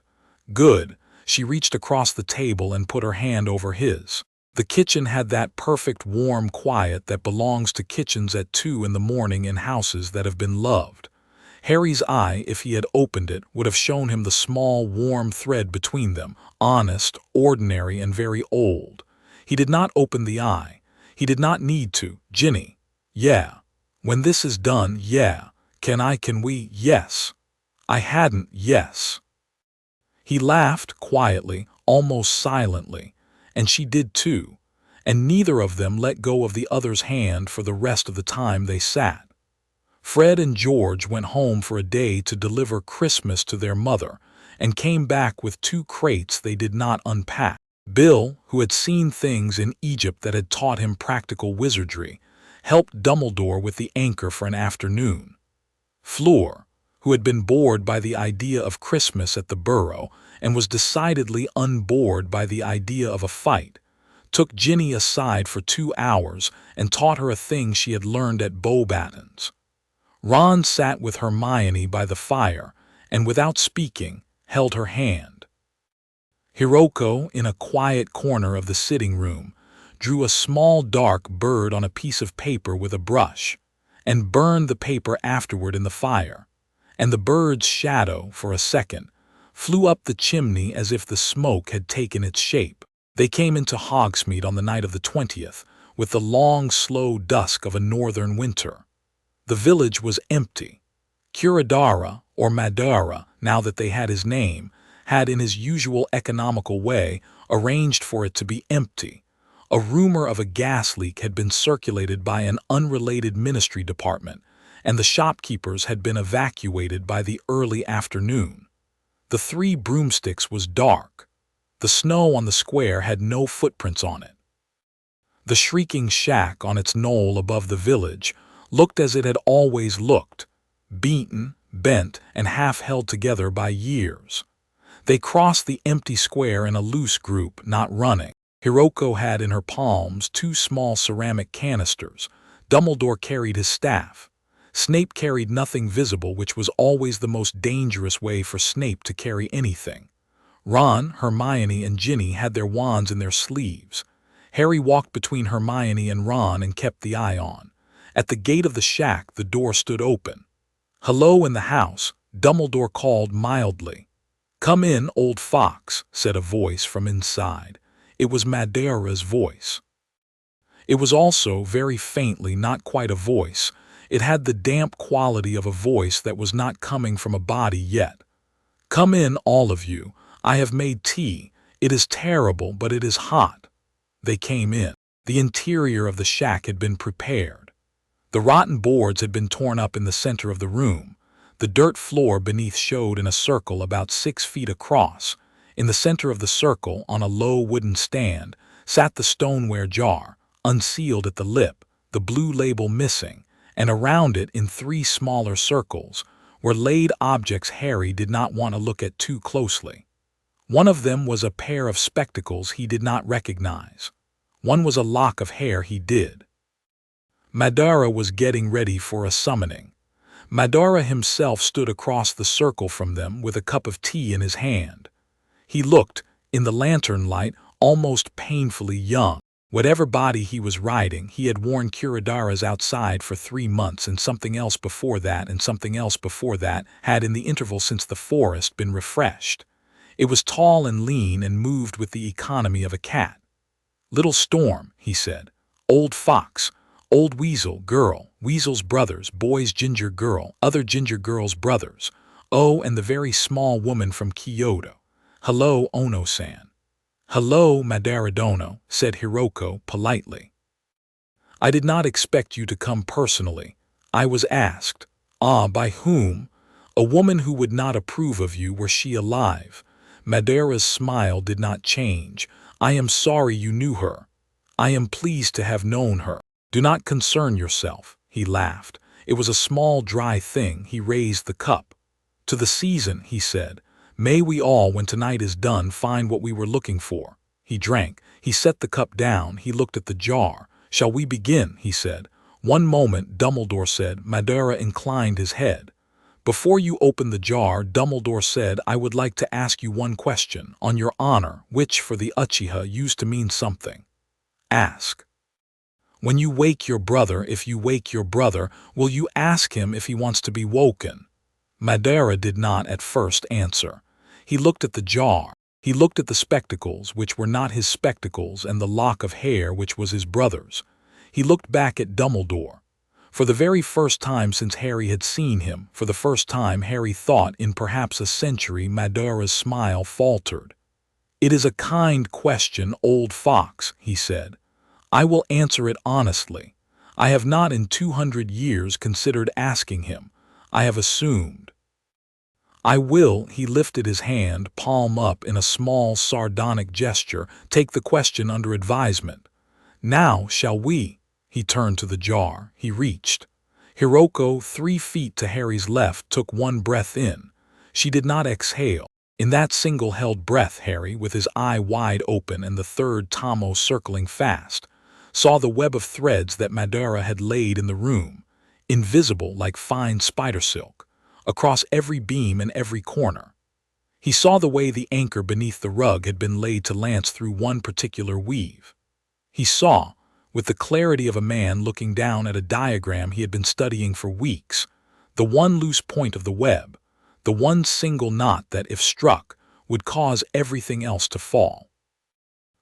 Good. She reached across the table and put her hand over his. The kitchen had that perfect warm quiet that belongs to kitchens at 2 in the morning in houses that have been loved. Harry's eye, if he had opened it, would have shown him the small warm thread between them, honest, ordinary, and very old. He did not open the eye. He did not need to. Ginny. Yeah. When this is done, yeah. Can we? Yes. I hadn't, yes. He laughed quietly, almost silently. And she did too, and neither of them let go of the other's hand for the rest of the time they sat. Fred and George went home for a day to deliver Christmas to their mother, and came back with 2 crates they did not unpack. Bill, who had seen things in Egypt that had taught him practical wizardry, helped Dumbledore with the anchor for an afternoon. Fleur, who had been bored by the idea of Christmas at the Burrow and was decidedly unbored by the idea of a fight, took Ginny aside for 2 hours and taught her a thing she had learned at Beauxbatons. Ron sat with Hermione by the fire and, without speaking, held her hand. Hiroko, in a quiet corner of the sitting room, drew a small dark bird on a piece of paper with a brush, and burned the paper afterward in the fire, and the bird's shadow, for a second, flew up the chimney as if the smoke had taken its shape. They came into Hogsmeade on the night of the 20th, with the long, slow dusk of a northern winter. The village was empty. Curadara, or Madara, now that they had his name, had in his usual economical way arranged for it to be empty. A rumor of a gas leak had been circulated by an unrelated ministry department, and the shopkeepers had been evacuated by the early afternoon. The 3 Broomsticks was dark. The snow on the square had no footprints on it. The shrieking shack on its knoll above the village looked as it had always looked, beaten, bent, and half held together by years. They crossed the empty square in a loose group, not running. Hiroko had in her palms 2 small ceramic canisters. Dumbledore carried his staff. Snape carried nothing visible, which was always the most dangerous way for Snape to carry anything. Ron, Hermione, and Ginny had their wands in their sleeves. Harry walked between Hermione and Ron and kept the eye on. At the gate of the shack, the door stood open. "Hello in the house," Dumbledore called mildly. "Come in, old fox," said a voice from inside. It was Madara's voice. It was also, very faintly, not quite a voice. It had the damp quality of a voice that was not coming from a body yet. "Come in, all of you. I have made tea. It is terrible, but it is hot." They came in. The interior of the shack had been prepared. The rotten boards had been torn up in the center of the room. The dirt floor beneath showed in a circle about 6 feet across. In the center of the circle, on a low wooden stand, sat the stoneware jar, unsealed at the lip, the blue label missing, and around it, in 3 smaller circles, were laid objects Harry did not want to look at too closely. One of them was a pair of spectacles he did not recognize. One was a lock of hair he did. Madara was getting ready for a summoning. Madara himself stood across the circle from them with a cup of tea in his hand. He looked, in the lantern light, almost painfully young. Whatever body he was riding, he had worn Curadara's outside for 3 months, and something else before that, and something else before that, had in the interval since the forest been refreshed. It was tall and lean and moved with the economy of a cat. "Little Storm," he said. "Old Fox. Old Weasel, girl, Weasel's brothers, boys Ginger girl, other Ginger girl's brothers. Oh, and the very small woman from Kyoto. Hello, Ono-san." "Hello, Madara-dono," said Hiroko politely. "I did not expect you to come personally. I was asked." "Ah, by whom?" "A woman who would not approve of you were she alive." Madara's smile did not change. "I am sorry you knew her. I am pleased to have known her." "Do not concern yourself," he laughed. It was a small dry thing. He raised the cup. "To the season," he said. "May we all, when tonight is done, find what we were looking for." He drank. He set the cup down. He looked at the jar. "Shall we begin?" he said. "One moment," Dumbledore said. Madara inclined his head. "Before you open the jar," Dumbledore said, "I would like to ask you one question, on your honor, which, for the Uchiha, used to mean something." "Ask." "When you wake your brother, if you wake your brother, will you ask him if he wants to be woken?" Madara did not at first answer. He looked at the jar. He looked at the spectacles, which were not his spectacles, and the lock of hair, which was his brother's. He looked back at Dumbledore. For the very first time since Harry had seen him, for the first time Harry thought in perhaps a century, Madara's smile faltered. "It is a kind question, old fox," he said. "I will answer it honestly. I have not in 200 years considered asking him. I have assumed." "I will," he lifted his hand, palm up in a small, sardonic gesture, "take the question under advisement. Now, shall we?" He turned to the jar. He reached. Hiroko, 3 feet to Harry's left, took one breath in. She did not exhale. In that single-held breath, Harry, with his eye wide open and the third Tomo circling fast, saw the web of threads that Madara had laid in the room, invisible like fine spider silk, across every beam and every corner. He saw the way the anchor beneath the rug had been laid to lance through one particular weave. He saw, with the clarity of a man looking down at a diagram he had been studying for weeks, the one loose point of the web, the one single knot that, if struck, would cause everything else to fall.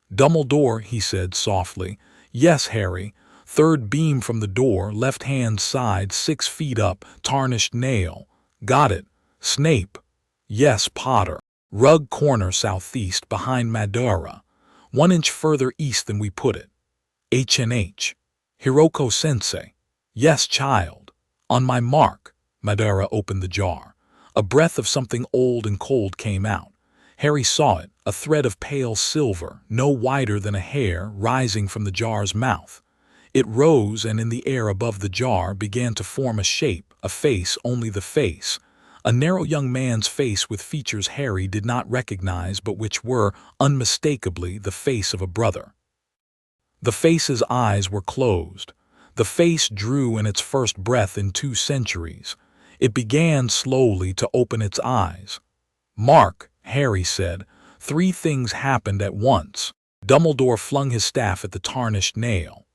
"Dumbledore," he said softly. "Yes, Harry. Third beam from the door, left-hand side, 6 feet up, tarnished nail. Got it. Snape." "Yes, Potter. Rug corner southeast, behind Madara. 1 inch further east than we put it. H&H. Hiroko-sensei." "Yes, child." "On my mark." Madara opened the jar. A breath of something old and cold came out. Harry saw it, a thread of pale silver, no wider than a hair, rising from the jar's mouth. It rose, and in the air above the jar began to form a shape, a face, only the face. A narrow young man's face with features Harry did not recognize but which were, unmistakably, the face of a brother. The face's eyes were closed. The face drew in its first breath in 2 centuries. It began slowly to open its eyes. "Mark," Harry said. 3 things happened at once. Dumbledore flung his staff at the tarnished nail.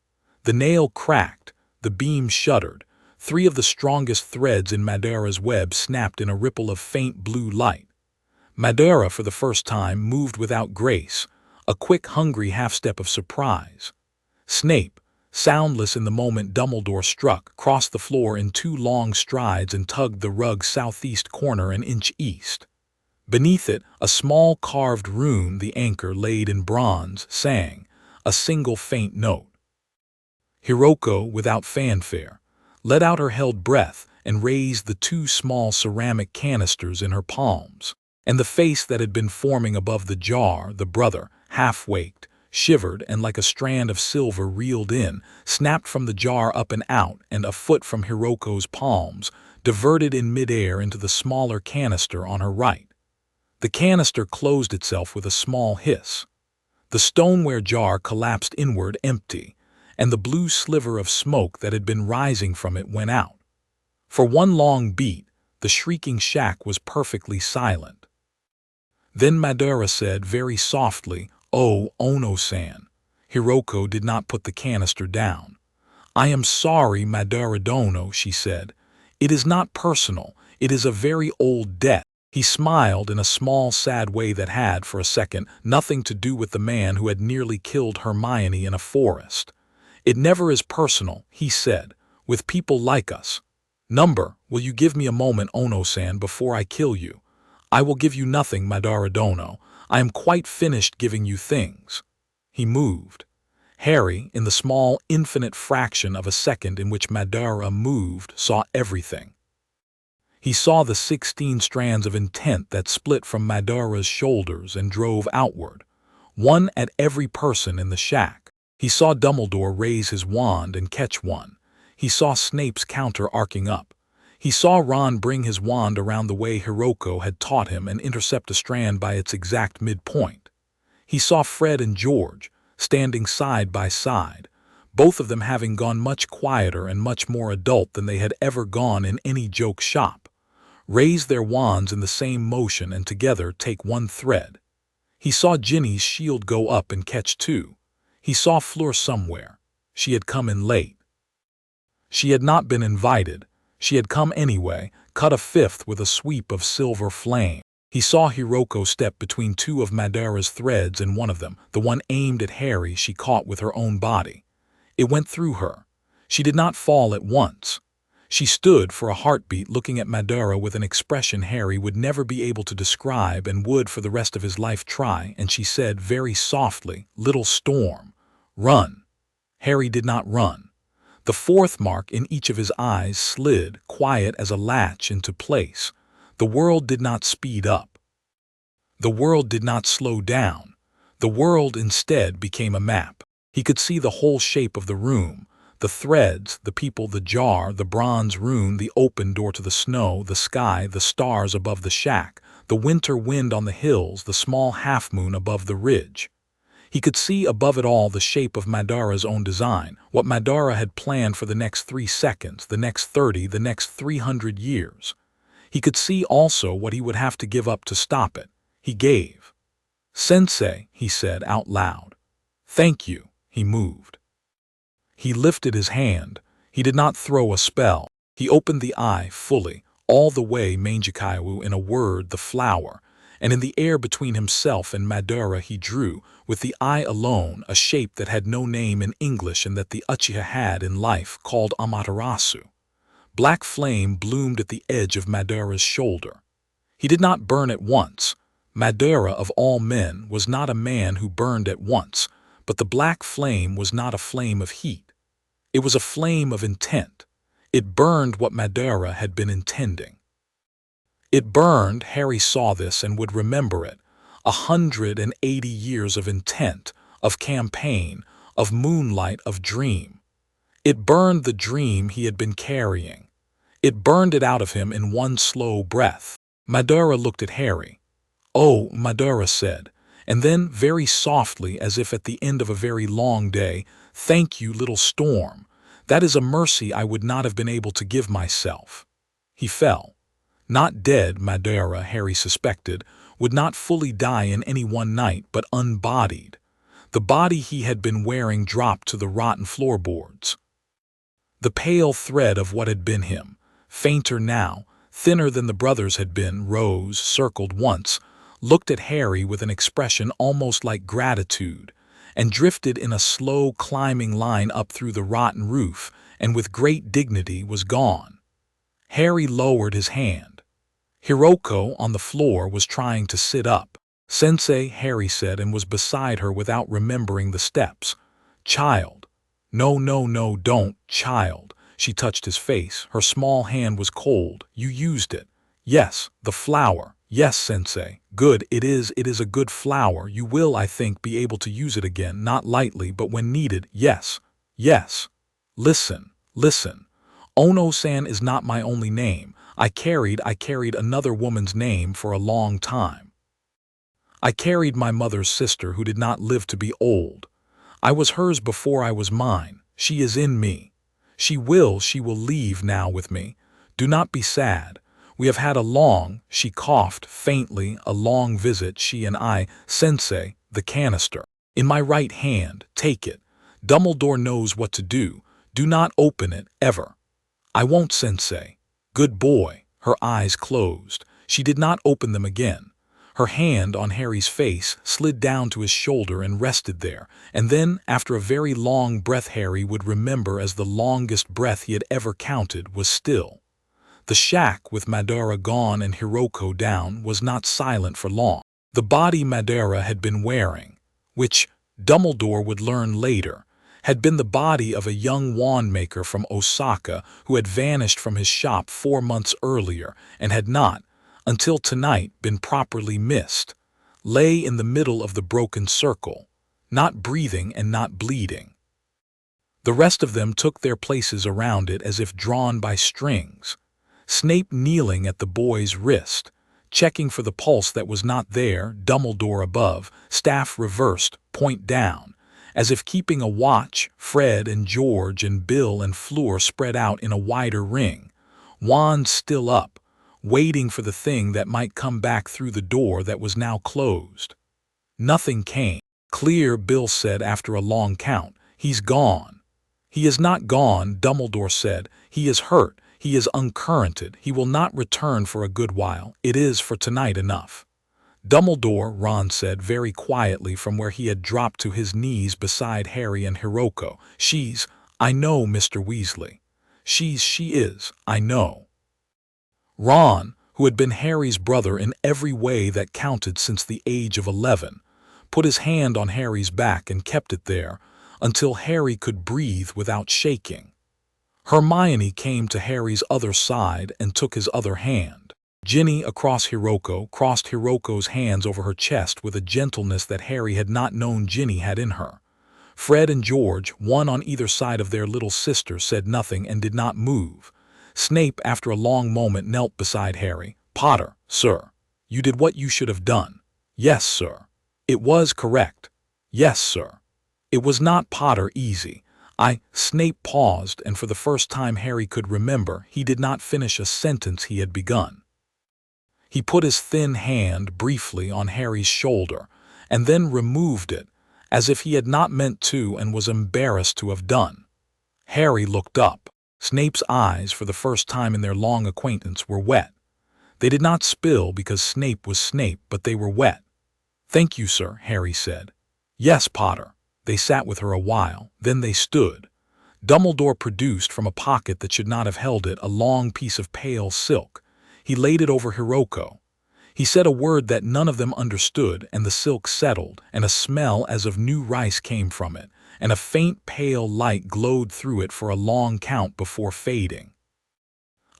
The nail cracked. The beam shuddered. 3 of the strongest threads in Madara's web snapped in a ripple of faint blue light. Madara, for the first time, moved without grace, a quick, hungry half-step of surprise. Snape, soundless in the moment Dumbledore struck, crossed the floor in 2 long strides and tugged the rug's southeast corner an inch east. Beneath it, a small carved rune, the anchor laid in bronze, sang, a single faint note. Hiroko, without fanfare, let out her held breath and raised the 2 small ceramic canisters in her palms. And the face that had been forming above the jar, the brother, half-waked, shivered, and like a strand of silver reeled in, snapped from the jar up and out, and a foot from Hiroko's palms, diverted in midair into the smaller canister on her right. The canister closed itself with a small hiss. The stoneware jar collapsed inward empty, and the blue sliver of smoke that had been rising from it went out. For one long beat, the shrieking shack was perfectly silent. Then Madara said very softly, "Oh, Ono-san." Hiroko did not put the canister down. "I am sorry, Madara Dono," she said. "It is not personal. It is a very old debt." He smiled in a small, sad way that had, for a second, nothing to do with the man who had nearly killed Hermione in a forest. "It never is personal," he said, "with people like us. Will you give me a moment, Ono-san, before I kill you?" "I will give you nothing, Madara Dono. I am quite finished giving you things." He moved. Harry, in the small, infinite fraction of a second in which Madara moved, saw everything. He saw the 16 strands of intent that split from Madara's shoulders and drove outward, one at every person in the shack. He saw Dumbledore raise his wand and catch one. He saw Snape's counter arcing up. He saw Ron bring his wand around the way Hiroko had taught him and intercept a strand by its exact midpoint. He saw Fred and George, standing side by side, both of them having gone much quieter and much more adult than they had ever gone in any joke shop, raise their wands in the same motion and together take one thread. He saw Ginny's shield go up and catch 2. He saw Fleur somewhere. She had come in late. She had not been invited. She had come anyway, cut a 5th with a sweep of silver flame. He saw Hiroko step between 2 of Madara's threads, and one of them, the one aimed at Harry, she caught with her own body. It went through her. She did not fall at once. She stood for a heartbeat looking at Madara with an expression Harry would never be able to describe and would for the rest of his life try, and she said very softly, "Little Storm, run." Harry did not run. The 4th mark in each of his eyes slid, quiet as a latch, into place. The world did not speed up. The world did not slow down. The world instead became a map. He could see the whole shape of the room, the threads, the people, the jar, the bronze rune, the open door to the snow, the sky, the stars above the shack, the winter wind on the hills, the small half-moon above the ridge. He could see above it all the shape of Madara's own design, what Madara had planned for the next 3 seconds, the next 30, the next 300 years. He could see also what he would have to give up to stop it. He gave. "Sensei," he said out loud. "Thank you." He moved. He lifted his hand. He did not throw a spell. He opened the eye fully, all the way Mangekaiwu, in a word, the flower, and in the air between himself and Madara he drew, with the eye alone, a shape that had no name in English and that the Uchiha had in life, called Amaterasu. Black flame bloomed at the edge of Madara's shoulder. He did not burn at once. Madara, of all men, was not a man who burned at once, but the black flame was not a flame of heat. It was a flame of intent. It burned what Madara had been intending. It burned, Harry saw this and would remember it, 180 years of intent, of campaign, of moonlight, of dream. It burned the dream he had been carrying. It burned it out of him in one slow breath. Madara looked at Harry. "Oh," Madara said, and then very softly, as if at the end of a very long day, "Thank you, little storm. That is a mercy I would not have been able to give myself." He fell. Not dead, Madara, Harry suspected, would not fully die in any one night, but unbodied. The body he had been wearing dropped to the rotten floorboards. The pale thread of what had been him, fainter now, thinner than the brothers had been, rose, circled once, looked at Harry with an expression almost like gratitude, and drifted in a slow climbing line up through the rotten roof, and with great dignity was gone. Harry lowered his hand. Hiroko, on the floor, was trying to sit up. "Sensei," Harry said, and was beside her without remembering the steps. "Child." "No, no, no, don't, child." She touched his face. Her small hand was cold. "You used it." "Yes, the flower." "Yes, Sensei." "Good, it is a good flower. You will, I think, be able to use it again, not lightly, but when needed. Yes, yes." "Listen, listen. Ono-san is not my only name. I carried another woman's name for a long time. I carried my mother's sister who did not live to be old. I was hers before I was mine. She is in me. She will leave now with me. Do not be sad. We have had a long," she coughed faintly, "a long visit, she and I. Sensei, the canister. In my right hand, take it. Dumbledore knows what to do. Do not open it, ever." "I won't, Sensei." "Good boy." Her eyes closed. She did not open them again. Her hand on Harry's face slid down to his shoulder and rested there, and then, after a very long breath Harry would remember as the longest breath he had ever counted, was still. The shack, with Madara gone and Hiroko down, was not silent for long. The body Madara had been wearing, which, Dumbledore would learn later, had been the body of a young wand-maker from Osaka who had vanished from his shop 4 months earlier and had not, until tonight, been properly missed, lay in the middle of the broken circle, not breathing and not bleeding. The rest of them took their places around it as if drawn by strings. Snape kneeling at the boy's wrist, checking for the pulse that was not there, Dumbledore above, staff reversed, point down, as if keeping a watch, Fred and George and Bill and Fleur spread out in a wider ring, wands still up, waiting for the thing that might come back through the door that was now closed. Nothing came. "Clear," Bill said after a long count. "He's gone." "He is not gone," Dumbledore said. "He is hurt. He is uncurrented. He will not return for a good while. It is for tonight enough." "Dumbledore," Ron said very quietly from where he had dropped to his knees beside Harry and Hiroko. I know, Mr. Weasley. She is, I know." Ron, who had been Harry's brother in every way that counted since the age of 11, put his hand on Harry's back and kept it there until Harry could breathe without shaking. Hermione came to Harry's other side and took his other hand. Ginny, across Hiroko, crossed Hiroko's hands over her chest with a gentleness that Harry had not known Ginny had in her. Fred and George, one on either side of their little sister, said nothing and did not move. Snape, after a long moment, knelt beside Harry. "Potter, sir, you did what you should have done." "Yes, sir." "It was correct." "Yes, sir." "It was not, Potter, easy. Snape paused, and for the first time Harry could remember, he did not finish a sentence he had begun. He put his thin hand briefly on Harry's shoulder, and then removed it, as if he had not meant to and was embarrassed to have done. Harry looked up. Snape's eyes, for the first time in their long acquaintance, were wet. They did not spill because Snape was Snape, but they were wet. "Thank you, sir," Harry said. "Yes, Potter." They sat with her a while, then they stood. Dumbledore produced from a pocket that should not have held it a long piece of pale silk. He laid it over Hiroko. He said a word that none of them understood, and the silk settled, and a smell as of new rice came from it, and a faint pale light glowed through it for a long count before fading.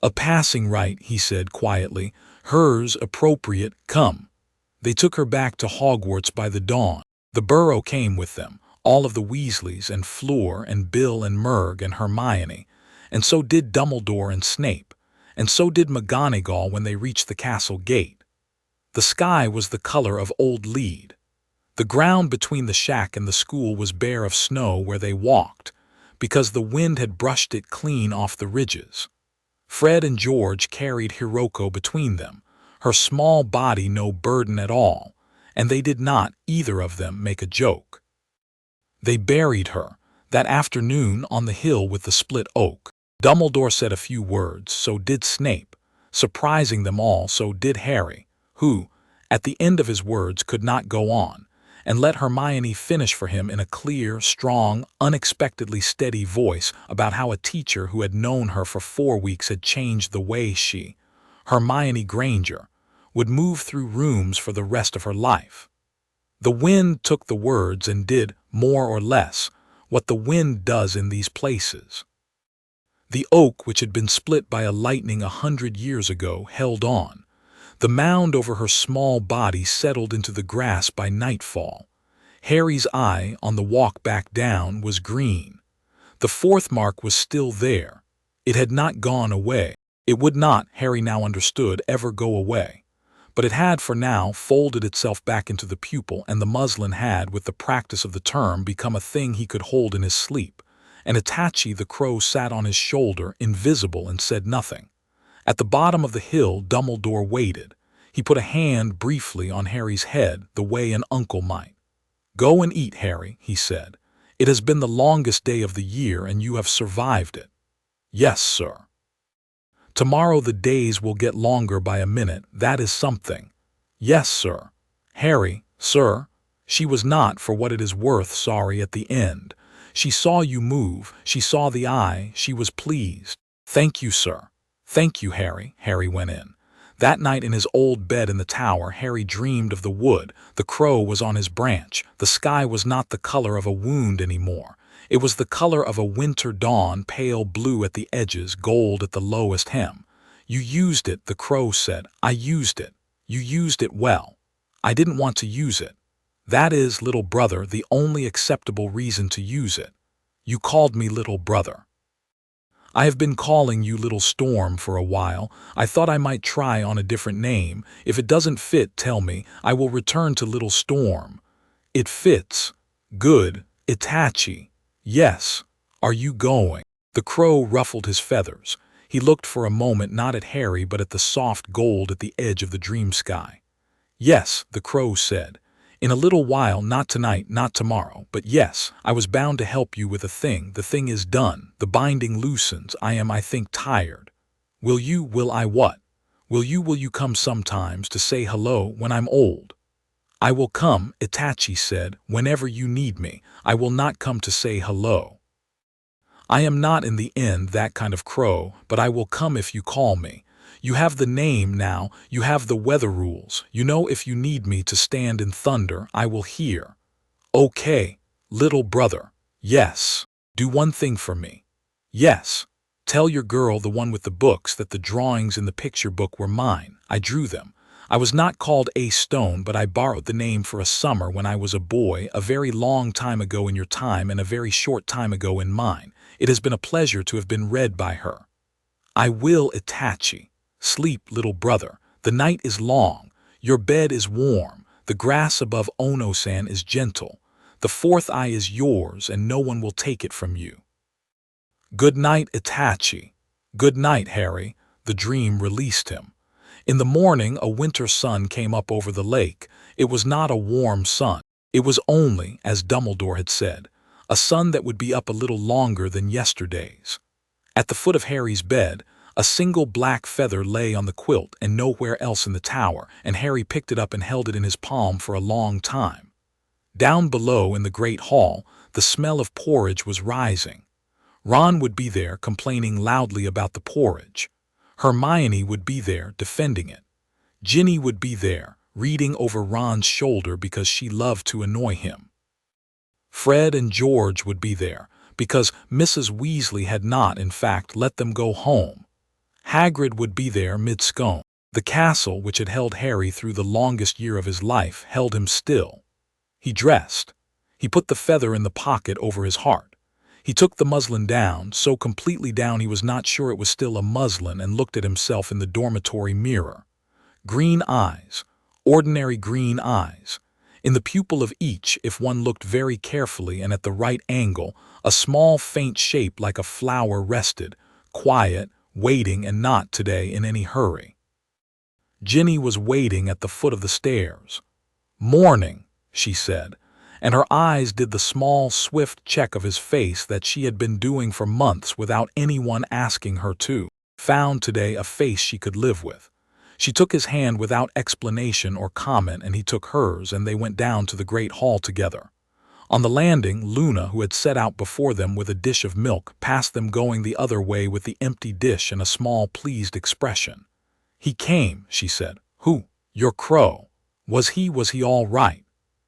"A passing rite," he said quietly. "Hers appropriate. Come." They took her back to Hogwarts by the dawn. The burrow came with them, all of the Weasleys and Fleur and Bill and Murg and Hermione, and so did Dumbledore and Snape, and so did McGonagall when they reached the castle gate. The sky was the color of old lead. The ground between the shack and the school was bare of snow where they walked, because the wind had brushed it clean off the ridges. Fred and George carried Hiroko between them, her small body no burden at all, and they did not, either of them, make a joke. They buried her, that afternoon on the hill with the split oak. Dumbledore said a few words, so did Snape. Surprising them all, so did Harry, who, at the end of his words, could not go on, and let Hermione finish for him in a clear, strong, unexpectedly steady voice about how a teacher who had known her for 4 weeks had changed the way she, Hermione Granger, would move through rooms for the rest of her life. The wind took the words and did, more or less, what the wind does in these places. The oak, which had been split by a lightning 100 years ago, held on. The mound over her small body settled into the grass by nightfall. Harry's eye, on the walk back down, was green. The 4th mark was still there. It had not gone away. It would not, Harry now understood, ever go away. But it had for now folded itself back into the pupil, and the muslin had, with the practice of the term, become a thing he could hold in his sleep. And Itachi the crow sat on his shoulder, invisible, and said nothing. At the bottom of the hill, Dumbledore waited. He put a hand briefly on Harry's head, the way an uncle might. "Go and eat, Harry," he said. "It has been the longest day of the year, and you have survived it." "Yes, sir." "Tomorrow the days will get longer by a minute. That is something." "Yes, sir." "Harry, sir." She was not, for what it is worth, sorry at the end. She saw you move. She saw the eye. She was pleased. "Thank you, sir." "Thank you, Harry." Harry went in. That night in his old bed in the tower, Harry dreamed of the wood. The crow was on his branch. The sky was not the color of a wound anymore. It was the color of a winter dawn, pale blue at the edges, gold at the lowest hem. "You used it," the crow said. "I used it. You used it well. I didn't want to use it. That is, little brother, the only acceptable reason to use it. You called me little brother. I have been calling you Little Storm for a while. I thought I might try on a different name. If it doesn't fit, tell me. I will return to Little Storm." "It fits." "Good. Itachi." "Yes." "Are you going?" The crow ruffled his feathers. He looked for a moment not at Harry but at the soft gold at the edge of the dream sky. "Yes," the crow said. "In a little while, not tonight, not tomorrow, but yes, I was bound to help you with a thing. The thing is done. The binding loosens. I think, tired. Will I what? Will you come sometimes to say hello when I'm old?" "I will come," Itachi said, "whenever you need me. I will not come to say hello. I am not in the end that kind of crow, but I will come if you call me. You have the name now, you have the weather rules. You know if you need me to stand in thunder, I will hear." "Okay, little brother." "Yes." "Do one thing for me." "Yes." Tell your girl, the one with the books, that the drawings in the picture book were mine. I drew them. I was not called A. Stone, but I borrowed the name for a summer when I was a boy, a very long time ago in your time and a very short time ago in mine. It has been a pleasure to have been read by her. I will, Itachi. Sleep, little brother. The night is long. Your bed is warm. The grass above Ono-san is gentle. The fourth eye is yours, and no one will take it from you. Good night, Itachi. Good night, Harry. The dream released him. In the morning, a winter sun came up over the lake. It was not a warm sun. It was only, as Dumbledore had said, a sun that would be up a little longer than yesterday's. At the foot of Harry's bed, a single black feather lay on the quilt and nowhere else in the tower, and Harry picked it up and held it in his palm for a long time. Down below in the great hall, the smell of porridge was rising. Ron would be there complaining loudly about the porridge. Hermione would be there defending it. Ginny would be there, reading over Ron's shoulder because she loved to annoy him. Fred and George would be there, because Mrs. Weasley had not, in fact, let them go home. Hagrid would be there mid-scone. The castle, which had held Harry through the longest year of his life, held him still. He dressed. He put the feather in the pocket over his heart. He took the muslin down, so completely down he was not sure it was still a muslin, and looked at himself in the dormitory mirror. Green eyes, ordinary green eyes. In the pupil of each, if one looked very carefully and at the right angle, a small faint shape like a flower rested, quiet, waiting, and not today in any hurry. Ginny was waiting at the foot of the stairs. "Morning," she said, and her eyes did the small, swift check of his face that she had been doing for months without anyone asking her to. Found today a face she could live with. She took his hand without explanation or comment, and he took hers, and they went down to the great hall together. On the landing, Luna, who had set out before them with a dish of milk, passed them going the other way with the empty dish and a small pleased expression. "He came," she said. "Who? Your crow. Was he all right?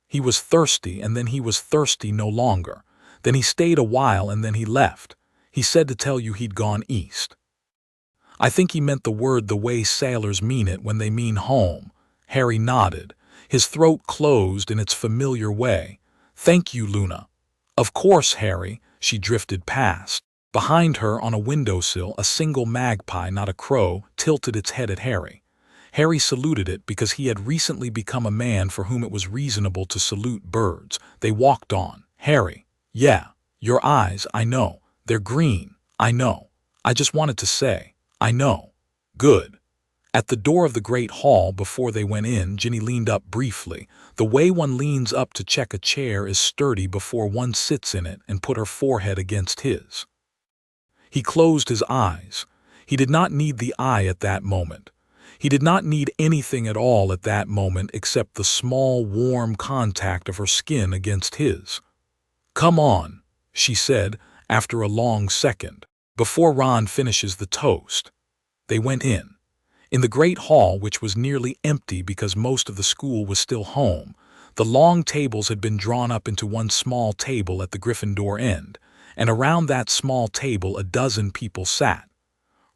He was thirsty, and then he was thirsty no longer. Then he stayed a while, and then he left. He said to tell you he'd gone east." "I think he meant the word the way sailors mean it when they mean home." Harry nodded. His throat closed in its familiar way. "Thank you, Luna." "Of course, Harry." She drifted past. Behind her, on a windowsill, a single magpie, not a crow, tilted its head at Harry. Harry saluted it because he had recently become a man for whom it was reasonable to salute birds. They walked on. "Harry." "Yeah, your eyes, I know. They're green. I know. I just wanted to say, I know." "Good." At the door of the great hall, before they went in, Ginny leaned up briefly. The way one leans up to check a chair is sturdy before one sits in it, and put her forehead against his. He closed his eyes. He did not need the eye at that moment. He did not need anything at all at that moment except the small, warm contact of her skin against his. "Come on," she said, after a long second, "before Ron finishes the toast." They went in. In the great hall, which was nearly empty because most of the school was still home, the long tables had been drawn up into one small table at the Gryffindor end, and around that small table a dozen people sat.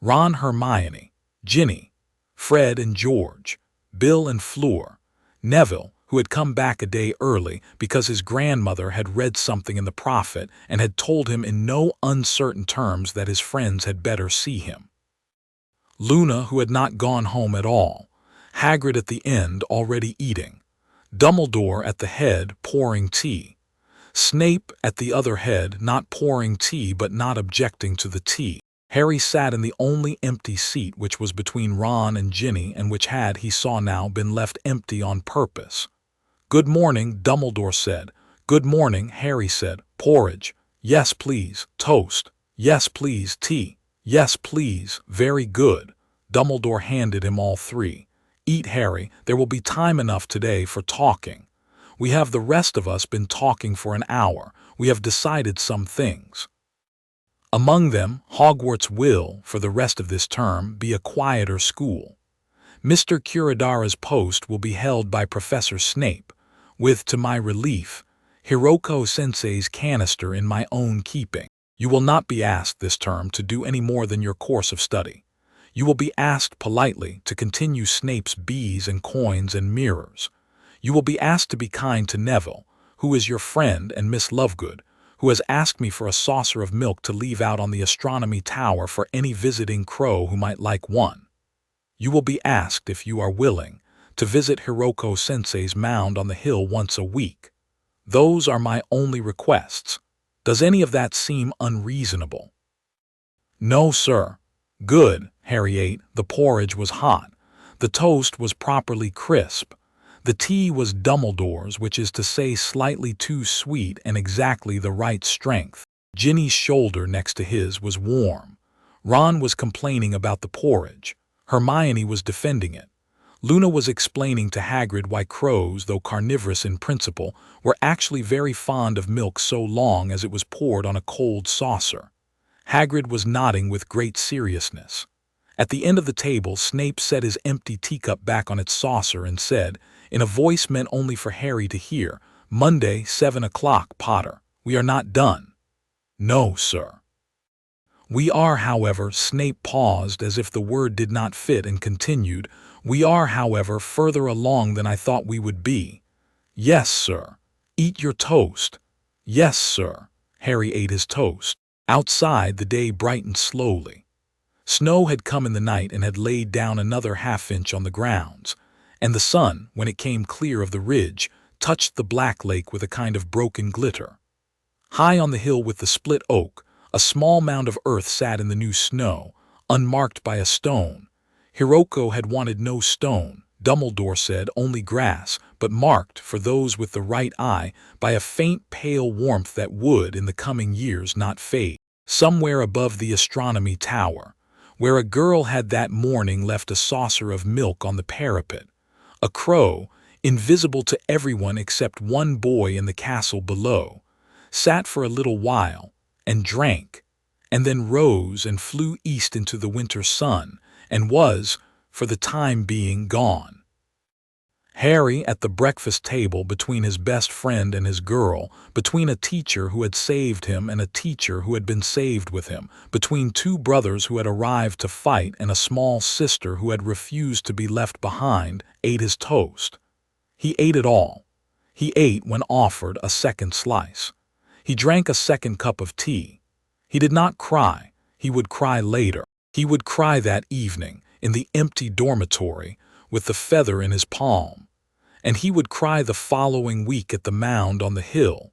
Ron, Hermione, Ginny, Fred and George, Bill and Fleur, Neville, who had come back a day early because his grandmother had read something in the Prophet and had told him in no uncertain terms that his friends had better see him. Luna, who had not gone home at all, Hagrid at the end already eating, Dumbledore at the head pouring tea, Snape at the other head not pouring tea but not objecting to the tea. Harry sat in the only empty seat, which was between Ron and Ginny, and which had, he saw now, been left empty on purpose. "Good morning," Dumbledore said. "Good morning," Harry said. "Porridge." "Yes, please." "Toast." "Yes, please." "Tea." "Yes, please." "Very good." Dumbledore handed him all three. "Eat, Harry. There will be time enough today for talking. We have the rest of us been talking for an hour. We have decided some things. Among them, Hogwarts will, for the rest of this term, be a quieter school. Mr. Kurodara's post will be held by Professor Snape, with, to my relief, Hiroko Sensei's canister in my own keeping. You will not be asked this term to do any more than your course of study. You will be asked politely to continue Snape's bees and coins and mirrors. You will be asked to be kind to Neville, who is your friend, and Miss Lovegood, who has asked me for a saucer of milk to leave out on the astronomy tower for any visiting crow who might like one. You will be asked, if you are willing, to visit Hiroko-sensei's mound on the hill once a week. Those are my only requests. Does any of that seem unreasonable? No, sir. Good, Harry ate. The porridge was hot. The toast was properly crisp. The tea was Dumbledore's, which is to say slightly too sweet and exactly the right strength. Ginny's shoulder next to his was warm. Ron was complaining about the porridge. Hermione was defending it. Luna was explaining to Hagrid why crows, though carnivorous in principle, were actually very fond of milk so long as it was poured on a cold saucer. Hagrid was nodding with great seriousness. At the end of the table, Snape set his empty teacup back on its saucer and said, in a voice meant only for Harry to hear, "Monday, 7 o'clock, Potter. We are not done." "No, sir." "We are, however," Snape paused as if the word did not fit and continued, "we are, however, further along than I thought we would be." "Yes, sir." "Eat your toast." "Yes, sir." Harry ate his toast. Outside, the day brightened slowly. Snow had come in the night and had laid down another half-inch on the grounds, and the sun, when it came clear of the ridge, touched the black lake with a kind of broken glitter. High on the hill with the split oak, a small mound of earth sat in the new snow, unmarked by a stone. Hiroko had wanted no stone, Dumbledore said, only grass, but marked, for those with the right eye, by a faint pale warmth that would, in the coming years, not fade. Somewhere above the astronomy tower, where a girl had that morning left a saucer of milk on the parapet, a crow, invisible to everyone except one boy in the castle below, sat for a little while, and drank, and then rose and flew east into the winter sun, and was, for the time being, gone. Harry, at the breakfast table between his best friend and his girl, between a teacher who had saved him and a teacher who had been saved with him, between two brothers who had arrived to fight and a small sister who had refused to be left behind, ate his toast. He ate it all. He ate when offered a second slice. He drank a second cup of tea. He did not cry. He would cry later. He would cry that evening, in the empty dormitory, with the feather in his palm. And he would cry the following week at the mound on the hill,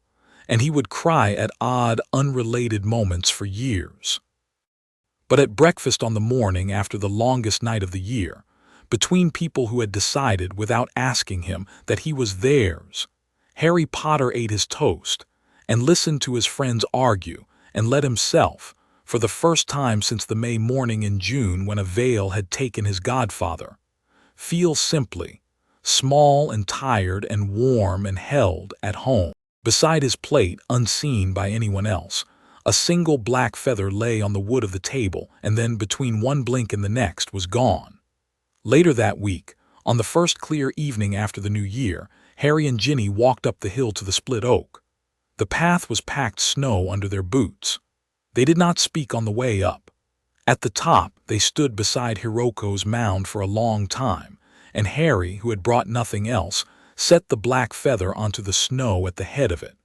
and he would cry at odd, unrelated moments for years. But at breakfast on the morning after the longest night of the year, between people who had decided, without asking him, that he was theirs, Harry Potter ate his toast, and listened to his friends argue, and let himself, for the first time since the May morning in June when a veil had taken his godfather, feel simply, small and tired and warm and held at home. Beside his plate, unseen by anyone else, a single black feather lay on the wood of the table, and then between one blink and the next was gone. Later that week, on the first clear evening after the new year, Harry and Ginny walked up the hill to the split oak. The path was packed snow under their boots. They did not speak on the way up. At the top, they stood beside Hiroko's mound for a long time, and Harry, who had brought nothing else, set the black feather onto the snow at the head of it.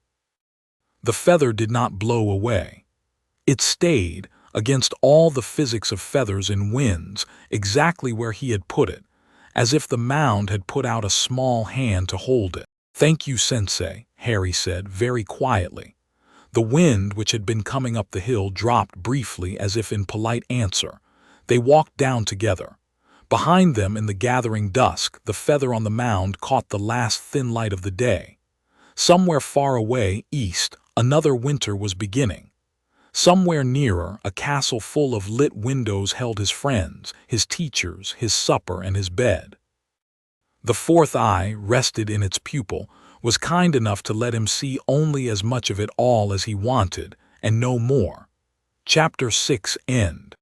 The feather did not blow away. It stayed, against all the physics of feathers and winds, exactly where he had put it, as if the mound had put out a small hand to hold it. "Thank you, Sensei," Harry said, very quietly. The wind, which had been coming up the hill, dropped briefly as if in polite answer. They walked down together. Behind them, in the gathering dusk, the feather on the mound caught the last thin light of the day. Somewhere far away, east, another winter was beginning. Somewhere nearer, a castle full of lit windows held his friends, his teachers, his supper, and his bed. The fourth eye, rested in its pupil, was kind enough to let him see only as much of it all as he wanted, and no more. Chapter 6 End.